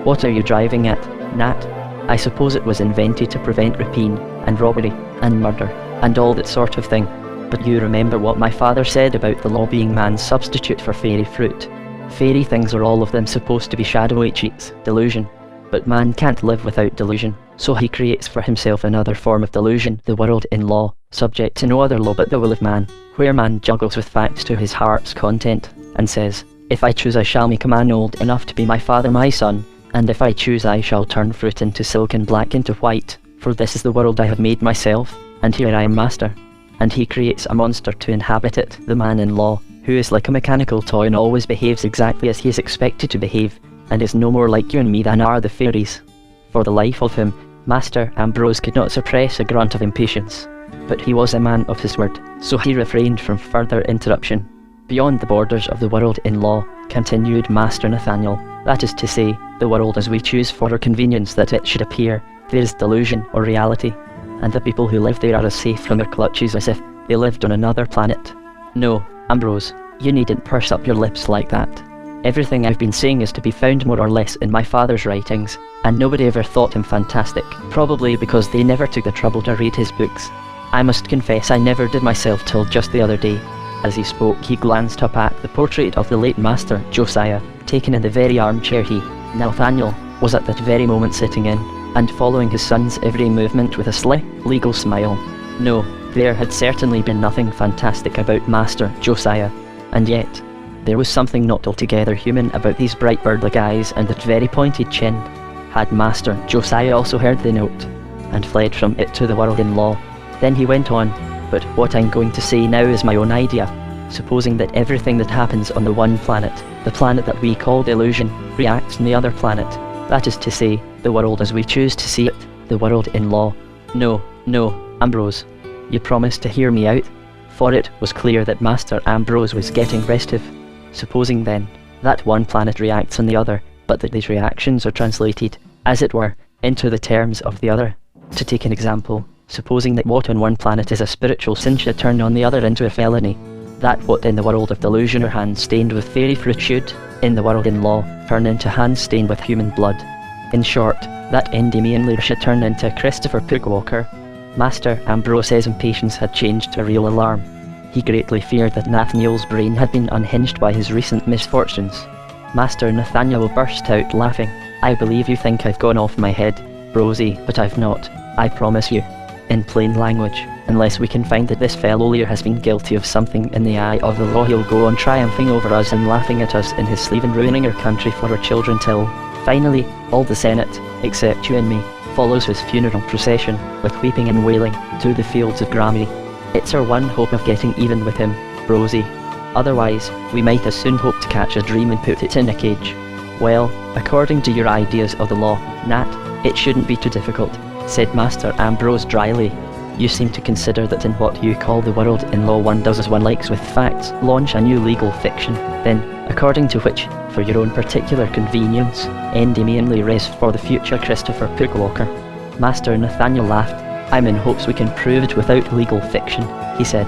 Speaker 1: What are you driving at, Nat? I suppose it was invented to prevent rapine, and robbery, and murder, and all that sort of thing. But you remember what my father said about the law being man's substitute for fairy fruit. Fairy things are all of them supposed to be shadowy cheats, delusion. But man can't live without delusion, so he creates for himself another form of delusion, the world in law, subject to no other law but the will of man, where man juggles with facts to his heart's content, and says, if I choose I shall make a man old enough to be my father my son, and if I choose I shall turn fruit into silk and black into white, for this is the world I have made myself, and here I am master. And he creates a monster to inhabit it, the man-in-law, who is like a mechanical toy and always behaves exactly as he is expected to behave, and is no more like you and me than are the fairies. For the life of him, Master Ambrose could not suppress a grunt of impatience. But he was a man of his word, so he refrained from further interruption. Beyond the borders of the world in law, continued Master Nathaniel, that is to say, the world as we choose for our convenience that it should appear, there is delusion or reality, and the people who live there are as safe from their clutches as if they lived on another planet. No, Ambrose, you needn't purse up your lips like that. Everything I've been saying is to be found more or less in my father's writings, and nobody ever thought him fantastic, probably because they never took the trouble to read his books. I must confess I never did myself till just the other day. As he spoke, he glanced up at the portrait of the late Master Josiah, taken in the very armchair he, Nathaniel, was at that very moment sitting in, and following his son's every movement with a sly, legal smile. No, there had certainly been nothing fantastic about Master Josiah, and yet, there was something not altogether human about these bright bird-like eyes and that very pointed chin. Had Master Josiah also heard the note, and fled from it to the world in law? Then he went on, but what I'm going to say now is my own idea. Supposing that everything that happens on the one planet, the planet that we call delusion, reacts on the other planet, that is to say, the world as we choose to see it, the world in law. No, Ambrose, you promised to hear me out? For it was clear that Master Ambrose was getting restive. Supposing then, that one planet reacts on the other, but that these reactions are translated, as it were, into the terms of the other. To take an example, supposing that what on one planet is a spiritual sin should turn on the other into a felony, that what in the world of delusion are hands stained with fairy fruit should, in the world in law, turn into hands stained with human blood. In short, that Endymion Lear should turn into Christopher Pugwalker. Master Ambrose's impatience had changed to real alarm. He greatly feared that Nathaniel's brain had been unhinged by his recent misfortunes. Master Nathaniel burst out laughing. I believe you think I've gone off my head, Rosie, but I've not, I promise you. In plain language, unless we can find that this fellow Lear has been guilty of something in the eye of the law, he'll go on triumphing over us and laughing at us in his sleeve and ruining our country for our children till, finally, all the Senate, except you and me, follows his funeral procession, with weeping and wailing, to the fields of Grammy. It's our one hope of getting even with him, Rosie. Otherwise, we might as soon hope to catch a dream and put it in a cage. Well, according to your ideas of the law, Nat, it shouldn't be too difficult, said Master Ambrose dryly. You seem to consider that in what you call the world in law one does as one likes with facts, launch a new legal fiction, then, according to which, for your own particular convenience, Endymion Lear is for the future Christopher Pugwalker. Master Nathaniel laughed. I'm in hopes we can prove it without legal fiction, he said.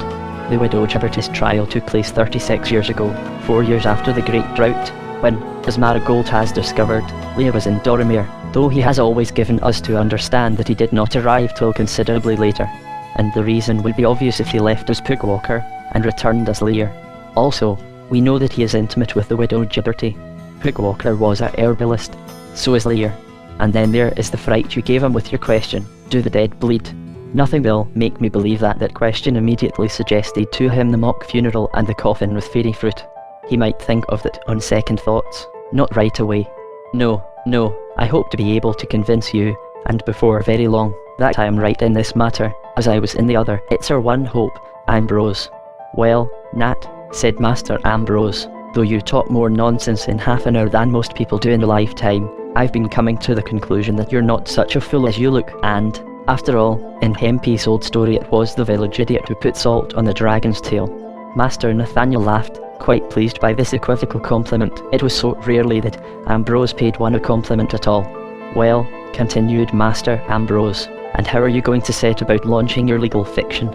Speaker 1: The widow Gibberty's trial took place 36 years ago, 4 years after the Great Drought, when, as Marigold has discovered, Lear was in Doromere, though he has always given us to understand that he did not arrive till considerably later, and the reason would be obvious if he left as Pugwalker and returned as Lear. Also, we know that he is intimate with the widow Gibberty. Pugwalker was a herbalist, so is Lear. And then there is the fright you gave him with your question, do the dead bleed? Nothing will make me believe that question immediately suggested to him the mock funeral and the coffin with fairy fruit. He might think of that on second thoughts, not right away. No, I hope to be able to convince you, and before very long, that I am right in this matter, as I was in the other. It's our one hope, Ambrose. Well, Nat, said Master Ambrose, though you talk more nonsense in half an hour than most people do in a lifetime, I've been coming to the conclusion that you're not such a fool as you look, and, after all, in Hempy's old story it was the village idiot who put salt on the dragon's tail. Master Nathaniel laughed, quite pleased by this equivocal compliment. It was so rarely that Ambrose paid one a compliment at all. Well, continued Master Ambrose, and how are you going to set about launching your legal fiction?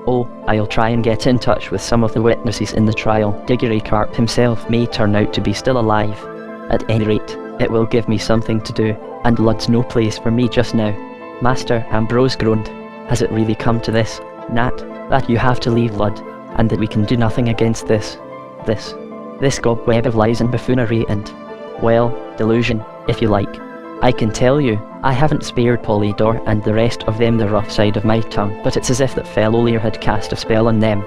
Speaker 1: Oh, I'll try and get in touch with some of the witnesses in the trial. Diggory Carp himself may turn out to be still alive. At any rate, it will give me something to do, and Lud's no place for me just now. Master Ambrose groaned. Has it really come to this, Nat, that you have to leave Lud, and that we can do nothing against this cobweb of lies and buffoonery and, well, delusion, if you like? I can tell you, I haven't spared Polydor and the rest of them the rough side of my tongue, but it's as if that fellow Lear had cast a spell on them.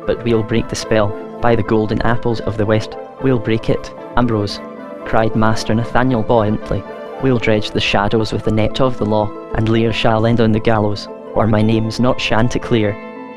Speaker 1: But we'll break the spell, by the golden apples of the west, we'll break it, Ambrose, cried Master Nathaniel buoyantly. We'll dredge the shadows with the net of the law, and Lear shall end on the gallows, or my name's not Chanticleer.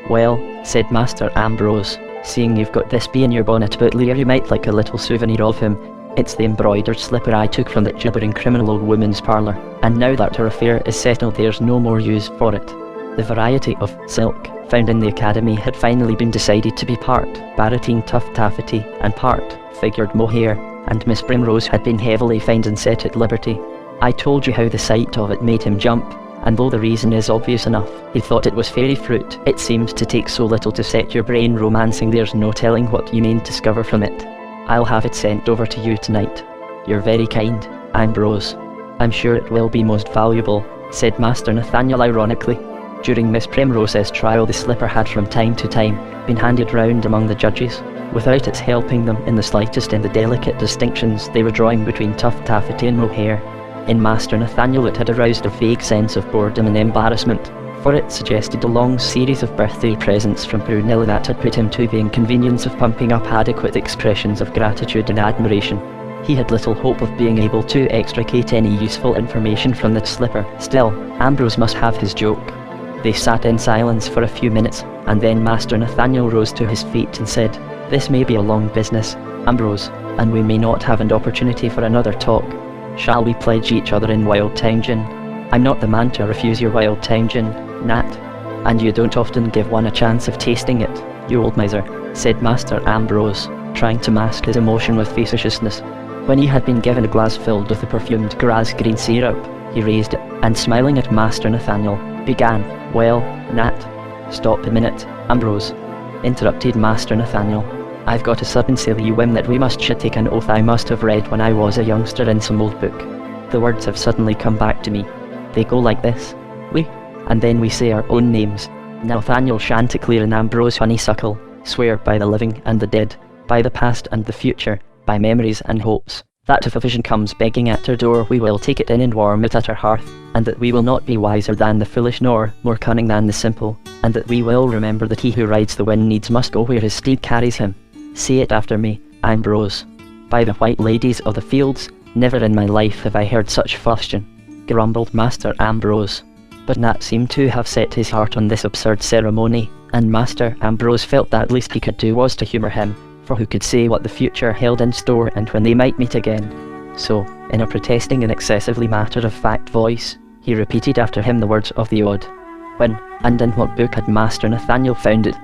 Speaker 1: Well, said Master Ambrose, seeing you've got this bee in your bonnet about Lear, you might like a little souvenir of him. It's the embroidered slipper I took from that gibbering criminal old woman's parlour, and now that her affair is settled there's no more use for it. The variety of silk found in the academy had finally been decided to be part Barretine Tuft Taffety and part figured mohair, and Miss Primrose had been heavily fined and set at liberty. I told you how the sight of it made him jump, and though the reason is obvious enough, he thought it was fairy fruit. It seemed to take so little to set your brain romancing, there's no telling what you may discover from it. I'll have it sent over to you tonight. You're very kind, Ambrose. I'm sure it will be most valuable, said Master Nathaniel ironically. During Miss Primrose's trial the slipper had from time to time been handed round among the judges, without its helping them in the slightest in the delicate distinctions they were drawing between tuft taffety and mohair. In Master Nathaniel it had aroused a vague sense of boredom and embarrassment, for it suggested a long series of birthday presents from Brunello that had put him to the inconvenience of pumping up adequate expressions of gratitude and admiration. He had little hope of being able to extricate any useful information from that slipper. Still, Ambrose must have his joke. They sat in silence for a few minutes, and then Master Nathaniel rose to his feet and said, "This may be a long business, Ambrose, and we may not have an opportunity for another talk. Shall we pledge each other in wild thyme gin? I'm not the man to refuse your wild thyme gin, Nat, and you don't often give one a chance of tasting it, you old miser," said Master Ambrose, trying to mask his emotion with facetiousness. When he had been given a glass filled with the perfumed grass-green syrup, he raised it, and smiling at Master Nathaniel, began, "Well, Nat—" "Stop a minute, Ambrose," interrupted Master Nathaniel. "I've got a sudden silly whim that we must take an oath I must have read when I was a youngster in some old book. The words have suddenly come back to me. They go like this. We, and then we say our own names. Nathaniel Chanticleer and Ambrose Honeysuckle swear by the living and the dead, by the past and the future, by memories and hopes, that if a vision comes begging at our door we will take it in and warm it at our hearth, and that we will not be wiser than the foolish nor more cunning than the simple, and that we will remember that he who rides the wind needs must go where his steed carries him. Say it after me, Ambrose. By the white ladies of the fields, never in my life have I heard such fustian," grumbled Master Ambrose. But Nat seemed to have set his heart on this absurd ceremony, and Master Ambrose felt that least he could do was to humour him, for who could say what the future held in store and when they might meet again. So, in a protesting and excessively matter-of-fact voice, he repeated after him the words of the ode. When, and in what book had Master Nathaniel found it?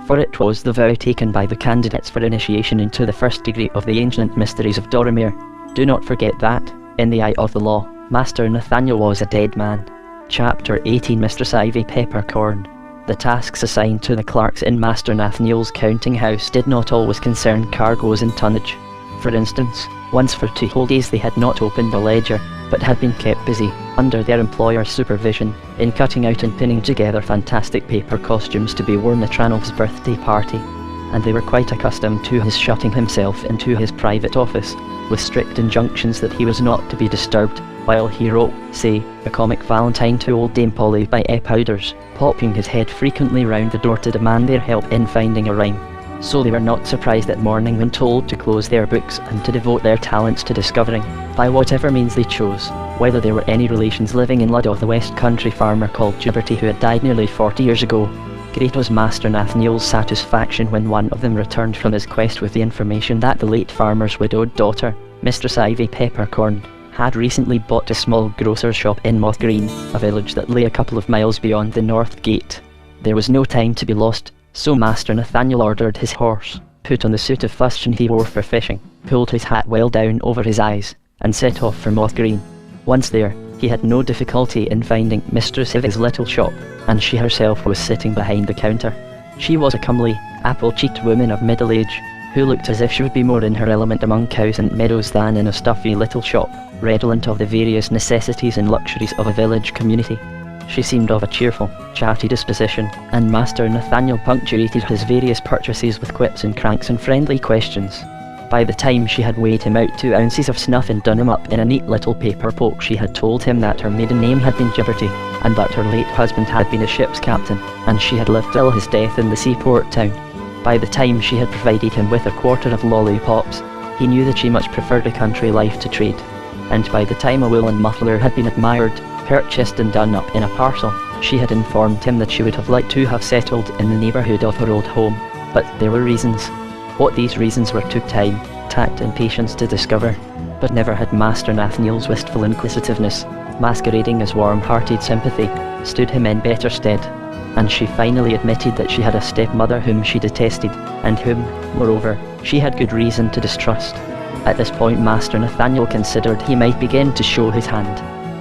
Speaker 1: For it was the vow taken by the candidates for initiation into the first degree of the ancient mysteries of Doromere. Do not forget that, in the eye of the law, Master Nathaniel was a dead man. Chapter 18. Mistress Ivy Peppercorn. The tasks assigned to the clerks in Master Nathaniel's counting house did not always concern cargoes and tonnage. For instance, once for 2 whole days they had not opened a ledger, but had been kept busy, under their employer's supervision, in cutting out and pinning together fantastic paper costumes to be worn at Ranulph's birthday party. And they were quite accustomed to his shutting himself into his private office, with strict injunctions that he was not to be disturbed, while he wrote, say, a comic valentine to old Dame Polly by E. Powders, popping his head frequently round the door to demand their help in finding a rhyme. So they were not surprised that morning when told to close their books and to devote their talents to discovering, by whatever means they chose, whether there were any relations living in Lud of the West country farmer called Gibberty who had died nearly 40 years ago. Great was Master Nathaniel's satisfaction when one of them returned from his quest with the information that the late farmer's widowed daughter, Mistress Ivy Peppercorn, had recently bought a small grocer's shop in Moth Green, a village that lay a couple of miles beyond the north gate. There was no time to be lost, so Master Nathaniel ordered his horse, put on the suit of fustian he wore for fishing, pulled his hat well down over his eyes, and set off for Moth Green. Once there, he had no difficulty in finding Mistress Ivy's little shop, and she herself was sitting behind the counter. She was a comely, apple-cheeked woman of middle age, who looked as if she would be more in her element among cows and meadows than in a stuffy little shop, redolent of the various necessities and luxuries of a village community. She seemed of a cheerful, chatty disposition, and Master Nathaniel punctuated his various purchases with quips and cranks and friendly questions. By the time she had weighed him out 2 ounces of snuff and done him up in a neat little paper poke, she had told him that her maiden name had been Gibberty, and that her late husband had been a ship's captain, and she had lived till his death in the seaport town. By the time she had provided him with a quarter of lollipops, he knew that she much preferred a country life to trade. And by the time a woolen muffler had been admired, purchased and done up in a parcel, she had informed him that she would have liked to have settled in the neighbourhood of her old home. But there were reasons. What these reasons were took time, tact and patience to discover, but never had Master Nathaniel's wistful inquisitiveness, masquerading as warm-hearted sympathy, stood him in better stead, and she finally admitted that she had a stepmother whom she detested, and whom, moreover, she had good reason to distrust. At this point Master Nathaniel considered he might begin to show his hand.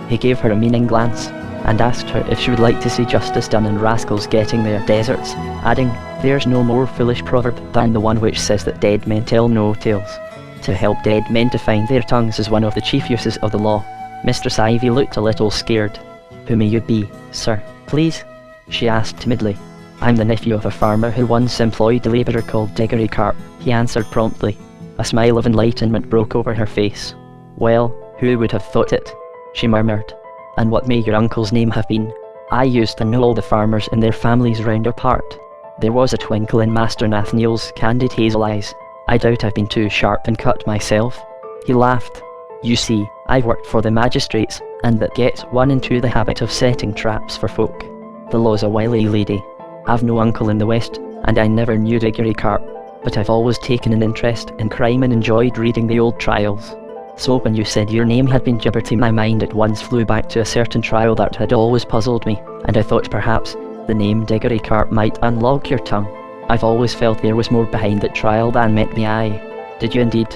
Speaker 1: He gave her a meaning glance, and asked her if she would like to see justice done and rascals getting their deserts, adding, "There's no more foolish proverb than the one which says that dead men tell no tales. To help dead men to find their tongues is one of the chief uses of the law." Mistress Ivy looked a little scared. "Who may you be, sir, please?" she asked timidly. "I'm the nephew of a farmer who once employed a labourer called Diggory Carp," he answered promptly. A smile of enlightenment broke over her face. "Well, who would have thought it?" she murmured. "And what may your uncle's name have been? I used to know all the farmers and their families round apart." There was a twinkle in Master Nathaniel's candid hazel eyes. "I doubt I've been too sharp and cut myself." He laughed. "You see, I've worked for the magistrates, and that gets one into the habit of setting traps for folk. The law's a wily lady. I've no uncle in the West, and I never knew Diggory Carp, but I've always taken an interest in crime and enjoyed reading the old trials. So when you said your name had been Gibberty, my mind at once flew back to a certain trial that had always puzzled me, and I thought perhaps the name Diggory Carp might unlock your tongue. I've always felt there was more behind that trial than met the eye." "Did you indeed?"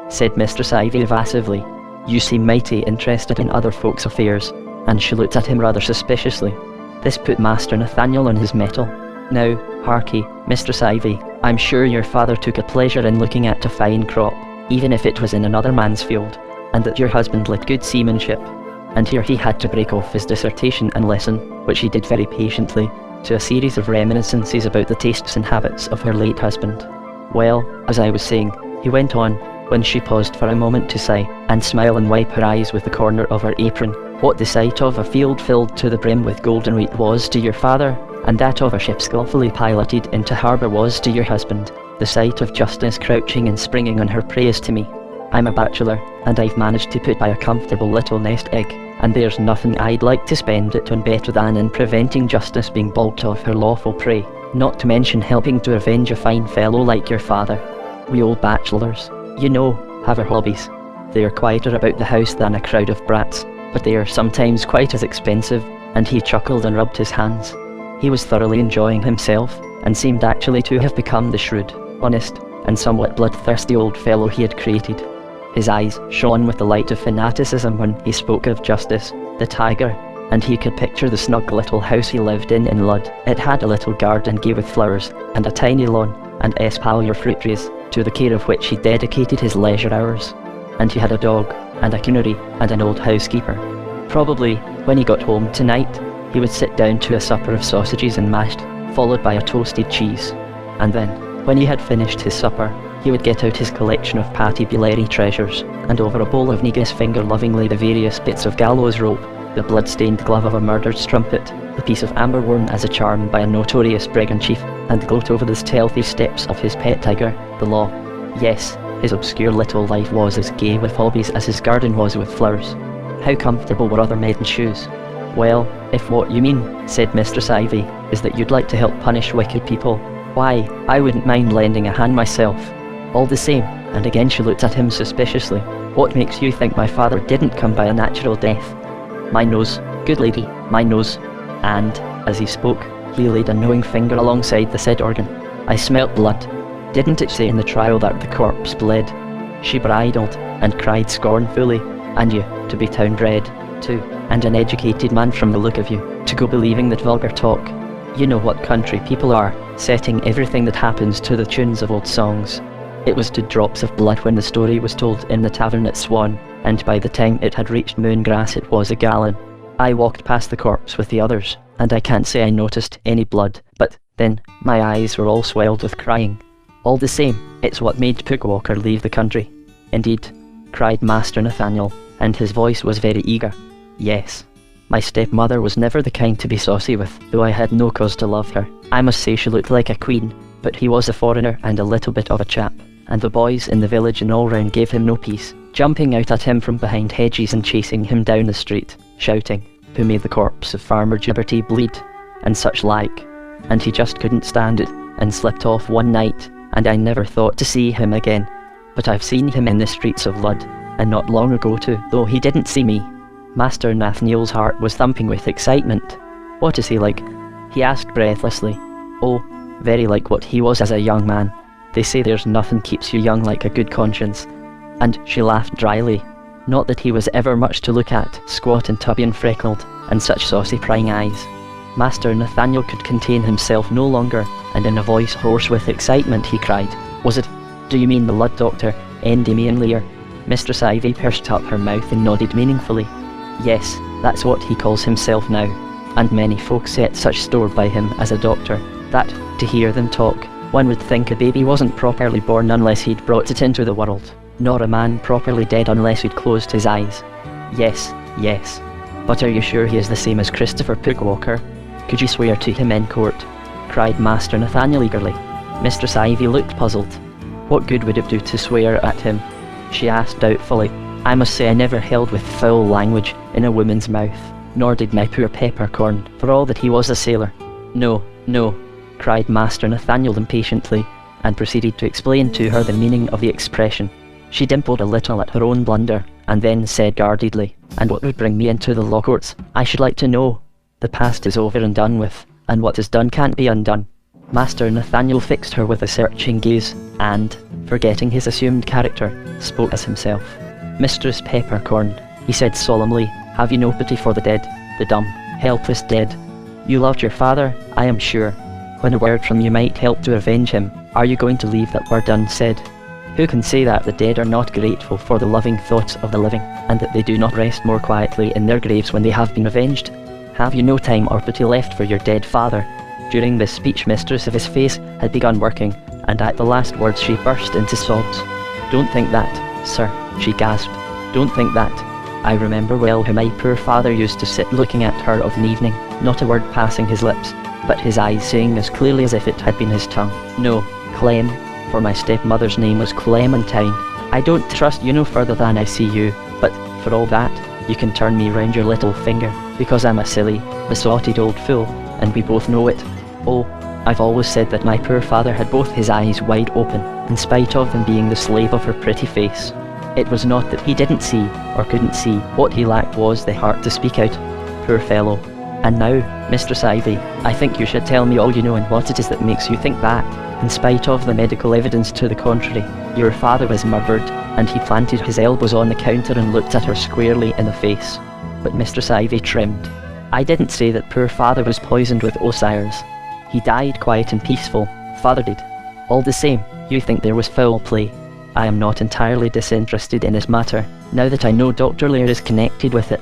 Speaker 1: said Mistress Ivy evasively. "You seem mighty interested in other folks' affairs," and she looked at him rather suspiciously. This put Master Nathaniel on his mettle. "Now, harkee, Mistress Ivy, I'm sure your father took a pleasure in looking at a fine crop, even if it was in another man's field, and that your husband let good seamanship." And here he had to break off his dissertation and listen, which he did very patiently, to a series of reminiscences about the tastes and habits of her late husband. "Well, as I was saying," he went on, when she paused for a moment to sigh, and smile and wipe her eyes with the corner of her apron, "what the sight of a field filled to the brim with golden wheat was to your father, and that of a ship skilfully piloted into harbour was to your husband, the sight of justice crouching and springing on her prey is to me. I'm a bachelor, and I've managed to put by a comfortable little nest egg, and there's nothing I'd like to spend it on better than in preventing justice being balked of her lawful prey, not to mention helping to avenge a fine fellow like your father. We old bachelors, you know, have our hobbies. They are quieter about the house than a crowd of brats, but they are sometimes quite as expensive," and he chuckled and rubbed his hands. He was thoroughly enjoying himself, and seemed actually to have become the shrewd, honest, and somewhat bloodthirsty old fellow he had created. His eyes shone with the light of fanaticism when he spoke of justice, the tiger, and he could picture the snug little house he lived in Lud. It had a little garden gay with flowers, and a tiny lawn, and espalier fruit trees, to the care of which he dedicated his leisure hours. And he had a dog, and a coonery, and an old housekeeper. Probably, when he got home tonight, he would sit down to a supper of sausages and mashed, followed by a toasted cheese. And then, when he had finished his supper, he would get out his collection of Patibulary treasures, and over a bowl of negus finger lovingly the various bits of gallows rope, the blood-stained glove of a murdered strumpet, the piece of amber worn as a charm by a notorious brigand chief, and gloat over the stealthy steps of his pet tiger, the law. Yes, his obscure little life was as gay with hobbies as his garden was with flowers. How comfortable were other men's shoes? Well, if what you mean, said Mistress Ivy, is that you'd like to help punish wicked people, why, I wouldn't mind lending a hand myself. All the same, and again she looked at him suspiciously, what makes you think my father didn't come by a natural death? My nose, good lady, my nose. And, as he spoke, he laid a knowing finger alongside the said organ. I smelt blood. Didn't it say in the trial that the corpse bled? She bridled, and cried scornfully, and you, to be town-bred, too, and an educated man from the look of you, to go believing that vulgar talk. You know what country people are, setting everything that happens to the tunes of old songs. It was 2 drops of blood when the story was told in the tavern at Swan, and by the time it had reached Moongrass it was a gallon. I walked past the corpse with the others, and I can't say I noticed any blood, but then my eyes were all swelled with crying. All the same, it's what made Pugwalker leave the country. Indeed, cried Master Nathaniel, and his voice was very eager. Yes. My stepmother was never the kind to be saucy with, though I had no cause to love her. I must say she looked like a queen, but he was a foreigner and a little bit of a chap, and the boys in the village and all round gave him no peace, jumping out at him from behind hedges and chasing him down the street, shouting, who made the corpse of Farmer Gibberty bleed, and such like. And he just couldn't stand it, and slipped off one night, and I never thought to see him again. But I've seen him in the streets of Lud, and not long ago too, though he didn't see me. Master Nathaniel's heart was thumping with excitement. What is he like? He asked breathlessly. Oh, very like what he was as a young man. They say there's nothing keeps you young like a good conscience. And she laughed dryly. Not that he was ever much to look at, squat and tubby and freckled, and such saucy prying eyes. Master Nathaniel could contain himself no longer, and in a voice hoarse with excitement he cried, Was it? Do you mean the Lud doctor, Endymion Lear? Mistress Ivy pursed up her mouth and nodded meaningfully. Yes, that's what he calls himself now, and many folk set such store by him as a doctor, that, to hear them talk, one would think a baby wasn't properly born unless he'd brought it into the world, nor a man properly dead unless he'd closed his eyes. Yes, yes. But are you sure he is the same as Christopher Pugwalker? Could you swear to him in court? Cried Master Nathaniel eagerly. Mistress Ivy looked puzzled. What good would it do to swear at him? She asked doubtfully. I must say I never held with foul language in a woman's mouth, nor did my poor Peppercorn, for all that he was a sailor. No, no, cried Master Nathaniel impatiently, and proceeded to explain to her the meaning of the expression. She dimpled a little at her own blunder, and then said guardedly, And what would bring me into the law courts, I should like to know. The past is over and done with, and what is done can't be undone. Master Nathaniel fixed her with a searching gaze, and, forgetting his assumed character, spoke as himself. Mistress Peppercorn, he said solemnly, have you no pity for the dead, the dumb, helpless dead? You loved your father, I am sure. When a word from you might help to avenge him, are you going to leave that word unsaid? Who can say that the dead are not grateful for the loving thoughts of the living, and that they do not rest more quietly in their graves when they have been avenged? Have you no time or pity left for your dead father? During this speech, Mistress of his face had begun working, and at the last words she burst into sobs. Don't think that, sir, she gasped. Don't think that. I remember well how my poor father used to sit looking at her of an evening, not a word passing his lips, but his eyes saying as clearly as if it had been his tongue, No, Clem, for my stepmother's name was Clementine. I don't trust you no further than I see you, but, for all that, you can turn me round your little finger, because I'm a silly, besotted old fool, and we both know it. Oh, I've always said that my poor father had both his eyes wide open, in spite of them being the slave of her pretty face. It was not that he didn't see, or couldn't see, what he lacked was the heart to speak out. Poor fellow. And now, Mistress Ivy, I think you should tell me all you know and what it is that makes you think that, in spite of the medical evidence to the contrary, your father was murdered, and he planted his elbows on the counter and looked at her squarely in the face. But Mistress Ivy trimmed. I didn't say that poor father was poisoned with osiers. He died quiet and peaceful, father did. All the same, you think there was foul play. I am not entirely disinterested in this matter, now that I know Dr. Lear is connected with it.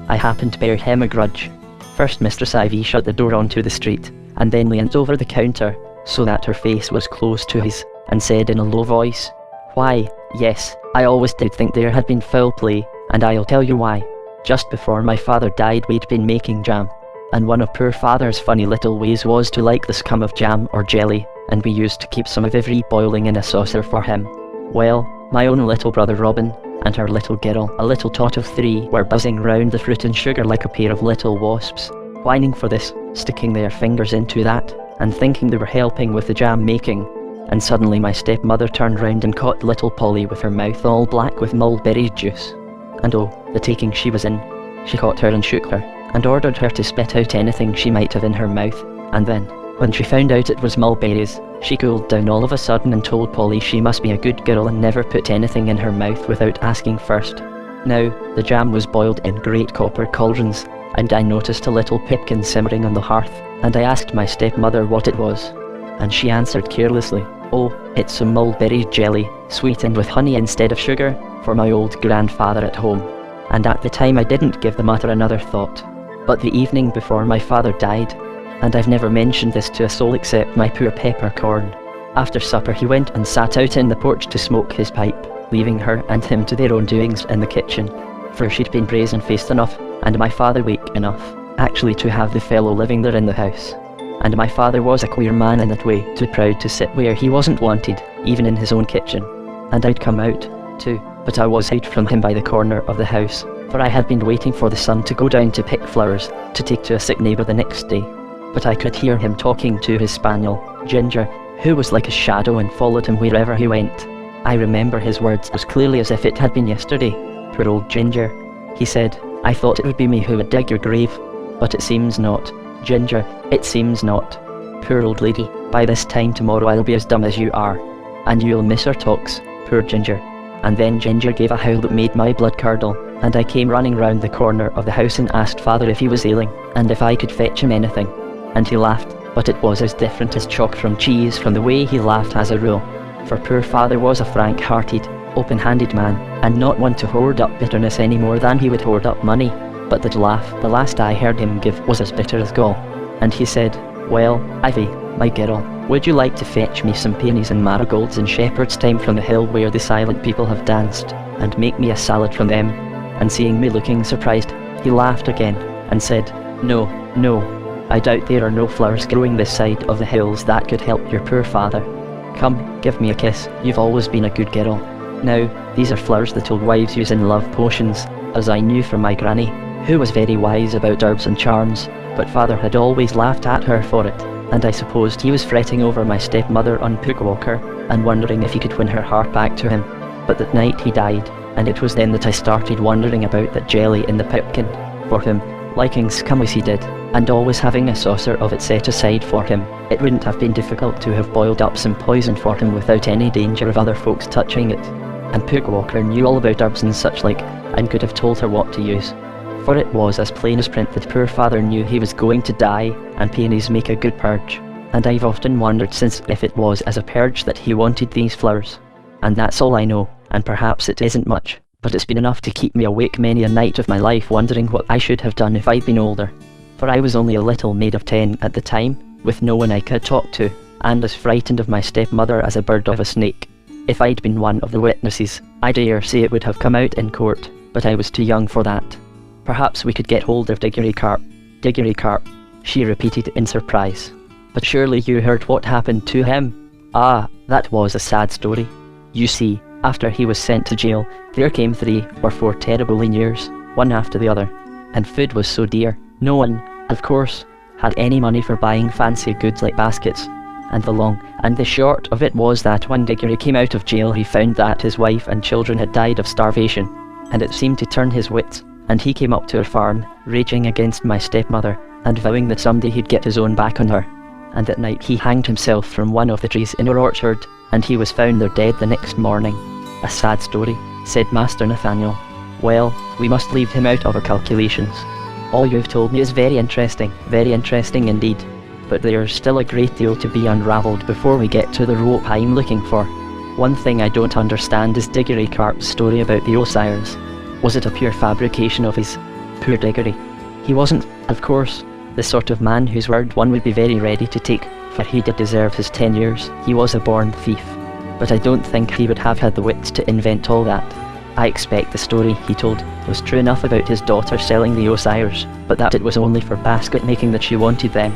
Speaker 1: I happen to bear him a grudge. First Mistress Ivy shut the door onto the street, and then leant over the counter, so that her face was close to his, and said in a low voice, "Why, yes, I always did think there had been foul play, and I'll tell you why. Just before my father died we'd been making jam, and one of poor father's funny little ways was to like the scum of jam or jelly, and we used to keep some of every boiling in a saucer for him. Well, my own little brother Robin, and her little girl, a little tot of 3, were buzzing round the fruit and sugar like a pair of little wasps, whining for this, sticking their fingers into that, and thinking they were helping with the jam making. And suddenly my stepmother turned round and caught little Polly with her mouth all black with mulberry juice. And oh, the taking she was in. She caught her and shook her, and ordered her to spit out anything she might have in her mouth, and then, when she found out it was mulberries, she cooled down all of a sudden and told Polly she must be a good girl and never put anything in her mouth without asking first. Now, the jam was boiled in great copper cauldrons, and I noticed a little pipkin simmering on the hearth, and I asked my stepmother what it was. And she answered carelessly, "Oh, it's some mulberry jelly, sweetened with honey instead of sugar, for my old grandfather at home." And at the time I didn't give the matter another thought. But the evening before my father died, and I've never mentioned this to a soul except my poor peppercorn, after supper he went and sat out in the porch to smoke his pipe, leaving her and him to their own doings in the kitchen, for she'd been brazen-faced enough, and my father weak enough, actually to have the fellow living there in the house. And my father was a queer man in that way, too proud to sit where he wasn't wanted, even in his own kitchen. And I'd come out, too, but I was hid from him by the corner of the house, for I had been waiting for the sun to go down to pick flowers, to take to a sick neighbour the next day. But I could hear him talking to his spaniel, Ginger, who was like a shadow and followed him wherever he went. I remember his words as clearly as if it had been yesterday. "Poor old Ginger," he said, "I thought it would be me who would dig your grave, but it seems not. Ginger, it seems not. Poor old lady, by this time tomorrow I'll be as dumb as you are. And you'll miss her talks, poor Ginger." And then Ginger gave a howl that made my blood curdle, and I came running round the corner of the house and asked father if he was ailing, and if I could fetch him anything. And he laughed, but it was as different as chalk from cheese from the way he laughed as a rule. For poor father was a frank-hearted, open-handed man, and not one to hoard up bitterness any more than he would hoard up money. But that laugh, the last I heard him give, was as bitter as gall. And he said, "Well, Ivy, my girl, would you like to fetch me some peonies and marigolds in shepherd's time from the hill where the silent people have danced, and make me a salad from them?" And seeing me looking surprised, he laughed again, and said, "No, no, I doubt there are no flowers growing this side of the hills that could help your poor father. Come, give me a kiss, you've always been a good girl. Now, these are flowers that old wives use in love potions, as I knew from my granny, who was very wise about herbs and charms, but father had always laughed at her for it, and I supposed he was fretting over my stepmother on Pugwalker, and wondering if he could win her heart back to him. But that night he died, and it was then that I started wondering about that jelly in the pipkin, for him, liking scum as he did, and always having a saucer of it set aside for him. It wouldn't have been difficult to have boiled up some poison for him without any danger of other folks touching it. And Pugwalker knew all about herbs and such like, and could have told her what to use. For it was as plain as print that poor father knew he was going to die, and peonies make a good purge. And I've often wondered since if it was as a purge that he wanted these flowers. And that's all I know, and perhaps it isn't much, but it's been enough to keep me awake many a night of my life wondering what I should have done if I'd been older. For I was only a little maid of 10 at the time, with no one I could talk to, and as frightened of my stepmother as a bird of a snake. If I'd been one of the witnesses, I dare say it would have come out in court, but I was too young for that. Perhaps we could get hold of Diggory Carp. Diggory Carp, she repeated in surprise. But surely you heard what happened to him? Ah, that was a sad story. You see, after he was sent to jail, there came 3 or 4 terrible years, one after the other. And food was so dear, no one, of course, had any money for buying fancy goods like baskets. And the long and the short of it was that when Diggory came out of jail he found that his wife and children had died of starvation, and it seemed to turn his wits, and he came up to our farm, raging against my stepmother, and vowing that someday he'd get his own back on her. And at night he hanged himself from one of the trees in our orchard, and he was found there dead the next morning. A sad story, said Master Nathaniel. Well, we must leave him out of our calculations. All you've told me is very interesting indeed. But there's still a great deal to be unravelled before we get to the rope I'm looking for. One thing I don't understand is Diggory Carp's story about the Osiers. Was it a pure fabrication of his? Poor Diggory. He wasn't, of course, the sort of man whose word one would be very ready to take, for he did deserve his 10 years. He was a born thief. But I don't think he would have had the wit to invent all that. I expect the story he told was true enough about his daughter selling the Osiers, but that it was only for basket making that she wanted them.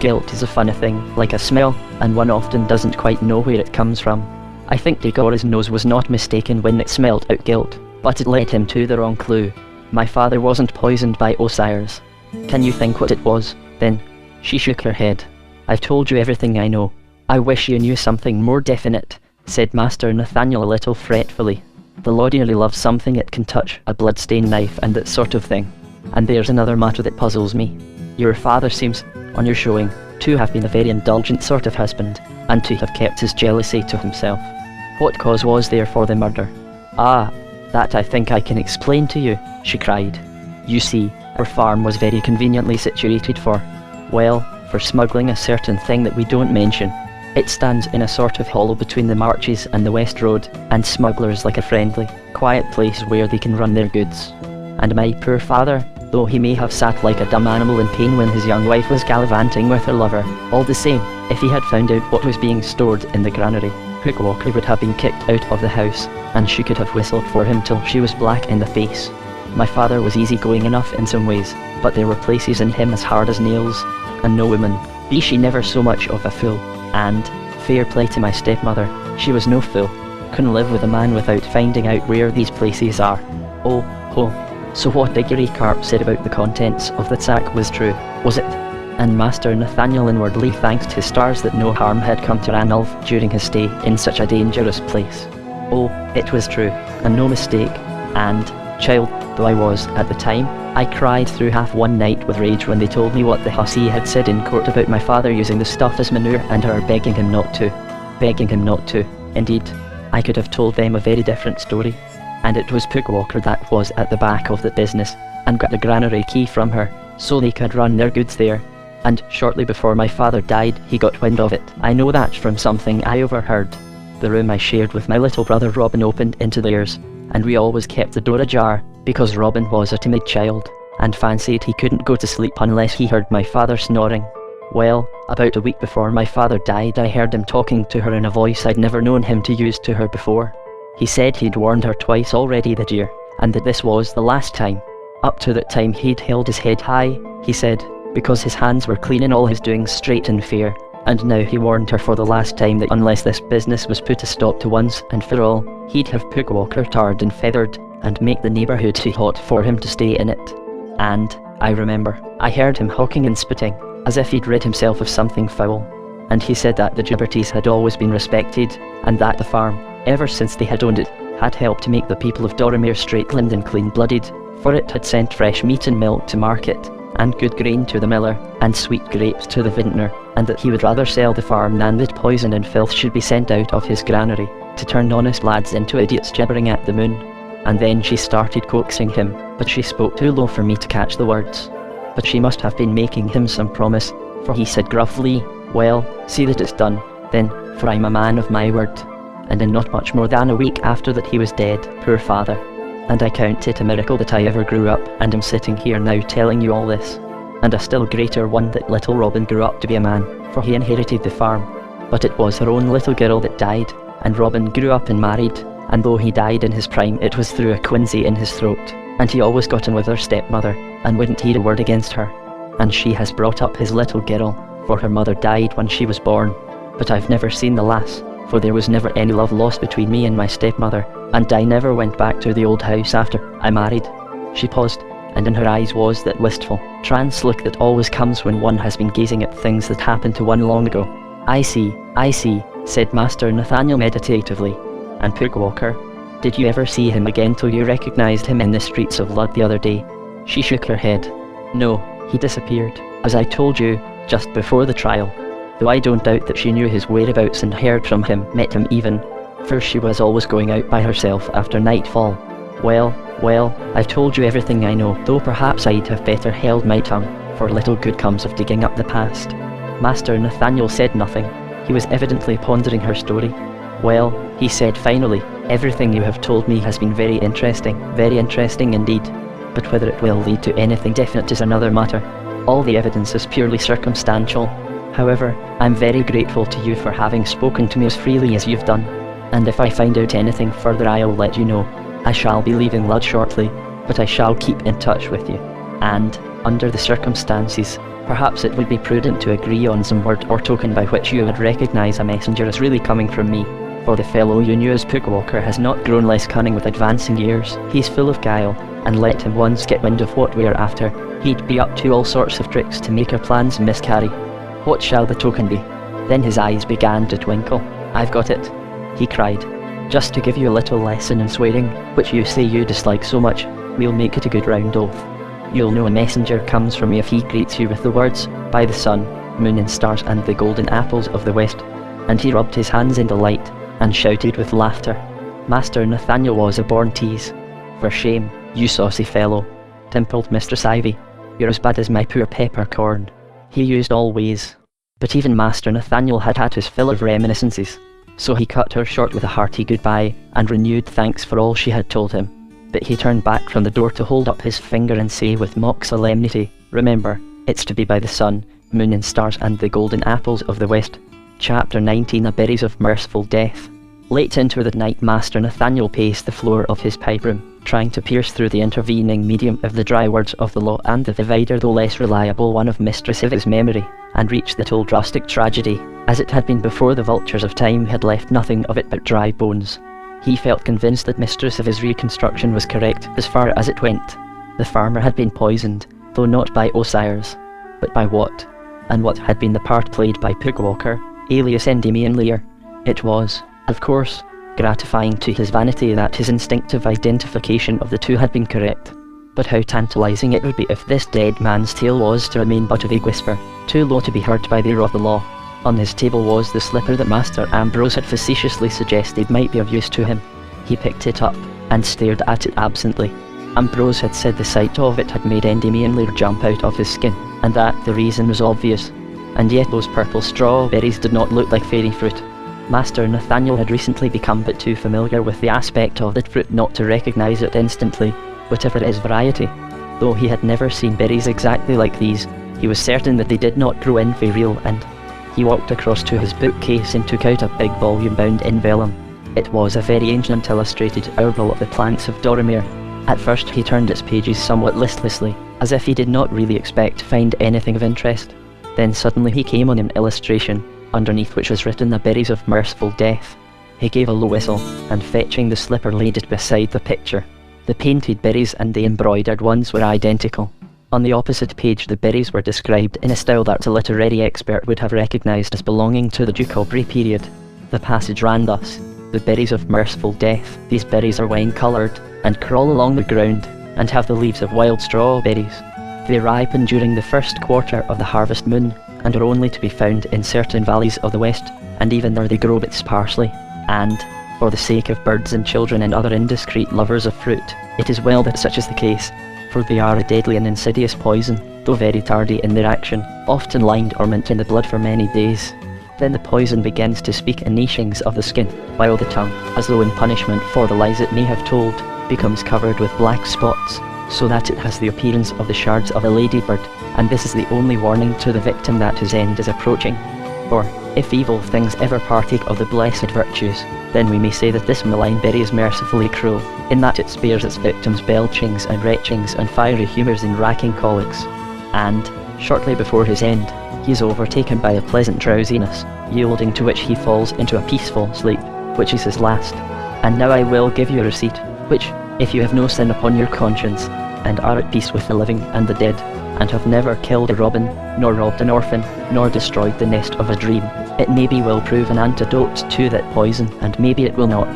Speaker 1: Guilt is a funny thing, like a smell, and one often doesn't quite know where it comes from. I think Diggory's nose was not mistaken when it smelled out guilt, but it led him to the wrong clue. My father wasn't poisoned by Osiers. Can you think what it was, then? She shook her head. I've told you everything I know. I wish you knew something more definite, said Master Nathaniel a little fretfully. The law dearly loves something it can touch, a blood-stained knife and that sort of thing. And there's another matter that puzzles me. Your father seems, on your showing, to have been a very indulgent sort of husband, and to have kept his jealousy to himself. What cause was there for the murder? Ah, that I think I can explain to you, she cried. You see, our farm was very conveniently situated for, well, for smuggling a certain thing that we don't mention. It stands in a sort of hollow between the Marches and the West Road, and smugglers like a friendly, quiet place where they can run their goods. And my poor father, though he may have sat like a dumb animal in pain when his young wife was gallivanting with her lover, all the same, if he had found out what was being stored in the granary, Hook Walker would have been kicked out of the house, and she could have whistled for him till she was black in the face. My father was easy-going enough in some ways, but there were places in him as hard as nails, and no woman, be she never so much of a fool, and, fair play to my stepmother, she was no fool, couldn't live with a man without finding out where these places are. Oh, ho. So what Diggory Carp said about the contents of the sack was true, was it? And Master Nathaniel inwardly thanked his stars that no harm had come to Ranulph during his stay in such a dangerous place. Oh, it was true, and no mistake, and, child though I was at the time, I cried through half one night with rage when they told me what the hussy had said in court about my father using the stuff as manure and her begging him not to. Begging him not to, indeed. I could have told them a very different story. And it was Hook Walker that was at the back of the business, and got the granary key from her, so they could run their goods there. And shortly before my father died, he got wind of it. I know that from something I overheard. The room I shared with my little brother Robin opened into theirs, and we always kept the door ajar, because Robin was a timid child, and fancied he couldn't go to sleep unless he heard my father snoring. Well, about a week before my father died, I heard him talking to her in a voice I'd never known him to use to her before. He said he'd warned her twice already that year, and that this was the last time. Up to that time he'd held his head high, he said, because his hands were clean in all his doings straight and fair, and now he warned her for the last time that unless this business was put a stop to once and for all, he'd have Hook Walker tarred and feathered, and make the neighbourhood too hot for him to stay in it. And, I remember, I heard him hawking and spitting, as if he'd rid himself of something foul, and he said that the Gibbertys had always been respected, and that the farm, ever since they had owned it, had helped to make the people of Doramere straight-limbed and clean-blooded, for it had sent fresh meat and milk to market, and good grain to the miller, and sweet grapes to the vintner, and that he would rather sell the farm than that poison and filth should be sent out of his granary, to turn honest lads into idiots gibbering at the moon. And then she started coaxing him, but she spoke too low for me to catch the words. But she must have been making him some promise, for he said gruffly, well, see that it's done, then, for I'm a man of my word. And in not much more than a week after that he was dead, poor father. And I count it a miracle that I ever grew up, and am sitting here now telling you all this. And a still greater one that little Robin grew up to be a man, for he inherited the farm. But it was her own little girl that died, and Robin grew up and married, and though he died in his prime, it was through a quinsy in his throat, and he always got in with her stepmother, and wouldn't hear a word against her. And she has brought up his little girl, for her mother died when she was born. But I've never seen the lass, for there was never any love lost between me and my stepmother, and I never went back to the old house after I married. She paused, and in her eyes was that wistful, trance look that always comes when one has been gazing at things that happened to one long ago. I see, said Master Nathaniel meditatively. And Hook Walker, did you ever see him again till you recognised him in the streets of Lud the other day? She shook her head. No, he disappeared, as I told you, just before the trial. Though I don't doubt that she knew his whereabouts and heard from him, met him even, for she was always going out by herself after nightfall. Well, I've told you everything I know, though perhaps I'd have better held my tongue, for little good comes of digging up the past. Master Nathaniel said nothing. He was evidently pondering her story. Well, he said finally, everything you have told me has been very interesting indeed. But whether it will lead to anything definite is another matter. All the evidence is purely circumstantial. However, I'm very grateful to you for having spoken to me as freely as you've done. And if I find out anything further I'll let you know. I shall be leaving Lud shortly, but I shall keep in touch with you. And, under the circumstances, perhaps it would be prudent to agree on some word or token by which you would recognise a messenger as really coming from me. For the fellow you knew as Pookwalker has not grown less cunning with advancing years. He's full of guile, and let him once get wind of what we're after, he'd be up to all sorts of tricks to make our plans miscarry. What shall the token be? Then his eyes began to twinkle. I've got it, he cried. Just to give you a little lesson in swearing, which you say you dislike so much, we'll make it a good round oath. You'll know a messenger comes from me if he greets you with the words, by the sun, moon and stars and the golden apples of the west. And he rubbed his hands in delight, and shouted with laughter. Master Nathaniel was a born tease. For shame, you saucy fellow, dimpled Mistress Ivy. You're as bad as my poor peppercorn. He used all ways. But even Master Nathaniel had had his fill of reminiscences. So he cut her short with a hearty goodbye, and renewed thanks for all she had told him. But he turned back from the door to hold up his finger and say with mock solemnity, remember, it's to be by the sun, moon and stars and the golden apples of the west. Chapter 19, A Berries of Merciful Death. Late into the night Master Nathaniel paced the floor of his pipe room, trying to pierce through the intervening medium of the dry words of the law and the divider though less reliable one of Mistress Ivy's memory, and reach that old rustic tragedy, as it had been before the vultures of time had left nothing of it but dry bones. He felt convinced that Mistress Ivy's reconstruction was correct as far as it went. The farmer had been poisoned, though not by Osiris. But by what? And what had been the part played by Pookwalker, alias Endymion Lear? It was, of course, gratifying to his vanity that his instinctive identification of the two had been correct. But how tantalising it would be if this dead man's tale was to remain but a vague whisper, too low to be heard by the ear of the law. On his table was the slipper that Master Ambrose had facetiously suggested might be of use to him. He picked it up, and stared at it absently. Ambrose had said the sight of it had made Endymion Lear jump out of his skin, and that the reason was obvious. And yet those purple strawberries did not look like fairy fruit. Master Nathaniel had recently become but too familiar with the aspect of that fruit not to recognise it instantly, whatever its variety. Though he had never seen berries exactly like these, he was certain that they did not grow in Fairreal, and he walked across to his bookcase and took out a big volume bound in vellum. It was a very ancient illustrated owl of the plants of Doromere. At first he turned its pages somewhat listlessly, as if he did not really expect to find anything of interest. Then suddenly he came on an illustration, underneath which was written The Berries of Merciful Death. He gave a low whistle, and fetching the slipper laid it beside the picture. The painted berries and the embroidered ones were identical. On the opposite page the berries were described in a style that a literary expert would have recognised as belonging to the Duke Aubrey period. The passage ran thus: The berries of merciful death. These berries are wine-coloured, and crawl along the ground, and have the leaves of wild strawberries. They ripen during the first quarter of the harvest moon, and are only to be found in certain valleys of the west, and even there they grow but sparsely. And, for the sake of birds and children and other indiscreet lovers of fruit, it is well that such is the case, for they are a deadly and insidious poison, though very tardy in their action, often lying dormant in the blood for many days. Then the poison begins to speak in nichings of the skin, while the tongue, as though in punishment for the lies it may have told, becomes covered with black spots, so that it has the appearance of the shards of a ladybird, and this is the only warning to the victim that his end is approaching. For, if evil things ever partake of the blessed virtues, then we may say that this malign berry is mercifully cruel, in that it spares its victims belchings and retchings and fiery humours and racking colics. And, shortly before his end, he is overtaken by a pleasant drowsiness, yielding to which he falls into a peaceful sleep, which is his last. And now I will give you a receipt, which, if you have no sin upon your conscience, and are at peace with the living and the dead, and have never killed a robin, nor robbed an orphan, nor destroyed the nest of a dream, it maybe will prove an antidote to that poison, and maybe it will not.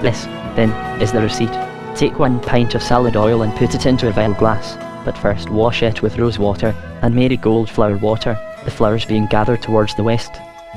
Speaker 1: This, then, is the receipt. Take 1 pint of salad oil and put it into a vial glass, but first wash it with rose water and marigold flower water, the flowers being gathered towards the west.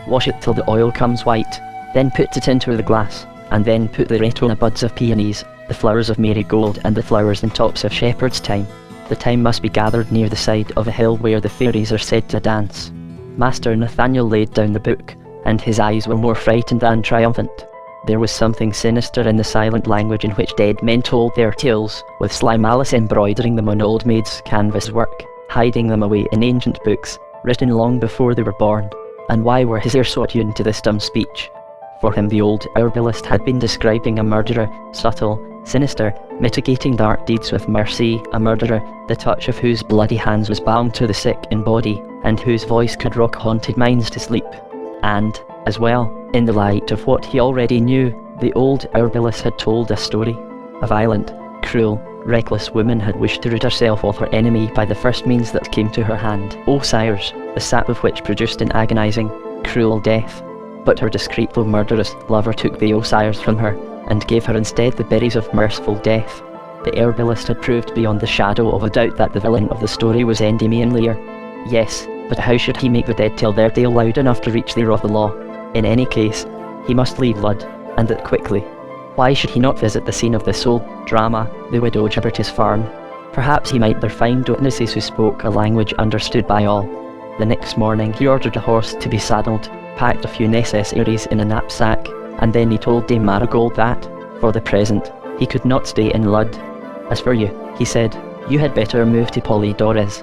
Speaker 1: Wash it till the oil comes white, then put it into the glass, and then put the retinue buds of peonies, the flowers of marigold and the flowers and tops of shepherd's thyme. The thyme must be gathered near the side of a hill where the fairies are said to dance. Master Nathaniel laid down the book, and his eyes were more frightened than triumphant. There was something sinister in the silent language in which dead men told their tales, with sly malice embroidering them on old maids' canvas work, hiding them away in ancient books, written long before they were born. And why were his ears so attuned to this dumb speech? For him the old herbalist had been describing a murderer, subtle, sinister, mitigating dark deeds with mercy, a murderer, the touch of whose bloody hands was balm to the sick in body, and whose voice could rock haunted minds to sleep. And, as well, in the light of what he already knew, the old herbalist had told a story. A violent, cruel, reckless woman had wished to rid herself of her enemy by the first means that came to her hand, sires, the sap of which produced an agonizing, cruel death. But her discreet though murderous lover took the sires from her, and gave her instead the berries of merciful death. The herbalist had proved beyond the shadow of a doubt that the villain of the story was Endymion Lear. Yes, but how should he make the dead tell their tale loud enough to reach the ear of the law? In any case, he must leave Lud, and that quickly. Why should he not visit the scene of this old drama, the widow Gibbertis farm? Perhaps he might there find witnesses who spoke a language understood by all. The next morning he ordered a horse to be saddled, packed a few necessaries in a knapsack, and then he told Dame Marigold that, for the present, he could not stay in Lud. As for you, he said, you had better move to Polydores.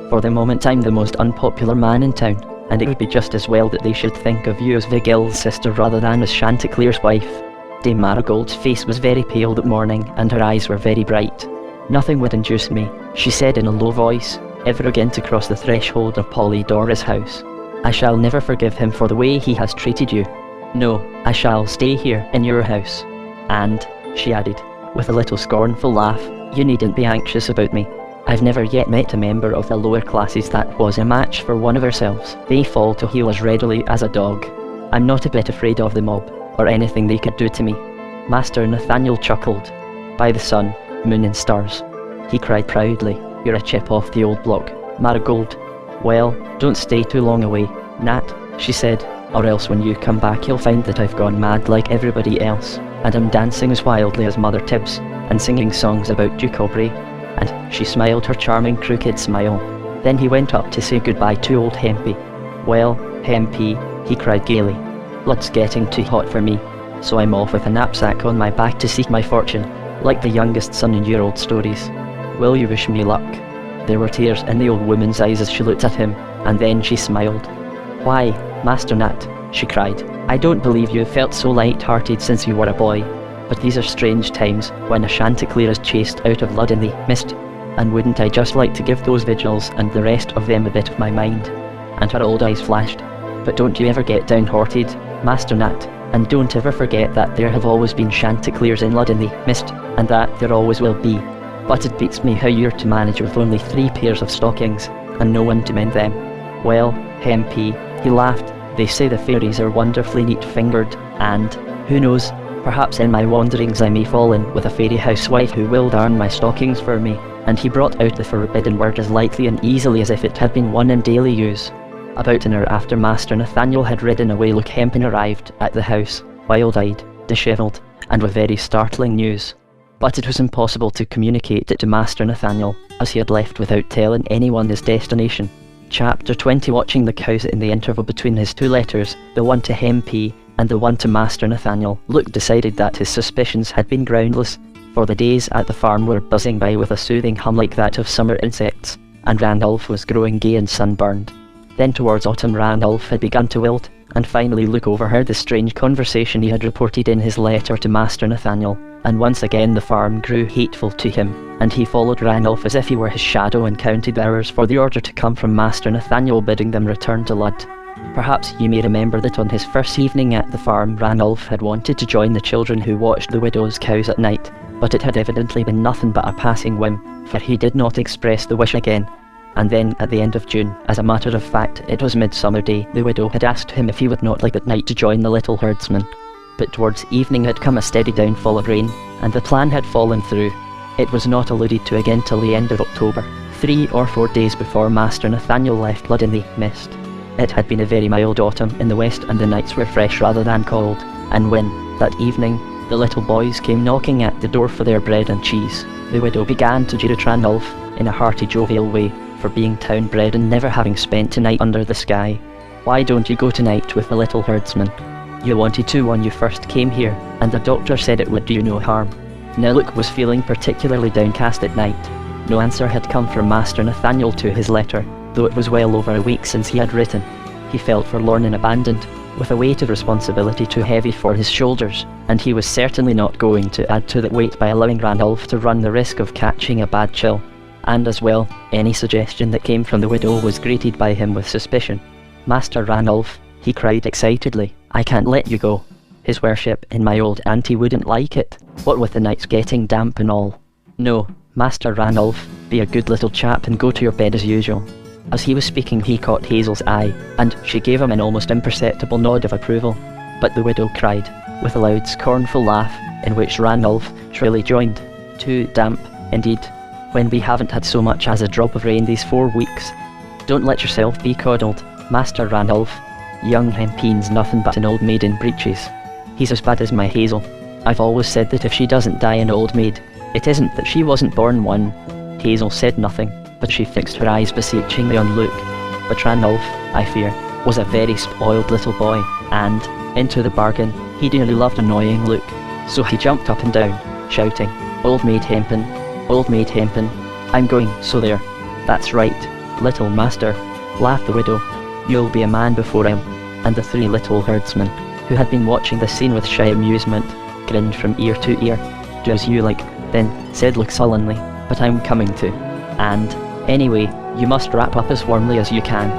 Speaker 1: For the moment I'm the most unpopular man in town, and it would be just as well that they should think of you as Vigil's sister rather than as Chanticleer's wife. Dame Marigold's face was very pale that morning, and her eyes were very bright. Nothing would induce me, she said in a low voice, ever again to cross the threshold of Polydores' house. I shall never forgive him for the way he has treated you. No, I shall stay here in your house. And, she added, with a little scornful laugh, you needn't be anxious about me. I've never yet met a member of the lower classes that was a match for one of ourselves. They fall to heel as readily as a dog. I'm not a bit afraid of the mob, or anything they could do to me. Master Nathaniel chuckled. By the sun, moon and stars, he cried proudly, you're a chip off the old block, Marigold. Well, don't stay too long away, Nat, she said, or else when you come back you'll find that I've gone mad like everybody else, and I'm dancing as wildly as Mother Tibbs, and singing songs about Duke Aubrey. And she smiled her charming crooked smile. Then he went up to say goodbye to old Hempy. Well, Hempy, he cried gaily, Lud's getting too hot for me, so I'm off with a knapsack on my back to seek my fortune, like the youngest son in your old stories. Will you wish me luck? There were tears in the old woman's eyes as she looked at him, and then she smiled. Why, Master Nat, she cried, I don't believe you have felt so light-hearted since you were a boy. But these are strange times when a Chanticleer is chased out of Lud-in-the-Mist, and wouldn't I just like to give those vigils and the rest of them a bit of my mind? And her old eyes flashed. But don't you ever get downhearted, Master Nat, and don't ever forget that there have always been Chanticleers in Lud-in-the-Mist, and that there always will be. But it beats me how you're to manage with only 3 pairs of stockings, and no one to mend them. Well, Hempy, he laughed, they say the fairies are wonderfully neat-fingered, and, who knows, perhaps in my wanderings I may fall in with a fairy housewife who will darn my stockings for me. And he brought out the forbidden word as lightly and easily as if it had been one in daily use. About an hour after Master Nathaniel had ridden away, Luke Hempin arrived at the house, wild-eyed, dishevelled, and with very startling news. But it was impossible to communicate it to Master Nathaniel, as he had left without telling anyone his destination. Chapter 20. Watching the cows in the interval between his 2 letters, the one to Hempy and the one to Master Nathaniel, Luke decided that his suspicions had been groundless, for the days at the farm were buzzing by with a soothing hum like that of summer insects, and Randolph was growing gay and sunburned. Then towards autumn Randolph had begun to wilt, and finally Luke overheard the strange conversation he had reported in his letter to Master Nathaniel, and once again the farm grew hateful to him, and he followed Randolph as if he were his shadow and counted the hours for the order to come from Master Nathaniel bidding them return to Lud. Perhaps you may remember that on his first evening at the farm Randolph had wanted to join the children who watched the widow's cows at night, but it had evidently been nothing but a passing whim, for he did not express the wish again. And then, at the end of June, as a matter of fact it was Midsummer Day, the widow had asked him if he would not like that night to join the little herdsman. But towards evening had come a steady downfall of rain, and the plan had fallen through. It was not alluded to again till the end of October, 3 or 4 days before Master Nathaniel left Lud-in-the-Mist. It had been a very mild autumn in the west, and the nights were fresh rather than cold, and when, that evening, the little boys came knocking at the door for their bread and cheese. The widow began to jeer at Ranulph in a hearty jovial way for being town bred and never having spent a night under the sky. "Why don't you go tonight with the little herdsman? You wanted to when you first came here, and the doctor said it would do you no harm." Now Luke was feeling particularly downcast at night. No answer had come from Master Nathaniel to his letter, though it was well over a week since he had written. He felt forlorn and abandoned, with a weight of responsibility too heavy for his shoulders, and he was certainly not going to add to that weight by allowing Ranulph to run the risk of catching a bad chill. And as well, any suggestion that came from the widow was greeted by him with suspicion. "Master Ranulph," he cried excitedly, "I can't let you go. His worship and my old auntie wouldn't like it, what with the nights getting damp and all. No, Master Ranulph, be a good little chap and go to your bed as usual." As he was speaking he caught Hazel's eye, and she gave him an almost imperceptible nod of approval. But the widow cried, with a loud scornful laugh, in which Ranulph shrilly joined, "Too damp, indeed, when we haven't had so much as a drop of rain these 4 weeks. Don't let yourself be coddled, Master Ranulph. Young Hempine's nothing but an old maid in breeches. He's as bad as my Hazel. I've always said that if she doesn't die an old maid, it isn't that she wasn't born one." Hazel said nothing, but she fixed her eyes beseechingly on Luke. But Ranulph, I fear, was a very spoiled little boy, and, into the bargain, he dearly loved annoying Luke. So he jumped up and down, shouting, "Old maid Hempin, old maid Hempin, I'm going, so there." "That's right, little master," laughed the widow. "You'll be a man before him." And the 3 little herdsmen, who had been watching the scene with shy amusement, grinned from ear to ear. "Do as you like, then," said Luke sullenly, "but I'm coming to. And, anyway, you must wrap up as warmly as you can."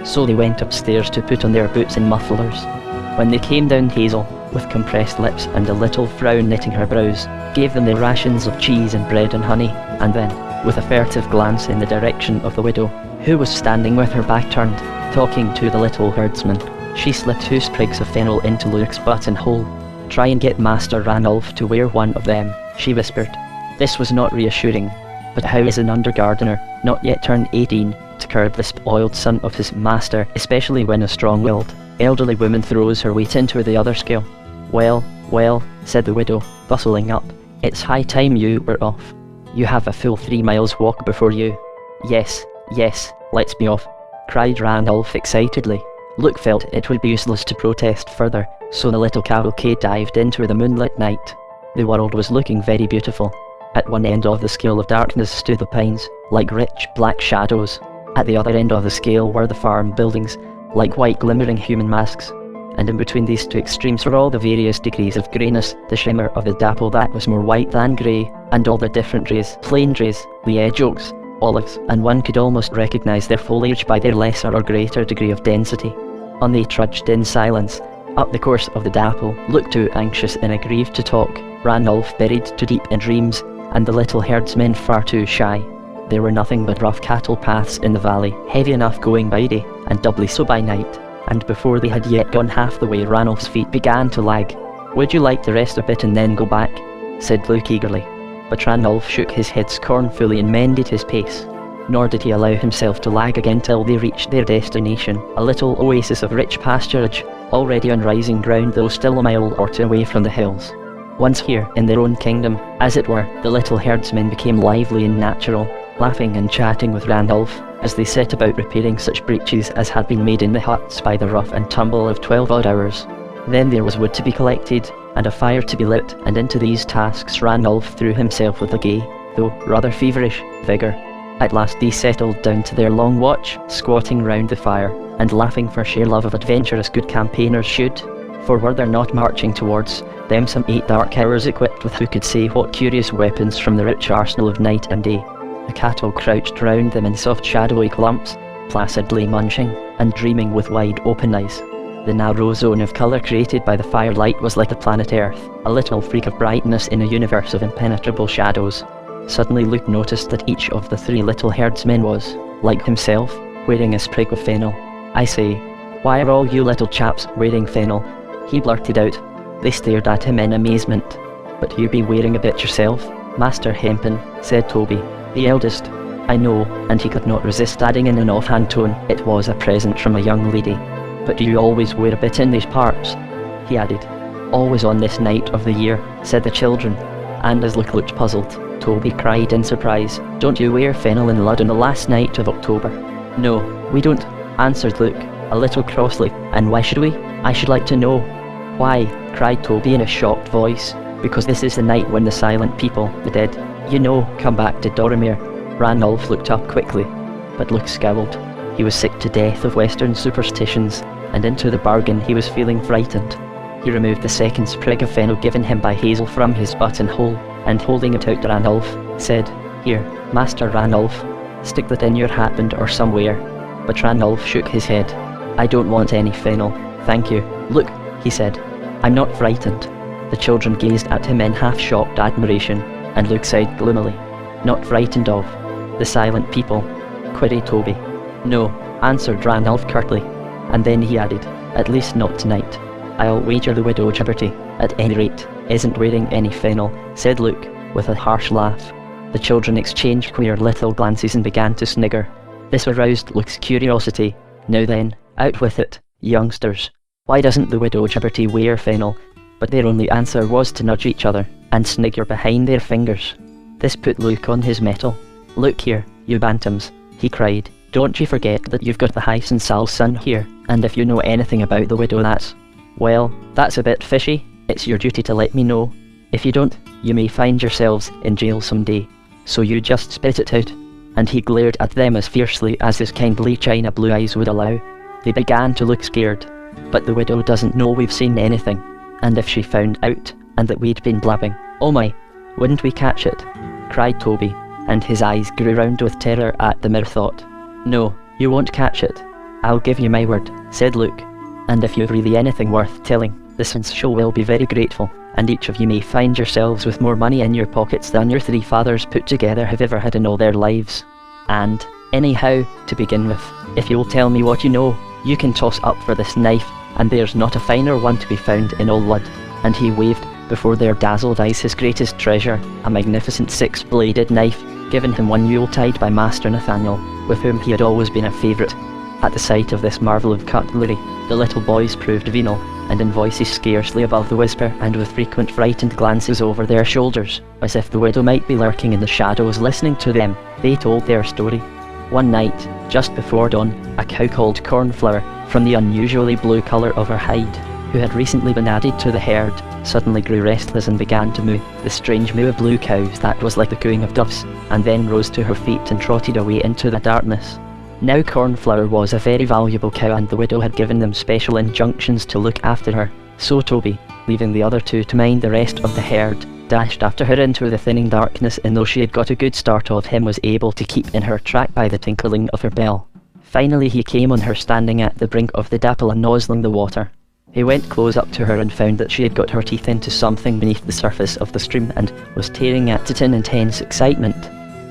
Speaker 1: So they went upstairs to put on their boots and mufflers. When they came down, Hazel, with compressed lips and a little frown knitting her brows, gave them their rations of cheese and bread and honey, and then, with a furtive glance in the direction of the widow, who was standing with her back turned, talking to the little herdsman, she slipped 2 sprigs of fennel into Luke's buttonhole. "Try and get Master Ranulph to wear one of them," she whispered. This was not reassuring, but how is an under-gardener, not yet turned 18, to curb the spoiled son of his master, especially when a strong-willed, elderly woman throws her weight into the other scale? "Well, well," said the widow, bustling up, "it's high time you were off. You have a full 3 miles walk before you." "Yes, yes, let's be off," cried Ranulph excitedly. Luke felt it would be useless to protest further, so the little cavalcade dived into the moonlit night. The world was looking very beautiful. At one end of the scale of darkness stood the pines, like rich black shadows. At the other end of the scale were the farm buildings, like white glimmering human masks. And in between these 2 extremes were all the various degrees of greyness, the shimmer of the dapple that was more white than grey, and all the different greys, plain greys, the edge oaks, olives, and one could almost recognise their foliage by their lesser or greater degree of density. On they trudged in silence, up the course of the dapple, Luke too anxious and aggrieved to talk, Ranulph buried too deep in dreams, and the little herdsmen far too shy. There were nothing but rough cattle paths in the valley, heavy enough going by day, and doubly so by night, and before they had yet gone half the way Ranulph's feet began to lag. "Would you like the rest of it and then go back?" said Luke eagerly. But Ranulph shook his head scornfully and mended his pace. Nor did he allow himself to lag again till they reached their destination, a little oasis of rich pasturage, already on rising ground though still a mile or 2 away from the hills. Once here, in their own kingdom, as it were, the little herdsmen became lively and natural, laughing and chatting with Ranulph, as they set about repairing such breaches as had been made in the huts by the rough and tumble of 12 odd hours. Then there was wood to be collected, and a fire to be lit, and into these tasks Ranulph threw himself with a gay, though rather feverish, vigour. At last they settled down to their long watch, squatting round the fire, and laughing for sheer love of adventure as good campaigners should. For were there not marching towards them some 8 dark hours equipped with who could say what curious weapons from the rich arsenal of night and day? The cattle crouched round them in soft shadowy clumps, placidly munching, and dreaming with wide open eyes. The narrow zone of colour created by the firelight was like the planet Earth, a little freak of brightness in a universe of impenetrable shadows. Suddenly Luke noticed that each of the 3 little herdsmen was, like himself, wearing a sprig of fennel. "I say, why are all you little chaps wearing fennel?" he blurted out. They stared at him in amazement. "But you be wearing a bit yourself, Master Hempin," said Toby, the eldest. "I know," and he could not resist adding in an offhand tone, "it was a present from a young lady. But do you always wear a bit in these parts?" he added. Always on this night of the year, said the children. And as Luke looked puzzled, Toby cried in surprise, "Don't you wear fennel in Lud on the last night of October?" "No, we don't," answered Luke, a little crossly. "And why should we? I should like to know." "Why?" cried Toby in a shocked voice. "Because this is the night when the silent people, the dead, you know, come back to Dorimere." Ranulph looked up quickly, but Luke scowled. He was sick to death of Western superstitions, and into the bargain he was feeling frightened. He removed the second sprig of fennel given him by Hazel from his buttonhole, and holding it out to Ranulph, said, "Here, Master Ranulph, stick that in your hatband or somewhere." But Ranulph shook his head. "I don't want any fennel, thank you." "Look," he said, "I'm not frightened." The children gazed at him in half-shocked admiration, and Luke sighed gloomily. "Not frightened of the silent people?" queried Toby. "No," answered Ranulph curtly, and then he added, "At least not tonight. I'll wager the widow Gibberty, at any rate, isn't wearing any fennel," said Luke, with a harsh laugh. The children exchanged queer little glances and began to snigger. This aroused Luke's curiosity. "Now then, out with it, youngsters. Why doesn't the widow Gibberty wear fennel?" But their only answer was to nudge each other and snigger behind their fingers. This put Luke on his mettle. "Look here, you bantams," he cried. "Don't you forget that you've got the Hyson Sal's son here, and if you know anything about the widow that's a bit fishy. It's your duty to let me know. If you don't, you may find yourselves in jail someday. So you just spit it out." And he glared at them as fiercely as his kindly china blue eyes would allow. They began to look scared. "But the widow doesn't know we've seen anything. And if she found out, and that we'd been blabbing, oh my, wouldn't we catch it?" cried Toby, and his eyes grew round with terror at the mere thought. "No, you won't catch it. I'll give you my word," said Luke. "And if you've really anything worth telling, the Saints will be very grateful, and each of you may find yourselves with more money in your pockets than your three fathers put together have ever had in all their lives. And, anyhow, to begin with, if you'll tell me what you know, you can toss up for this knife, and there's not a finer one to be found in all Lud." And he waved before their dazzled eyes his greatest treasure, a magnificent six-bladed knife, given him one Yuletide by Master Nathaniel, with whom he had always been a favourite. At the sight of this marvel of cutlery, the little boys proved venal, and in voices scarcely above the whisper, and with frequent frightened glances over their shoulders, as if the widow might be lurking in the shadows listening to them, they told their story. One night, just before dawn, a cow called Cornflower, from the unusually blue colour of her hide, who had recently been added to the herd, suddenly grew restless and began to moo, the strange moo of blue cows that was like the cooing of doves, and then rose to her feet and trotted away into the darkness. Now Cornflower was a very valuable cow, and the widow had given them special injunctions to look after her, so Toby, leaving the other two to mind the rest of the herd, dashed after her into the thinning darkness, and though she had got a good start of him, was able to keep in her track by the tinkling of her bell. Finally he came on her standing at the brink of the Dapple and nozzling the water. He went close up to her and found that she had got her teeth into something beneath the surface of the stream and was tearing at it in intense excitement.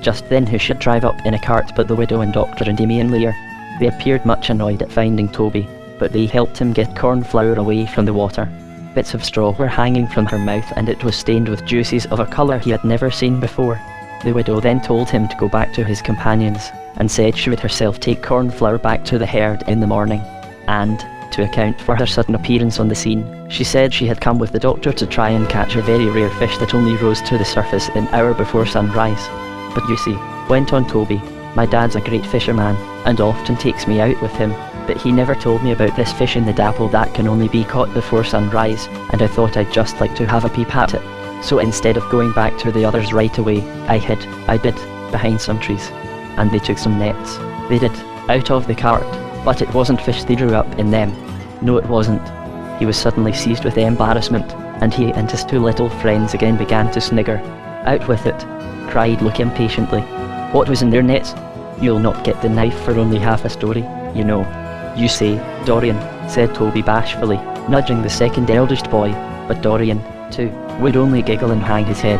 Speaker 1: Just then who should drive up in a cart but the widow and Doctor and Damien Lear. They appeared much annoyed at finding Toby, but they helped him get Cornflower away from the water. Bits of straw were hanging from her mouth, and it was stained with juices of a colour he had never seen before. The widow then told him to go back to his companions, and said she would herself take Cornflower back to the herd in the morning. And, to account for her sudden appearance on the scene, she said she had come with the doctor to try and catch a very rare fish that only rose to the surface an hour before sunrise. "But you see," went on Toby, "my dad's a great fisherman, and often takes me out with him, but he never told me about this fish in the Dapple that can only be caught before sunrise, and I thought I'd just like to have a peep at it. So instead of going back to the others right away, I did, behind some trees. And they took some nets. They did, out of the cart, but it wasn't fish they drew up in them. No, it wasn't." He was suddenly seized with embarrassment, and he and his two little friends again began to snigger. "Out with it," cried Luke impatiently. "What was in their nets? You'll not get the knife for only half a story, you know." "You say, Dorian," said Toby bashfully, nudging the second eldest boy, but Dorian, too, would only giggle and hang his head.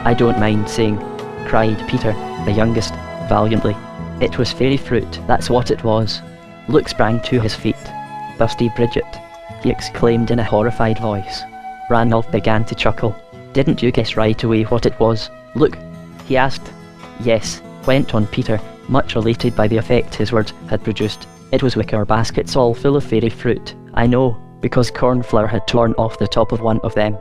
Speaker 1: "I don't mind saying," cried Peter, the youngest, valiantly. "It was fairy fruit, that's what it was." Luke sprang to his feet. "Busty Bridget," he exclaimed in a horrified voice. Ranulph began to chuckle. "Didn't you guess right away what it was, Luke?" he asked. "Yes," went on Peter, much elated by the effect his words had produced. "It was wicker baskets all full of fairy fruit. I know, because cornflower had torn off the top of one of them.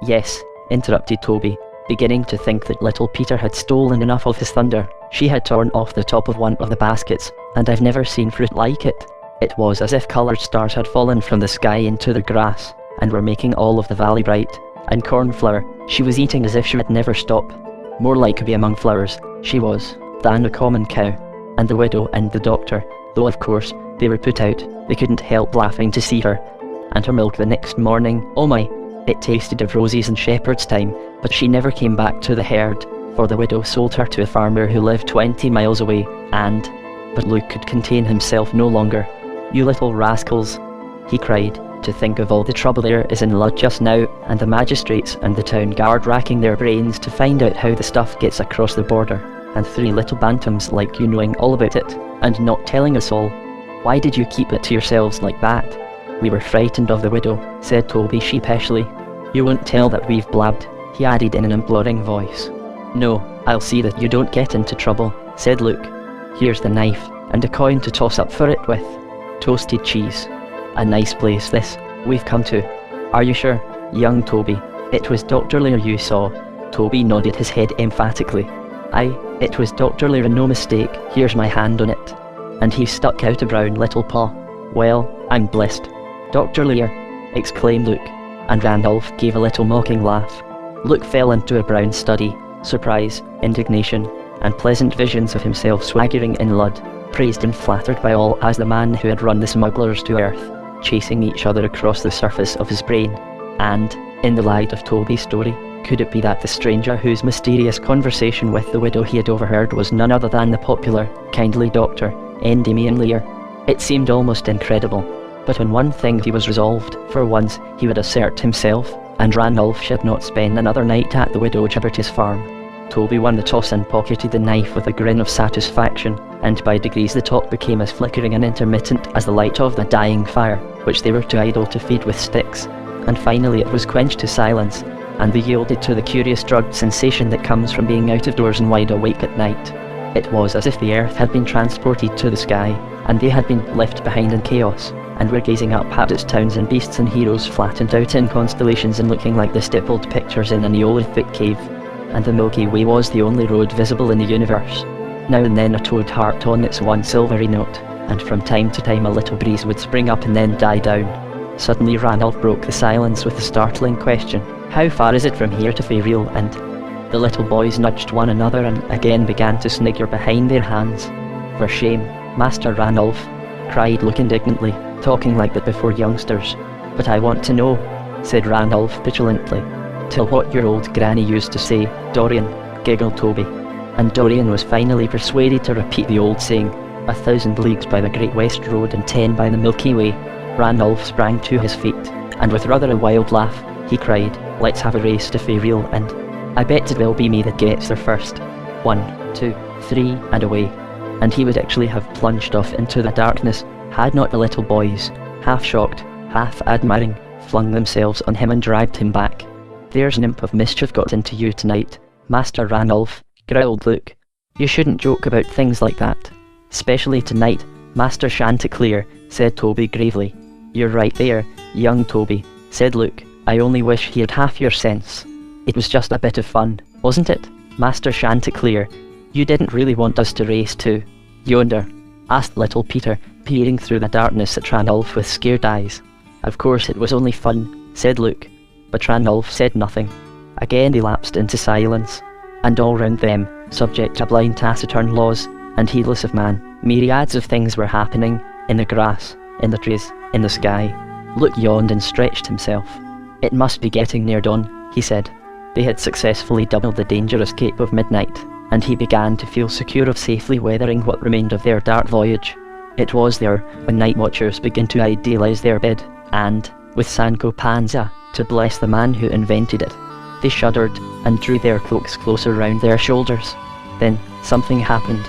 Speaker 1: Yes, interrupted Toby, beginning to think that little Peter had stolen enough of his thunder. She had torn off the top of one of the baskets, and I've never seen fruit like it. It was as if coloured stars had fallen from the sky into the grass, and were making all of the valley bright. And cornflower, she was eating as if she would never stop. More like a bee among flowers, she was, than a common cow. And the widow and the doctor, though of course, they were put out, they couldn't help laughing to see her. And her milk the next morning, oh my, it tasted of roses and shepherd's time, but she never came back to the herd, for the widow sold her to a farmer who lived 20 miles away, But Luke could contain himself no longer. "You little rascals," he cried, "to think of all the trouble there is in Lud just now, and the magistrates and the town guard racking their brains to find out how the stuff gets across the border, and 3 little bantams like you knowing all about it, and not telling us all. Why did you keep it to yourselves like that?" "We were frightened of the widow," said Toby sheepishly. "You won't tell that we've blabbed," he added in an imploring voice. "No, I'll see that you don't get into trouble," said Luke. "Here's the knife, and a coin to toss up for it with. Toasted cheese. A nice place this we've come to. Are you sure, young Toby, it was Dr. Lear you saw?" Toby nodded his head emphatically. "Aye, it was Dr. Lear and no mistake, here's my hand on it." And he stuck out a brown little paw. "Well, I'm blessed." "Dr. Lear!" exclaimed Luke, and Randolph gave a little mocking laugh. Luke fell into a brown study, surprise, indignation, and pleasant visions of himself swaggering in Lud, praised and flattered by all as the man who had run the smugglers to earth, chasing each other across the surface of his brain. And, in the light of Toby's story, could it be that the stranger whose mysterious conversation with the widow he had overheard was none other than the popular, kindly Dr. Endymion Lear? It seemed almost incredible, but on one thing he was resolved. For once he would assert himself, and Randolph should not spend another night at the widow Gibberty's farm. Toby won the toss and pocketed the knife with a grin of satisfaction, and by degrees the talk became as flickering and intermittent as the light of the dying fire, which they were too idle to feed with sticks. And finally it was quenched to silence, and they yielded to the curious drugged sensation that comes from being out of doors and wide awake at night. It was as if the earth had been transported to the sky, and they had been left behind in chaos, and were gazing up at its towns and beasts and heroes flattened out in constellations and looking like the stippled pictures in a Neolithic cave. And the Milky Way was the only road visible in the universe. Now and then a toad harped on its one silvery note, and from time to time a little breeze would spring up and then die down. Suddenly Randolph broke the silence with a startling question. "How far is it from here to Fairfield?" And the little boys nudged one another and again began to snigger behind their hands. "For shame, Master Randolph," cried Luke indignantly, talking like that before youngsters. "But I want to know," said Randolph petulantly. "Till what your old granny used to say, Dorian," giggled Toby. And Dorian was finally persuaded to repeat the old saying, 1,000 leagues by the Great West Road and 10 by the Milky Way. Randolph sprang to his feet, and with rather a wild laugh, he cried, "Let's have a race to Fairfield, and I bet it will be me that gets there first. 1, 2, 3, and away." And he would actually have plunged off into the darkness, had not the little boys, half shocked, half admiring, flung themselves on him and dragged him back. "There's an imp of mischief got into you tonight, Master Randolph," growled Luke. "You shouldn't joke about things like that. Especially tonight, Master Chanticleer," said Toby gravely. "You're right there, young Toby," said Luke. "I only wish he had half your sense. It was just a bit of fun, wasn't it, Master Chanticleer? You didn't really want us to race to yonder?" asked little Peter, peering through the darkness at Randolph with scared eyes. "Of course it was only fun," said Luke. But Randolph said nothing. Again they lapsed into silence, and all round them, subject to blind taciturn laws, and heedless of man, myriads of things were happening, in the grass, in the trees, in the sky. Luke yawned and stretched himself. "It must be getting near dawn," he said. They had successfully doubled the dangerous Cape of Midnight, and he began to feel secure of safely weathering what remained of their dark voyage. It was there when night watchers begin to idealize their bed, and, with Sancho Panza, to bless the man who invented it. They shuddered and drew their cloaks closer round their shoulders. Then something happened.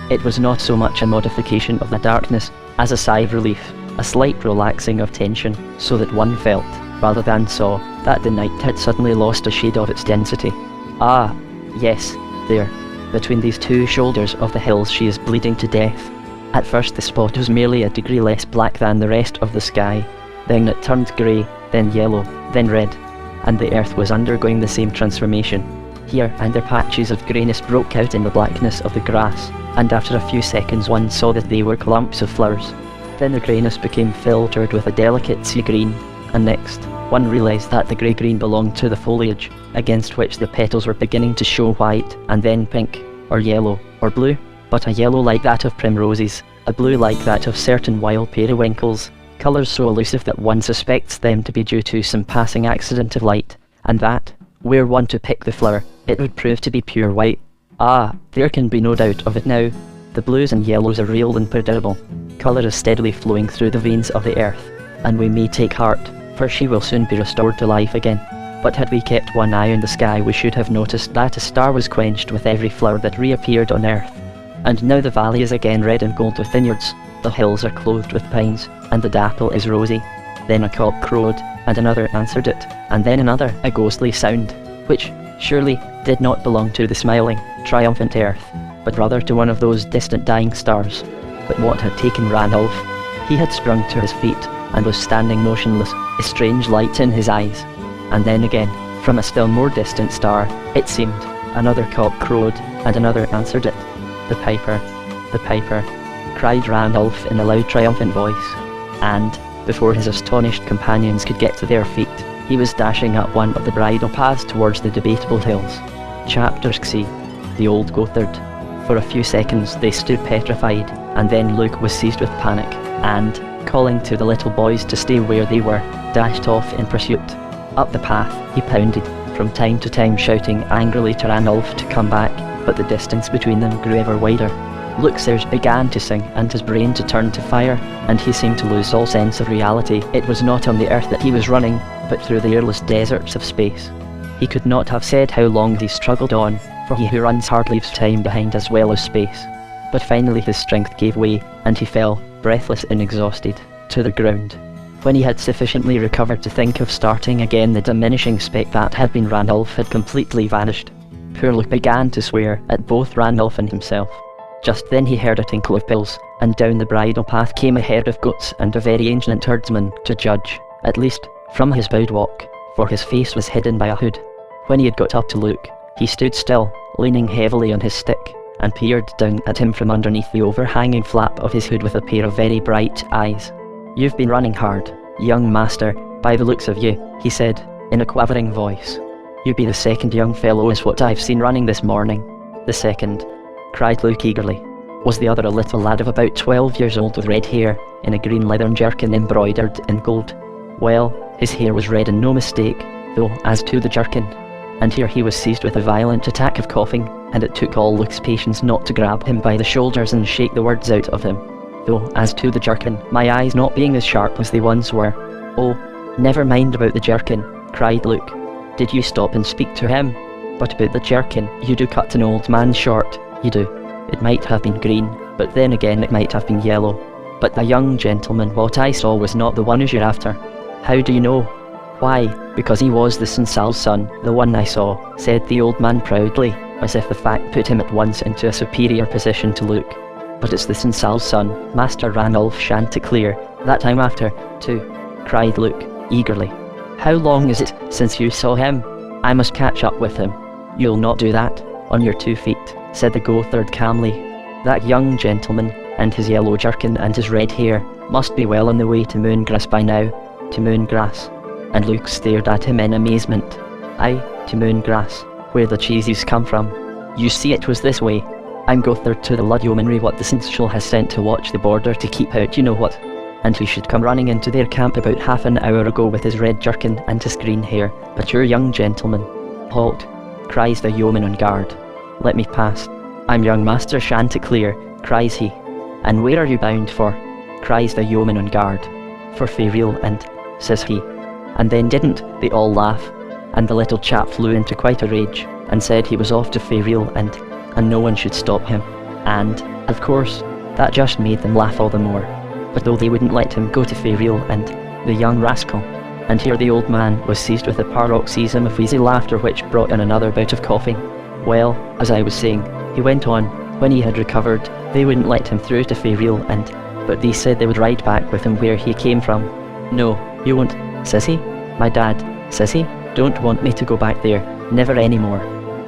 Speaker 1: It was not so much a modification of the darkness as a sigh of relief, a slight relaxing of tension, so that one felt, rather than saw, that the night had suddenly lost a shade of its density. "Ah, yes, there, between these 2 shoulders of the hills she is bleeding to death." At first the spot was merely a degree less black than the rest of the sky. Then it turned grey, then yellow, then red, and the earth was undergoing the same transformation. Here and there patches of greyness broke out in the blackness of the grass, and after a few seconds one saw that they were clumps of flowers. Then the greyness became filtered with a delicate sea green, and next, one realised that the grey-green belonged to the foliage, against which the petals were beginning to show white, and then pink, or yellow, or blue, but a yellow like that of primroses, a blue like that of certain wild periwinkles, colours so elusive that one suspects them to be due to some passing accident of light, and that, were one to pick the flower, it would prove to be pure white. Ah, there can be no doubt of it now. The blues and yellows are real and predictable. Colour is steadily flowing through the veins of the earth, and we may take heart, for she will soon be restored to life again. But had we kept one eye on the sky, we should have noticed that a star was quenched with every flower that reappeared on earth. And now the valley is again red and gold with vineyards, the hills are clothed with pines, and the dapple is rosy. Then a cock crowed, and another answered it, and then another, a ghostly sound, which, surely, did not belong to the smiling, triumphant earth, but rather to one of those distant dying stars. But what had taken Ranulph? He had sprung to his feet, and was standing motionless, a strange light in his eyes. And then again, from a still more distant star, it seemed, another cock crowed, and another answered it. The piper, cried Ranulph in a loud triumphant voice, and, before his astonished companions could get to their feet, he was dashing up one of the bridle paths towards the Debatable Hills. Chapter C. The Old Goatherd. For a few seconds they stood petrified, and then Luke was seized with panic, and, calling to the little boys to stay where they were, dashed off in pursuit. Up the path he pounded, from time to time shouting angrily to Ranulph to come back, but the distance between them grew ever wider. Luke's ears began to sing and his brain to turn to fire, and he seemed to lose all sense of reality. It was not on the earth that he was running, but through the airless deserts of space. He could not have said how long he struggled on, for he who runs hard leaves time behind as well as space. But finally his strength gave way, and he fell, breathless and exhausted, to the ground. When he had sufficiently recovered to think of starting again, the diminishing speck that had been Ranulph had completely vanished. Poor Luke began to swear at both Ranulph and himself. Just then he heard a tinkle of bells, and down the bridle path came a herd of goats and a very ancient herdsman, to judge, at least, from his bowed walk, for his face was hidden by a hood. When he had got up to Luke, he stood still, leaning heavily on his stick, and peered down at him from underneath the overhanging flap of his hood with a pair of very bright eyes. "You've been running hard, young master, by the looks of you," he said, in a quavering voice. "You be the second young fellow is what I've seen running this morning." "The second," cried Luke eagerly. Was the other a little lad of about 12 years old with red hair, in a green leathern jerkin embroidered in gold? Well, his hair was red and no mistake, though as to the jerkin. And here he was seized with a violent attack of coughing, and it took all Luke's patience not to grab him by the shoulders and shake the words out of him. Though, as to the jerkin, my eyes not being as sharp as they once were. "Oh, never mind about the jerkin," cried Luke. "Did you stop and speak to him? But about the jerkin, you do cut an old man short, you do. It might have been green, but then again it might have been yellow. But the young gentleman what I saw was not the one as you're after." "How do you know?" "Why, because he was the Sensal's son, the one I saw," said the old man proudly, as if the fact put him at once into a superior position to Luke. "But it's the Sensal's son, Master Ranulph Chanticleer, that I'm after, too," cried Luke, eagerly. "How long is it since you saw him? I must catch up with him." "You'll not do that, on your 2 feet, said the goatherd calmly. "That young gentleman, and his yellow jerkin and his red hair, must be well on the way to Moongrass by now." "To Moongrass?" And Luke stared at him in amazement. "Aye, to Moongrass, where the cheeses come from. You see, it was this way. I'm goatherd to the Lud yeomanry what the Seneschal has sent to watch the border to keep out you know what. And he should come running into their camp about half an hour ago with his red jerkin and his green hair, but your young gentleman—" "Halt," cries the yeoman on guard. "Let me pass. I'm young Master Chanticleer," cries he. "And where are you bound for?" cries the yeoman on guard. "For Fairfield and," says he. And then didn't they all laugh? And the little chap flew into quite a rage, and said he was off to Fairfield and no one should stop him. And, of course, that just made them laugh all the more. But though they wouldn't let him go to Fairfield and the young rascal. And here the old man was seized with a paroxysm of wheezy laughter which brought on another bout of coughing. "Well, as I was saying," he went on, when he had recovered, "they wouldn't let him through to Fairfield but they said they would ride back with him where he came from. "No, you won't," says he. "My dad," says he, "don't want me to go back there, never anymore."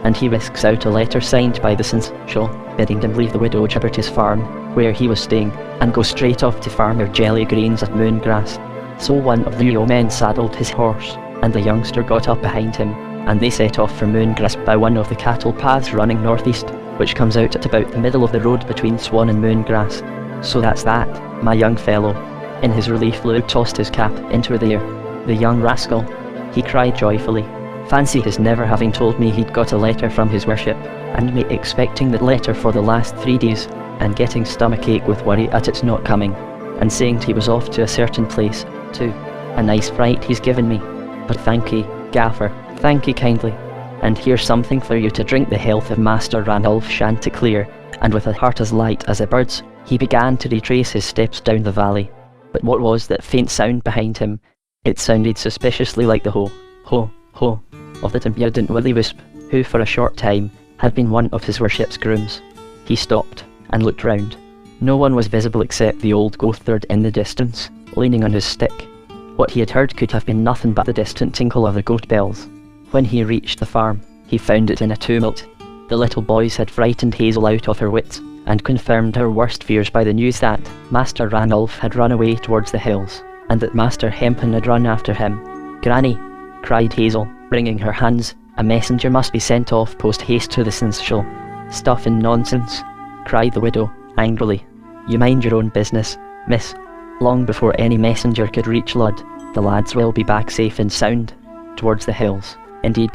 Speaker 1: And he whisks out a letter signed by the Seneschal, bidding him leave the widow Gibberty's farm, where he was staying, and go straight off to Farmer Jelly Greens at Moongrass. So one of the yeomen saddled his horse, and the youngster got up behind him, and they set off for Moongrass by one of the cattle paths running northeast, which comes out at about the middle of the road between Swan and Moongrass. "So that's that, my young fellow." In his relief, Lud tossed his cap into the air. "The young rascal," he cried joyfully. "Fancy his never having told me he'd got a letter from his worship, and me expecting that letter for the last 3 days, and getting stomachache with worry at its not coming, and saying he was off to a certain place, too. A nice fright he's given me. But thank ye, Gaffer, thank ye kindly. And here's something for you to drink the health of Master Ranulph Chanticleer." And with a heart as light as a bird's, he began to retrace his steps down the valley. But what was that faint sound behind him? It sounded suspiciously like the ho, ho, ho of that impudent Willy-Wisp, who for a short time had been one of his worship's grooms. He stopped and looked round. No one was visible except the old goatherd in the distance, leaning on his stick. What he had heard could have been nothing but the distant tinkle of the goat bells. When he reached the farm, he found it in a tumult. The little boys had frightened Hazel out of her wits, and confirmed her worst fears by the news that Master Ranulph had run away towards the hills, and that Master Hempen had run after him. "Granny," cried Hazel, wringing her hands, "a messenger must be sent off post-haste to the Seneschal." "Stuff and nonsense," cried the widow, angrily. "You mind your own business, miss. Long before any messenger could reach Lud, the lads will be back safe and sound, towards the hills. Indeed,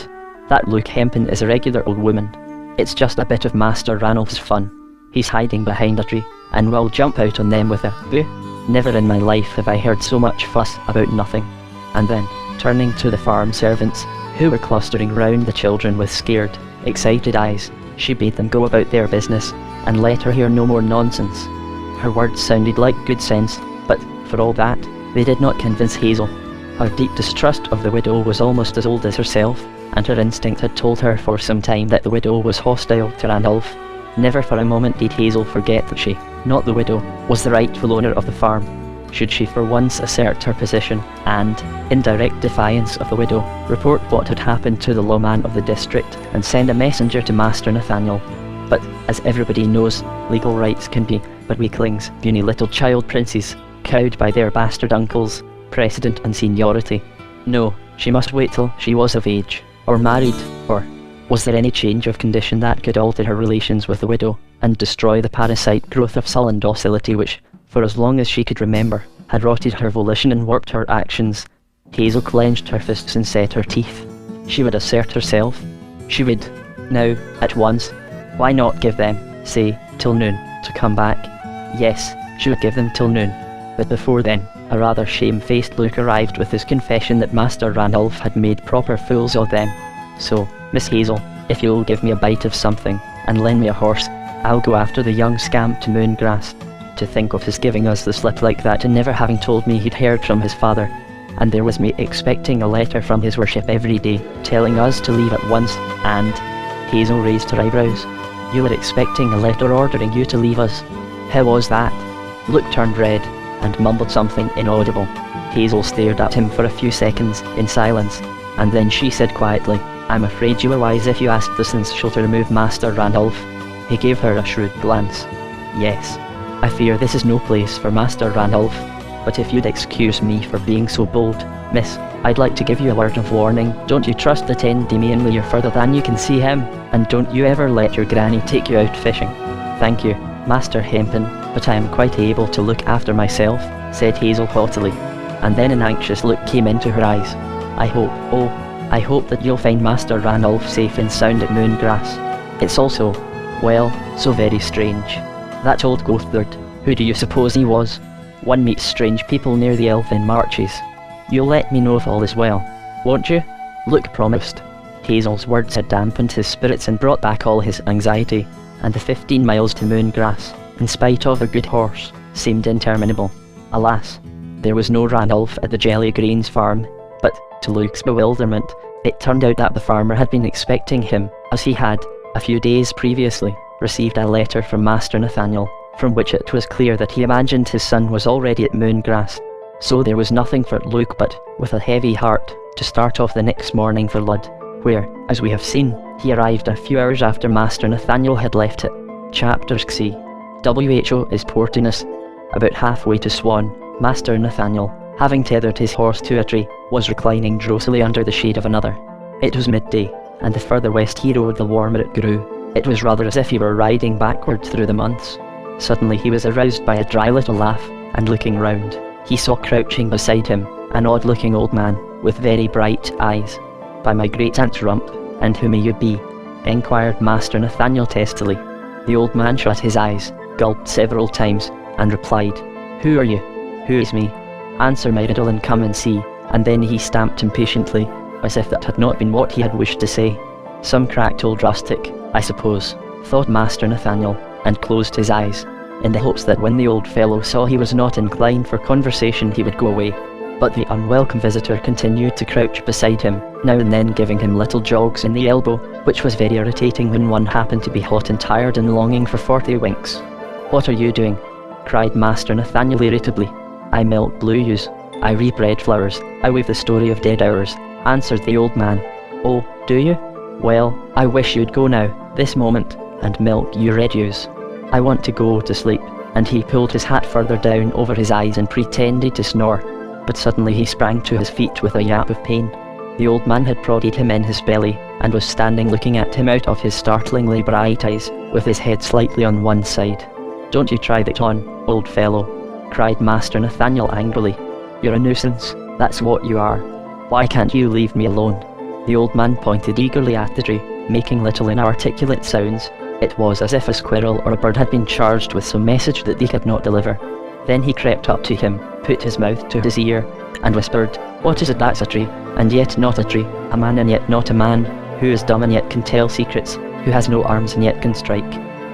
Speaker 1: that Luke Hempen is a regular old woman. It's just a bit of Master Ranulph's fun. He's hiding behind a tree, and will jump out on them with a boo. Never in my life have I heard so much fuss about nothing." And then, turning to the farm servants, who were clustering round the children with scared, excited eyes, she bade them go about their business, and let her hear no more nonsense. Her words sounded like good sense, but, for all that, they did not convince Hazel. Her deep distrust of the widow was almost as old as herself, and her instinct had told her for some time that the widow was hostile to Ranulph. Never for a moment did Hazel forget that she, not the widow, was the rightful owner of the farm. Should she for once assert her position, and, in direct defiance of the widow, report what had happened to the lawman of the district, and send a messenger to Master Nathaniel. But, as everybody knows, legal rights can be but weaklings, puny little child princes, cowed by their bastard uncles, precedent and seniority. No, she must wait till she was of age, or married, or was there any change of condition that could alter her relations with the widow, and destroy the parasite growth of sullen docility which, for as long as she could remember, had rotted her volition and warped her actions? Hazel clenched her fists and set her teeth. She would assert herself. She would, now, at once. Why not give them, say, till noon, to come back? Yes, she would give them till noon. But before then, a rather shamefaced Luke arrived with his confession that Master Ranulph had made proper fools of them. So, Miss Hazel, if you'll give me a bite of something, and lend me a horse, I'll go after the young scamp to Moongrass. To think of his giving us the slip like that and never having told me he'd heard from his father. And there was me expecting a letter from his worship every day, telling us to leave at once, and... Hazel raised her eyebrows. "You were expecting a letter ordering you to leave us? How was that?" Luke turned red, and mumbled something inaudible. Hazel stared at him for a few seconds, in silence, and then she said quietly, "I'm afraid you were wise if you asked the Seneschal to remove Master Ranulph." He gave her a shrewd glance. "Yes, I fear this is no place for Master Ranulph, but if you'd excuse me for being so bold, miss, I'd like to give you a word of warning. Don't you trust the 10 Damien Lear further than you can see him, and don't you ever let your granny take you out fishing." "Thank you, Master Hempen, but I am quite able to look after myself," said Hazel haughtily, and then an anxious look came into her eyes. I hope that you'll find Master Ranulph safe and sound at Moongrass. It's also, well, so very strange. That old goatherd, who do you suppose he was? One meets strange people near the elfin marches. You'll let me know if all is well, won't you?" Luke promised. Hazel's words had dampened his spirits and brought back all his anxiety, and the 15 miles to Moongrass, in spite of a good horse, seemed interminable. Alas, there was no Ranulph at the Jelly Greens farm, but, to Luke's bewilderment, it turned out that the farmer had been expecting him, as he had, a few days previously, received a letter from Master Nathaniel, from which it was clear that he imagined his son was already at Moongrass. So there was nothing for Luke but, with a heavy heart, to start off the next morning for Lud, where, as we have seen, he arrived a few hours after Master Nathaniel had left it. Chapter C. WHO is Portinus. About halfway to Swan, Master Nathaniel, having tethered his horse to a tree, was reclining drowsily under the shade of another. It was midday, and the further west he rode the warmer it grew. It was rather as if he were riding backward through the months. Suddenly he was aroused by a dry little laugh, and looking round, he saw crouching beside him an odd-looking old man, with very bright eyes. "By my great-aunt's rump, and who may you be?" enquired Master Nathaniel testily. The old man shut his eyes, gulped several times, and replied, "Who are you?" "Who is me?" "Answer my riddle and come and see." And then he stamped impatiently, as if that had not been what he had wished to say. "Some cracked old rustic, I suppose," thought Master Nathaniel, and closed his eyes, in the hopes that when the old fellow saw he was not inclined for conversation he would go away. But the unwelcome visitor continued to crouch beside him, now and then giving him little jogs in the elbow, which was very irritating when one happened to be hot and tired and longing for 40 winks. "What are you doing?" cried Master Nathaniel irritably. "I milk blue ewes, I reap red flowers, I weave the story of dead hours," answered the old man. "Oh, do you? Well, I wish you'd go now, this moment, and milk your red ewes. I want to go to sleep." And he pulled his hat further down over his eyes and pretended to snore. But suddenly he sprang to his feet with a yap of pain. The old man had prodded him in his belly, and was standing looking at him out of his startlingly bright eyes, with his head slightly on one side. "Don't you try that on, old fellow," cried Master Nathaniel angrily. "You're a nuisance, that's what you are. Why can't you leave me alone?" The old man pointed eagerly at the tree, making little inarticulate sounds. It was as if a squirrel or a bird had been charged with some message that they could not deliver. Then he crept up to him, put his mouth to his ear, and whispered, "What is it that's a tree, and yet not a tree, a man and yet not a man, who is dumb and yet can tell secrets, who has no arms and yet can strike?"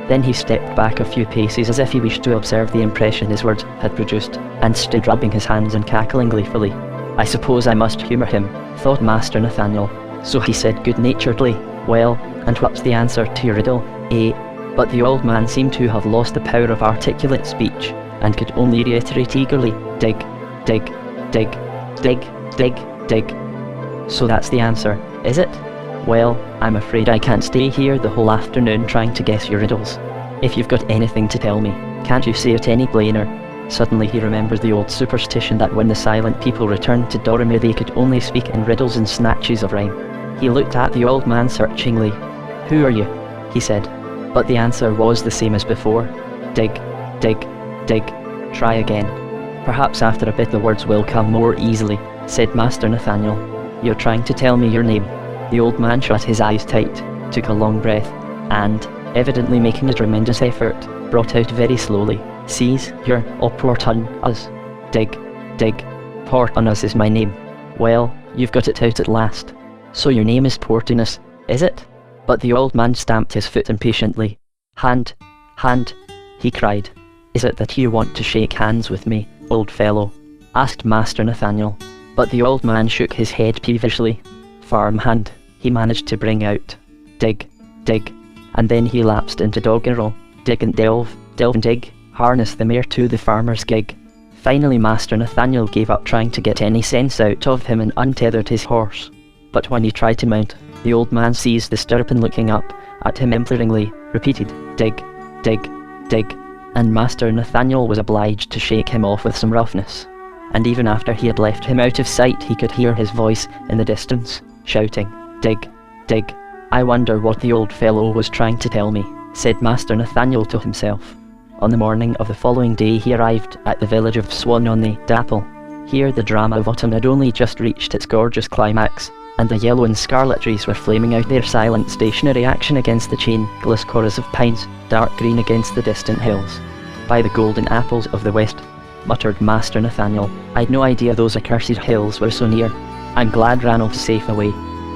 Speaker 1: Then he stepped back a few paces as if he wished to observe the impression his words had produced, and stood rubbing his hands and cackling gleefully. "I suppose I must humour him," thought Master Nathaniel. So he said good-naturedly, "Well, and what's the answer to your riddle, eh?" But the old man seemed to have lost the power of articulate speech, and could only reiterate eagerly, "Dig, dig, dig, dig, dig, dig." "So that's the answer, is it? Well, I'm afraid I can't stay here the whole afternoon trying to guess your riddles. If you've got anything to tell me, can't you say it any plainer?" Suddenly he remembered the old superstition that when the silent people returned to Dorimir they could only speak in riddles and snatches of rhyme. He looked at the old man searchingly. "Who are you?" he said. But the answer was the same as before. "Dig, dig, dig, try again. Perhaps after a bit the words will come more easily," said Master Nathaniel. "You're trying to tell me your name." The old man shut his eyes tight, took a long breath, and, evidently making a tremendous effort, brought out very slowly, "Sees, you're Port on us. Dig, dig, Port on us is my name." "Well, you've got it out at last. So your name is Portinus, is it?" But the old man stamped his foot impatiently. Hand, he cried. "Is it that you want to shake hands with me, old fellow?" asked Master Nathaniel. But the old man shook his head peevishly. "Farmhand," he managed to bring out. "Dig, dig," and then he lapsed into doggerel. "Dig and delve, delve and dig, harness the mare to the farmer's gig." Finally Master Nathaniel gave up trying to get any sense out of him and untethered his horse. But when he tried to mount, the old man seized the stirrup and looking up at him imploringly, repeated, "Dig, dig, dig," and Master Nathaniel was obliged to shake him off with some roughness. And even after he had left him out of sight he could hear his voice in the distance, shouting, "Dig, dig." "I wonder what the old fellow was trying to tell me," said Master Nathaniel to himself. On the morning of the following day he arrived at the village of Swan on the Dapple. Here the drama of autumn had only just reached its gorgeous climax, and the yellow and scarlet trees were flaming out their silent stationary action against the chain-glass chorus of pines, dark green against the distant hills. "By the golden apples of the west," muttered Master Nathaniel, "I'd no idea those accursed hills were so near. I'm glad Ranulph's safe away."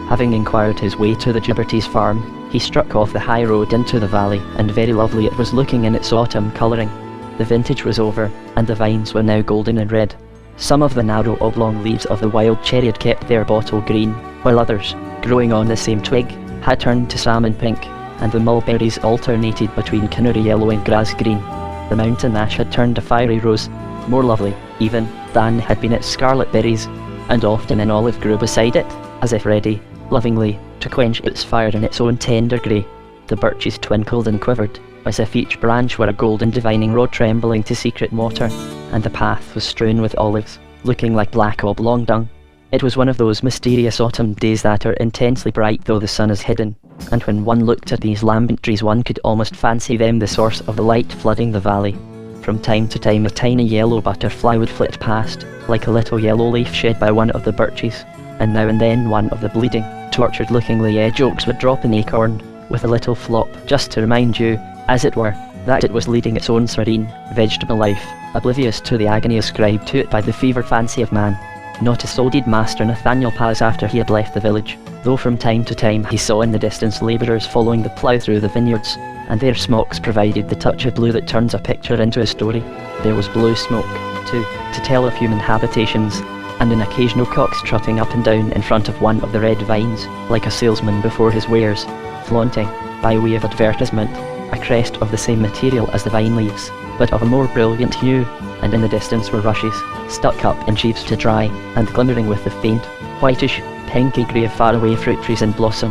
Speaker 1: Having inquired his way to the Gibberties farm, he struck off the high road into the valley, and very lovely it was looking in its autumn colouring. The vintage was over, and the vines were now golden and red. Some of the narrow oblong leaves of the wild cherry had kept their bottle green, while others, growing on the same twig, had turned to salmon pink, and the mulberries alternated between canary yellow and grass green. The mountain ash had turned a fiery rose, more lovely, even, than had been its scarlet berries, and often an olive grew beside it, as if ready, lovingly, to quench its fire in its own tender grey. The birches twinkled and quivered, as if each branch were a golden divining rod trembling to secret water, and the path was strewn with olives, looking like black oblong dung. It was one of those mysterious autumn days that are intensely bright though the sun is hidden, and when one looked at these lambent trees one could almost fancy them the source of the light flooding the valley. From time to time a tiny yellow butterfly would flit past, like a little yellow leaf shed by one of the birches, and now and then one of the bleeding, tortured-looking edge oaks would drop an acorn, with a little flop, just to remind you, as it were, that it was leading its own serene, vegetable life, oblivious to the agony ascribed to it by the fevered fancy of man. Not a soul did Master Nathaniel pass after he had left the village, though from time to time he saw in the distance labourers following the plough through the vineyards, and their smocks provided the touch of blue that turns a picture into a story. There was blue smoke, too, to tell of human habitations, and an occasional cock strutting up and down in front of one of the red vines, like a salesman before his wares, flaunting, by way of advertisement, a crest of the same material as the vine leaves, but of a more brilliant hue, and in the distance were rushes, stuck up in sheaves to dry, and glimmering with the faint, whitish, pinky grey of faraway fruit trees in blossom,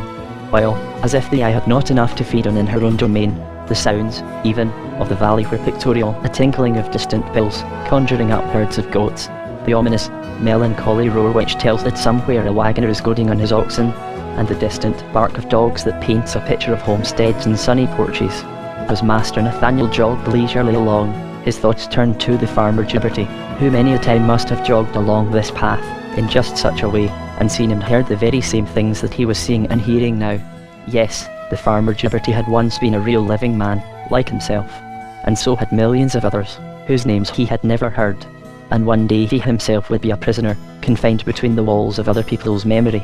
Speaker 1: while, as if the eye had not enough to feed on in her own domain, the sounds, even, of the valley were pictorial, a tinkling of distant bells, conjuring up herds of goats, the ominous, melancholy roar which tells that somewhere a waggoner is goading on his oxen, and the distant bark of dogs that paints a picture of homesteads and sunny porches. As Master Nathaniel jogged leisurely along, his thoughts turned to the farmer Gibberty, who many a time must have jogged along this path, in just such a way, and seen and heard the very same things that he was seeing and hearing now. Yes, the farmer Gibberty had once been a real living man, like himself, and so had millions of others, whose names he had never heard, and one day he himself would be a prisoner, confined between the walls of other people's memory,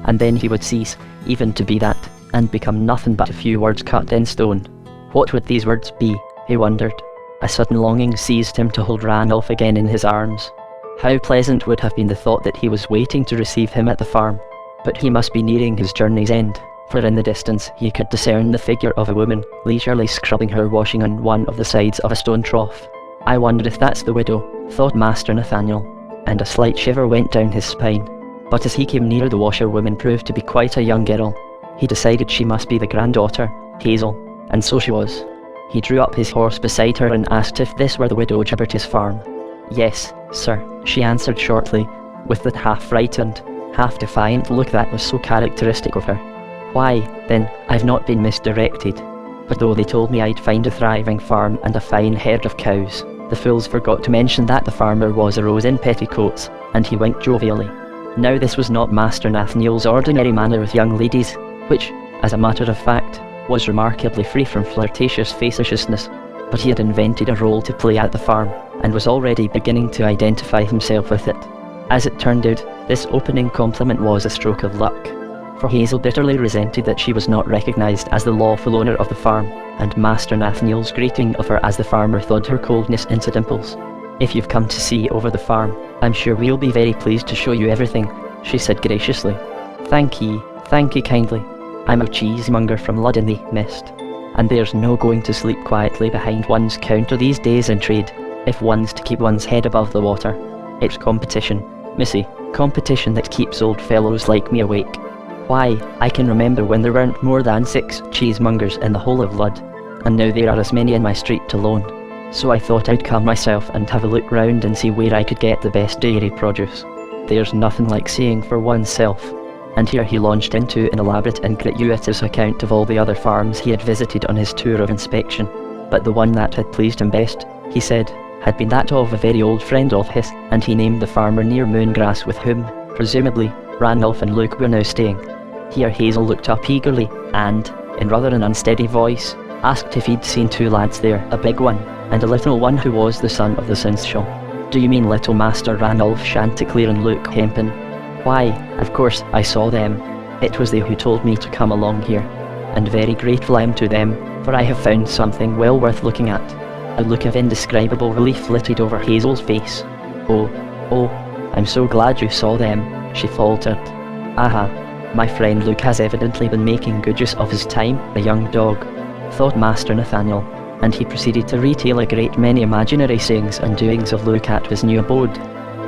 Speaker 1: and then he would cease, even to be that, and become nothing but a few words cut in stone. What would these words be, he wondered. A sudden longing seized him to hold Ranulph again in his arms. How pleasant would have been the thought that he was waiting to receive him at the farm, but he must be nearing his journey's end, for in the distance he could discern the figure of a woman, leisurely scrubbing her washing on one of the sides of a stone trough. I wonder if that's the widow, thought Master Nathaniel, and a slight shiver went down his spine. But as he came near, the washerwoman proved to be quite a young girl. He decided she must be the granddaughter, Hazel, and so she was. He drew up his horse beside her and asked if this were the widow Gibberty's farm. "Yes, sir," she answered shortly, with that half-frightened, half-defiant look that was so characteristic of her. "Why, then, I've not been misdirected. But though they told me I'd find a thriving farm and a fine herd of cows, the fools forgot to mention that the farmer was a rose in petticoats," and he winked jovially. Now this was not Master Nathaniel's ordinary manner with young ladies, which, as a matter of fact, was remarkably free from flirtatious facetiousness, but he had invented a role to play at the farm, and was already beginning to identify himself with it. As it turned out, this opening compliment was a stroke of luck, for Hazel bitterly resented that she was not recognised as the lawful owner of the farm, and Master Nathaniel's greeting of her as the farmer thawed her coldness into dimples. "If you've come to see over the farm, I'm sure we'll be very pleased to show you everything," she said graciously. Thank ye kindly. I'm a cheesemonger from Lud-in-the-Mist, and there's no going to sleep quietly behind one's counter these days in trade, if one's to keep one's head above the water. It's competition, missy, competition that keeps old fellows like me awake. Why, I can remember when there weren't more than 6 cheesemongers in the whole of Lud, and now there are as many in my street alone. So I thought I'd come myself and have a look round and see where I could get the best dairy produce. There's nothing like seeing for oneself." And here he launched into an elaborate and gratuitous account of all the other farms he had visited on his tour of inspection. But the one that had pleased him best, he said, had been that of a very old friend of his, and he named the farmer near Moongrass with whom, presumably, Ranulph and Luke were now staying. Here Hazel looked up eagerly, and, in rather an unsteady voice, asked if he'd seen 2 lads there, a big one, and a little one who was the son of the Sinshaw. "Do you mean little Master Ranulph Chanticleer and Luke Hempin?" "Why, of course, I saw them. It was they who told me to come along here, and very grateful I am to them, for I have found something well worth looking at." A look of indescribable relief flitted over Hazel's face. Oh, I'm so glad you saw them," she faltered. "Aha, my friend Luke has evidently been making good use of his time, the young dog," thought Master Nathaniel, and he proceeded to retail a great many imaginary sayings and doings of Luke at his new abode.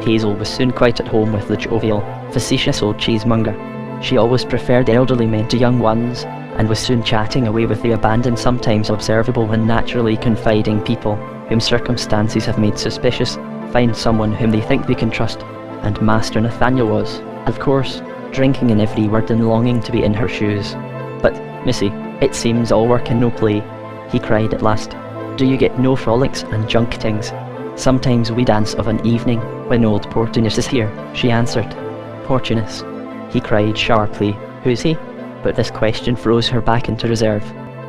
Speaker 1: Hazel was soon quite at home with the jovial, facetious old cheesemonger. She always preferred elderly men to young ones, and was soon chatting away with the abandon sometimes observable when naturally confiding people, whom circumstances have made suspicious, find someone whom they think they can trust, and Master Nathaniel was, of course, drinking in every word and longing to be in her shoes. "But, missy, it seems all work and no play," he cried at last. "Do you get no frolics and junketings? Sometimes we dance of an evening, when old Portunus is here," she answered. "Portunus?" he cried sharply. "Who's he?" But this question froze her back into reserve.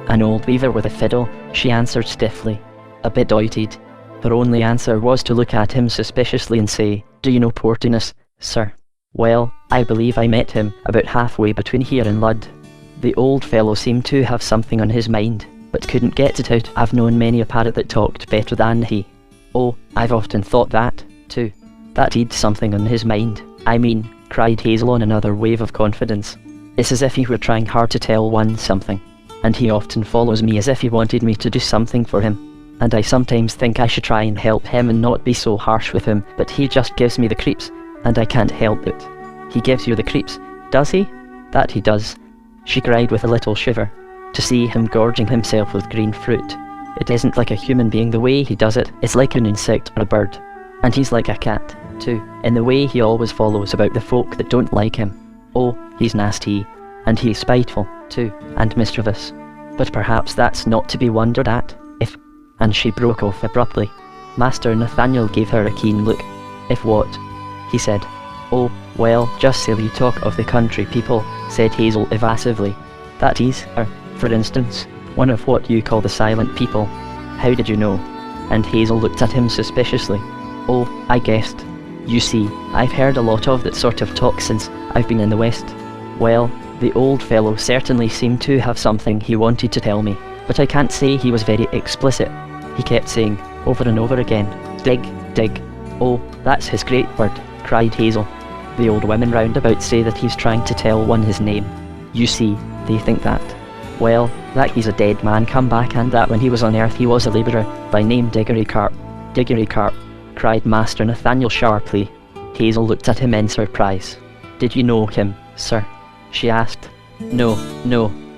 Speaker 1: "An old weaver with a fiddle," she answered stiffly, a bit doited. Her only answer was to look at him suspiciously and say, "Do you know Portunus, sir?" "Well, I believe I met him about halfway between here and Lud." The old fellow seemed to have something on his mind, but couldn't get it out. "I've known many a parrot that talked better than he." "Oh, I've often thought that, too. That he'd something on his mind, I mean," cried Hazel on another wave of confidence. "It's as if he were trying hard to tell one something. And he often follows me as if he wanted me to do something for him. And I sometimes think I should try and help him and not be so harsh with him, but he just gives me the creeps, and I can't help it." "He gives you the creeps, does he?" "That he does," she cried with a little shiver. "To see him gorging himself with green fruit. It isn't like a human being the way he does it, it's like an insect or a bird. And he's like a cat, too, in the way he always follows about the folk that don't like him. Oh, he's nasty, and he's spiteful, too, and mischievous. But perhaps that's not to be wondered at, if—" and she broke off abruptly. Master Nathaniel gave her a keen look. "If what?" he said. "Oh, well, just silly talk of the country people," said Hazel evasively. "That is, for instance, one of what you call the silent people. How did you know?" And Hazel looked at him suspiciously. "Oh, I guessed. You see, I've heard a lot of that sort of talk since I've been in the West." "Well, the old fellow certainly seemed to have something he wanted to tell me, but I can't say he was very explicit. He kept saying, over and over again, 'Dig, dig.'" "Oh, that's his great word," cried Hazel. "The old women roundabout say that he's trying to tell one his name. You see, they think that. Well, that he's a dead man come back, and that when he was on earth he was a labourer, by name Diggory Carp." "Diggory Carp," cried Master Nathaniel sharply. Hazel looked at him in surprise. "Did you know him, sir?" she asked. No,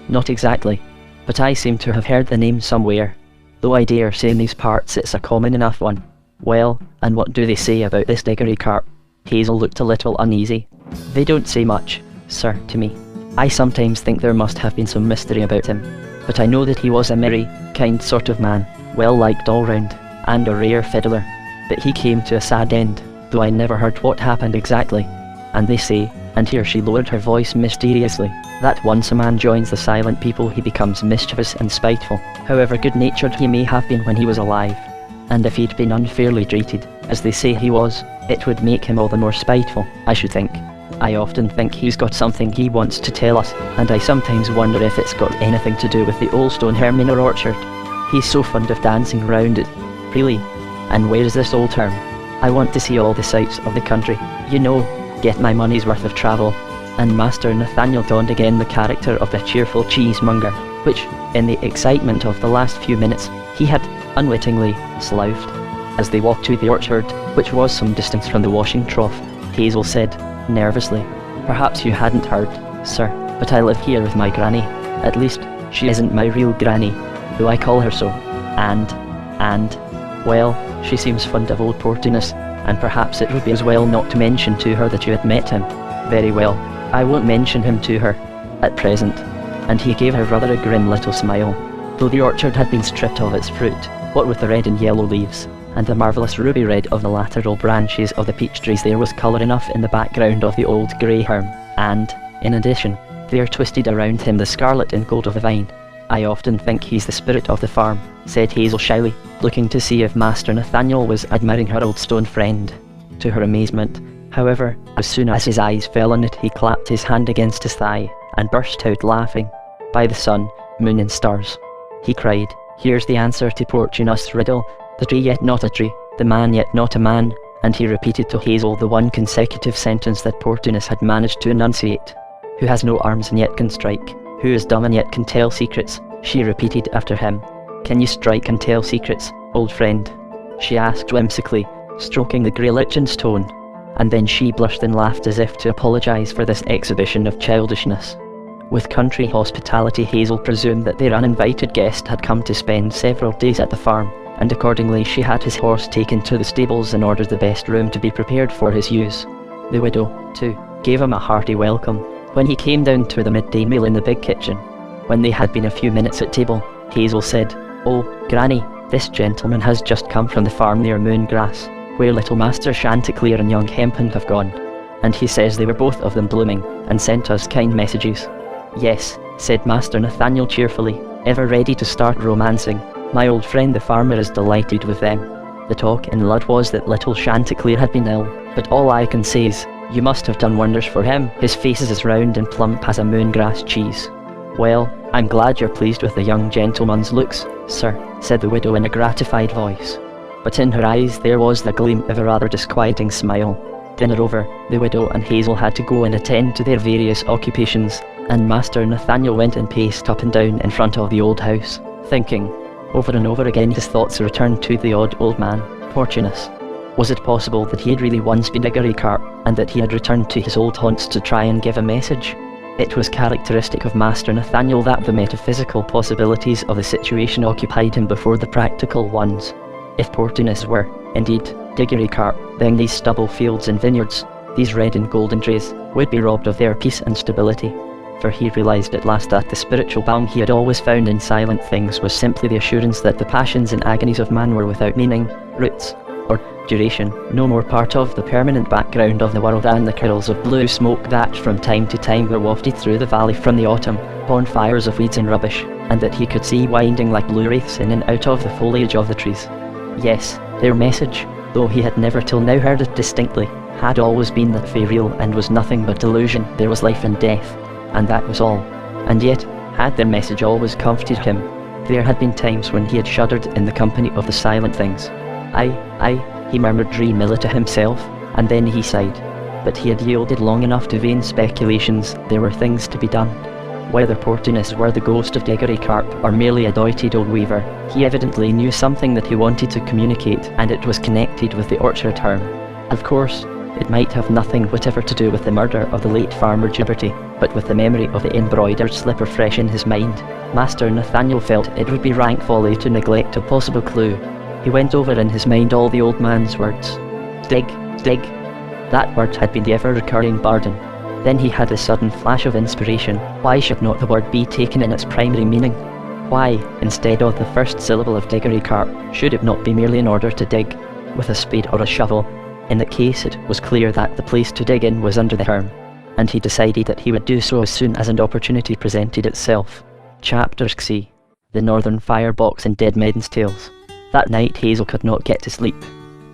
Speaker 1: not exactly. But I seem to have heard the name somewhere. Though I dare say in these parts it's a common enough one." "Well, and what do they say about this Diggory Carp?" Hazel looked a little uneasy. "They don't say much, sir, to me. I sometimes think there must have been some mystery about him. But I know that he was a merry, kind sort of man, well liked all round, and a rare fiddler. But he came to a sad end, though I never heard what happened exactly. And they say," and here she lowered her voice mysteriously, "that once a man joins the silent people he becomes mischievous and spiteful, however good-natured he may have been when he was alive. And if he'd been unfairly treated, as they say he was, it would make him all the more spiteful, I should think. I often think he's got something he wants to tell us, and I sometimes wonder if it's got anything to do with the old stone herm or orchard. He's so fond of dancing round it. Really. And where's this old herm? I want to see all the sights of the country, you know, get my money's worth of travel." And Master Nathaniel donned again the character of the cheerful cheesemonger, which, in the excitement of the last few minutes, he had, unwittingly, sloughed. As they walked to the orchard, which was some distance from the washing trough, Hazel said, nervously, "Perhaps you hadn't heard, sir, but I live here with my granny. At least, she isn't my real granny, though I call her so. And, well, she seems fond of old Portunus, and perhaps it would be as well not to mention to her that you had met him. Very well, I won't mention him to her, at present." And he gave her rather a grim little smile. Though the orchard had been stripped of its fruit, what with the red and yellow leaves, and the marvellous ruby red of the lateral branches of the peach trees, there was colour enough in the background of the old grey herm, and, in addition, there twisted around him the scarlet and gold of the vine. "I often think he's the spirit of the farm," said Hazel shyly, looking to see if Master Nathaniel was admiring her old stone friend. To her amazement, however, as soon as his eyes fell on it, he clapped his hand against his thigh, and burst out laughing. "By the sun, moon and stars," he cried, "here's the answer to Portunus' riddle. The tree yet not a tree, the man yet not a man." And he repeated to Hazel the one consecutive sentence that Portunus had managed to enunciate. "Who has no arms and yet can strike? Who is dumb and yet can tell secrets?" she repeated after him. "Can you strike and tell secrets, old friend?" she asked whimsically, stroking the grey lichen's stone. and then she blushed and laughed as if to apologise for this exhibition of childishness. With country hospitality, Hazel presumed that their uninvited guest had come to spend several days at the farm, and accordingly she had his horse taken to the stables and ordered the best room to be prepared for his use. The widow, too, gave him a hearty welcome when he came down to the midday meal in the big kitchen. When they had been a few minutes at table, Hazel said, "Oh, Granny, this gentleman has just come from the farm near Moongrass, where little Master Chanticleer and young Hempen have gone, and he says they were both of them blooming, and sent us kind messages." "Yes," said Master Nathaniel cheerfully, ever ready to start romancing. "My old friend the farmer is delighted with them." The talk in Lud was that little Chanticleer had been ill, but all I can say is, you must have done wonders for him. His face is as round and plump as a moongrass cheese. "Well, I'm glad you're pleased with the young gentleman's looks, sir," said the widow in a gratified voice. But in her eyes there was the gleam of a rather disquieting smile. Dinner over, the widow and Hazel had to go and attend to their various occupations, and Master Nathaniel went and paced up and down in front of the old house, thinking. Over and over again his thoughts returned to the odd old man, Portunus. Was it possible that he had really once been Diggory Carp, and that he had returned to his old haunts to try and give a message? It was characteristic of Master Nathaniel that the metaphysical possibilities of the situation occupied him before the practical ones. If Portunus were, indeed, Diggory Carp, then these stubble fields and vineyards, these red and golden trees, would be robbed of their peace and stability. For he realised at last that the spiritual balm he had always found in silent things was simply the assurance that the passions and agonies of man were without meaning, roots, or duration, no more part of the permanent background of the world than the curls of blue smoke that from time to time were wafted through the valley from the autumn, bonfires of weeds and rubbish, and that he could see winding like blue wraiths in and out of the foliage of the trees. Yes, their message, though he had never till now heard it distinctly, had always been that ethereal and was nothing but delusion. There was life and death, and that was all. And yet, had their message always comforted him? There had been times when he had shuddered in the company of the silent things. Aye, he murmured dreamily to himself, and then he sighed. But he had yielded long enough to vain speculations. There were things to be done. Whether Portunus were the ghost of Diggory Carp or merely a doited old weaver, he evidently knew something that he wanted to communicate, and it was connected with the orchard term. Of course, it might have nothing whatever to do with the murder of the late farmer Gibberty, but with the memory of the embroidered slipper fresh in his mind, Master Nathaniel felt it would be rank folly to neglect a possible clue. He went over in his mind all the old man's words. Dig, dig. That word had been the ever-recurring burden. Then he had a sudden flash of inspiration. Why should not the word be taken in its primary meaning? Why, instead of the first syllable of Diggory Carp, should it not be merely in order to dig, with a spade or a shovel? In that case it was clear that the place to dig in was under the term, and he decided that he would do so as soon as an opportunity presented itself. Chapter C. The Northern Firebox in Dead Maiden's Tales. That night Hazel could not get to sleep.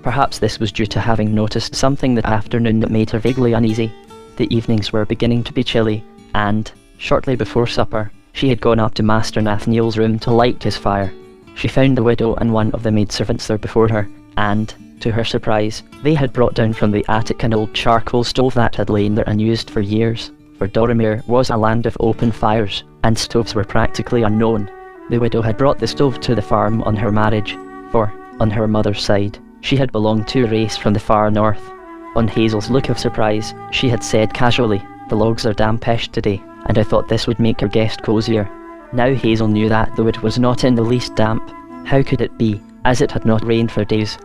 Speaker 1: Perhaps this was due to having noticed something that afternoon that made her vaguely uneasy. The evenings were beginning to be chilly, and, shortly before supper, she had gone up to Master Nathaniel's room to light his fire. She found the widow and one of the maidservants there before her, and, to her surprise, they had brought down from the attic an old charcoal stove that had lain there unused for years, for Dorimere was a land of open fires, and stoves were practically unknown. The widow had brought the stove to the farm on her marriage, for, on her mother's side, she had belonged to a race from the far north. On Hazel's look of surprise, she had said casually, "The logs are dampish today, and I thought this would make your guest cosier." Now Hazel knew that, though it was not in the least damp. How could it be, as it had not rained for days?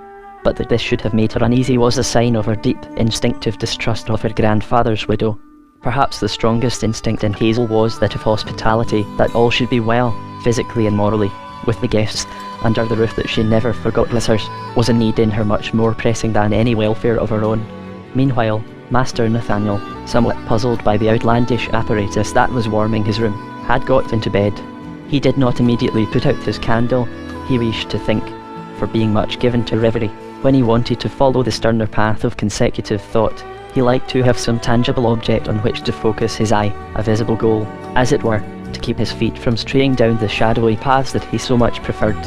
Speaker 1: But that this should have made her uneasy was a sign of her deep, instinctive distrust of her grandfather's widow. Perhaps the strongest instinct in Hazel was that of hospitality, that all should be well, physically and morally, with the guests under the roof that she never forgot was hers, was a need in her much more pressing than any welfare of her own. Meanwhile, Master Nathaniel, somewhat puzzled by the outlandish apparatus that was warming his room, had got into bed. He did not immediately put out his candle. He wished to think, for being much given to reverie. When he wanted to follow the sterner path of consecutive thought, he liked to have some tangible object on which to focus his eye, a visible goal, as it were, to keep his feet from straying down the shadowy paths that he so much preferred.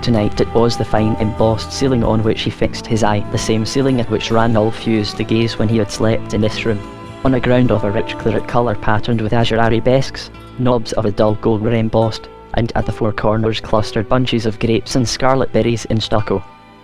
Speaker 1: Tonight it was the fine embossed ceiling on which he fixed his eye, the same ceiling at which Ranulph used to gaze when he had slept in this room. On a ground of a rich claret colour patterned with azure arabesques, knobs of a dull gold were embossed, and at the four corners clustered bunches of grapes and scarlet berries in stucco.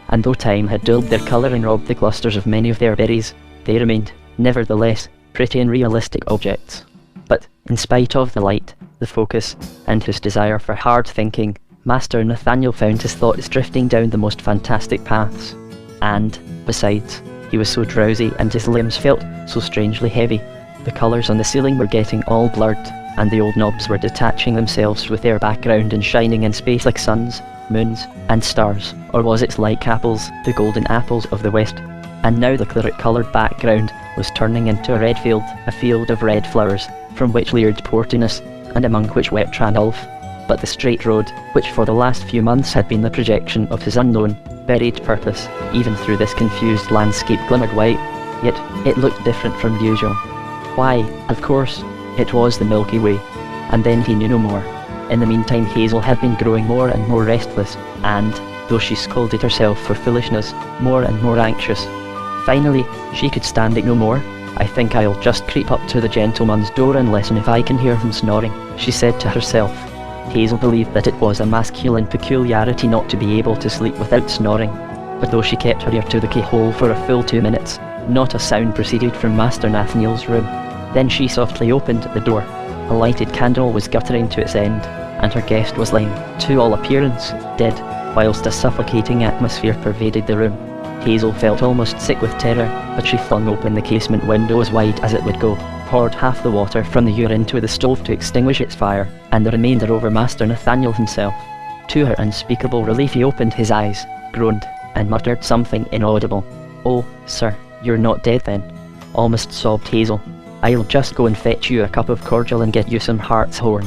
Speaker 1: And though time had dulled their colour and robbed the clusters of many of their berries, They remained, nevertheless, pretty and realistic objects. But, in spite of the light, the focus, and his desire for hard thinking, Master Nathaniel found his thoughts drifting down the most fantastic paths. And, besides, he was so drowsy and his limbs felt so strangely heavy. The colours on the ceiling were getting all blurred, and the old knobs were detaching themselves with their background and shining in space like suns, moons, and stars, or was it like apples, the golden apples of the west? And now the claret-coloured background was turning into a red field, a field of red flowers, from which leered Portinus, and among which wept Ranulph. But the straight road, which for the last few months had been the projection of his unknown, buried purpose, even through this confused landscape glimmered white, yet it looked different from usual. Why, of course, it was the Milky Way, and then he knew no more. In the meantime Hazel had been growing more and more restless, and, though she scolded herself for foolishness, more and more anxious. Finally, she could stand it no more. "I think I'll just creep up to the gentleman's door and listen if I can hear him snoring," she said to herself. Hazel believed that it was a masculine peculiarity not to be able to sleep without snoring, but though she kept her ear to the keyhole for a full 2 minutes, not a sound proceeded from Master Nathaniel's room. Then she softly opened the door. A lighted candle was guttering to its end, and her guest was lying, to all appearance, dead, whilst a suffocating atmosphere pervaded the room. Hazel felt almost sick with terror, but she flung open the casement window as wide as it would go, poured half the water from the ewer into the stove to extinguish its fire, and the remainder over Master Nathaniel himself. To her unspeakable relief he opened his eyes, groaned, and muttered something inaudible. "Oh, sir, you're not dead then?" almost sobbed Hazel. "I'll just go and fetch you a cup of cordial and get you some hartshorn."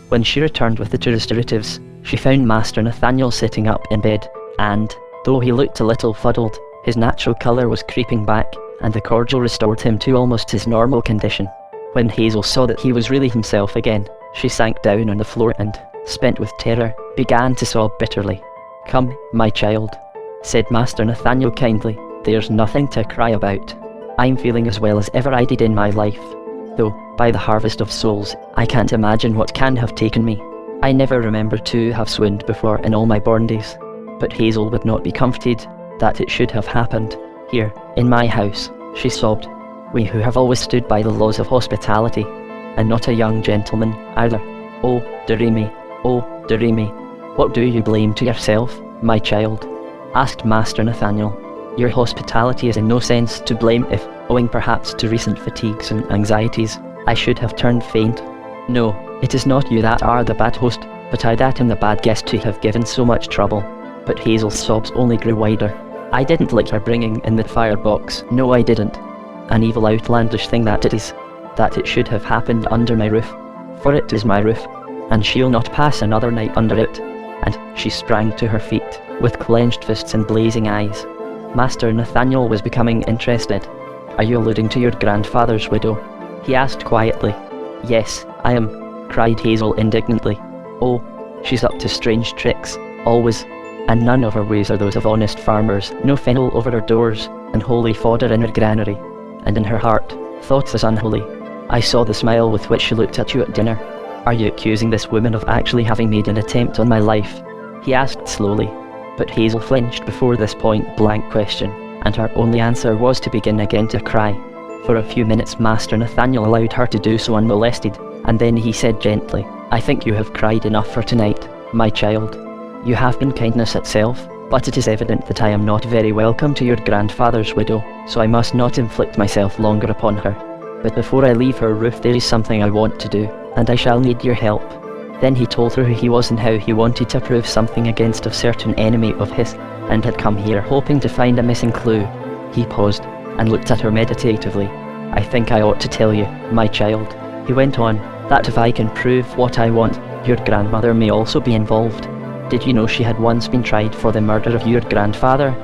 Speaker 1: When she returned with the two restoratives, she found Master Nathaniel sitting up in bed, and, though he looked a little fuddled, his natural colour was creeping back, and the cordial restored him to almost his normal condition. When Hazel saw that he was really himself again, she sank down on the floor and, spent with terror, began to sob bitterly. "Come, my child," said Master Nathaniel kindly, "there's nothing to cry about. I'm feeling as well as ever I did in my life. Though, by the harvest of souls, I can't imagine what can have taken me. I never remember to have swooned before in all my born days. But Hazel would not be comforted that it should have happened here, in my house," she sobbed. "We who have always stood by the laws of hospitality, and not a young gentleman either. Oh, dearie me, oh, dearie me. What do you blame to yourself, my child?" asked Master Nathaniel. "Your hospitality is in no sense to blame if, owing perhaps to recent fatigues and anxieties, I should have turned faint. No, it is not you that are the bad host, but I that am the bad guest to have given so much trouble." But Hazel's sobs only grew wider. "I didn't like her bringing in the firebox, no I didn't. An evil outlandish thing that it is, that it should have happened under my roof. For it is my roof, and she'll not pass another night under it." And she sprang to her feet, with clenched fists and blazing eyes. Master Nathaniel was becoming interested. "Are you alluding to your grandfather's widow?" he asked quietly. "Yes, I am," cried Hazel indignantly. "Oh, she's up to strange tricks, always, and none of her ways are those of honest farmers. No fennel over her doors, and holy fodder in her granary, and in her heart, thoughts as unholy. I saw the smile with which she looked at you at dinner. Are you accusing this woman of actually having made an attempt on my life?" he asked slowly. But Hazel flinched before this point-blank question, and her only answer was to begin again to cry. For a few minutes Master Nathaniel allowed her to do so unmolested, and then he said gently, "I think you have cried enough for tonight, my child. You have been kindness itself, but it is evident that I am not very welcome to your grandfather's widow, so I must not inflict myself longer upon her. But before I leave her roof there is something I want to do, and I shall need your help." Then he told her who he was and how he wanted to prove something against a certain enemy of his, and had come here hoping to find a missing clue. He paused, and looked at her meditatively. "I think I ought to tell you, my child," he went on, "that if I can prove what I want, your grandmother may also be involved. Did you know she had once been tried for the murder of your grandfather?"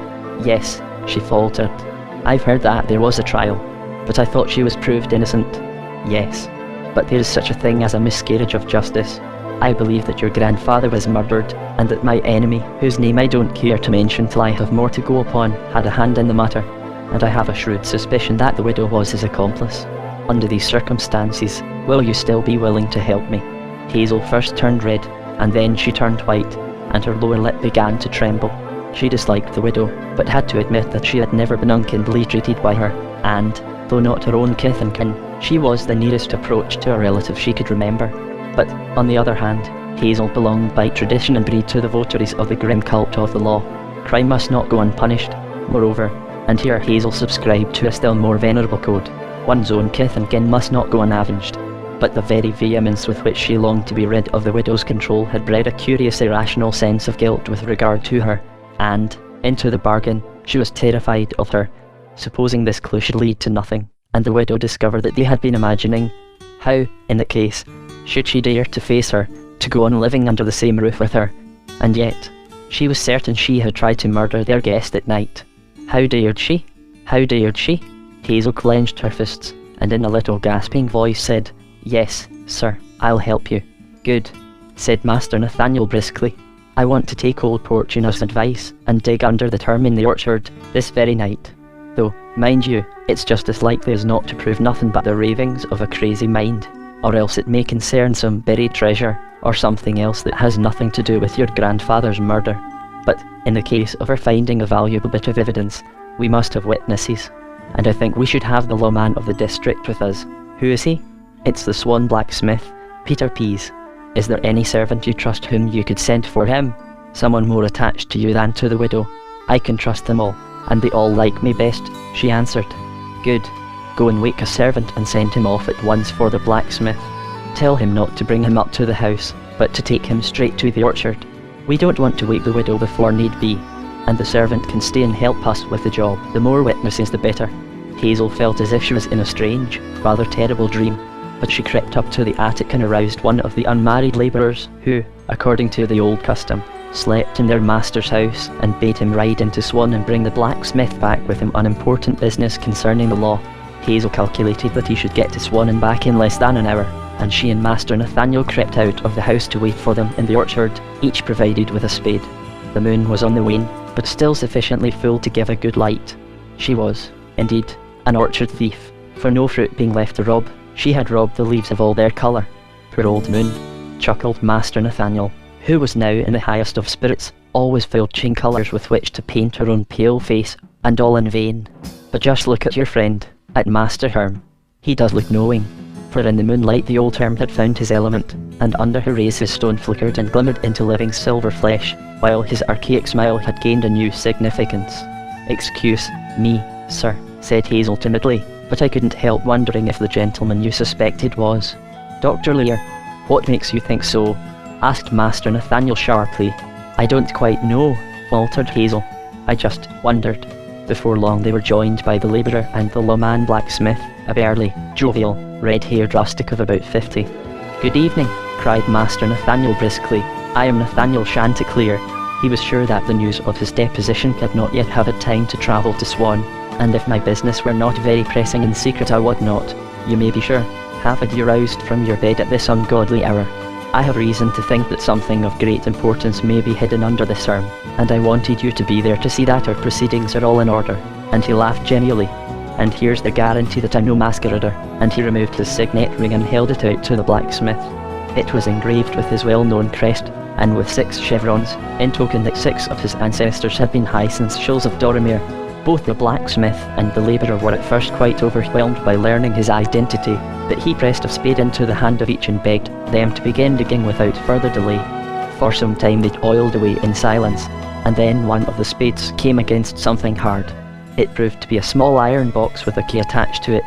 Speaker 1: "Yes," she faltered. "I've heard that there was a trial, but I thought she was proved innocent." "Yes, but there is such a thing as a miscarriage of justice. I believe that your grandfather was murdered, and that my enemy, whose name I don't care to mention till I have more to go upon, had a hand in the matter, and I have a shrewd suspicion that the widow was his accomplice. Under these circumstances, will you still be willing to help me?" Hazel first turned red, and then she turned white, and her lower lip began to tremble. She disliked the widow, but had to admit that she had never been unkindly treated by her, and, though not her own kith and kin, she was the nearest approach to a relative she could remember. But, on the other hand, Hazel belonged by tradition and breed to the votaries of the grim cult of the law. Crime must not go unpunished. Moreover, and here Hazel subscribed to a still more venerable code, one's own kith and kin must not go unavenged. But the very vehemence with which she longed to be rid of the widow's control had bred a curious irrational sense of guilt with regard to her, and, into the bargain, she was terrified of her. Supposing this clue should lead to nothing, and the widow discovered that they had been imagining, how, in that case, should she dare to face her, to go on living under the same roof with her? And yet, she was certain she had tried to murder their guest at night. How dared she? How dared she? Hazel clenched her fists, and in a little gasping voice said, "Yes, sir, I'll help you." "Good," said Master Nathaniel briskly. "I want to take old Portuna's advice, and dig under the term in the orchard, this very night. Though, mind you, it's just as likely as not to prove nothing but the ravings of a crazy mind, or else it may concern some buried treasure, or something else that has nothing to do with your grandfather's murder. But, in the case of our finding a valuable bit of evidence, we must have witnesses, and I think we should have the lawman of the district with us. Who is he?" "It's the Swan blacksmith, Peter Pease. Is there any servant you trust whom you could send for him? Someone more attached to you than to the widow?" "I can trust them all, and they all like me best," she answered. "Good. Go and wake a servant and send him off at once for the blacksmith. Tell him not to bring him up to the house, but to take him straight to the orchard. We don't want to wake the widow before need be, and the servant can stay and help us with the job. The more witnesses the better." Hazel felt as if she was in a strange, rather terrible dream, but she crept up to the attic and aroused one of the unmarried labourers who, according to the old custom, slept in their master's house, and bade him ride into Swan and bring the blacksmith back with him on important business concerning the law. Hazel calculated that he should get to Swan and back in less than an hour, and she and Master Nathaniel crept out of the house to wait for them in the orchard, each provided with a spade. The moon was on the wane, but still sufficiently full to give a good light. She was, indeed, an orchard thief, for no fruit being left to rob, she had robbed the leaves of all their colour. "Poor old moon," chuckled Master Nathaniel, who was now in the highest of spirits, always filching colours with which to paint her own pale face, and all in vain. "But just look at your friend, at Master Herm. He does look knowing." For in the moonlight the old Herm had found his element, and under her rays his stone flickered and glimmered into living silver flesh, while his archaic smile had gained a new significance. "Excuse me, sir," said Hazel timidly, "but I couldn't help wondering if the gentleman you suspected was Dr. Lear." "What makes you think so?" asked Master Nathaniel sharply. "I don't quite know," faltered Hazel. "I just wondered." Before long they were joined by the labourer and the lawman blacksmith, a burly, jovial, red-haired rustic of about 50. "Good evening," cried Master Nathaniel briskly. "I am Nathaniel Chanticleer." He was sure that the news of his deposition had not yet had time to travel to Swan, and if my business were not very pressing in secret I would not, you may be sure, have had you roused from your bed at this ungodly hour. I have reason to think that something of great importance may be hidden under this arm, and I wanted you to be there to see that our proceedings are all in order." And he laughed genially. "And here's the guarantee that I'm no masquerader," and he removed his signet ring and held it out to the blacksmith. It was engraved with his well-known crest, and with 6 chevrons, in token that 6 of his ancestors had been Hyacinth Shills of Dorimere. Both the blacksmith and the labourer were at first quite overwhelmed by learning his identity, but he pressed a spade into the hand of each and begged them to begin digging without further delay. For some time they toiled away in silence, and then one of the spades came against something hard. It proved to be a small iron box with a key attached to it.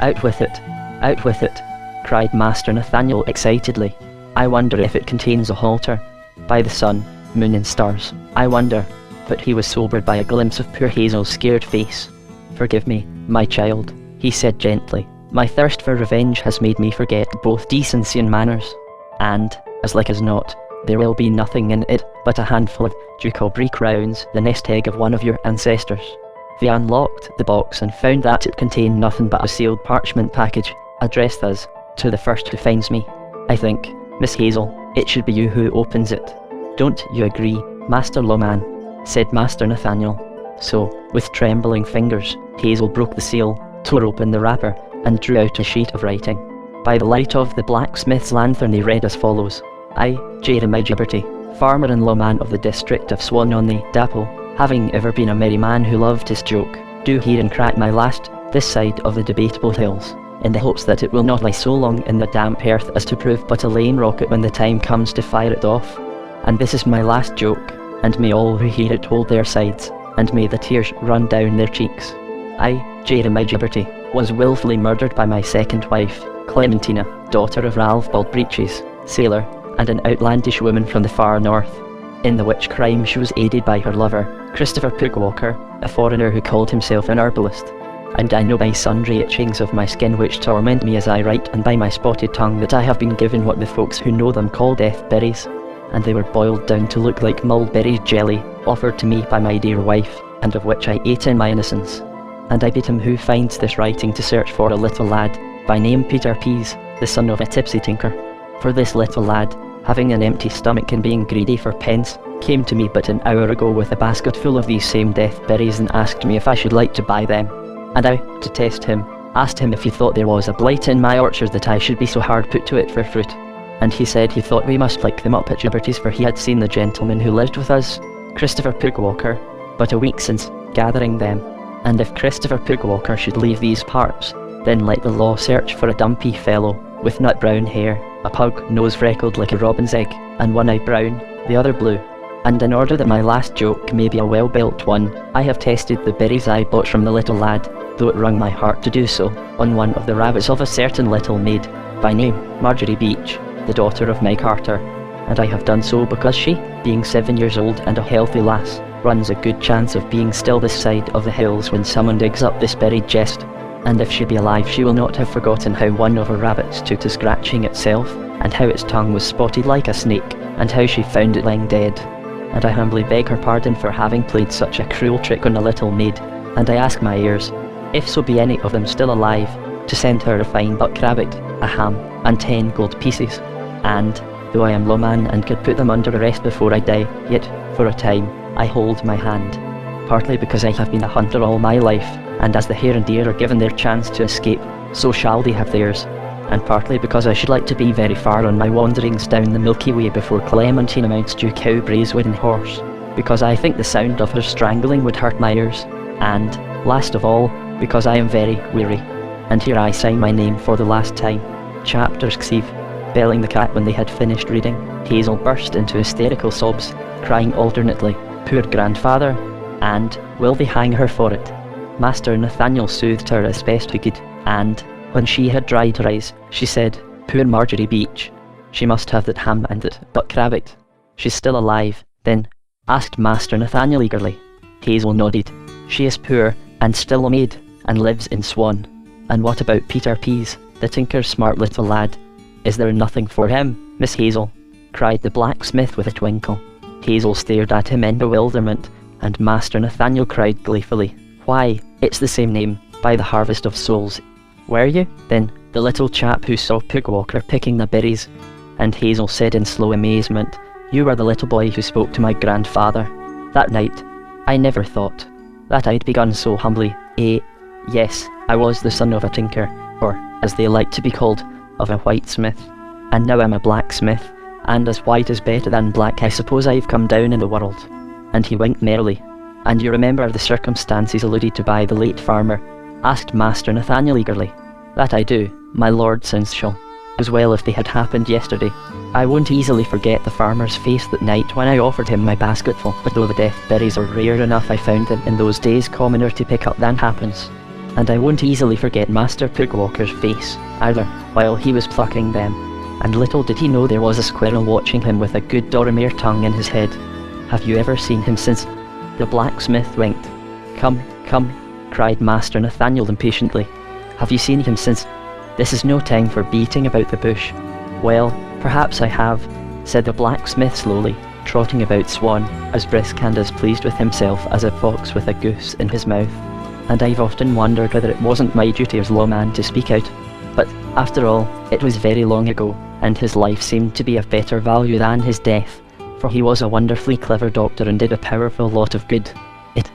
Speaker 1: "Out with it! Out with it!" cried Master Nathaniel excitedly. "I wonder if it contains a halter. By the sun, moon and stars, I wonder." But he was sobered by a glimpse of poor Hazel's scared face. "Forgive me, my child," he said gently. "My thirst for revenge has made me forget both decency and manners. And, as like as not, there will be nothing in it but a handful of ducal brie crowns, the nest egg of one of your ancestors." They unlocked the box and found that it contained nothing but a sealed parchment package, addressed as, "To the first who finds me." "I think, Miss Hazel, it should be you who opens it. Don't you agree, Master Lawman?" said Master Nathaniel. So, with trembling fingers, Hazel broke the seal, tore open the wrapper, and drew out a sheet of writing. By the light of the blacksmith's lanthorn they read as follows: "I, Jeremiah Gibberty, farmer and lawman of the district of Swan on the Dapple, having ever been a merry man who loved his joke, do hear and crack my last this side of the debatable hills, in the hopes that it will not lie so long in the damp earth as to prove but a lame rocket when the time comes to fire it off. And this is my last joke, and may all who hear it hold their sides, and may the tears run down their cheeks. I, Jeremiah Gibberty, was wilfully murdered by my second wife, Clementina, daughter of Ralph Baldbreeches, sailor, and an outlandish woman from the far north. In the which crime she was aided by her lover, Christopher Pugwalker, a foreigner who called himself an herbalist. And I know by sundry itchings of my skin which torment me as I write, and by my spotted tongue, that I have been given what the folks who know them call death berries, and they were boiled down to look like mulberry jelly, offered to me by my dear wife, and of which I ate in my innocence. And I bid him who finds this writing to search for a little lad, by name Peter Pease, the son of a tipsy tinker. For this little lad, having an empty stomach and being greedy for pence, came to me but an hour ago with a basket full of these same death berries and asked me if I should like to buy them. And I, to test him, asked him if he thought there was a blight in my orchard that I should be so hard put to it for fruit. And he said he thought we must pick them up at Gibberty's, for he had seen the gentleman who lived with us, Christopher Pugwalker, but a week since, gathering them. And if Christopher Pugwalker should leave these parts, then let the law search for a dumpy fellow, with nut brown hair, a pug nose freckled like a robin's egg, and one eye brown, the other blue. And in order that my last joke may be a well-built one, I have tested the berries I bought from the little lad, though it wrung my heart to do so, on one of the rabbits of a certain little maid, by name Marjorie Beach, the daughter of Meg Carter. And I have done so because she, being 7 years old and a healthy lass, runs a good chance of being still this side of the hills when someone digs up this buried chest. And if she be alive, she will not have forgotten how one of her rabbits took to scratching itself, and how its tongue was spotted like a snake, and how she found it lying dead. And I humbly beg her pardon for having played such a cruel trick on a little maid, and I ask my heirs, if so be any of them still alive, to send her a fine buck rabbit, a ham, and 10 gold pieces. And, though I am low man and could put them under arrest before I die, yet, for a time, I hold my hand. Partly because I have been a hunter all my life, and as the hare and deer are given their chance to escape, so shall they have theirs. And partly because I should like to be very far on my wanderings down the Milky Way before Clementina mounts due cow braes wooden horse, because I think the sound of her strangling would hurt my ears, and, last of all, because I am very weary. And here I sign my name for the last time. Chapter Xiv. Belling the cat. When they had finished reading, Hazel burst into hysterical sobs, crying alternately, "Poor grandfather," and "Will they hang her for it?" Master Nathaniel soothed her as best he could, and, when she had dried her eyes, she said, "Poor Marjorie Beach. She must have that ham and that buck rabbit. She's still alive, then?" asked Master Nathaniel eagerly. Hazel nodded. "She is poor, and still a maid, and lives in Swan." "And what about Peter Pease, the tinker's smart little lad? Is there nothing for him, Miss Hazel?" cried the blacksmith with a twinkle. Hazel stared at him in bewilderment, and Master Nathaniel cried gleefully, "Why, it's the same name, by the harvest of souls." "Were you, then, the little chap who saw Pugwalker picking the berries?" And Hazel said in slow amazement, "You were the little boy who spoke to my grandfather that night. I never thought that I'd begun so humbly. Yes, I was the son of a tinker, or, as they like to be called, of a whitesmith. And now I'm a blacksmith, and as white is better than black, I suppose I've come down in the world." And he winked merrily. "And you remember the circumstances alluded to by the late farmer?" asked Master Nathaniel eagerly. "That I do, my Lord Seneschal, as well if they had happened yesterday. I won't easily forget the farmer's face that night when I offered him my basketful, but though the death berries are rare enough, I found them in those days commoner to pick up than happens. And I won't easily forget Master Pugwalker's face, either, while he was plucking them. And little did he know there was a squirrel watching him with a good Doromere tongue in his head. Have you ever seen him since?" The blacksmith winked. Come, cried Master Nathaniel impatiently. "Have you seen him since? This is no time for beating about the bush." "Well, perhaps I have," said the blacksmith slowly, trotting about Swan, as brisk and as pleased with himself as a fox with a goose in his mouth. "And I've often wondered whether it wasn't my duty as lawman to speak out. But, after all, it was very long ago, and his life seemed to be of better value than his death, for he was a wonderfully clever doctor and did a powerful lot of good."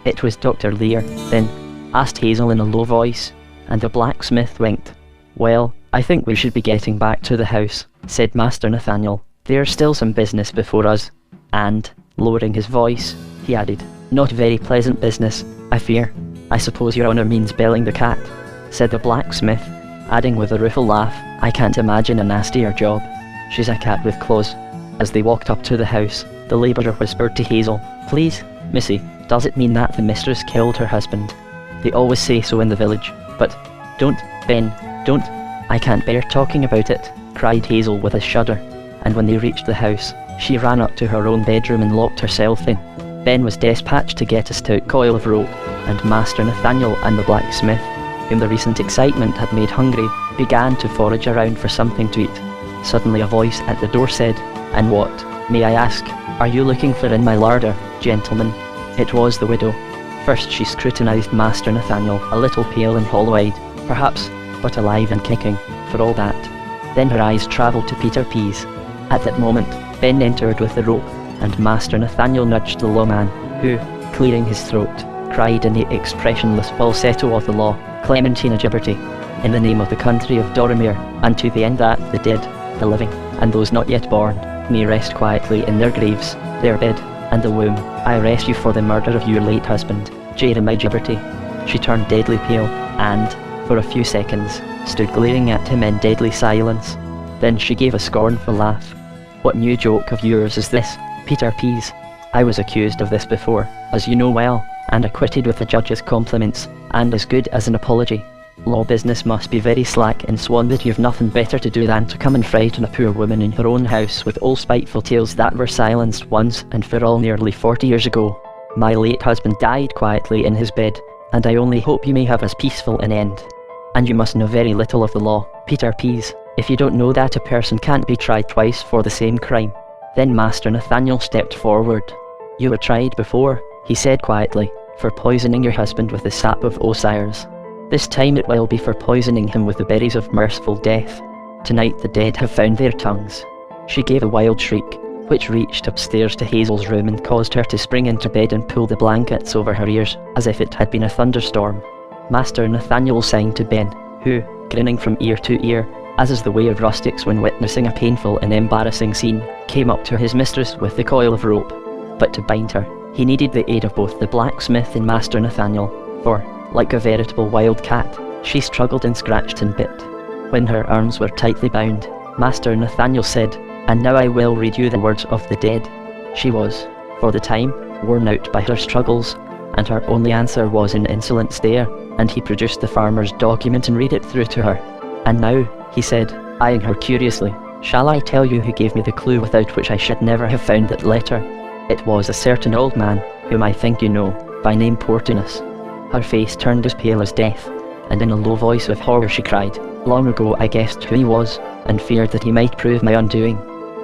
Speaker 1: It was Dr. Lear, then?" asked Hazel in a low voice, and the blacksmith winked. "Well, I think we should be getting back to the house," said Master Nathaniel. "There's still some business before us." And, lowering his voice, he added, "Not very pleasant business, I fear. I suppose your honour means belling the cat." said the blacksmith, adding with a rueful laugh, "I can't imagine a nastier job. She's a cat with claws." As they walked up to the house, the labourer whispered to Hazel, "Please, Missy, does it mean that the mistress killed her husband? They always say so in the village, but don't, Ben, don't. I can't bear talking about it," cried Hazel with a shudder, and when they reached the house, she ran up to her own bedroom and locked herself in. Ben was dispatched to get a stout coil of rope, and Master Nathaniel and the blacksmith, whom the recent excitement had made hungry, began to forage around for something to eat. Suddenly a voice at the door said, "And what, may I ask, are you looking for in my larder, gentlemen?" It was the widow. First she scrutinised Master Nathaniel, a little pale and hollow-eyed, perhaps, but alive and kicking, for all that. Then her eyes travelled to Peter Pease. At that moment, Ben entered with the rope, and Master Nathaniel nudged the lawman, who, clearing his throat, cried in the expressionless falsetto of the law, "Clementina Gibberty, in the name of the country of Doromere, and to the end that the dead, the living, and those not yet born, may rest quietly in their graves, their bed, and the womb, I arrest you for the murder of your late husband, Jeremiah Gibberty." She turned deadly pale, and, for a few seconds, stood glaring at him in deadly silence. Then she gave a scornful laugh. "What new joke of yours is this, Peter Pease? I was accused of this before, as you know well, and acquitted with the judge's compliments, and as good as an apology. Law business must be very slack in Swan that you've nothing better to do than to come and frighten a poor woman in her own house with all spiteful tales that were silenced once and for all nearly 40 years ago. My late husband died quietly in his bed, and I only hope you may have as peaceful an end. And you must know very little of the law, Peter Pease, if you don't know that a person can't be tried twice for the same crime." Then Master Nathaniel stepped forward. "You were tried before," he said quietly, "for poisoning your husband with the sap of osiers. This time it will be for poisoning him with the berries of merciful death. Tonight the dead have found their tongues." She gave a wild shriek, which reached upstairs to Hazel's room and caused her to spring into bed and pull the blankets over her ears, as if it had been a thunderstorm. Master Nathaniel signed to Ben, who, grinning from ear to ear, as is the way of rustics when witnessing a painful and embarrassing scene, came up to his mistress with the coil of rope. But to bind her, he needed the aid of both the blacksmith and Master Nathaniel, for, like a veritable wild cat, she struggled and scratched and bit. When her arms were tightly bound, Master Nathaniel said, "And now I will read you the words of the dead." She was, for the time, worn out by her struggles, and her only answer was an insolent stare, and he produced the farmer's document and read it through to her. "And now," he said, eyeing her curiously, "shall I tell you who gave me the clue without which I should never have found that letter? It was a certain old man, whom I think you know, by name Portunus." Her face turned as pale as death, and in a low voice of horror she cried, "Long ago I guessed who he was, and feared that he might prove my undoing."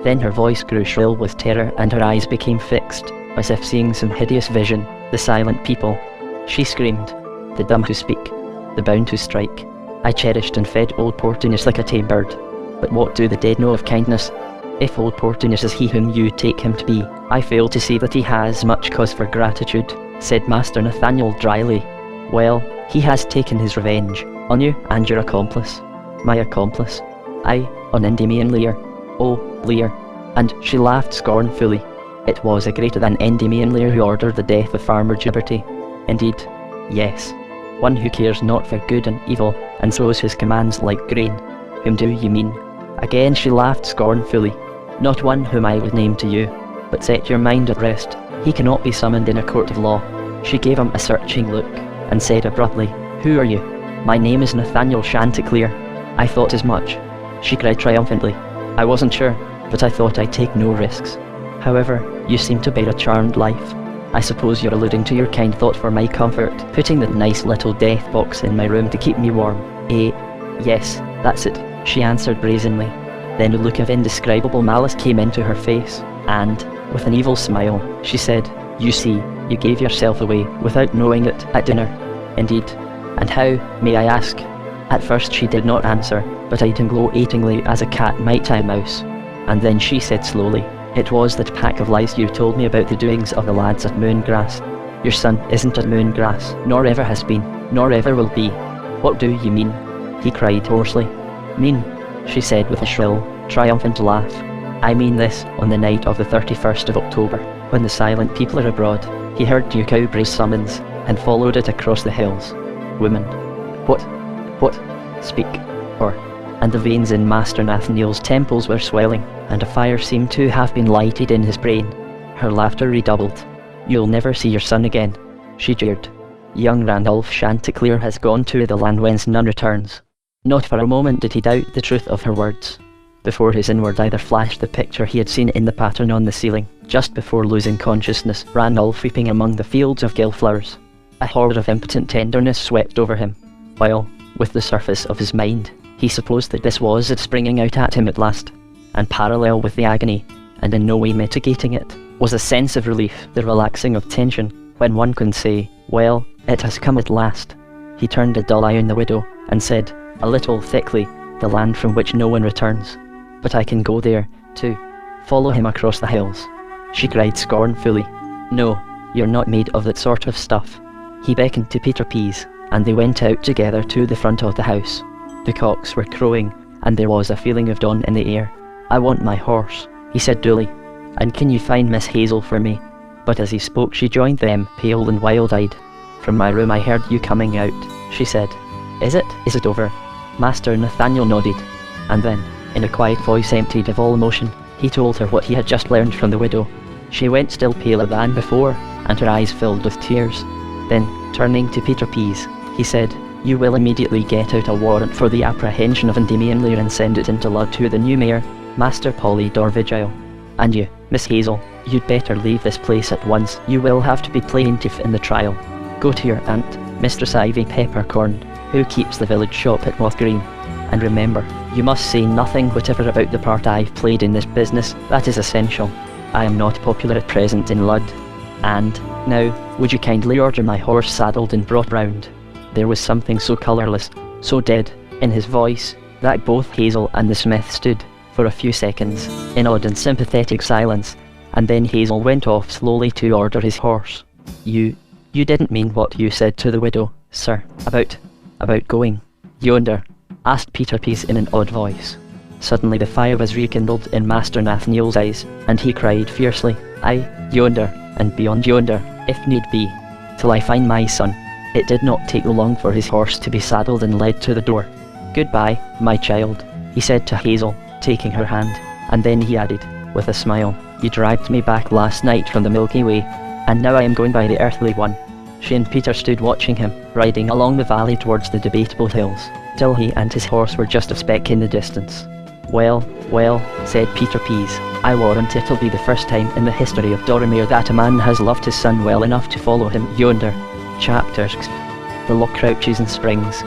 Speaker 1: Then her voice grew shrill with terror and her eyes became fixed, as if seeing some hideous vision, the silent people. She screamed, "The dumb who speak, the bound who strike. I cherished and fed old Portunus like a tame bird. But what do the dead know of kindness? If old Portunus is he whom you take him to be, I fail to see that he has much cause for gratitude," said Master Nathaniel dryly. "Well, he has taken his revenge, on you and your accomplice." "My accomplice?" "Aye, on Endymion Lear." "Oh, Lear." And she laughed scornfully. "It was a greater than Endymion Lear who ordered the death of Farmer Gibberty." "Indeed, yes. One who cares not for good and evil, and sows his commands like grain. Whom do you mean?" Again she laughed scornfully. "Not one whom I would name to you, but set your mind at rest. He cannot be summoned in a court of law." She gave him a searching look, and said abruptly, "Who are you?" "My name is Nathaniel Chanticleer." "I thought as much," she cried triumphantly. "I wasn't sure, but I thought I'd take no risks. However, you seem to bear a charmed life. I suppose you're alluding to your kind thought for my comfort, putting that nice little death box in my room to keep me warm. Eh? Yes, that's it," she answered brazenly. Then a look of indescribable malice came into her face, and, with an evil smile, she said, "You see, you gave yourself away without knowing it at dinner." "Indeed? And how, may I ask?" At first she did not answer, but eyed him glow-eatingly as a cat might eye a mouse. And then she said slowly, "It was that pack of lies you told me about the doings of the lads at Moongrass. Your son isn't at Moongrass, nor ever has been, nor ever will be." "What do you mean?" he cried hoarsely. "Mean?" she said with a shrill, triumphant laugh. "I mean this, on the night of the 31st of October, when the silent people are abroad, he heard Duke Aubrey's summons, and followed it across the hills. Woman." "What? What? Speak. Or. And the veins in Master Nathaniel's temples were swelling, and a fire seemed to have been lighted in his brain. Her laughter redoubled. You'll never see your son again, she jeered. Young Randolph Chanticleer has gone to the land whence none returns. Not for a moment did he doubt the truth of her words. Before his inward eye there flashed the picture he had seen in the pattern on the ceiling, just before losing consciousness, Randolph weeping among the fields of gillflowers. A horror of impotent tenderness swept over him, while, with the surface of his mind, he supposed that this was it springing out at him at last, and parallel with the agony, and in no way mitigating it, was a sense of relief, the relaxing of tension, when one can say, well, it has come at last. He turned a dull eye on the widow, and said, a little thickly, the land from which no one returns. But I can go there, too. Follow him across the hills. She cried scornfully. No, you're not made of that sort of stuff. He beckoned to Peter Pease, and they went out together to the front of the house. The cocks were crowing, and there was a feeling of dawn in the air. I want my horse, he said dully. And can you find Miss Hazel for me? But as he spoke she joined them, pale and wild-eyed. From my room I heard you coming out, she said. Is it over? Master Nathaniel nodded, and then, in a quiet voice emptied of all emotion, he told her what he had just learned from the widow. She went still paler than before, and her eyes filled with tears. Then, turning to Peter Pease, he said, you will immediately get out a warrant for the apprehension of Endymion Lear and send it into Lud to the new mayor, Master Polydore Vigile. And you, Miss Hazel, you'd better leave this place at once. You will have to be plaintiff in the trial. Go to your aunt, Mistress Ivy Peppercorn, who keeps the village shop at Moth Green. And remember, you must say nothing whatever about the part I've played in this business. That is essential. I am not popular at present in Lud. And, now, would you kindly order my horse saddled and brought round? There was something so colourless, so dead, in his voice, that both Hazel and the smith stood, for a few seconds, in odd and sympathetic silence, and then Hazel went off slowly to order his horse. You didn't mean what you said to the widow, sir, about going yonder? Asked Peter Pease in an odd voice. Suddenly the fire was rekindled in Master Nathaniel's eyes, and he cried fiercely, Aye, yonder, and beyond yonder, if need be, till I find my son. It did not take long for his horse to be saddled and led to the door. Goodbye, my child, he said to Hazel, taking her hand, and then he added, with a smile, you dragged me back last night from the Milky Way, and now I am going by the earthly one. She and Peter stood watching him, riding along the valley towards the Debatable Hills, till he and his horse were just a speck in the distance. Well, said Peter Pease, I warrant it'll be the first time in the history of Dorimere that a man has loved his son well enough to follow him yonder. Chapter 6. The Loch Crouches and Springs.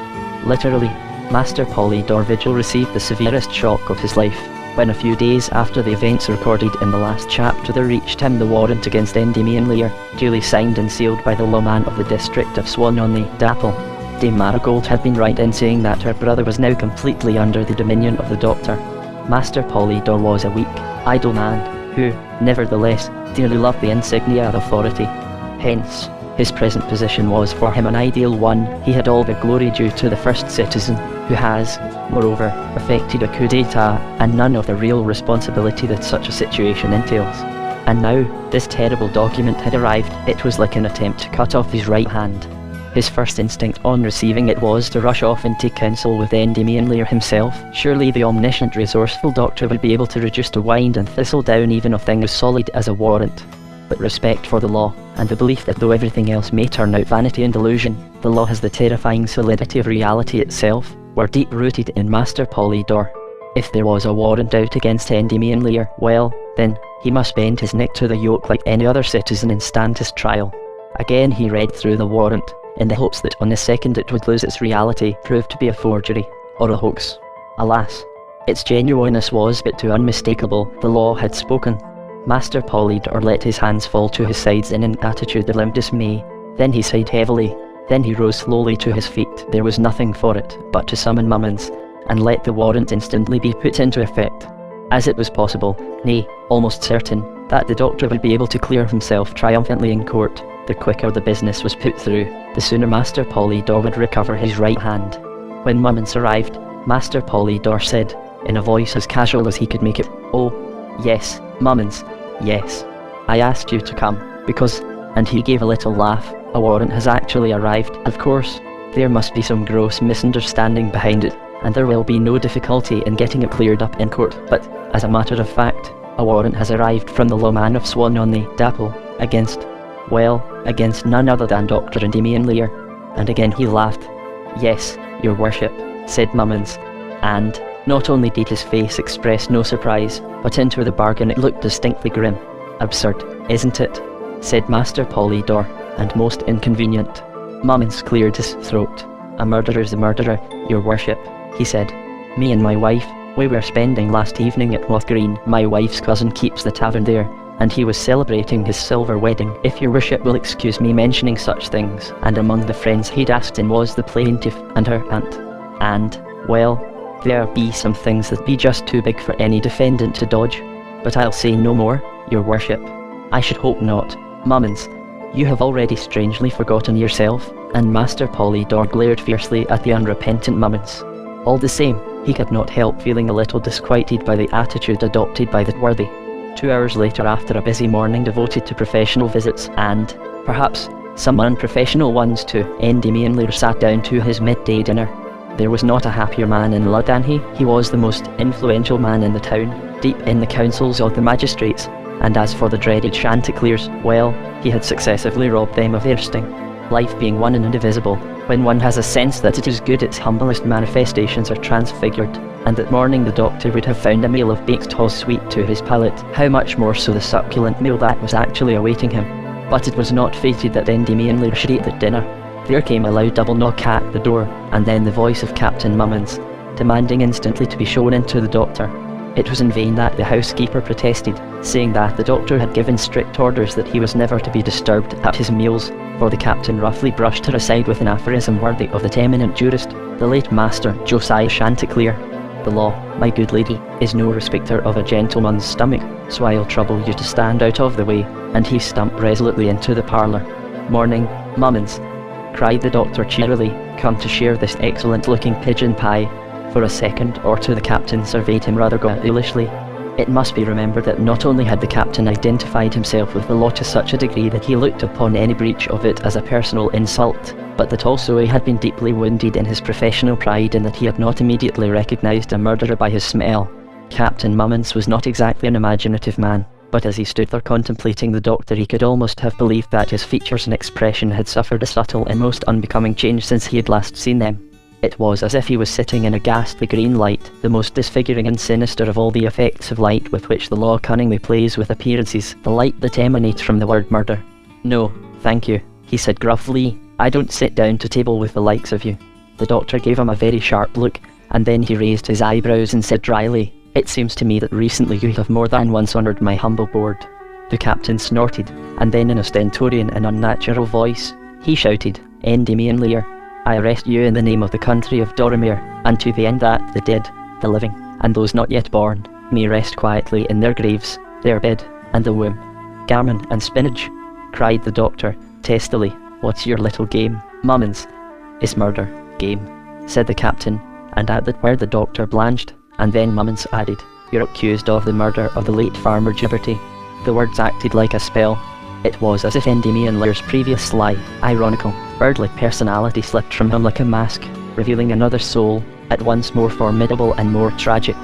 Speaker 1: Literally, Master Polydore Vigil received the severest shock of his life, when a few days after the events recorded in the last chapter there reached him the warrant against Endymion Lear, duly signed and sealed by the lawman of the district of Swan-on-the-Dapple. Dame Marigold had been right in saying that her brother was now completely under the dominion of the doctor. Master Polydore was a weak, idle man, who, nevertheless, dearly loved the insignia of authority. Hence, his present position was for him an ideal one. He had all the glory due to the first citizen, who has, moreover, effected a coup d'etat, and none of the real responsibility that such a situation entails. And now, this terrible document had arrived. It was like an attempt to cut off his right hand. His first instinct on receiving it was to rush off and take counsel with Endymion Lear himself. Surely the omniscient, resourceful doctor would be able to reduce to wind and thistle down even a thing as solid as a warrant. But respect for the law, and the belief that though everything else may turn out vanity and delusion, the law has the terrifying solidity of reality itself, were deep-rooted in Master Polydore. If there was a warrant out against Endymion Lear, well, then, he must bend his neck to the yoke like any other citizen and stand his trial. Again he read through the warrant, in the hopes that on the second it would lose its reality, prove to be a forgery, or a hoax. Alas, its genuineness was but too unmistakable. The law had spoken. Master Polydore let his hands fall to his sides in an attitude of limp dismay. Then he sighed heavily. Then he rose slowly to his feet. There was nothing for it but to summon Mummins, and let the warrant instantly be put into effect. As it was possible, nay, almost certain, that the doctor would be able to clear himself triumphantly in court, the quicker the business was put through, the sooner Master Polydore would recover his right hand. When Mummins arrived, Master Polydore said, in a voice as casual as he could make it, "Oh, yes, Mummins, yes. I asked you to come, because," and he gave a little laugh, "a warrant has actually arrived. Of course, There must be some gross misunderstanding behind it, and there will be no difficulty in getting it cleared up in court. But, as a matter of fact, a warrant has arrived from the Lawman of Swan-on-the-Dapple against none other than Dr. Endymion Lear. And again he laughed. Yes, your worship, said Mummins. And not only did his face express no surprise, but into the bargain it looked distinctly grim. Absurd, isn't it? Said Master Polydore, and most inconvenient. Mummins cleared his throat. A murderer's a murderer, your worship, he said. Me and my wife, we were spending last evening at Moth Green. My wife's cousin keeps the tavern there, and he was celebrating his silver wedding. If your worship will excuse me mentioning such things. And among the friends he'd asked in was the plaintiff and her aunt. And, well, there be some things that be just too big for any defendant to dodge. But I'll say no more, your worship. I should hope not. Mummins, you have already strangely forgotten yourself. And Master Polydore glared fiercely at the unrepentant Mummins. All the same, he could not help feeling a little disquieted by the attitude adopted by that worthy. 2 hours later, after a busy morning devoted to professional visits and, perhaps, some unprofessional ones too, Endymion Lear sat down to his midday dinner. There was not a happier man in Lud than he. He was the most influential man in the town, deep in the councils of the magistrates, and as for the dreaded Chanticleers, well, he had successively robbed them of their sting. Life being one and indivisible, when one has a sense that it is good its humblest manifestations are transfigured, and that morning the doctor would have found a meal of baked toss sweet to his palate, how much more so the succulent meal that was actually awaiting him. But it was not fated that Endymion Lear should eat at dinner. There came a loud double knock at the door, and then the voice of Captain Mummins, demanding instantly to be shown into the doctor. It was in vain that the housekeeper protested, saying that the doctor had given strict orders that he was never to be disturbed at his meals, for the captain roughly brushed her aside with an aphorism worthy of that eminent jurist, the late Master Josiah Chanticleer. The law, my good lady, is no respecter of a gentleman's stomach, so I'll trouble you to stand out of the way, and he stumped resolutely into the parlour. Morning, Mummins, cried the doctor cheerily, come to share this excellent-looking pigeon pie. For a second or two the captain surveyed him rather ghoulishly. It must be remembered that not only had the captain identified himself with the law to such a degree that he looked upon any breach of it as a personal insult, but that also he had been deeply wounded in his professional pride in that he had not immediately recognised a murderer by his smell. Captain Mummins was not exactly an imaginative man, but as he stood there contemplating the doctor he could almost have believed that his features and expression had suffered a subtle and most unbecoming change since he had last seen them. It was as if he was sitting in a ghastly green light, the most disfiguring and sinister of all the effects of light with which the law cunningly plays with appearances, the light that emanates from the word murder. No, thank you, he said gruffly, I don't sit down to table with the likes of you. The doctor gave him a very sharp look, and then he raised his eyebrows and said dryly, it seems to me that recently you have more than once honoured my humble board. The captain snorted, and then in a stentorian and unnatural voice, he shouted, Endymion Lear, I arrest you in the name of the country of Doromere, and to the end that the dead, the living, and those not yet born, may rest quietly in their graves, their bed, and the womb. Gammon and spinach, cried the doctor, testily, what's your little game, Mummins? Is murder, game, said the captain, and at that word the doctor blanched, and then Mummins added, you're accused of the murder of the late Farmer Gibberty. The words acted like a spell. It was as if Endymion Lear's previous sly, ironical, bird-like personality slipped from him like a mask, revealing another soul, at once more formidable and more tragic.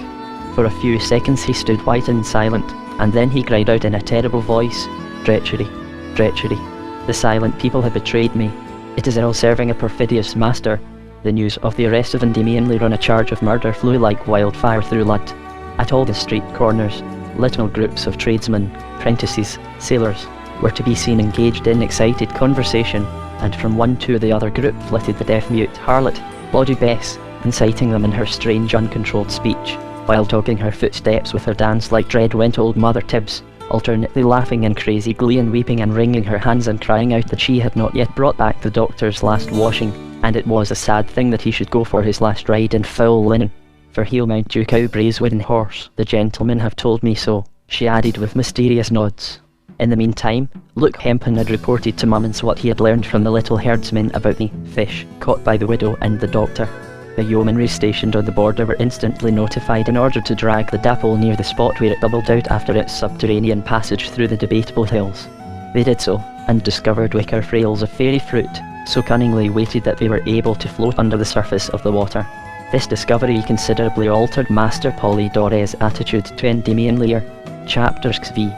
Speaker 1: For a few seconds he stood white and silent, and then he cried out in a terrible voice, treachery, treachery. The silent people had betrayed me. It is ill serving a perfidious master. The news of the arrest of Endymion Lear on a charge of murder flew like wildfire through Lud. At all the street corners, little groups of tradesmen, prentices, sailors, were to be seen engaged in excited conversation, and from one to the other group flitted the deaf-mute harlot, Bawdy Bess, inciting them in her strange uncontrolled speech, while dogging her footsteps with her dance like dread went old Mother Tibbs, alternately laughing in crazy glee and weeping and wringing her hands and crying out that she had not yet brought back the doctor's last washing, and it was a sad thing that he should go for his last ride in foul linen, for he'll mount you Cowbray's wooden horse, the gentlemen have told me so, she added with mysterious nods. In the meantime, Luke Hempin had reported to Mummins what he had learned from the little herdsmen about the fish caught by the widow and the doctor. The yeomanry stationed on the border were instantly notified in order to drag the dapple near the spot where it bubbled out after its subterranean passage through the debatable hills. They did so, and discovered wicker frails of fairy fruit, so cunningly weighted that they were able to float under the surface of the water. This discovery considerably altered Master Polydor's attitude to Endymion Lear. Chapters XV.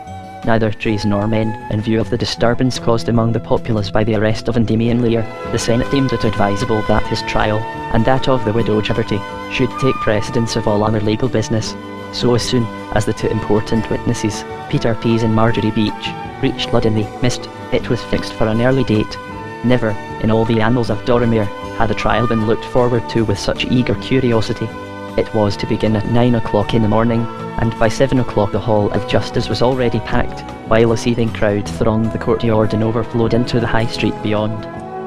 Speaker 1: Neither trees nor men, in view of the disturbance caused among the populace by the arrest of Endymion Lear, the Senate deemed it advisable that his trial, and that of the widow Gibberty, should take precedence of all other legal business. So as soon as the two important witnesses, Peter Pease and Marjorie Beach, reached Lud-in-the-Mist, it was fixed for an early date. Never, in all the annals of Doramere, had a trial been looked forward to with such eager curiosity. It was to begin at 9 o'clock in the morning, and by 7 o'clock the Hall of Justice was already packed, while a seething crowd thronged the courtyard and overflowed into the High Street beyond.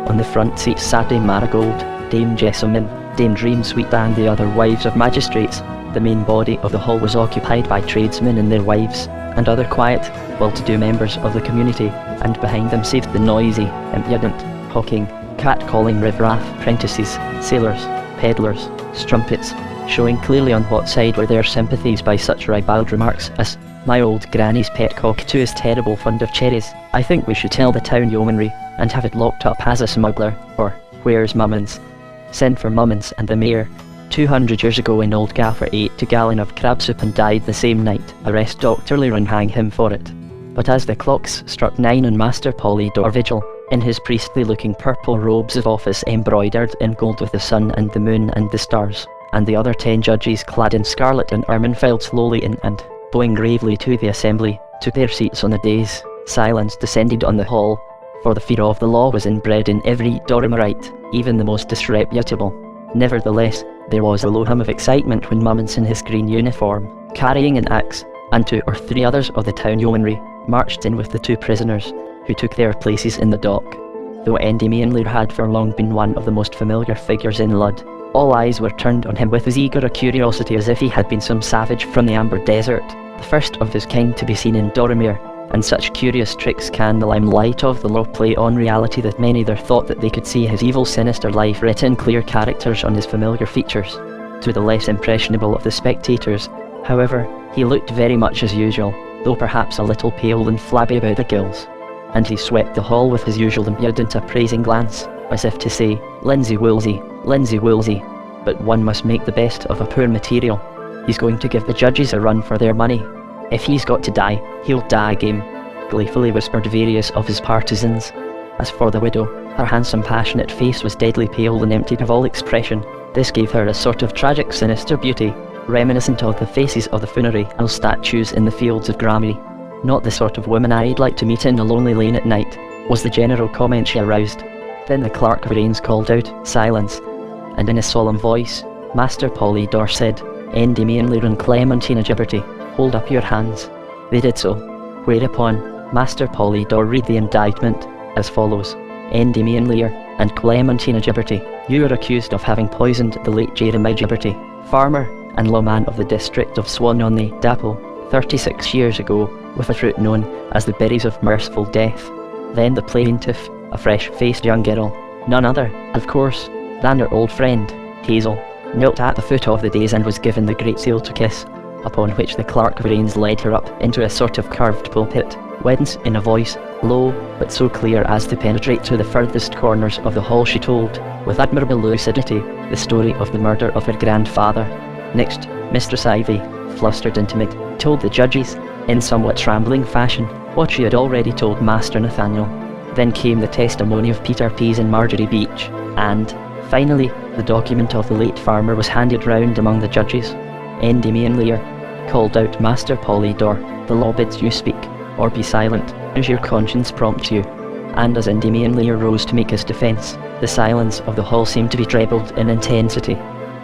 Speaker 1: On the front seats sat Dame Marigold, Dame Jessamine, Dame Dreamsweet and the other wives of magistrates. The main body of the hall was occupied by tradesmen and their wives, and other quiet, well-to-do members of the community, and behind them sat the noisy, impudent, hawking, cat-calling riff-raff apprentices, sailors, peddlers, strumpets, showing clearly on what side were their sympathies by such ribald remarks as, "My old granny's pet cockatoo is terrible fond of cherries. I think we should tell the town yeomanry, and have it locked up as a smuggler," or, "Where's Mummins? Send for Mummins and the mayor. 200 years ago an old gaffer ate a gallon of crab soup and died the same night. Arrest Dr. Lear and hang him for it." But as the clocks struck 9 on Master Polydor vigil, in his priestly-looking purple robes of office embroidered in gold with the sun and the moon and the stars, and the other 10 judges clad in scarlet and ermine filed slowly in and, bowing gravely to the assembly, took their seats on the dais, silence descended on the hall, for the fear of the law was inbred in every Doramerite, even the most disreputable. Nevertheless, there was a low hum of excitement when Mummins in his green uniform, carrying an axe, and 2 or 3 others of the town yeomanry, marched in with the 2 prisoners, who took their places in the dock. Though Endymion Lear had for long been one of the most familiar figures in Lud, all eyes were turned on him with as eager a curiosity as if he had been some savage from the Amber Desert, the first of his kind to be seen in Doramere, and such curious tricks can the limelight of the law play on reality that many there thought that they could see his evil sinister life written in clear characters on his familiar features. To the less impressionable of the spectators, however, he looked very much as usual, though perhaps a little pale and flabby about the gills. And he swept the hall with his usual impudent appraising glance, as if to say, "Lindsay Woolsey, Lindsay Woolsey, but one must make the best of a poor material. He's going to give the judges a run for their money. If he's got to die, he'll die game," gleefully whispered various of his partisans. As for the widow, her handsome passionate face was deadly pale and emptied of all expression. This gave her a sort of tragic sinister beauty, reminiscent of the faces of the funereal statues in the fields of Grammy. "Not the sort of woman I'd like to meet in a lonely lane at night," was the general comment she aroused. Then the clerk of arraigns called out, "Silence," and in a solemn voice, Master Polydor said, "Endymion Lear and Clementina Gibberty, hold up your hands." They did so, whereupon Master Polydor read the indictment as follows: "Endymion Lear and Clementina Gibberty, you are accused of having poisoned the late Jeremiah Gibberty, farmer and lawman of the district of Swan-on-the-Dapple, 36 years ago, with a fruit known as the berries of merciful death." Then the plaintiff, a fresh-faced young girl, none other, of course, than her old friend, Hazel, knelt at the foot of the dais and was given the great seal to kiss, upon which the clerk of arraigns led her up into a sort of carved pulpit, whence, in a voice, low, but so clear as to penetrate to the furthest corners of the hall, she told, with admirable lucidity, the story of the murder of her grandfather. Next, Mistress Ivy, flustered and timid, told the judges, in somewhat trembling fashion, what she had already told Master Nathaniel. Then came the testimony of Peter Pease and Marjorie Beach, and, finally, the document of the late farmer was handed round among the judges. Endymion Lear, called out Master Polydor, "The law bids you speak, or be silent, as your conscience prompts you." And as Endymion Lear rose to make his defence, the silence of the hall seemed to be trebled in intensity.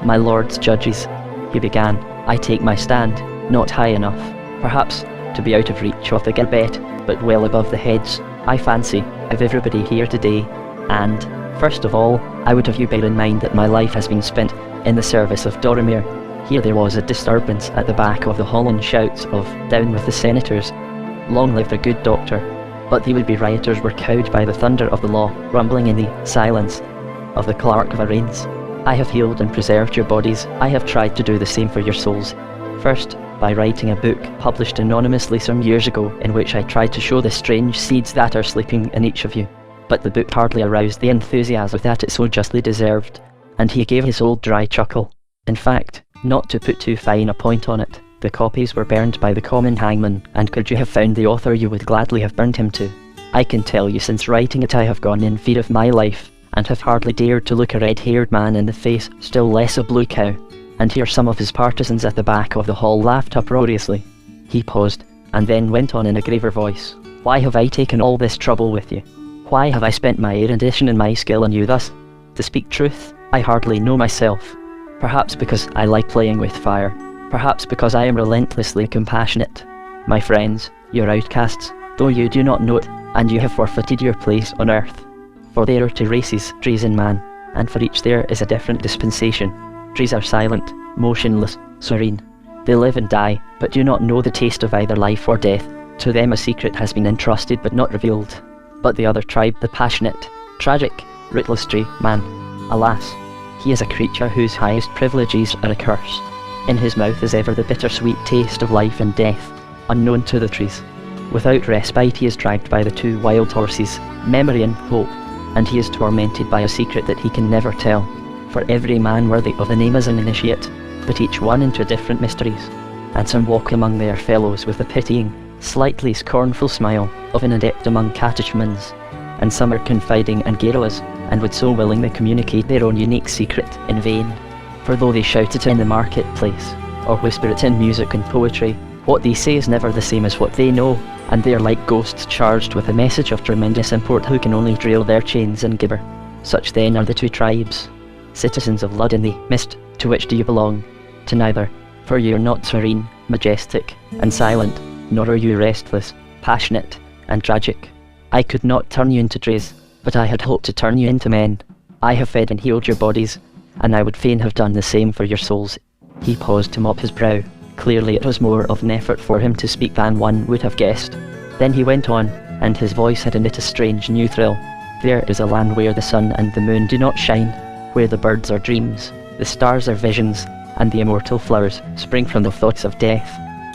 Speaker 1: "My lords judges," he began, "I take my stand, not high enough, perhaps, to be out of reach of the gibbet, but well above the heads, I fancy, of everybody here today, and, first of all, I would have you bear in mind that my life has been spent in the service of Doramere." Here there was a disturbance at the back of the hall and shouts of, "Down with the senators! Long live the good doctor!" But the would-be rioters were cowed by the thunder of the law, rumbling in the silence of the clerk of arraigns. "I have healed and preserved your bodies. I have tried to do the same for your souls. First, by writing a book published anonymously some years ago, in which I tried to show the strange seeds that are sleeping in each of you. But the book hardly aroused the enthusiasm that it so justly deserved, and he gave his old dry chuckle. In fact, not to put too fine a point on it, the copies were burned by the common hangman, and could you have found the author you would gladly have burned him too. I can tell you since writing it I have gone in fear of my life, and have hardly dared to look a red-haired man in the face, still less a blue cow. And here some of his partisans at the back of the hall laughed uproariously. He paused, and then went on in a graver voice. Why have I taken all this trouble with you? Why have I spent my erudition and my skill on you thus? To speak truth, I hardly know myself. Perhaps because I like playing with fire. Perhaps because I am relentlessly compassionate. My friends, your outcasts, though you do not know it, and you have forfeited your place on earth. For there are two races, trees and man, and for each there is a different dispensation. Trees are silent, motionless, serene. They live and die, but do not know the taste of either life or death. To them a secret has been entrusted but not revealed. But the other tribe, the passionate, tragic, rootless tree, man, alas, he is a creature whose highest privileges are a curse. In his mouth is ever the bittersweet taste of life and death, unknown to the trees. Without respite he is dragged by the two wild horses, memory and hope, and he is tormented by a secret that he can never tell. For every man worthy of the name is an initiate, but each one into different mysteries. And some walk among their fellows with the pitying, slightly scornful smile of an adept among catechumens, and some are confiding and garrulous, and would so willingly communicate their own unique secret in vain. For though they shout it in the marketplace, or whisper it in music and poetry, what they say is never the same as what they know, and they are like ghosts charged with a message of tremendous import who can only drill their chains and gibber. Such then are the two tribes. Citizens of Lud-in-the-Mist, to which do you belong? To neither, for you are not serene, majestic, and silent, nor are you restless, passionate, and tragic. I could not turn you into trees, but I had hoped to turn you into men. I have fed and healed your bodies, and I would fain have done the same for your souls. He paused to mop his brow. Clearly it was more of an effort for him to speak than one would have guessed. Then he went on, and his voice had in it a strange new thrill. There is a land where the sun and the moon do not shine, where the birds are dreams, the stars are visions, and the immortal flowers spring from the thoughts of death.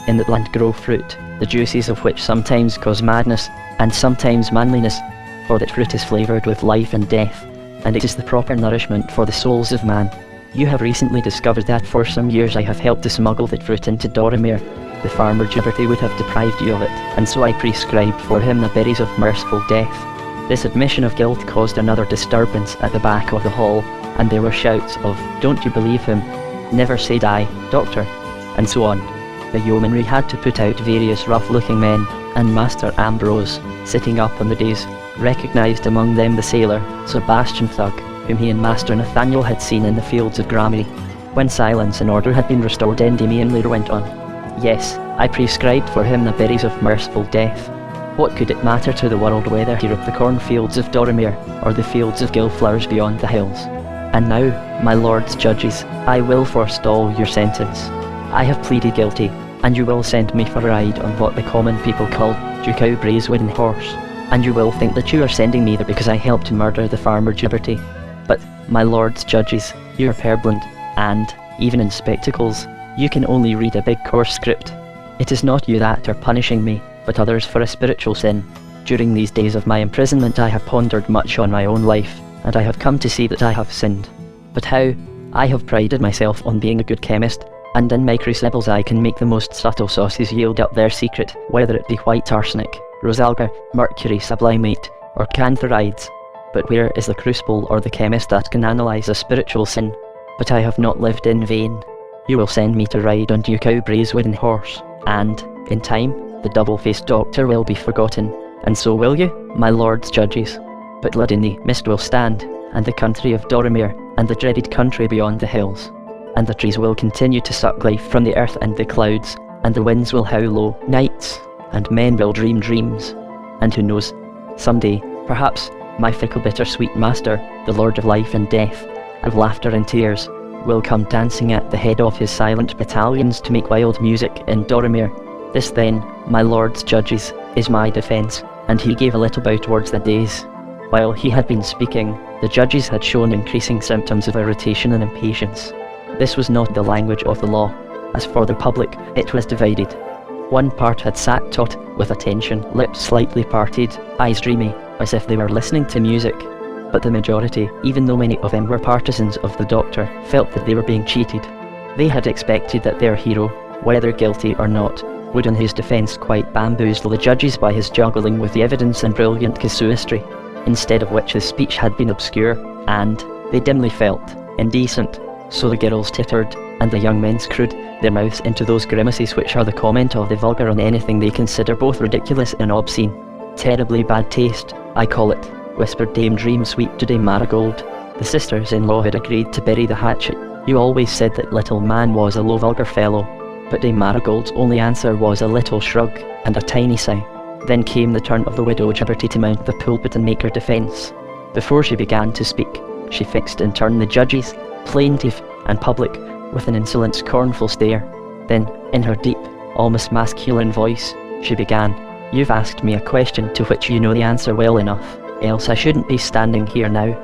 Speaker 1: In that land grow fruit, the juices of which sometimes cause madness, and sometimes manliness, for that fruit is flavoured with life and death, and it is the proper nourishment for the souls of man. You have recently discovered that for some years I have helped to smuggle that fruit into Doramere. The farmer Gibberty would have deprived you of it, and so I prescribed for him the berries of merciful death. This admission of guilt caused another disturbance at the back of the hall, and there were shouts of, "Don't you believe him? Never say die, doctor," and so on. The yeomanry had to put out various rough-looking men, and Master Ambrose, sitting up on the dais, recognised among them the sailor, Sebastian Thug, whom he and Master Nathaniel had seen in the fields of Grammy. When silence and order had been restored, Endymion later went on. Yes, I prescribed for him the berries of merciful death. What could it matter to the world whether he reaped the cornfields of Doramere, or the fields of gillflowers beyond the hills? And now, my lords judges, I will forestall your sentence. I have pleaded guilty, and you will send me for a ride on what the common people call Ducow Braeswood and horse. And you will think that you are sending me there because I helped to murder the farmer Gibberty. But, my lords judges, you are purblind, and, even in spectacles, you can only read a big coarse script. It is not you that are punishing me, but others for a spiritual sin. During these days of my imprisonment I have pondered much on my own life, and I have come to see that I have sinned. But how? I have prided myself on being a good chemist, and in my crucibles I can make the most subtle sauces yield up their secret, whether it be white arsenic, rosalga, mercury sublimate, or cantharides. But where is the crucible or the chemist that can analyse a spiritual sin? But I have not lived in vain. You will send me to ride on Ducow Braeswood and horse, and, in time, the double-faced doctor will be forgotten, and so will you, my lords judges. But Lud-in-the-Mist will stand, and the country of Doramere, and the dreaded country beyond the hills. And the trees will continue to suck life from the earth and the clouds, and the winds will howl low nights, and men will dream dreams. And who knows, someday, perhaps, my fickle bittersweet master, the lord of life and death, of laughter and tears, will come dancing at the head of his silent battalions to make wild music in Doramere. This then, my lords judges, is my defence. And he gave a little bow towards the dais. While he had been speaking, the judges had shown increasing symptoms of irritation and impatience. This was not the language of the law. As for the public, it was divided. One part had sat taut, with attention, lips slightly parted, eyes dreamy, as if they were listening to music. But the majority, even though many of them were partisans of the Doctor, felt that they were being cheated. They had expected that their hero, whether guilty or not, would in his defence quite bamboozle the judges by his juggling with the evidence and brilliant casuistry, instead of which his speech had been obscure, and, they dimly felt, indecent. So the girls tittered, and the young men screwed their mouths into those grimaces which are the comment of the vulgar on anything they consider both ridiculous and obscene. Terribly bad taste, I call it, whispered Dame Dreamsweet to Dame Marigold. The sisters-in-law had agreed to bury the hatchet. You always said that little man was a low vulgar fellow. But Dame Marigold's only answer was a little shrug, and a tiny sigh. Then came the turn of the widow Gibberty to mount the pulpit and make her defence. Before she began to speak, she fixed in turn the judges, plaintiff, and public, with an insolent scornful stare. Then, in her deep, almost masculine voice, she began, "You've asked me a question to which you know the answer well enough, else I shouldn't be standing here now.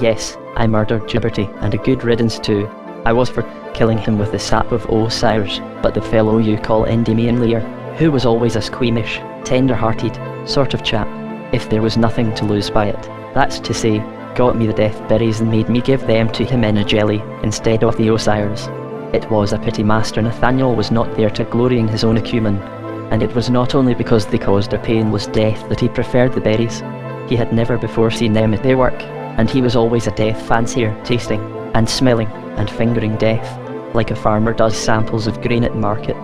Speaker 1: Yes, I murdered Gibberty, and a good riddance too. I was for killing him with the sap of Osiris, but the fellow you call Endymion Lear, who was always a squeamish, tender-hearted sort of chap, if there was nothing to lose by it, that's to say, got me the death berries and made me give them to him in a jelly, instead of the Osiris. It was a pity Master Nathaniel was not there to glory in his own acumen, and it was not only because they caused a painless death that he preferred the berries. He had never before seen them at their work, and he was always a death fancier, tasting, and smelling, and fingering death, like a farmer does samples of grain at market.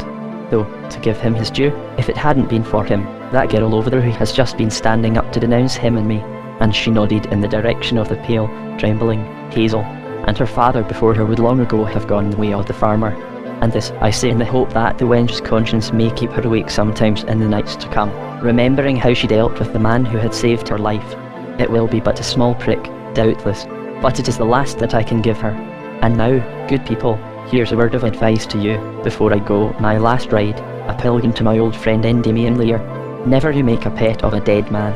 Speaker 1: Though, to give him his due, if it hadn't been for him, that girl over there who has just been standing up to denounce him and me, and she nodded in the direction of the pale, trembling Hazel, and her father before her would long ago have gone the way of the farmer. And this I say in the hope that the wench's conscience may keep her awake sometimes in the nights to come, remembering how she dealt with the man who had saved her life. It will be but a small prick, doubtless, but it is the last that I can give her. And now, good people, here's a word of advice to you, before I go my last ride, a pilgrim to my old friend Endymion Lear. Never you make a pet of a dead man,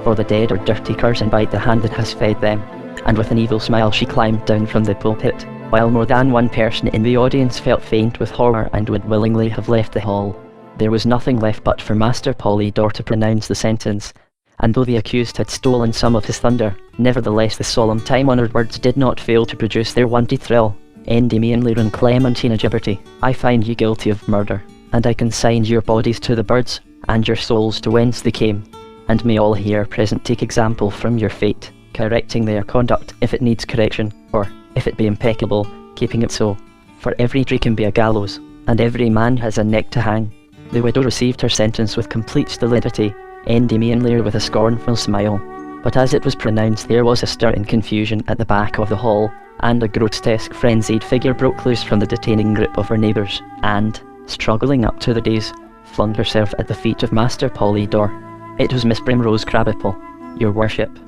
Speaker 1: for the dead are dirty curs and bite the hand that has fed them. And with an evil smile she climbed down from the pulpit, while more than one person in the audience felt faint with horror and would willingly have left the hall. There was nothing left but for Master Polydore to pronounce the sentence, and though the accused had stolen some of his thunder, nevertheless the solemn time-honoured words did not fail to produce their wonted thrill. Endymion Lear and Clementina Gibberty, I find you guilty of murder, and I consign your bodies to the birds, and your souls to whence they came. And may all here present take example from your fate, correcting their conduct if it needs correction, or, if it be impeccable, keeping it so. For every tree can be a gallows, and every man has a neck to hang. The widow received her sentence with complete stolidity, Endymion Lear with a scornful smile. But as it was pronounced there was a stir and confusion at the back of the hall, and a grotesque frenzied figure broke loose from the detaining grip of her neighbours, and, struggling up to the dais, flung herself at the feet of Master Polydore. It was Miss Primrose Crabapple. Your worship,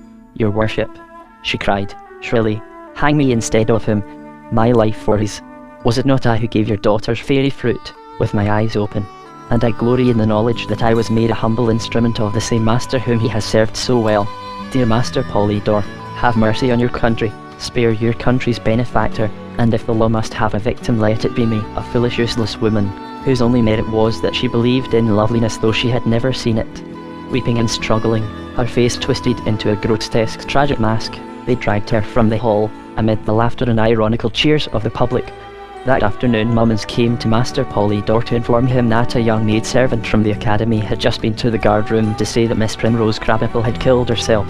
Speaker 1: she cried, shrilly, hang me instead of him, my life for his. Was it not I who gave your daughter's fairy fruit, with my eyes open? And I glory in the knowledge that I was made a humble instrument of the same master whom he has served so well. Dear Master Polydore, have mercy on your country, spare your country's benefactor, and if the law must have a victim let it be me, a foolish useless woman, whose only merit was that she believed in loveliness though she had never seen it. Weeping and struggling, her face twisted into a grotesque tragic mask, they dragged her from the hall, amid the laughter and ironical cheers of the public. That afternoon Mummins came to Master Polydore to inform him that a young maidservant from the academy had just been to the guard-room to say that Miss Primrose Crabapple had killed herself.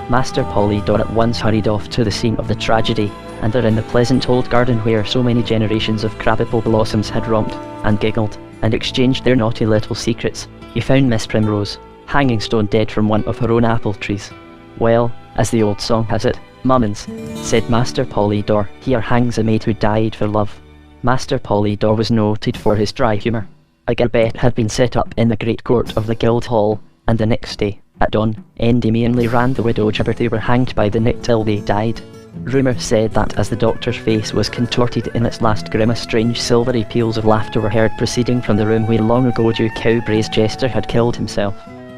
Speaker 1: Master Polydore at once hurried off to the scene of the tragedy, and there in the pleasant old garden where so many generations of Crabapple blossoms had romped, and giggled, and exchanged their naughty little secrets, he found Miss Primrose, hanging stone dead from one of her own apple trees. Well, as the old song has it, Mummins, said Master Polydore, here hangs a maid who died for love. Master Polydore was noted for his dry humour. A gibbet had been set up in the great court of the Guildhall, and the next day, at dawn, Endymion Lear and the widow Gibberty were hanged by the neck till they died. Rumour said that as the doctor's face was contorted in its last grimace, strange silvery peals of laughter were heard proceeding from the room where long ago Duke Cowbray's jester had killed himself.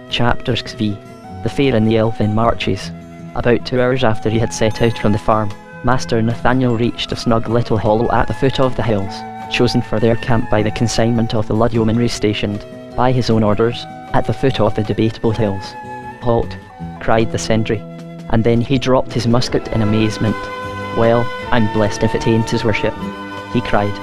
Speaker 1: Chapter XV. The Fair and the Elfin Marches. About 2 hours after he had set out from the farm, Master Nathaniel reached a snug little hollow at the foot of the hills, chosen for their camp by the consignment of the Lud yeomanry stationed. by his own orders, at the foot of the Debatable Hills. "Halt!" cried the sentry, and then he dropped his musket in amazement. "Well, I'm blessed if it ain't his worship," he cried.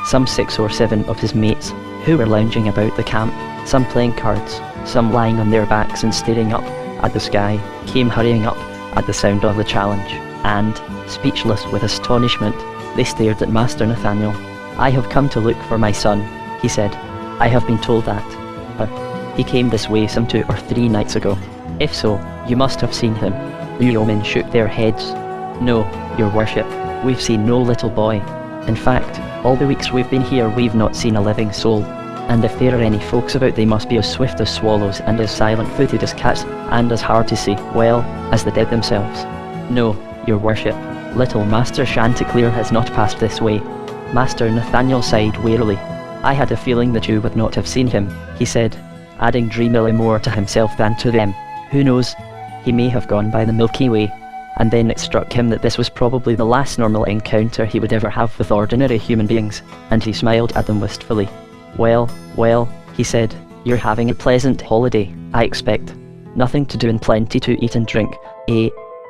Speaker 1: Some 6 or 7 of his mates, who were lounging about the camp, some playing cards, some lying on their backs and staring up at the sky, came hurrying up at the sound of the challenge, and, speechless with astonishment, they stared at Master Nathaniel. "I have come to look for my son," he said. "I have been told that he came this way some 2 or 3 nights ago. If so, you must have seen him." The yeomen shook their heads. "No, your worship, we've seen no little boy. In fact, all the weeks we've been here we've not seen a living soul. And if there are any folks about they must be as swift as swallows and as silent-footed as cats and as hard to see, well, as the dead themselves. No, your worship, little Master Chanticleer has not passed this way." Master Nathaniel sighed wearily. "I had a feeling that you would not have seen him," he said, adding dreamily more to himself than to them. "Who knows? He may have gone by the Milky Way." And then it struck him that this was probably the last normal encounter he would ever have with ordinary human beings, and he smiled at them wistfully. Well, he said, "you're having a pleasant holiday, I expect. Nothing to do and plenty to eat and drink, eh?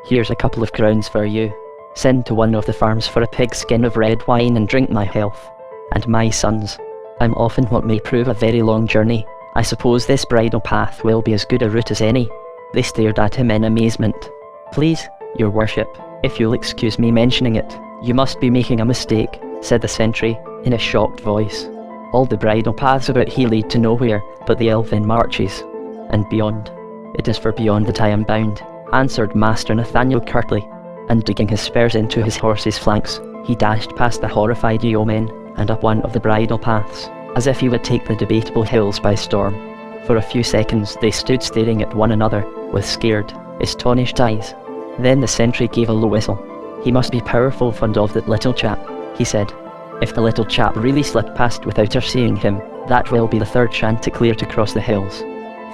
Speaker 1: Here's a couple of crowns for you. Send to one of the farms for a pigskin of red wine and drink my health. And my son's. I'm off in what may prove a very long journey. I suppose this bridle path will be as good a route as any." They stared at him in amazement. "Please, your worship, if you'll excuse me mentioning it, you must be making a mistake," said the sentry, in a shocked voice. "All the bridle paths about here lead to nowhere but the elfin marches, and beyond. It is for beyond that I am bound," answered Master Nathaniel curtly, and digging his spurs into his horse's flanks, he dashed past the horrified yeomen and up one of the bridle paths, as if he would take the Debatable Hills by storm. For a few seconds they stood staring at one another with scared, astonished eyes. Then the sentry gave a low whistle. "He must be powerful fond of that little chap," he said. "If the little chap really slipped past without our seeing him, that will be the 3rd Chanticleer to cross the hills.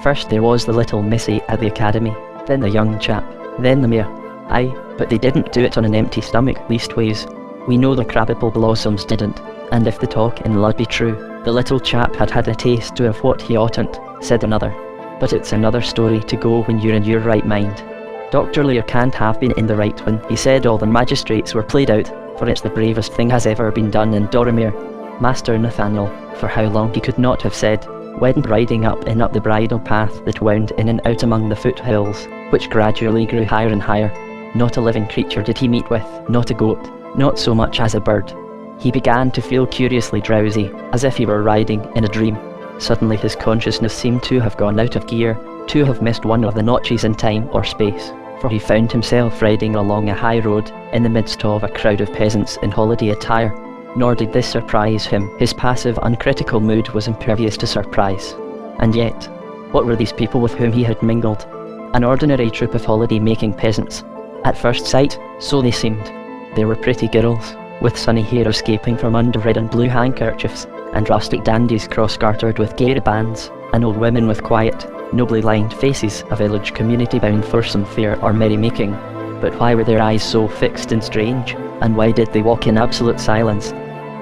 Speaker 1: First there was the little missy at the academy, then the young chap, then the mayor. Aye, but they didn't do it on an empty stomach, leastways. We know the Crabapple Blossoms didn't, and if the talk in Lud be true, the little chap had had a taste of what he oughtn't," said another. "But it's another story to go when you're in your right mind. Dr. Lear can't have been in the right when he said all the magistrates were played out, for it's the bravest thing has ever been done in Dorimere." Master Nathaniel, for how long he could not have said, went riding up and up the bridle path that wound in and out among the foothills, which gradually grew higher and higher. Not a living creature did he meet with, not a goat, not so much as a bird. He began to feel curiously drowsy, as if he were riding in a dream. Suddenly his consciousness seemed to have gone out of gear, to have missed one of the notches in time or space, for he found himself riding along a high road in the midst of a crowd of peasants in holiday attire. Nor did this surprise him. His passive, uncritical mood was impervious to surprise. And yet, what were these people with whom he had mingled? An ordinary troop of holiday-making peasants. At first sight, so they seemed. They were pretty girls, with sunny hair escaping from under red and blue handkerchiefs, and rustic dandies cross-gartered with gay bands, and old women with quiet, nobly lined faces, a village community bound for some fair or merry-making. But why were their eyes so fixed and strange, and why did they walk in absolute silence?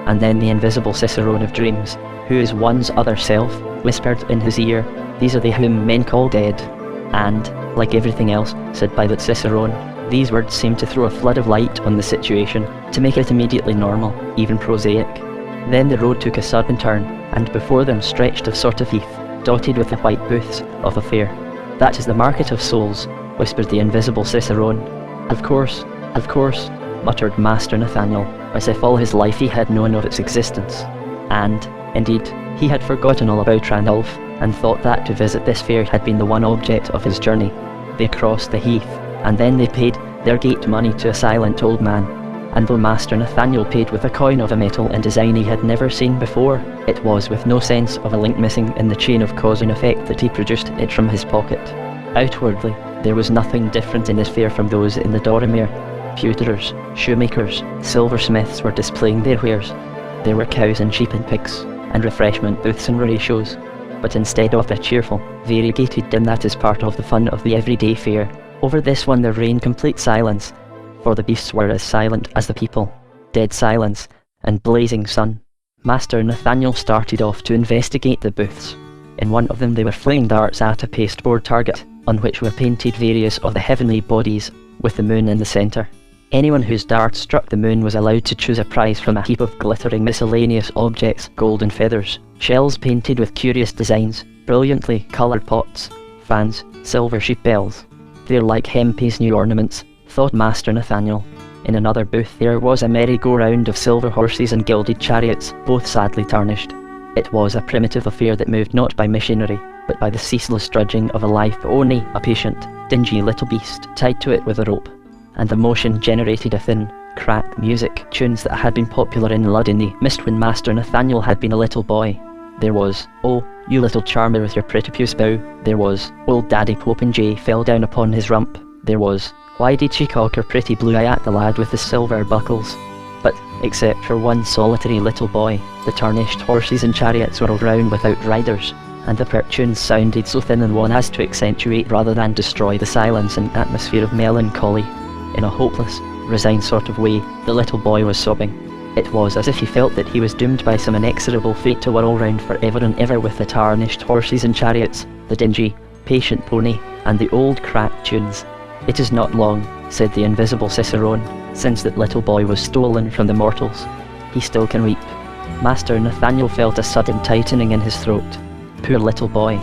Speaker 1: And then the invisible cicerone of dreams, who is one's other self, whispered in his ear, "These are they whom men call dead." And, like everything else said by that cicerone, these words seemed to throw a flood of light on the situation, to make it immediately normal, even prosaic. Then the road took a sudden turn, and before them stretched a sort of heath, dotted with the white booths of a fair. "That is the market of souls," whispered the invisible cicerone. Of course," muttered Master Nathaniel, as if all his life he had known of its existence. And, indeed, he had forgotten all about Randolph, and thought that to visit this fair had been the one object of his journey. They crossed the heath, and then they paid their gate money to a silent old man. And though Master Nathaniel paid with a coin of a metal and design he had never seen before, it was with no sense of a link missing in the chain of cause and effect that he produced it from his pocket. Outwardly, there was nothing different in his fare from those in the Dorimere. Pewterers, shoemakers, silversmiths were displaying their wares. There were cows and sheep and pigs, and refreshment booths and ratios. But instead of the cheerful, variegated din that is part of the fun of the everyday fair, over this one there reigned complete silence, for the beasts were as silent as the people. Dead silence, and blazing sun. Master Nathaniel started off to investigate the booths. In one of them they were flinging darts at a pasteboard target, on which were painted various of the heavenly bodies, with the moon in the centre. Anyone whose dart struck the moon was allowed to choose a prize from a heap of glittering miscellaneous objects, golden feathers, shells painted with curious designs, brilliantly coloured pots, fans, silver sheep bells. "They're like Hempy's new ornaments," thought Master Nathaniel. In another booth there was a merry-go-round of silver horses and gilded chariots, both sadly tarnished. It was a primitive affair that moved not by machinery, but by the ceaseless drudging of a life only a patient, dingy little beast tied to it with a rope. And the motion generated a thin, cracked music, tunes that had been popular in Lud-in-the-Mist when Master Nathaniel had been a little boy. There was, "Oh, you little charmer with your pretty puce bow." There was, "Old Daddy Popinjay fell down upon his rump." There was, "Why did she cock her pretty blue eye at the lad with the silver buckles?" But, except for one solitary little boy, the tarnished horses and chariots were all round without riders, and the pert tunes sounded so thin and wan as to accentuate rather than destroy the silence and atmosphere of melancholy. In a hopeless, resigned sort of way, the little boy was sobbing. It was as if he felt that he was doomed by some inexorable fate to whirl round for ever and ever with the tarnished horses and chariots, the dingy, patient pony, and the old cracked tunes. "It is not long," said the invisible cicerone, "since that little boy was stolen from the mortals. He still can weep." Master Nathaniel felt a sudden tightening in his throat. Poor little boy.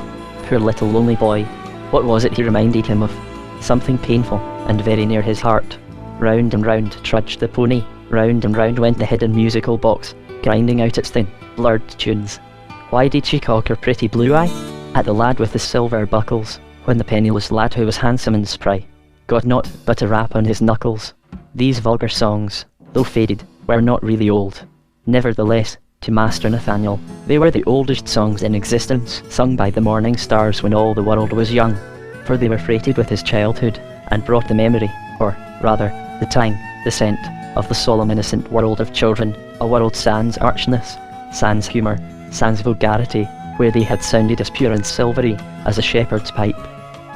Speaker 1: Poor little lonely boy. What was it he reminded him of? Something painful, and very near his heart. Round and round trudged the pony, round and round went the hidden musical box, grinding out its thin, blurred tunes. Why did she cock her pretty blue eye at the lad with the silver buckles, when the penniless lad who was handsome and spry got naught but a rap on his knuckles? These vulgar songs, though faded, were not really old. Nevertheless, to Master Nathaniel, they were the oldest songs in existence, sung by the morning stars when all the world was young, for they were freighted with his childhood, and brought the memory, or rather, the tang, the scent, of the solemn innocent world of children, a world sans archness, sans humour, sans vulgarity, where they had sounded as pure and silvery as a shepherd's pipe,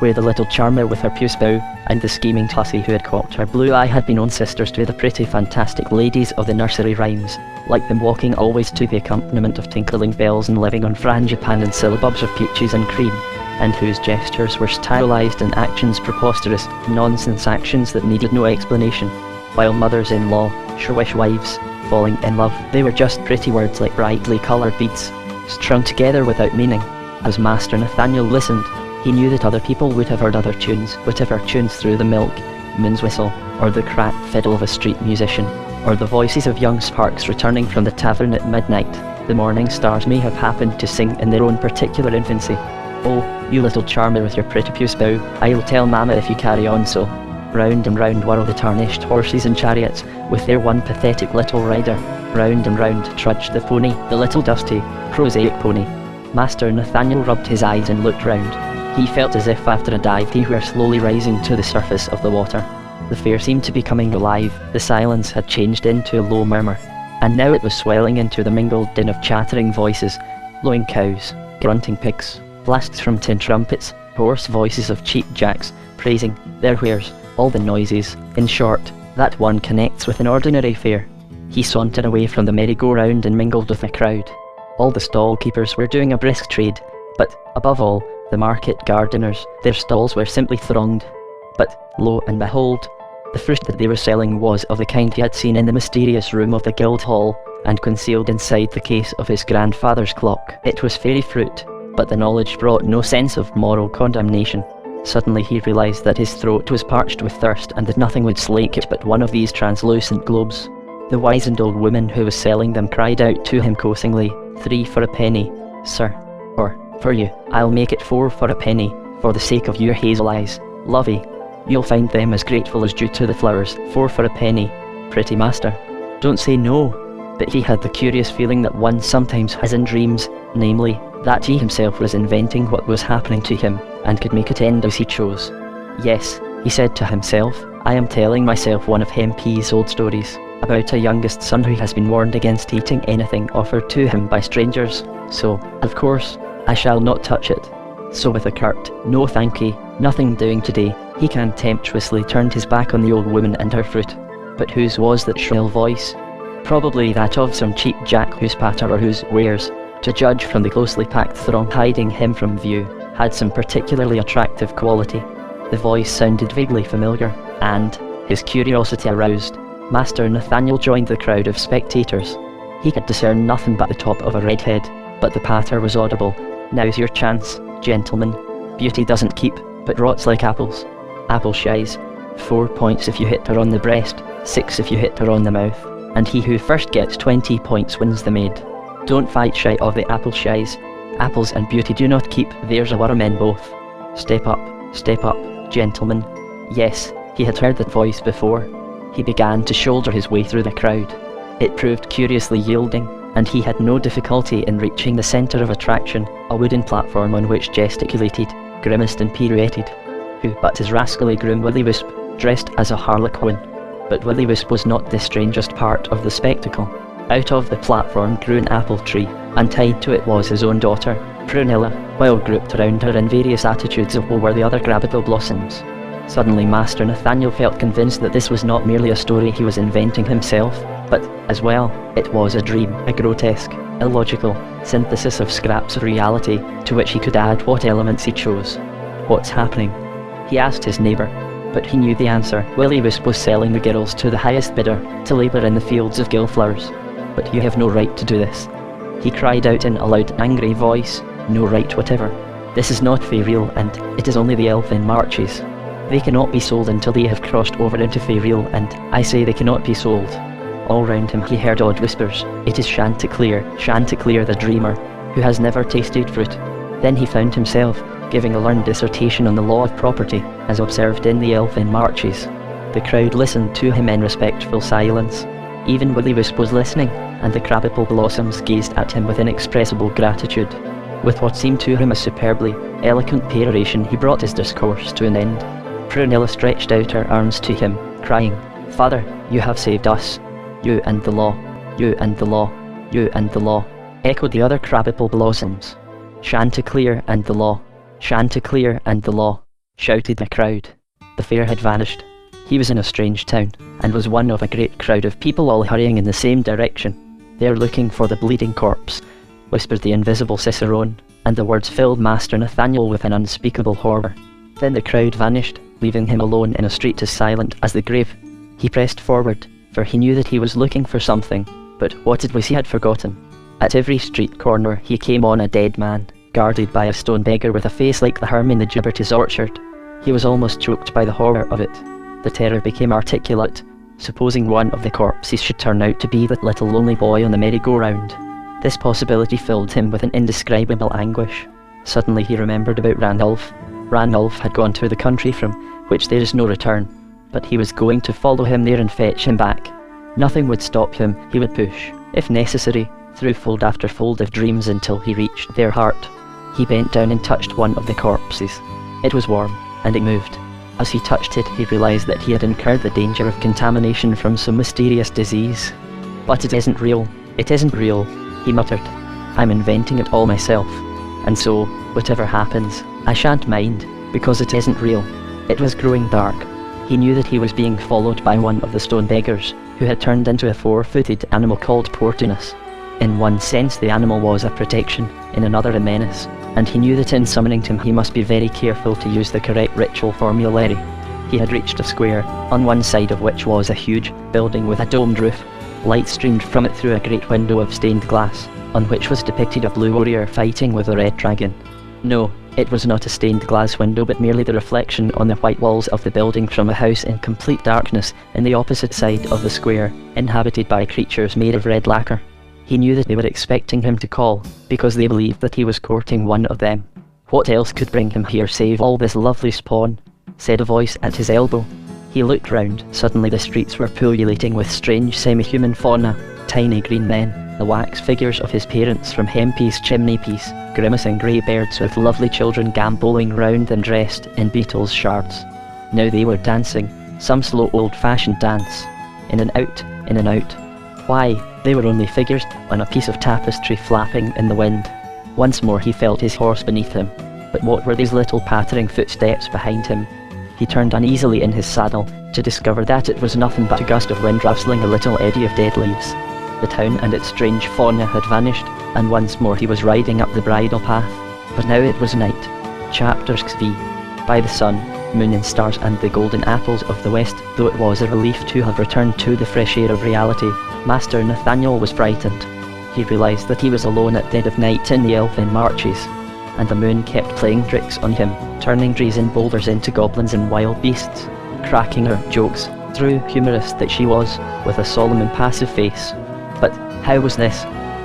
Speaker 1: where the little charmer with her puce bow, and the scheming hussy who had cocked her blue eye had been own sisters to the pretty fantastic ladies of the nursery rhymes, like them walking always to the accompaniment of tinkling bells and living on frangipane and syllabubs of peaches and cream, and whose gestures were stylized and actions preposterous, nonsense actions that needed no explanation, while mothers-in-law, shrewish wives, falling in love, they were just pretty words like brightly coloured beads, strung together without meaning. As Master Nathaniel listened, he knew that other people would have heard other tunes, whatever tunes through the milk, moon's whistle, or the cracked fiddle of a street musician, or the voices of young sparks returning from the tavern at midnight. The morning stars may have happened to sing in their own particular infancy. "Oh, you little charmer with your pretty puce bow, I'll tell Mamma if you carry on so." Round and round whirled the tarnished horses and chariots, with their one pathetic little rider. Round and round trudged the pony, the little dusty, prosaic pony. Master Nathaniel rubbed his eyes and looked round. He felt as if after a dive he were slowly rising to the surface of the water. The fair seemed to be coming alive, the silence had changed into a low murmur, and now it was swelling into the mingled din of chattering voices, lowing cows, grunting pigs, blasts from tin trumpets, hoarse voices of cheap jacks, praising their wares, all the noises, in short, that one connects with an ordinary fair. He sauntered away from the merry-go-round and mingled with the crowd. All the stall-keepers were doing a brisk trade, but, above all, the market gardeners, their stalls were simply thronged. But, lo and behold, the fruit that they were selling was of the kind he had seen in the mysterious room of the Guildhall, and concealed inside the case of his grandfather's clock. It was fairy fruit, but the knowledge brought no sense of moral condemnation. Suddenly he realised that his throat was parched with thirst and that nothing would slake it but one of these translucent globes. The wizened old woman who was selling them cried out to him coaxingly, "3 for a penny, sir. Or, for you, I'll make it 4 for a penny, for the sake of your hazel eyes, lovey. You'll find them as grateful as dew to the flowers. 4 for a penny, pretty master. Don't say no." But he had the curious feeling that one sometimes has in dreams, namely, that he himself was inventing what was happening to him, and could make it end as he chose. "Yes," he said to himself, "I am telling myself one of Hempy's old stories, about a youngest son who has been warned against eating anything offered to him by strangers, so, of course, I shall not touch it." So with a curt, "No thankee, nothing doing today," he contemptuously turned his back on the old woman and her fruit. But whose was that shrill voice? Probably that of some cheap jack whose patter or whose wares to judge from the closely packed throng hiding him from view, had some particularly attractive quality. The voice sounded vaguely familiar, and, his curiosity aroused, Master Nathaniel joined the crowd of spectators. He could discern nothing but the top of a red head, but the patter was audible. "Now's your chance, gentlemen. Beauty doesn't keep, but rots like apples. Apple shies. 4 points if you hit her on the breast, 6 if you hit her on the mouth, and he who first gets 20 points wins the maid. Don't fight shy of the apple shies. Apples and beauty do not keep, there's a worm in both. Step up, gentlemen." Yes, he had heard that voice before. He began to shoulder his way through the crowd. It proved curiously yielding, and he had no difficulty in reaching the centre of attraction, a wooden platform on which gesticulated, grimaced and pirouetted. Who but his rascally groom Willy-Wisp, dressed as a harlequin? But Willy-Wisp was not the strangest part of the spectacle. Out of the platform grew an apple tree, and tied to it was his own daughter, Prunella, while grouped around her in various attitudes of woe were the other grabable blossoms. Suddenly Master Nathaniel felt convinced that this was not merely a story he was inventing himself, but, as well, it was a dream, a grotesque, illogical synthesis of scraps of reality, to which he could add what elements he chose. "What's happening?" he asked his neighbour, but he knew the answer. Willy-Wisp was selling the girls to the highest bidder, to labour in the fields of gillflowers. "But you have no right to do this," he cried out in a loud, angry voice. "No right whatever. This is not Fayreal, and it is only the elfin marches. They cannot be sold until they have crossed over into Fayreal, and I say they cannot be sold." All round him he heard odd whispers. "It is Chanticleer the dreamer, who has never tasted fruit." Then he found himself giving a learned dissertation on the law of property, as observed in the elfin marches. The crowd listened to him in respectful silence. Even Willy-Wisp was listening, and the crabapple blossoms gazed at him with inexpressible gratitude. With what seemed to him a superbly eloquent peroration, he brought his discourse to an end. Prunella stretched out her arms to him, crying, "Father, you have saved us. You and the law, you and the law, you and the law," echoed the other crabapple blossoms. "Chanticleer and the law, Chanticleer and the law," shouted the crowd. The fair had vanished. He was in a strange town, and was one of a great crowd of people all hurrying in the same direction. "They're looking for the bleeding corpse," whispered the invisible cicerone, and the words filled Master Nathaniel with an unspeakable horror. Then the crowd vanished, leaving him alone in a street as silent as the grave. He pressed forward, for he knew that he was looking for something, but what it was he had forgotten. At every street corner he came on a dead man, guarded by a stone beggar with a face like the herm in the Gibbertis orchard. He was almost choked by the horror of it. The terror became articulate. Supposing one of the corpses should turn out to be that little lonely boy on the merry-go-round. This possibility filled him with an indescribable anguish. Suddenly he remembered about Ranulf. Ranulf had gone to the country from which there is no return, but he was going to follow him there and fetch him back. Nothing would stop him. He would push, if necessary, through fold after fold of dreams until he reached their heart. He bent down and touched one of the corpses. It was warm, and it moved. As he touched it, he realised that he had incurred the danger of contamination from some mysterious disease. "But it isn't real. It isn't real," he muttered. "I'm inventing it all myself. And so, whatever happens, I shan't mind, because it isn't real." It was growing dark. He knew that he was being followed by one of the stone beggars, who had turned into a 4-footed animal called Portunus. In one sense the animal was a protection, in another a menace, and he knew that in summoning him he must be very careful to use the correct ritual formulary. He had reached a square, on one side of which was a huge building with a domed roof. Light streamed from it through a great window of stained glass, on which was depicted a blue warrior fighting with a red dragon. No, it was not a stained glass window, but merely the reflection on the white walls of the building from a house in complete darkness in the opposite side of the square, inhabited by creatures made of red lacquer. He knew that they were expecting him to call, because they believed that he was courting one of them. "What else could bring him here save all this lovely spawn?" said a voice at his elbow. He looked round. Suddenly the streets were pullulating with strange semi-human fauna, tiny green men, the wax figures of his parents from Hempi's chimney-piece, grimacing grey birds with lovely children gambolling round them dressed in beetles' shards. Now they were dancing, some slow old-fashioned dance, in and out, in and out. Why, they were only figures on a piece of tapestry flapping in the wind. Once more he felt his horse beneath him, but what were these little pattering footsteps behind him? He turned uneasily in his saddle, to discover that it was nothing but a gust of wind rustling a little eddy of dead leaves. The town and its strange fauna had vanished. and once more he was riding up the bridle path. But now it was night. Chapter XV. By the sun, moon and stars and the golden apples of the west, though it was a relief to have returned to the fresh air of reality, Master Nathaniel was frightened. He realised that he was alone at dead of night in the elfin marches, and the moon kept playing tricks on him, turning trees and boulders into goblins and wild beasts, cracking her jokes, through humorous that she was, with a solemn impassive face. But how was this?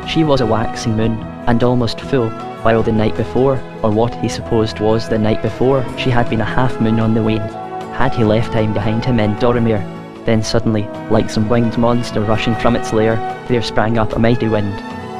Speaker 1: She was a waxing moon, and almost full, while the night before, or what he supposed was the night before, she had been a half-moon on the wane. Had he left time behind him in Doromere? Then suddenly, like some winged monster rushing from its lair, there sprang up a mighty wind.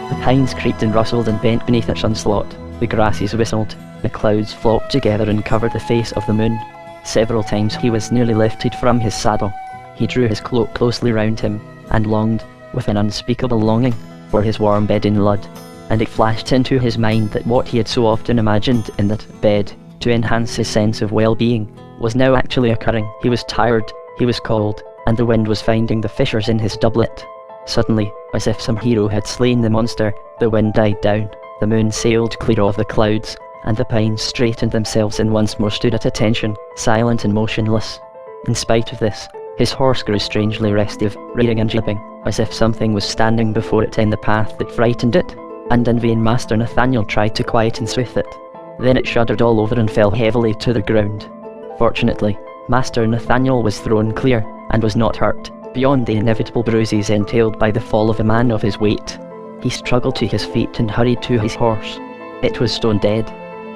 Speaker 1: The pines creaked and rustled and bent beneath its onslaught, the grasses whistled, the clouds flocked together and covered the face of the moon. Several times he was nearly lifted from his saddle. He drew his cloak closely round him, and longed, with an unspeakable longing, for his warm bed in Lud, and it flashed into his mind that what he had so often imagined in that bed, to enhance his sense of well-being, was now actually occurring. He was tired, he was cold, and the wind was finding the fissures in his doublet. Suddenly, as if some hero had slain the monster, the wind died down, the moon sailed clear of the clouds, and the pines straightened themselves and once more stood at attention, silent and motionless. In spite of this, his horse grew strangely restive, rearing and jibbing, as if something was standing before it in the path that frightened it, and in vain Master Nathaniel tried to quiet and soothe it. Then it shuddered all over and fell heavily to the ground. Fortunately, Master Nathaniel was thrown clear, and was not hurt, beyond the inevitable bruises entailed by the fall of a man of his weight. He struggled to his feet and hurried to his horse. It was stone dead.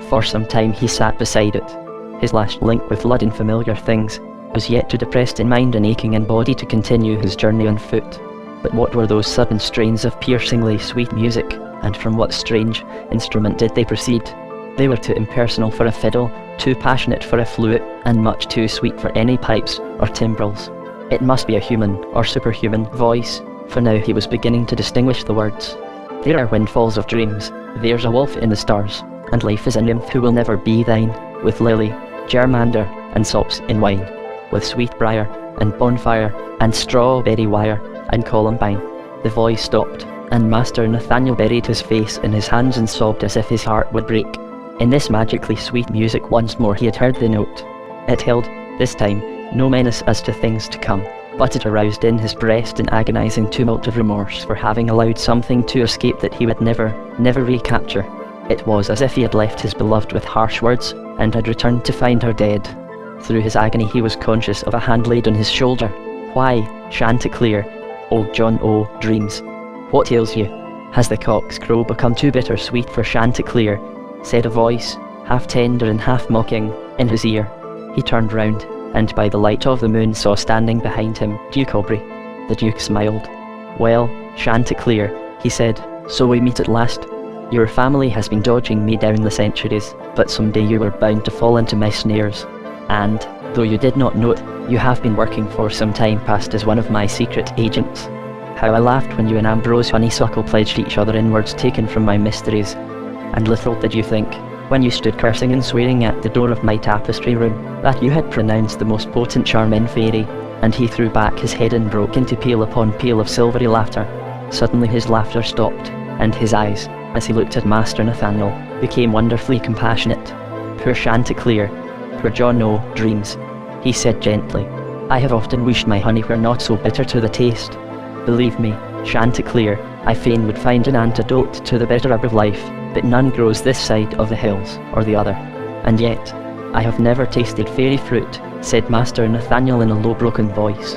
Speaker 1: For some time he sat beside it. His last link with Lud in familiar things was yet too depressed in mind and aching in body to continue his journey on foot. But what were those sudden strains of piercingly sweet music, and from what strange instrument did they proceed? They were too impersonal for a fiddle, too passionate for a flute, and much too sweet for any pipes or timbrels. It must be a human or superhuman voice, for now he was beginning to distinguish the words. There are windfalls of dreams, there's a wolf in the stars, and life is a nymph who will never be thine, with lily, germander, and sops in wine, with sweetbriar, and bonfire, and strawberry wire, and columbine. The voice stopped, and Master Nathaniel buried his face in his hands and sobbed as if his heart would break. In this magically sweet music once more he had heard the note. It held, this time, no menace as to things to come, but it aroused in his breast an agonizing tumult of remorse for having allowed something to escape that he would never recapture. It was as if he had left his beloved with harsh words, and had returned to find her dead. Through his agony he was conscious of a hand laid on his shoulder. Why, Chanticleer, old John O. dreams. What ails you? Has the cock's crow become too bittersweet for Chanticleer? Said a voice, half tender and half mocking, in his ear. He turned round, and by the light of the moon saw standing behind him Duke Aubrey. The Duke smiled. Well, Chanticleer, he said, so we meet at last. Your family has been dodging me down the centuries, but someday you were bound to fall into my snares. And, though you did not know it, you have been working for some time past as one of my secret agents. How I laughed when you and Ambrose Honeysuckle pledged each other in words taken from my mysteries. And little did you think, when you stood cursing and swearing at the door of my tapestry room, that you had pronounced the most potent charm in fairy. And he threw back his head and broke into peal upon peal of silvery laughter. Suddenly his laughter stopped, and his eyes, as he looked at Master Nathaniel, became wonderfully compassionate. Poor Chanticleer, poor John O. dreams, he said gently. I have often wished my honey were not so bitter to the taste. Believe me, Chanticleer, I fain would find an antidote to the bitter herb of life, but none grows this side of the hills, or the other. And yet, I have never tasted fairy fruit, said Master Nathaniel in a low broken voice.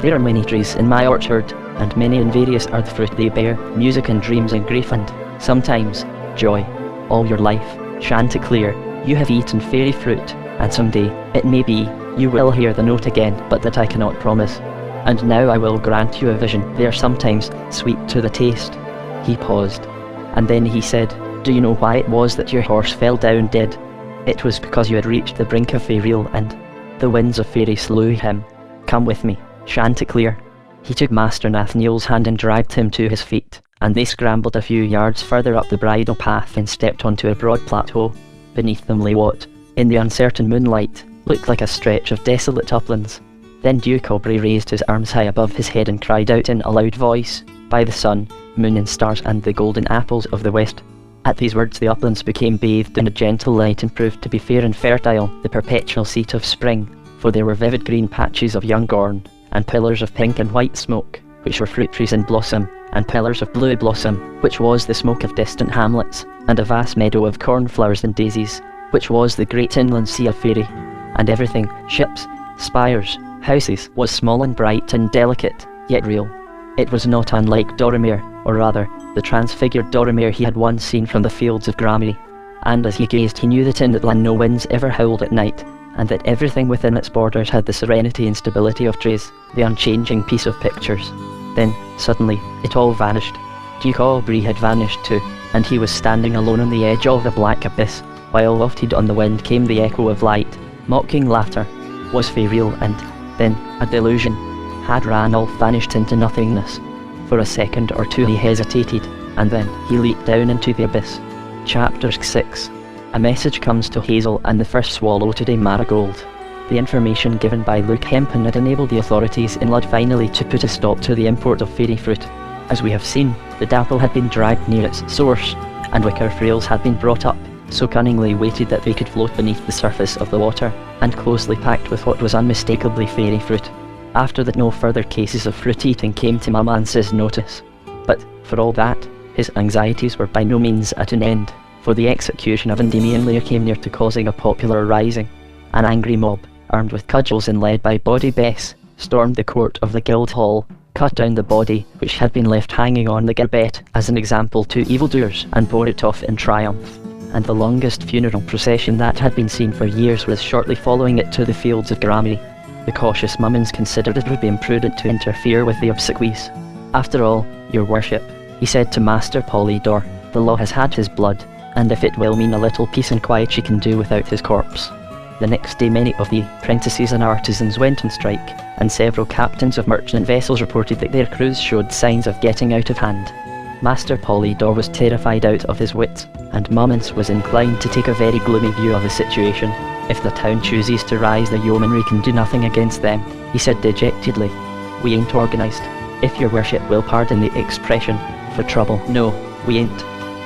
Speaker 1: There are many trees in my orchard, and many and various are the fruit they bear, music and dreams and grief and, sometimes, joy. All your life, Chanticleer, you have eaten fairy fruit, and someday, it may be, you will hear the note again, but that I cannot promise. And now I will grant you a vision, they are sometimes sweet to the taste. He paused, and then he said, do you know why it was that your horse fell down dead? It was because you had reached the brink of Faeril, and the winds of Faerie slew him. Come with me, Chanticleer. He took Master Nathaniel's hand and dragged him to his feet, and they scrambled a few yards further up the bridle path and stepped onto a broad plateau. Beneath them lay what, in the uncertain moonlight, looked like a stretch of desolate uplands. Then Duke Aubrey raised his arms high above his head and cried out in a loud voice, by the sun, moon and stars and the golden apples of the west. At these words the uplands became bathed in a gentle light and proved to be fair and fertile, the perpetual seat of spring, for there were vivid green patches of young corn, and pillars of pink and white smoke, which were fruit trees in blossom, and pillars of blue blossom, which was the smoke of distant hamlets, and a vast meadow of cornflowers and daisies, which was the great inland sea of Faerie. And everything, ships, spires, houses, was small and bright and delicate, yet real. It was not unlike Doromir, or rather, the transfigured Doromir he had once seen from the fields of Grammy. And as he gazed he knew that in that land no winds ever howled at night, and that everything within its borders had the serenity and stability of trees, the unchanging peace of pictures. Then, suddenly, it all vanished. Duke Aubrey had vanished too, and he was standing alone on the edge of the black abyss, while wafted on the wind came the echo of light, mocking laughter. Was Fae real? And then, a delusion? Had Ranulf vanished into nothingness? For a second or two he hesitated, and then he leaped down into the abyss. Chapter 6. A message comes to Hazel and the first swallow today Marigold. The information given by Luke Hempen had enabled the authorities in Lud finally to put a stop to the import of fairy fruit. As we have seen, the dapple had been dragged near its source, and wicker frails had been brought up, so cunningly weighted that they could float beneath the surface of the water, and closely packed with what was unmistakably fairy fruit. After that no further cases of fruit eating came to Mamance's notice. But, for all that, his anxieties were by no means at an end, for the execution of Endymion Lear came near to causing a popular rising. An angry mob, armed with cudgels and led by Bawdy Bess, stormed the court of the Guildhall, cut down the body which had been left hanging on the gibbet as an example to evildoers, and bore it off in triumph. And the longest funeral procession that had been seen for years was shortly following it to the fields of Grammy. The cautious Mummins considered it would be imprudent to interfere with the obsequies. After all, your worship, he said to Master Polydor, the law has had his blood, and if it will mean a little peace and quiet she can do without his corpse. The next day many of the apprentices and artisans went on strike, and several captains of merchant vessels reported that their crews showed signs of getting out of hand. Master Polydor was terrified out of his wits, and Mummins was inclined to take a very gloomy view of the situation. If the town chooses to rise, the yeomanry can do nothing against them, he said dejectedly. We ain't organised. If your worship will pardon the expression, for trouble. No, we ain't.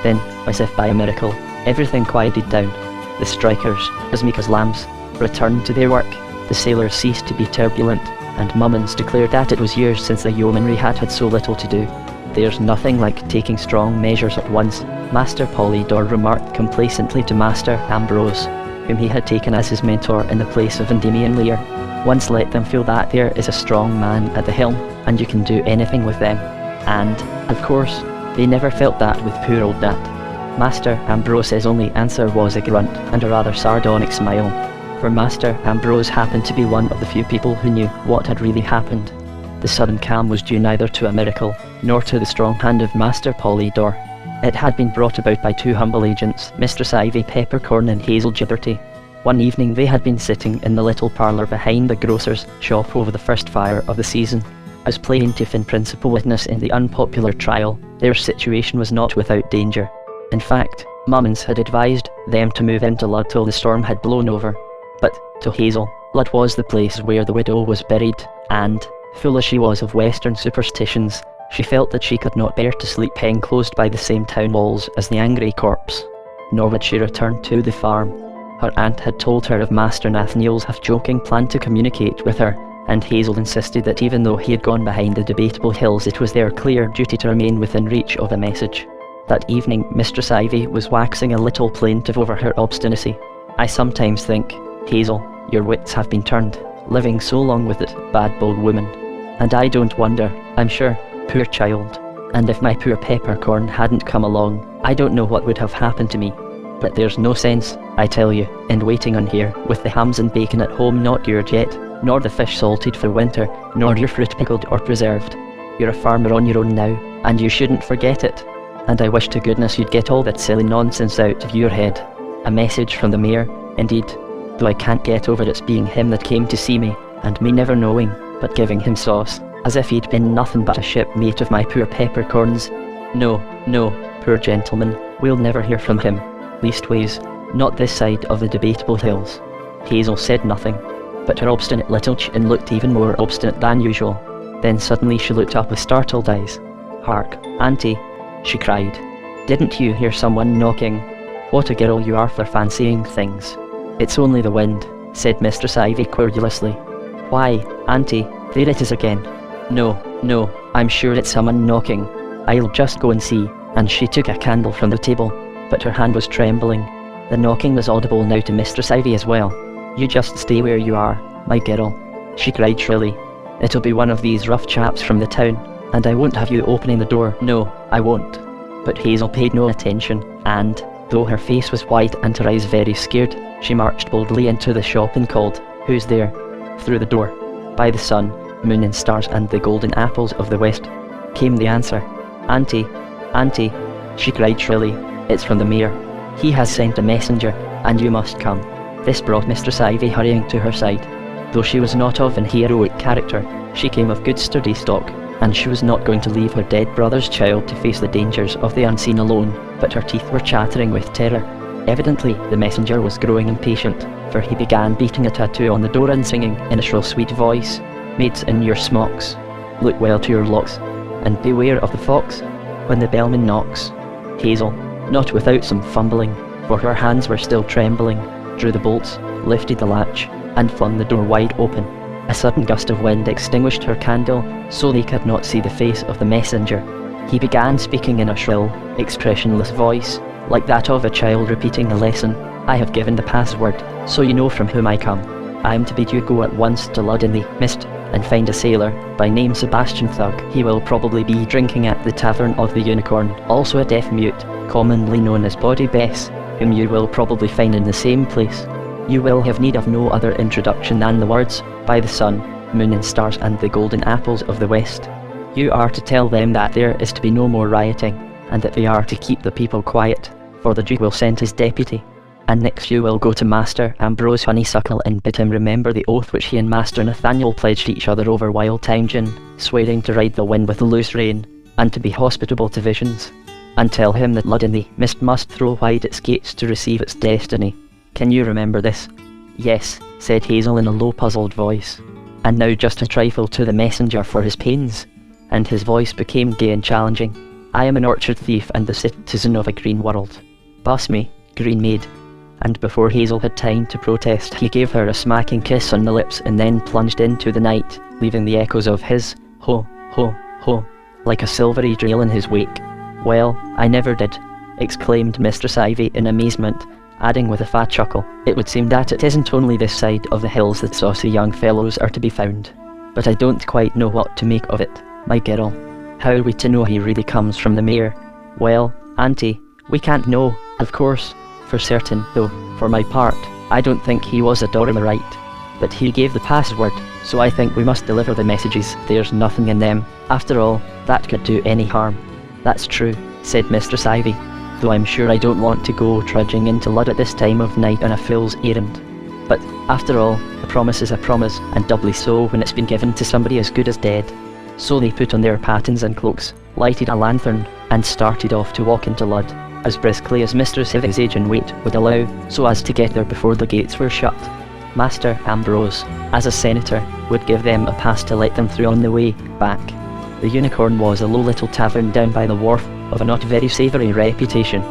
Speaker 1: Then, as if by a miracle, everything quieted down. The strikers, as meek as lambs, returned to their work. The sailors ceased to be turbulent, and Mummins declared that it was years since the yeomanry had had so little to do. There's nothing like taking strong measures at once, Master Polydor remarked complacently to Master Ambrose, whom he had taken as his mentor in the place of Endymion Lear. Once let them feel that there is a strong man at the helm, and you can do anything with them. And, of course, they never felt that with poor old Nat. Master Ambrose's only answer was a grunt and a rather sardonic smile, for Master Ambrose happened to be one of the few people who knew what had really happened. The sudden calm was due neither to a miracle, nor to the strong hand of Master Polydor. It had been brought about by two humble agents, Mistress Ivy Peppercorn and Hazel Gibberty. One evening they had been sitting in the little parlour behind the grocer's shop over the first fire of the season. As plaintiff and principal witness in the unpopular trial, their situation was not without danger. In fact, Mummins had advised them to move into Lud till the storm had blown over. But, to Hazel, Lud was the place where the widow was buried, and, full as she was of Western superstitions, she felt that she could not bear to sleep enclosed by the same town walls as the angry corpse. Nor would she return to the farm. Her aunt had told her of Master Nathaniel's half-joking plan to communicate with her, and Hazel insisted that even though he had gone behind the debatable hills, it was their clear duty to remain within reach of the message. That evening, Mistress Ivy was waxing a little plaintive over her obstinacy. I sometimes think, Hazel, your wits have been turned, living so long with it, bad bold woman. And I don't wonder, I'm sure, poor child. And if my poor Peppercorn hadn't come along, I don't know what would have happened to me. But there's no sense, I tell you, in waiting on here, with the hams and bacon at home not cured yet, nor the fish salted for winter, nor your fruit pickled or preserved. You're a farmer on your own now, and you shouldn't forget it. And I wish to goodness you'd get all that silly nonsense out of your head. A message from the mayor, indeed, though I can't get over its being him that came to see me, and me never knowing, but giving him sauce, as if he'd been nothing but a shipmate of my poor Peppercorn's. No, no, poor gentleman, we'll never hear from him. Leastways, not this side of the debatable hills. Hazel said nothing, but her obstinate little chin looked even more obstinate than usual. Then suddenly she looked up with startled eyes. Hark, Auntie, she cried. Didn't you hear someone knocking? What a girl you are for fancying things. It's only the wind, said Mistress Ivy querulously. Why, Auntie, there it is again. No, I'm sure it's someone knocking. I'll just go and see, and she took a candle from the table, but her hand was trembling. The knocking was audible now to Mistress Ivy as well. You just stay where you are, my girl, she cried shrilly. It'll be one of these rough chaps from the town, and I won't have you opening the door. No, I won't. But Hazel paid no attention, and, though her face was white and her eyes very scared, she marched boldly into the shop and called, Who's there? Through the door, by the sun, moon and stars and the golden apples of the west, came the answer. Auntie, Auntie, she cried shrilly, it's from the mayor. He has sent a messenger, and you must come. This brought Mistress Ivy hurrying to her side. Though she was not of an heroic character, she came of good sturdy stock, and she was not going to leave her dead brother's child to face the dangers of the unseen alone, but her teeth were chattering with terror. Evidently, the messenger was growing impatient, for he began beating a tattoo on the door and singing in a shrill sweet voice, Maids in your smocks, look well to your locks, and beware of the fox, when the bellman knocks. Hazel, not without some fumbling, for her hands were still trembling, drew the bolts, lifted the latch, and flung the door wide open. A sudden gust of wind extinguished her candle, so they could not see the face of the messenger. He began speaking in a shrill, expressionless voice, like that of a child repeating a lesson. I have given the password, so you know from whom I come. I am to bid you go at once to Lud-in-the-Mist, and find a sailor, by name Sebastian Thug. He will probably be drinking at the Tavern of the Unicorn, also a deaf mute, commonly known as Bawdy Bess, whom you will probably find in the same place. You will have need of no other introduction than the words, by the sun, moon and stars and the golden apples of the west. You are to tell them that there is to be no more rioting, and that they are to keep the people quiet, for the Duke will send his deputy. And next you will go to Master Ambrose Honeysuckle and bid him remember the oath which he and Master Nathaniel pledged each other over Wild Time Gin, swearing to ride the wind with the loose rein, and to be hospitable to visions. And tell him that Lud-in-the-Mist must throw wide its gates to receive its destiny. Can you remember this? Yes, said Hazel in a low puzzled voice. And now just a trifle to the messenger for his pains. And his voice became gay and challenging. I am an orchard thief and the citizen of a green world. Buss me, green maid. And before Hazel had time to protest, he gave her a smacking kiss on the lips and then plunged into the night, leaving the echoes of his ho, ho, ho, like a silvery trail in his wake. Well, I never did, exclaimed Mistress Ivy in amazement, adding with a fat chuckle, it would seem that it isn't only this side of the hills that saucy young fellows are to be found. But I don't quite know what to make of it, my girl. How are we to know he really comes from the mayor? Well, Auntie, we can't know, of course, for certain, though, for my part, I don't think he was a Dormerite. But he gave the password, so I think we must deliver the messages. There's nothing in them, after all, that could do any harm. That's true, said Mistress Ivy, though I'm sure I don't want to go trudging into Lud at this time of night on a fool's errand. But, after all, a promise is a promise, and doubly so when it's been given to somebody as good as dead. So they put on their pattens and cloaks, lighted a lantern, and started off to walk into Lud, as briskly as Mistress Ivy's age and weight would allow, so as to get there before the gates were shut. Master Ambrose, as a senator, would give them a pass to let them through on the way back. The Unicorn was a low little tavern down by the wharf, of a not very savoury reputation,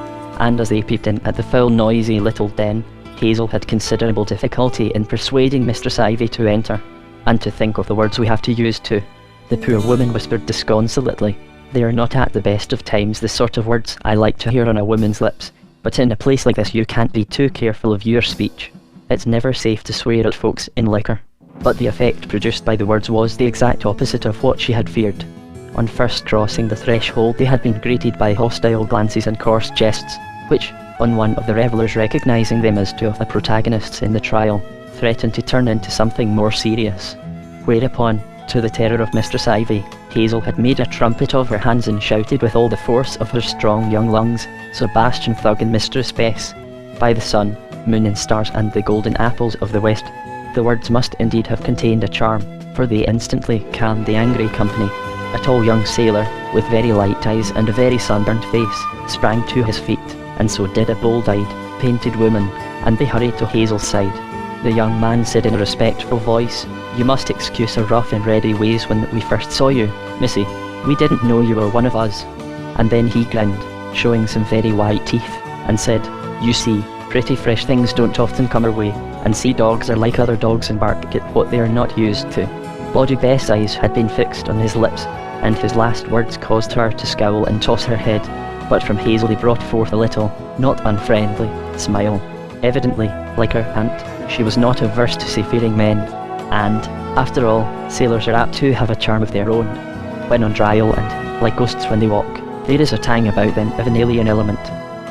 Speaker 1: and as they peeped in at the foul noisy little den, Hazel had considerable difficulty in persuading Mistress Ivy to enter. And to think of the words we have to use too. The poor woman whispered disconsolately. They are not at the best of times the sort of words I like to hear on a woman's lips, but in a place like this you can't be too careful of your speech. It's never safe to swear at folks in liquor. But the effect produced by the words was the exact opposite of what she had feared. On first crossing the threshold they had been greeted by hostile glances and coarse jests, which, on one of the revellers recognising them as two of the protagonists in the trial, threatened to turn into something more serious. Whereupon, to the terror of Mistress Ivy, Hazel had made a trumpet of her hands and shouted with all the force of her strong young lungs, Sebastian Thug and Mistress Bess, by the sun, moon and stars and the golden apples of the west. The words must indeed have contained a charm, for they instantly calmed the angry company. A tall young sailor, with very light eyes and a very sunburnt face, sprang to his feet, and so did a bold-eyed, painted woman, and they hurried to Hazel's side. The young man said in a respectful voice, "You must excuse our rough and ready ways when we first saw you, missy, "We didn't know you were one of us." And then he grinned, showing some very white teeth, and said, "You see, pretty fresh things don't often come our way, and sea dogs are like other dogs and bark at what they are not used to." Bloody Bess' eyes had been fixed on his lips, and his last words caused her to scowl and toss her head, but from Hazel he brought forth a little, not unfriendly, smile. Evidently, like her aunt, she was not averse to seafaring men, and, after all, sailors are apt to have a charm of their own. When on dry land, like ghosts when they walk, there is a tang about them of an alien element,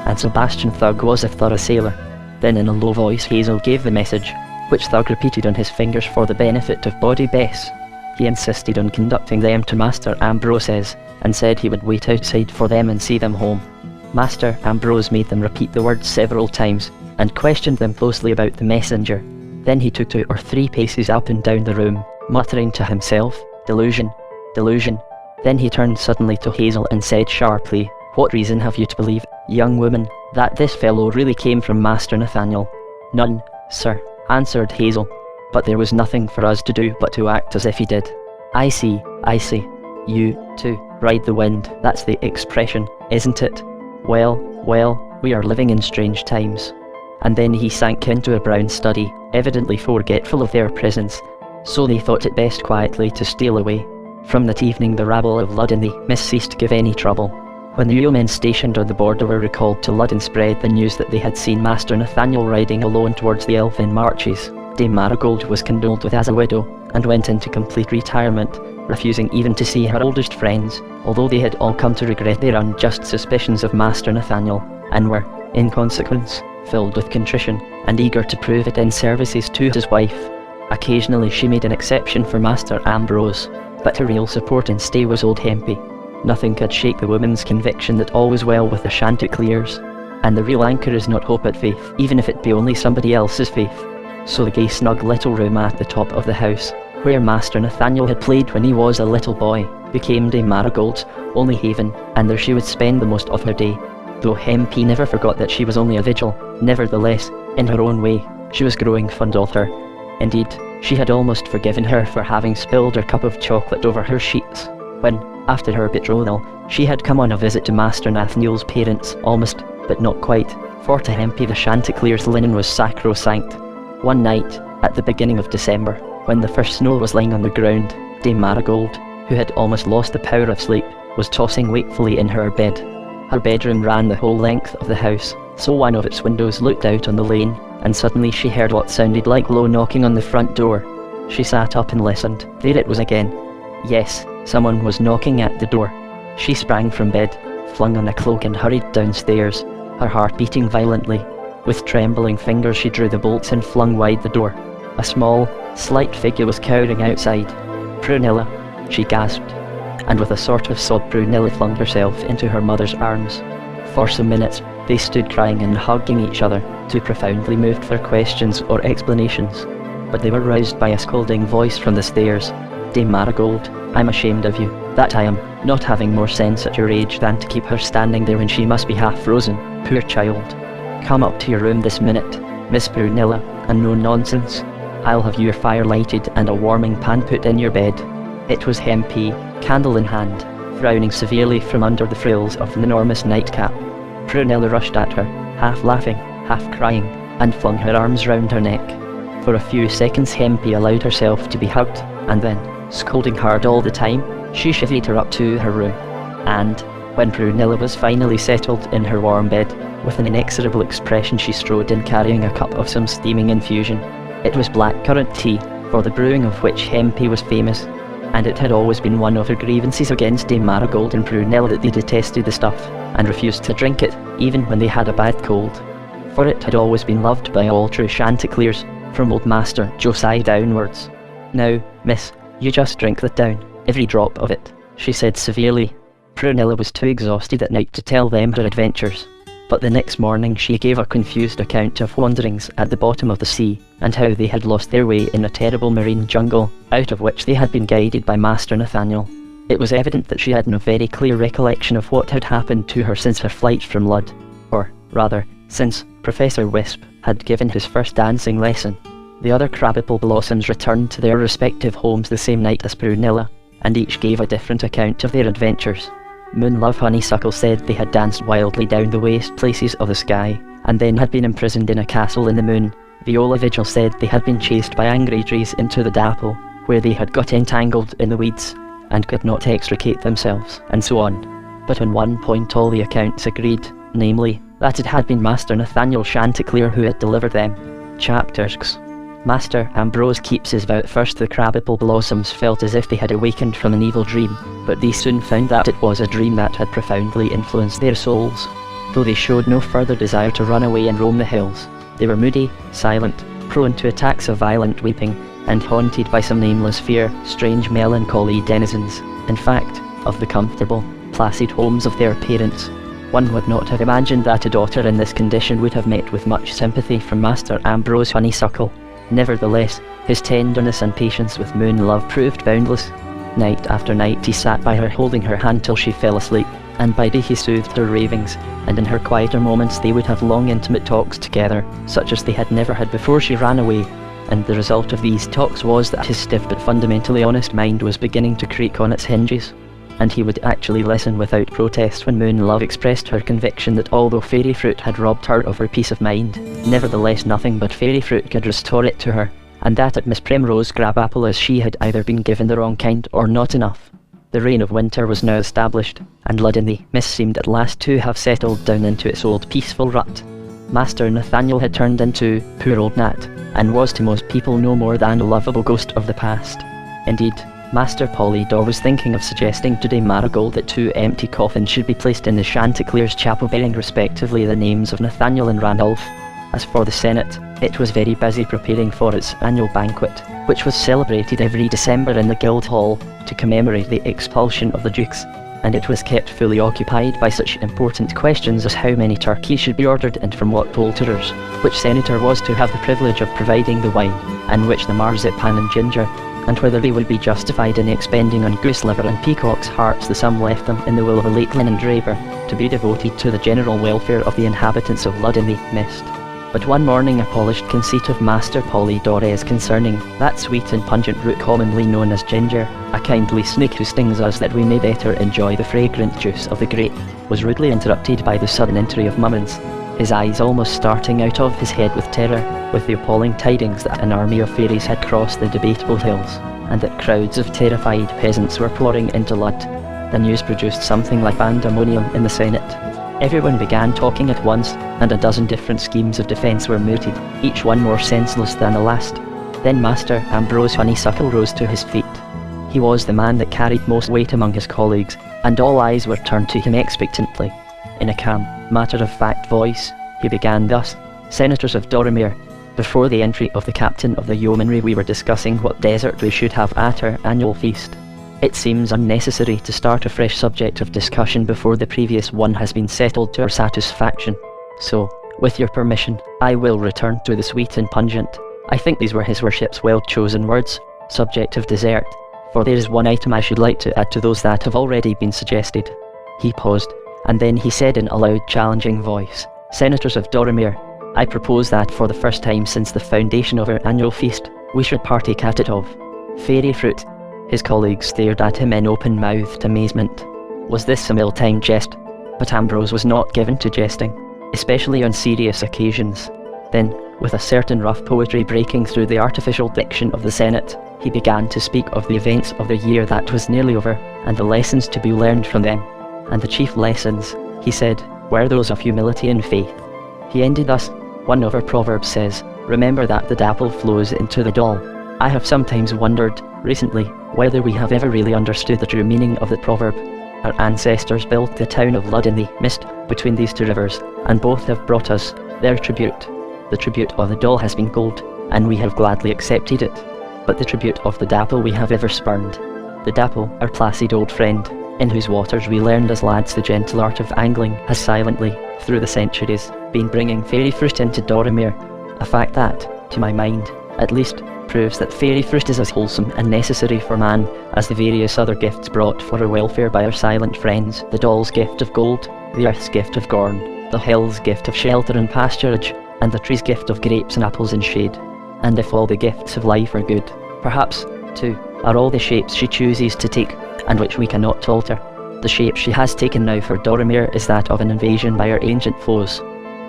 Speaker 1: and Sebastian Thug was a thorough sailor. Then in a low voice Hazel gave the message, which Thug repeated on his fingers for the benefit of Bloody Bess. He insisted on conducting them to Master Ambrose's, and said he would wait outside for them and see them home. Master Ambrose made them repeat the words several times, and questioned them closely about the messenger. Then he took 2 or 3 paces up and down the room, muttering to himself, "Delusion, delusion." Then he turned suddenly to Hazel and said sharply, "What reason have you to believe, young woman, that this fellow really came from Master Nathaniel?" "None, sir," answered Hazel, "but there was nothing for us to do but to act as if he did." I see. You, too, ride the wind, that's the expression, isn't it? Well, we are living in strange times." And then he sank into a brown study, evidently forgetful of their presence, so they thought it best quietly to steal away. From that evening the rabble of Lud-in-the-Mist ceased to give any trouble. When the yeomen stationed on the border were recalled to Lud and spread the news that they had seen Master Nathaniel riding alone towards the elfin marches, Dame Marigold was condoled with as a widow, and went into complete retirement, refusing even to see her oldest friends, although they had all come to regret their unjust suspicions of Master Nathaniel, and were, in consequence, filled with contrition, and eager to prove it in services to his wife. Occasionally she made an exception for Master Ambrose, but her real support and stay was old Hempy. Nothing could shake the woman's conviction that all was well with the Chanticleers, and the real anchor is not hope but faith, even if it be only somebody else's faith. So the gay snug little room at the top of the house, where Master Nathaniel had played when he was a little boy, became Dame Marigold's only haven, and there she would spend the most of her day. Though Hempy never forgot that she was only a vigil, nevertheless, in her own way, she was growing fond of her. Indeed, she had almost forgiven her for having spilled her cup of chocolate over her sheets, when, after her betrothal, she had come on a visit to Master Nathaniel's parents, almost, but not quite, for to Hempy the Chanticleer's linen was sacrosanct. One night, at the beginning of December, when the first snow was lying on the ground, Dame Marigold, who had almost lost the power of sleep, was tossing wakefully in her bed. Her bedroom ran the whole length of the house, so one of its windows looked out on the lane, and suddenly she heard what sounded like low knocking on the front door. She sat up and listened. There it was again. Yes, someone was knocking at the door. She sprang from bed, flung on a cloak and hurried downstairs, her heart beating violently. With trembling fingers she drew the bolts and flung wide the door. A small, slight figure was cowering outside. "Prunella," she gasped, and with a sort of sob Prunella flung herself into her mother's arms. For some minutes they stood crying and hugging each other, too profoundly moved for questions or explanations. But they were roused by a scolding voice from the stairs. "Dame Marigold, I'm ashamed of you, that I am, not having more sense at your age than to keep her standing there when she must be half frozen, poor child. Come up to your room this minute, Miss Prunella, and no nonsense. I'll have your fire lighted and a warming pan put in your bed." It was Hempy, candle in hand, frowning severely from under the frills of an enormous nightcap. Prunella rushed at her, half laughing, half crying, and flung her arms round her neck. For a few seconds Hempy allowed herself to be hugged, and then, scolding hard all the time, she chivvied her up to her room. And, when Prunella was finally settled in her warm bed, with an inexorable expression she strode in carrying a cup of some steaming infusion. It was blackcurrant tea, for the brewing of which Hempy was famous, and it had always been one of her grievances against Dame Marigold and Prunella that they detested the stuff, and refused to drink it, even when they had a bad cold. For it had always been loved by all true Chanticleers, from old Master Josiah downwards. "Now, miss, you just drink that down, every drop of it," she said severely. Prunella was too exhausted at night to tell them her adventures, but the next morning she gave a confused account of wanderings at the bottom of the sea, and how they had lost their way in a terrible marine jungle, out of which they had been guided by Master Nathaniel. It was evident that she had no very clear recollection of what had happened to her since her flight from Lud, or, rather, since Professor Wisp had given his first dancing lesson. The other Crabapple blossoms returned to their respective homes the same night as Prunella, and each gave a different account of their adventures. Moonlove Honeysuckle said they had danced wildly down the waste places of the sky, and then had been imprisoned in a castle in the moon. Viola Vigil said they had been chased by angry trees into the dapple, where they had got entangled in the weeds, and could not extricate themselves, and so on. But on one point all the accounts agreed, namely, that it had been Master Nathaniel Chanticleer who had delivered them. Chapters. Master Ambrose keeps his vow. At first the crab-apple blossoms felt as if they had awakened from an evil dream, but they soon found that it was a dream that had profoundly influenced their souls. Though they showed no further desire to run away and roam the hills, they were moody, silent, prone to attacks of violent weeping, and haunted by some nameless fear, strange melancholy denizens, in fact, of the comfortable, placid homes of their parents. One would not have imagined that a daughter in this condition would have met with much sympathy from Master Ambrose Honeysuckle. Nevertheless, his tenderness and patience with Moonlove proved boundless. Night after night he sat by her, holding her hand till she fell asleep, and by day he soothed her ravings, and in her quieter moments they would have long intimate talks together, such as they had never had before she ran away, and the result of these talks was that his stiff but fundamentally honest mind was beginning to creak on its hinges, and he would actually listen without protest when Moonlove expressed her conviction that although fairy fruit had robbed her of her peace of mind, nevertheless nothing but fairy fruit could restore it to her, and that at Miss Primrose Crab-apple as she had either been given the wrong kind or not enough. The reign of winter was now established, and Lud-in-the-Mist seemed at last to have settled down into its old peaceful rut. Master Nathaniel had turned into poor old Nat, and was to most people no more than a lovable ghost of the past. Indeed, Master Polydore was thinking of suggesting to Dame Marigold that 2 empty coffins should be placed in the Chanticleer's chapel bearing respectively the names of Nathaniel and Randolph. As for the Senate, it was very busy preparing for its annual banquet, which was celebrated every December in the Guildhall to commemorate the expulsion of the dukes, and it was kept fully occupied by such important questions as how many turkeys should be ordered and from what poulterers, which senator was to have the privilege of providing the wine, and which the marzipan and ginger, and whether they would be justified in expending on goose liver and peacock's hearts the sum left them in the will of a late linen draper, to be devoted to the general welfare of the inhabitants of Lud-in-the-Mist. But one morning a polished conceit of Master Polydore's concerning that sweet and pungent root commonly known as ginger, a kindly snake who stings us that we may better enjoy the fragrant juice of the grape, was rudely interrupted by the sudden entry of Mummins, his eyes almost starting out of his head with terror, with the appalling tidings that an army of fairies had crossed the Debatable Hills, and that crowds of terrified peasants were pouring into Lud. The news produced something like pandemonium in the Senate. Everyone began talking at once, and a dozen different schemes of defence were mooted, each one more senseless than the last. Then Master Ambrose Honeysuckle rose to his feet. He was the man that carried most weight among his colleagues, and all eyes were turned to him expectantly. In a calm, matter-of-fact voice, he began thus: "Senators of Doromere, before the entry of the captain of the yeomanry we were discussing what dessert we should have at our annual feast. It seems unnecessary to start a fresh subject of discussion before the previous one has been settled to our satisfaction. So, with your permission, I will return to the sweet and pungent." I think these were his worship's well-chosen words, subject of dessert, for there is one item I should like to add to those that have already been suggested. He paused, and then he said in a loud, challenging voice, "Senators of Doromere, I propose that for the first time since the foundation of our annual feast, we should partake at it of fairy fruit." His colleagues stared at him in open-mouthed amazement. Was this some ill-timed jest? But Ambrose was not given to jesting, especially on serious occasions. Then, with a certain rough poetry breaking through the artificial diction of the Senate, he began to speak of the events of the year that was nearly over, and the lessons to be learned from them. And the chief lessons, he said, were those of humility and faith. He ended thus: "One of our proverbs says, 'Remember that the dapple flows into the Dol.' I have sometimes wondered, recently, whether we have ever really understood the true meaning of the proverb. Our ancestors built the town of Lud-in-the-Mist between these 2 rivers, and both have brought us their tribute. The tribute of the Dol has been gold, and we have gladly accepted it. But the tribute of the dapple we have ever spurned. The dapple, our placid old friend, in whose waters we learned as lads the gentle art of angling, has silently, through the centuries, been bringing fairy fruit into Doromere, a fact that, to my mind, at least, proves that fairy fruit is as wholesome and necessary for man as the various other gifts brought for our welfare by our silent friends, the Dol's gift of gold, the earth's gift of corn, the hill's gift of shelter and pasturage, and the tree's gift of grapes and apples in shade. And if all the gifts of life are good, perhaps, too, are all the shapes she chooses to take, and which we cannot alter. The shape she has taken now for Doramere is that of an invasion by our ancient foes.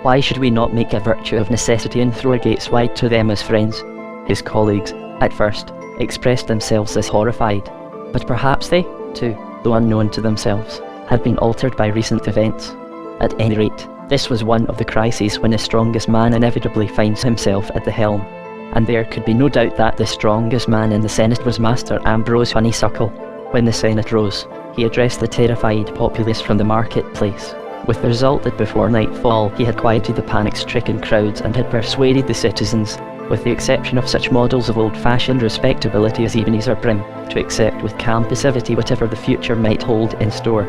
Speaker 1: Why should we not make a virtue of necessity and throw our gates wide to them as friends? His colleagues, at first, expressed themselves as horrified, but perhaps they, too, though unknown to themselves, had been altered by recent events. At any rate, this was one of the crises when the strongest man inevitably finds himself at the helm, and there could be no doubt that the strongest man in the Senate was Master Ambrose Honeysuckle. When the Senate rose, he addressed the terrified populace from the marketplace, with the result that before nightfall he had quieted the panic-stricken crowds and had persuaded the citizens, with the exception of such models of old-fashioned respectability as Ebenezer Brim, to accept with calm passivity whatever the future might hold in store.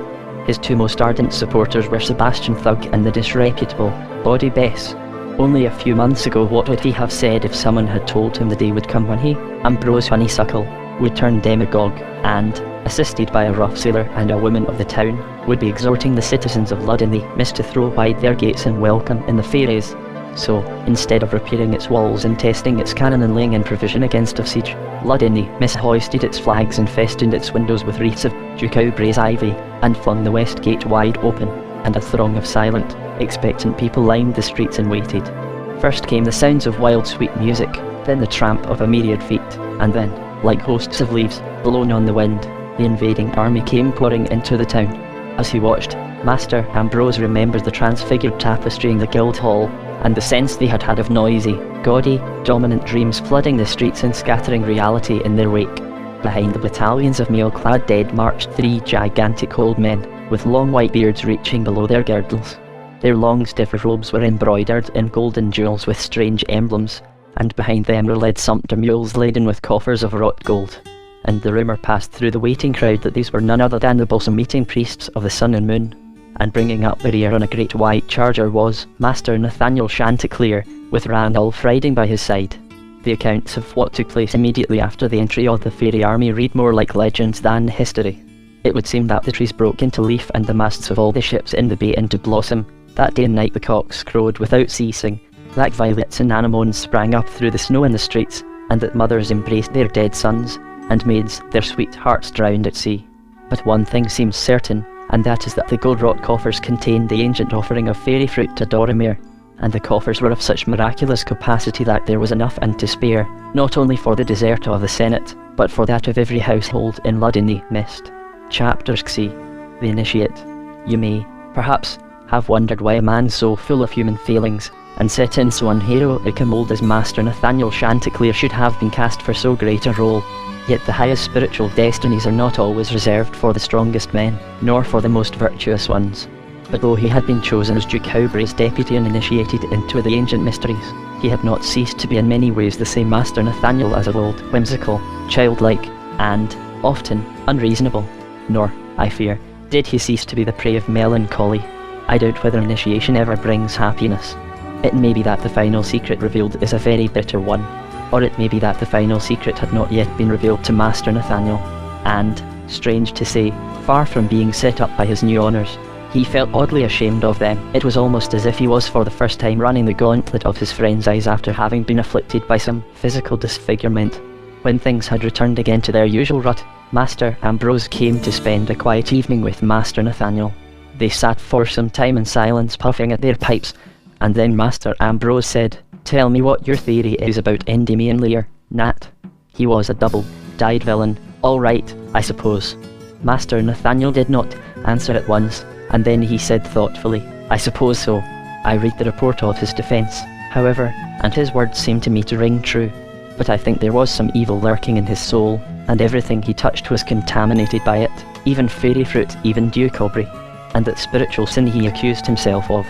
Speaker 1: His two most ardent supporters were Sebastian Thug and the disreputable Bawdy Bess. Only a few months ago, what would he have said if someone had told him the day would come when he, Ambrose Honeysuckle, would turn demagogue, and, assisted by a rough sailor and a woman of the town, would be exhorting the citizens of Lud-in-the-Mist to throw wide their gates and welcome in the fairies? So, instead of repairing its walls and testing its cannon and laying in provision against a siege, Lud-in-the-Mist hoisted its flags and festooned its windows with wreaths of Jacobre's ivy, and flung the west gate wide open, and a throng of silent, expectant people lined the streets and waited. First came the sounds of wild sweet music, then the tramp of a myriad feet, and then, like hosts of leaves, blown on the wind, the invading army came pouring into the town. As he watched, Master Ambrose remembered the transfigured tapestry in the Guildhall, and the sense they had had of noisy, gaudy, dominant dreams flooding the streets and scattering reality in their wake. Behind the battalions of mail-clad dead marched three gigantic old men, with long white beards reaching below their girdles. Their long stiff robes were embroidered in golden jewels with strange emblems, and behind them were led sumpter mules laden with coffers of wrought gold. And the rumour passed through the waiting crowd that these were none other than the balsam-meeting priests of the sun and moon. And bringing up the rear on a great white charger was Master Nathaniel Chanticleer, with Randolph riding by his side. The accounts of what took place immediately after the entry of the fairy army read more like legends than history. It would seem that the trees broke into leaf and the masts of all the ships in the bay into blossom. That day and night the cocks crowed without ceasing, that violets and anemones sprang up through the snow in the streets, and that mothers embraced their dead sons, and maids their sweethearts drowned at sea. But one thing seems certain, and that is that the gold-wrought coffers contained the ancient offering of fairy fruit to Doramere, and the coffers were of such miraculous capacity that there was enough and to spare, not only for the dessert of the Senate, but for that of every household in Lud-in-the-Mist. Chapter C. The Initiate. You may, perhaps, have wondered why a man so full of human feelings, and set in so unheroic a mould as Master Nathaniel Chanticleer should have been cast for so great a role. Yet the highest spiritual destinies are not always reserved for the strongest men, nor for the most virtuous ones. But though he had been chosen as Duke Howbre's deputy and initiated into the ancient mysteries, he had not ceased to be in many ways the same Master Nathaniel as of old, whimsical, childlike, and, often, unreasonable. Nor, I fear, did he cease to be the prey of melancholy. I doubt whether initiation ever brings happiness. It may be that the final secret revealed is a very bitter one, or it may be that the final secret had not yet been revealed to Master Nathaniel, and, strange to say, far from being set up by his new honours, he felt oddly ashamed of them. It was almost as if he was for the first time running the gauntlet of his friend's eyes after having been afflicted by some physical disfigurement. When things had returned again to their usual rut, Master Ambrose came to spend a quiet evening with Master Nathaniel. They sat for some time in silence, puffing at their pipes, and then Master Ambrose said, "Tell me what your theory is about Endymion Lear, Nat." He was a double-dyed villain. "All right, I suppose." Master Nathaniel did not answer at once, and then he said thoughtfully, "I suppose so. I read the report of his defence, however, and his words seem to me to ring true. But I think there was some evil lurking in his soul, and everything he touched was contaminated by it, even fairy fruit, even Duke Aubrey, and that spiritual sin he accused himself of.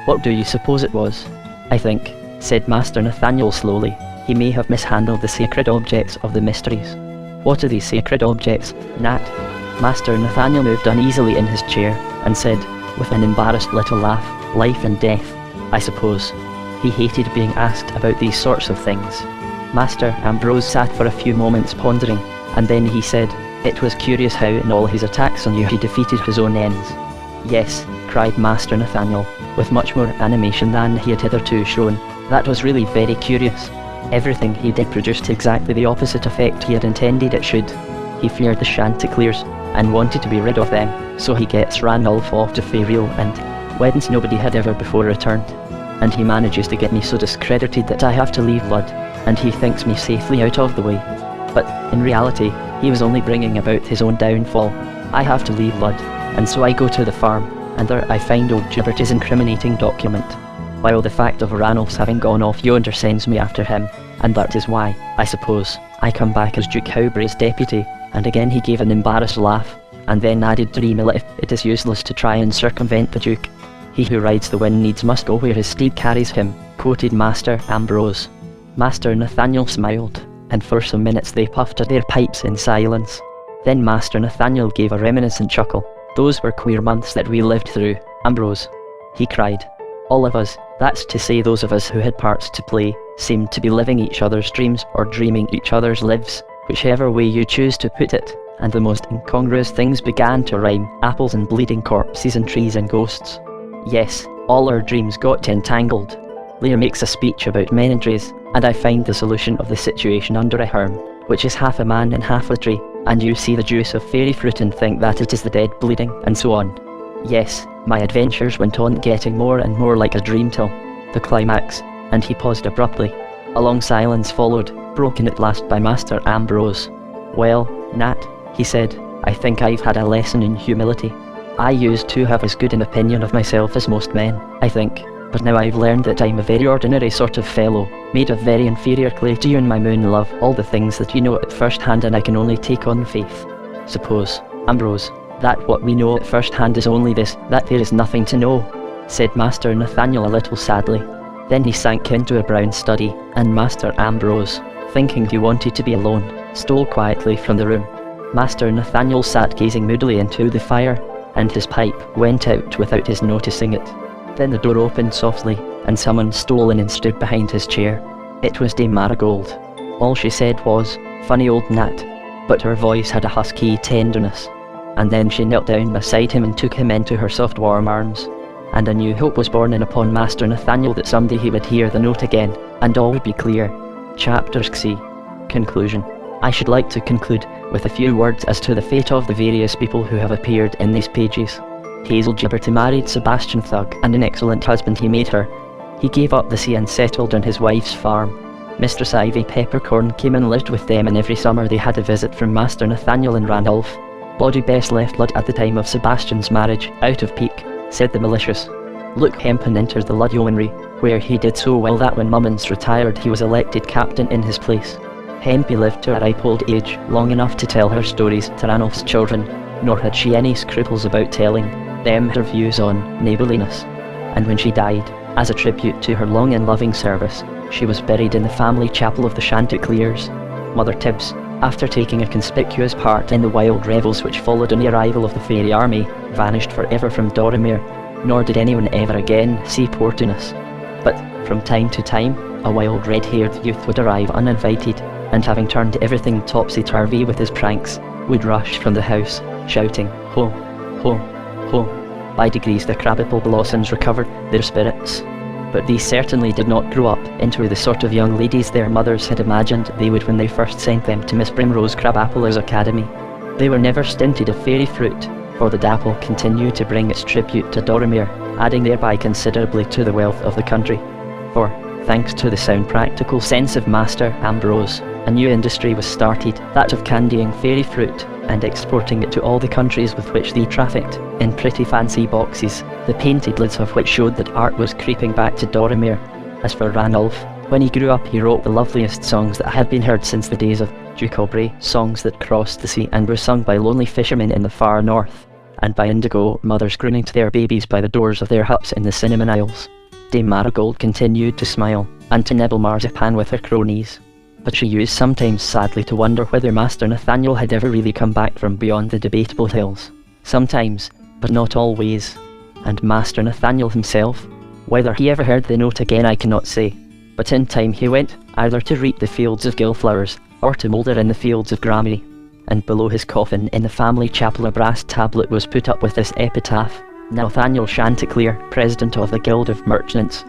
Speaker 1: What do you suppose it was?" "I think," said Master Nathaniel slowly, "he may have mishandled the sacred objects of the mysteries." "What are these sacred objects, Nat?" Master Nathaniel moved uneasily in his chair, and said, with an embarrassed little laugh, "Life and death, I suppose." He hated being asked about these sorts of things. Master Ambrose sat for a few moments pondering, and then he said, "It was curious how in all his attacks on you he defeated his own ends." "Yes," cried Master Nathaniel, with much more animation than he had hitherto shown, "that was really very curious. Everything he did produced exactly the opposite effect he had intended it should. He feared the Chanticleers, and wanted to be rid of them, so he gets Ranulph off to Fairfield and whence nobody had ever before returned. And he manages to get me so discredited that I have to leave Lud, and he thinks me safely out of the way. But, in reality, he was only bringing about his own downfall. I have to leave Lud, and so I go to the farm, and there I find old Gibbert's incriminating document. While the fact of Ranulph's having gone off yonder sends me after him, and that is why, I suppose, I come back as Duke Howbray's deputy. And again he gave an embarrassed laugh, and then added dreamily, it is useless to try and circumvent the Duke. He who rides the wind needs must go where his steed carries him, quoted Master Ambrose. Master Nathaniel smiled, and for some minutes they puffed at their pipes in silence. Then Master Nathaniel gave a reminiscent chuckle. Those were queer months that we lived through, Ambrose, he cried. All of us, that's to say those of us who had parts to play, seemed to be living each other's dreams or dreaming each other's lives. Whichever way you choose to put it, and the most incongruous things began to rhyme, apples and bleeding corpses and trees and ghosts. Yes, all our dreams got entangled. Lear makes a speech about menandries, and I find the solution of the situation under a herm, which is half a man and half a tree, and you see the juice of fairy fruit and think that it is the dead bleeding, and so on. Yes, my adventures went on getting more and more like a dream till the climax, and he paused abruptly. A long silence followed, broken at last by Master Ambrose. Well, Nat, he said, I think I've had a lesson in humility. I used to have as good an opinion of myself as most men, I think, but now I've learned that I'm a very ordinary sort of fellow, made of very inferior clay to you and my moon love, all the things that you know at first hand and I can only take on faith. Suppose, Ambrose, that what we know at first hand is only this, that there is nothing to know, said Master Nathaniel a little sadly. Then he sank into a brown study, and Master Ambrose, thinking he wanted to be alone, stole quietly from the room. Master Nathaniel sat gazing moodily into the fire, and his pipe went out without his noticing it. Then the door opened softly, and someone stole in and stood behind his chair. It was Dame Marigold. All she said was, "Funny old Nat," but her voice had a husky tenderness. And then she knelt down beside him and took him into her soft warm arms. And a new hope was born in upon Master Nathaniel that someday he would hear the note again, and all would be clear. Chapter C. Conclusion. I should like to conclude with a few words as to the fate of the various people who have appeared in these pages. Hazel Gibberty married Sebastian Thug, and an excellent husband he made her. He gave up the sea and settled on his wife's farm. Mistress Ivy Peppercorn came and lived with them, and every summer they had a visit from Master Nathaniel and Ranulph. Bawdy Bess left Lud at the time of Sebastian's marriage, out of pique, said the malicious. Luke Hempin entered the Lud Yeomanry, where he did so well that when Mummins retired he was elected captain in his place. Hempy lived to a ripe old age, long enough to tell her stories to Ranulph's children, nor had she any scruples about telling them her views on neighbourliness. And when she died, as a tribute to her long and loving service, she was buried in the family chapel of the Chanticleers. Mother Tibbs, after taking a conspicuous part in the wild revels which followed on the arrival of the fairy army, vanished forever from Dorimere, nor did anyone ever again see Portunus. But, from time to time, a wild red-haired youth would arrive uninvited, and having turned everything topsy-turvy with his pranks, would rush from the house, shouting, "Ho, ho, ho." By degrees the crab-apple blossoms recovered their spirits. But these certainly did not grow up into the sort of young ladies their mothers had imagined they would when they first sent them to Miss Primrose Crabapple's academy. They were never stinted of fairy fruit, for the dapple continued to bring its tribute to Dorimere, adding thereby considerably to the wealth of the country. For, thanks to the sound practical sense of Master Ambrose, a new industry was started, that of candying fairy fruit, and exporting it to all the countries with which they trafficked, in pretty fancy boxes, the painted lids of which showed that art was creeping back to Dorimere. As for Ranulph, when he grew up he wrote the loveliest songs that had been heard since the days of Duke Howbray, songs that crossed the sea and were sung by lonely fishermen in the far north, and by indigo mothers crooning to their babies by the doors of their huts in the Cinnamon Isles. Dame Marigold continued to smile, and to nibble marzipan with her cronies. But she used sometimes sadly to wonder whether Master Nathaniel had ever really come back from beyond the debatable hills. Sometimes, but not always. And Master Nathaniel himself, whether he ever heard the note again I cannot say. But in time he went, either to reap the fields of gillflowers, or to moulder in the fields of gramarye. And below his coffin in the family chapel a brass tablet was put up with this epitaph: Nathaniel Chanticleer, President of the Guild of Merchants,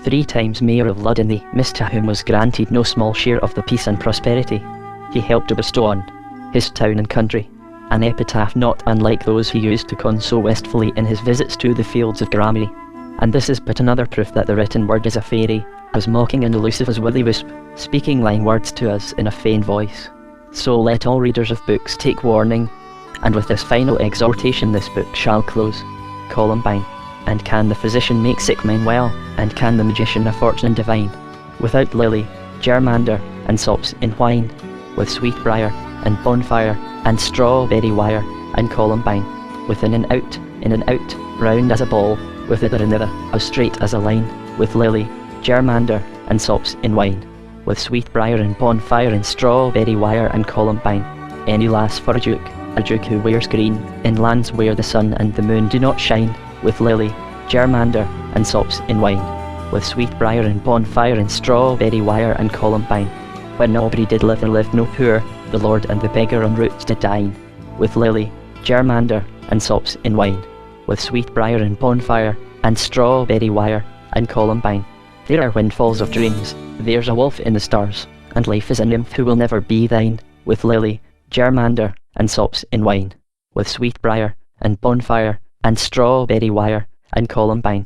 Speaker 1: 3 times mayor of Lud-in-the-Mist, to whom was granted no small share of the peace and prosperity he helped to bestow on his town and country, an epitaph not unlike those he used to con so wistfully in his visits to the fields of Grammy. And this is but another proof that the written word is a fairy, as mocking and elusive as Will-o'-the-Wisp, speaking lying words to us in a feigned voice. So let all readers of books take warning, and with this final exhortation this book shall close. Columbine. And can the physician make sick men well, and can the magician a fortune divine? Without lily, germander, and sops in wine, with sweetbriar, and bonfire, and strawberry wire, and columbine, with in and out, round as a ball, with hither and thither, as straight as a line, with lily, germander, and sops in wine, with sweetbriar and bonfire and strawberry wire and columbine. Any lass for a duke who wears green, in lands where the sun and the moon do not shine, with lily, germander, and sops in wine, with sweetbriar and bonfire and strawberry wire and columbine. When nobody did live, there lived no poor, the lord and the beggar on routes did dine, with lily, germander, and sops in wine, with sweetbriar and bonfire, and strawberry wire, and columbine. There are windfalls of dreams, there's a wolf in the stars, and life is a nymph who will never be thine, with lily, germander, and sops in wine, with sweetbriar, and bonfire, and strawberry wire, and columbine.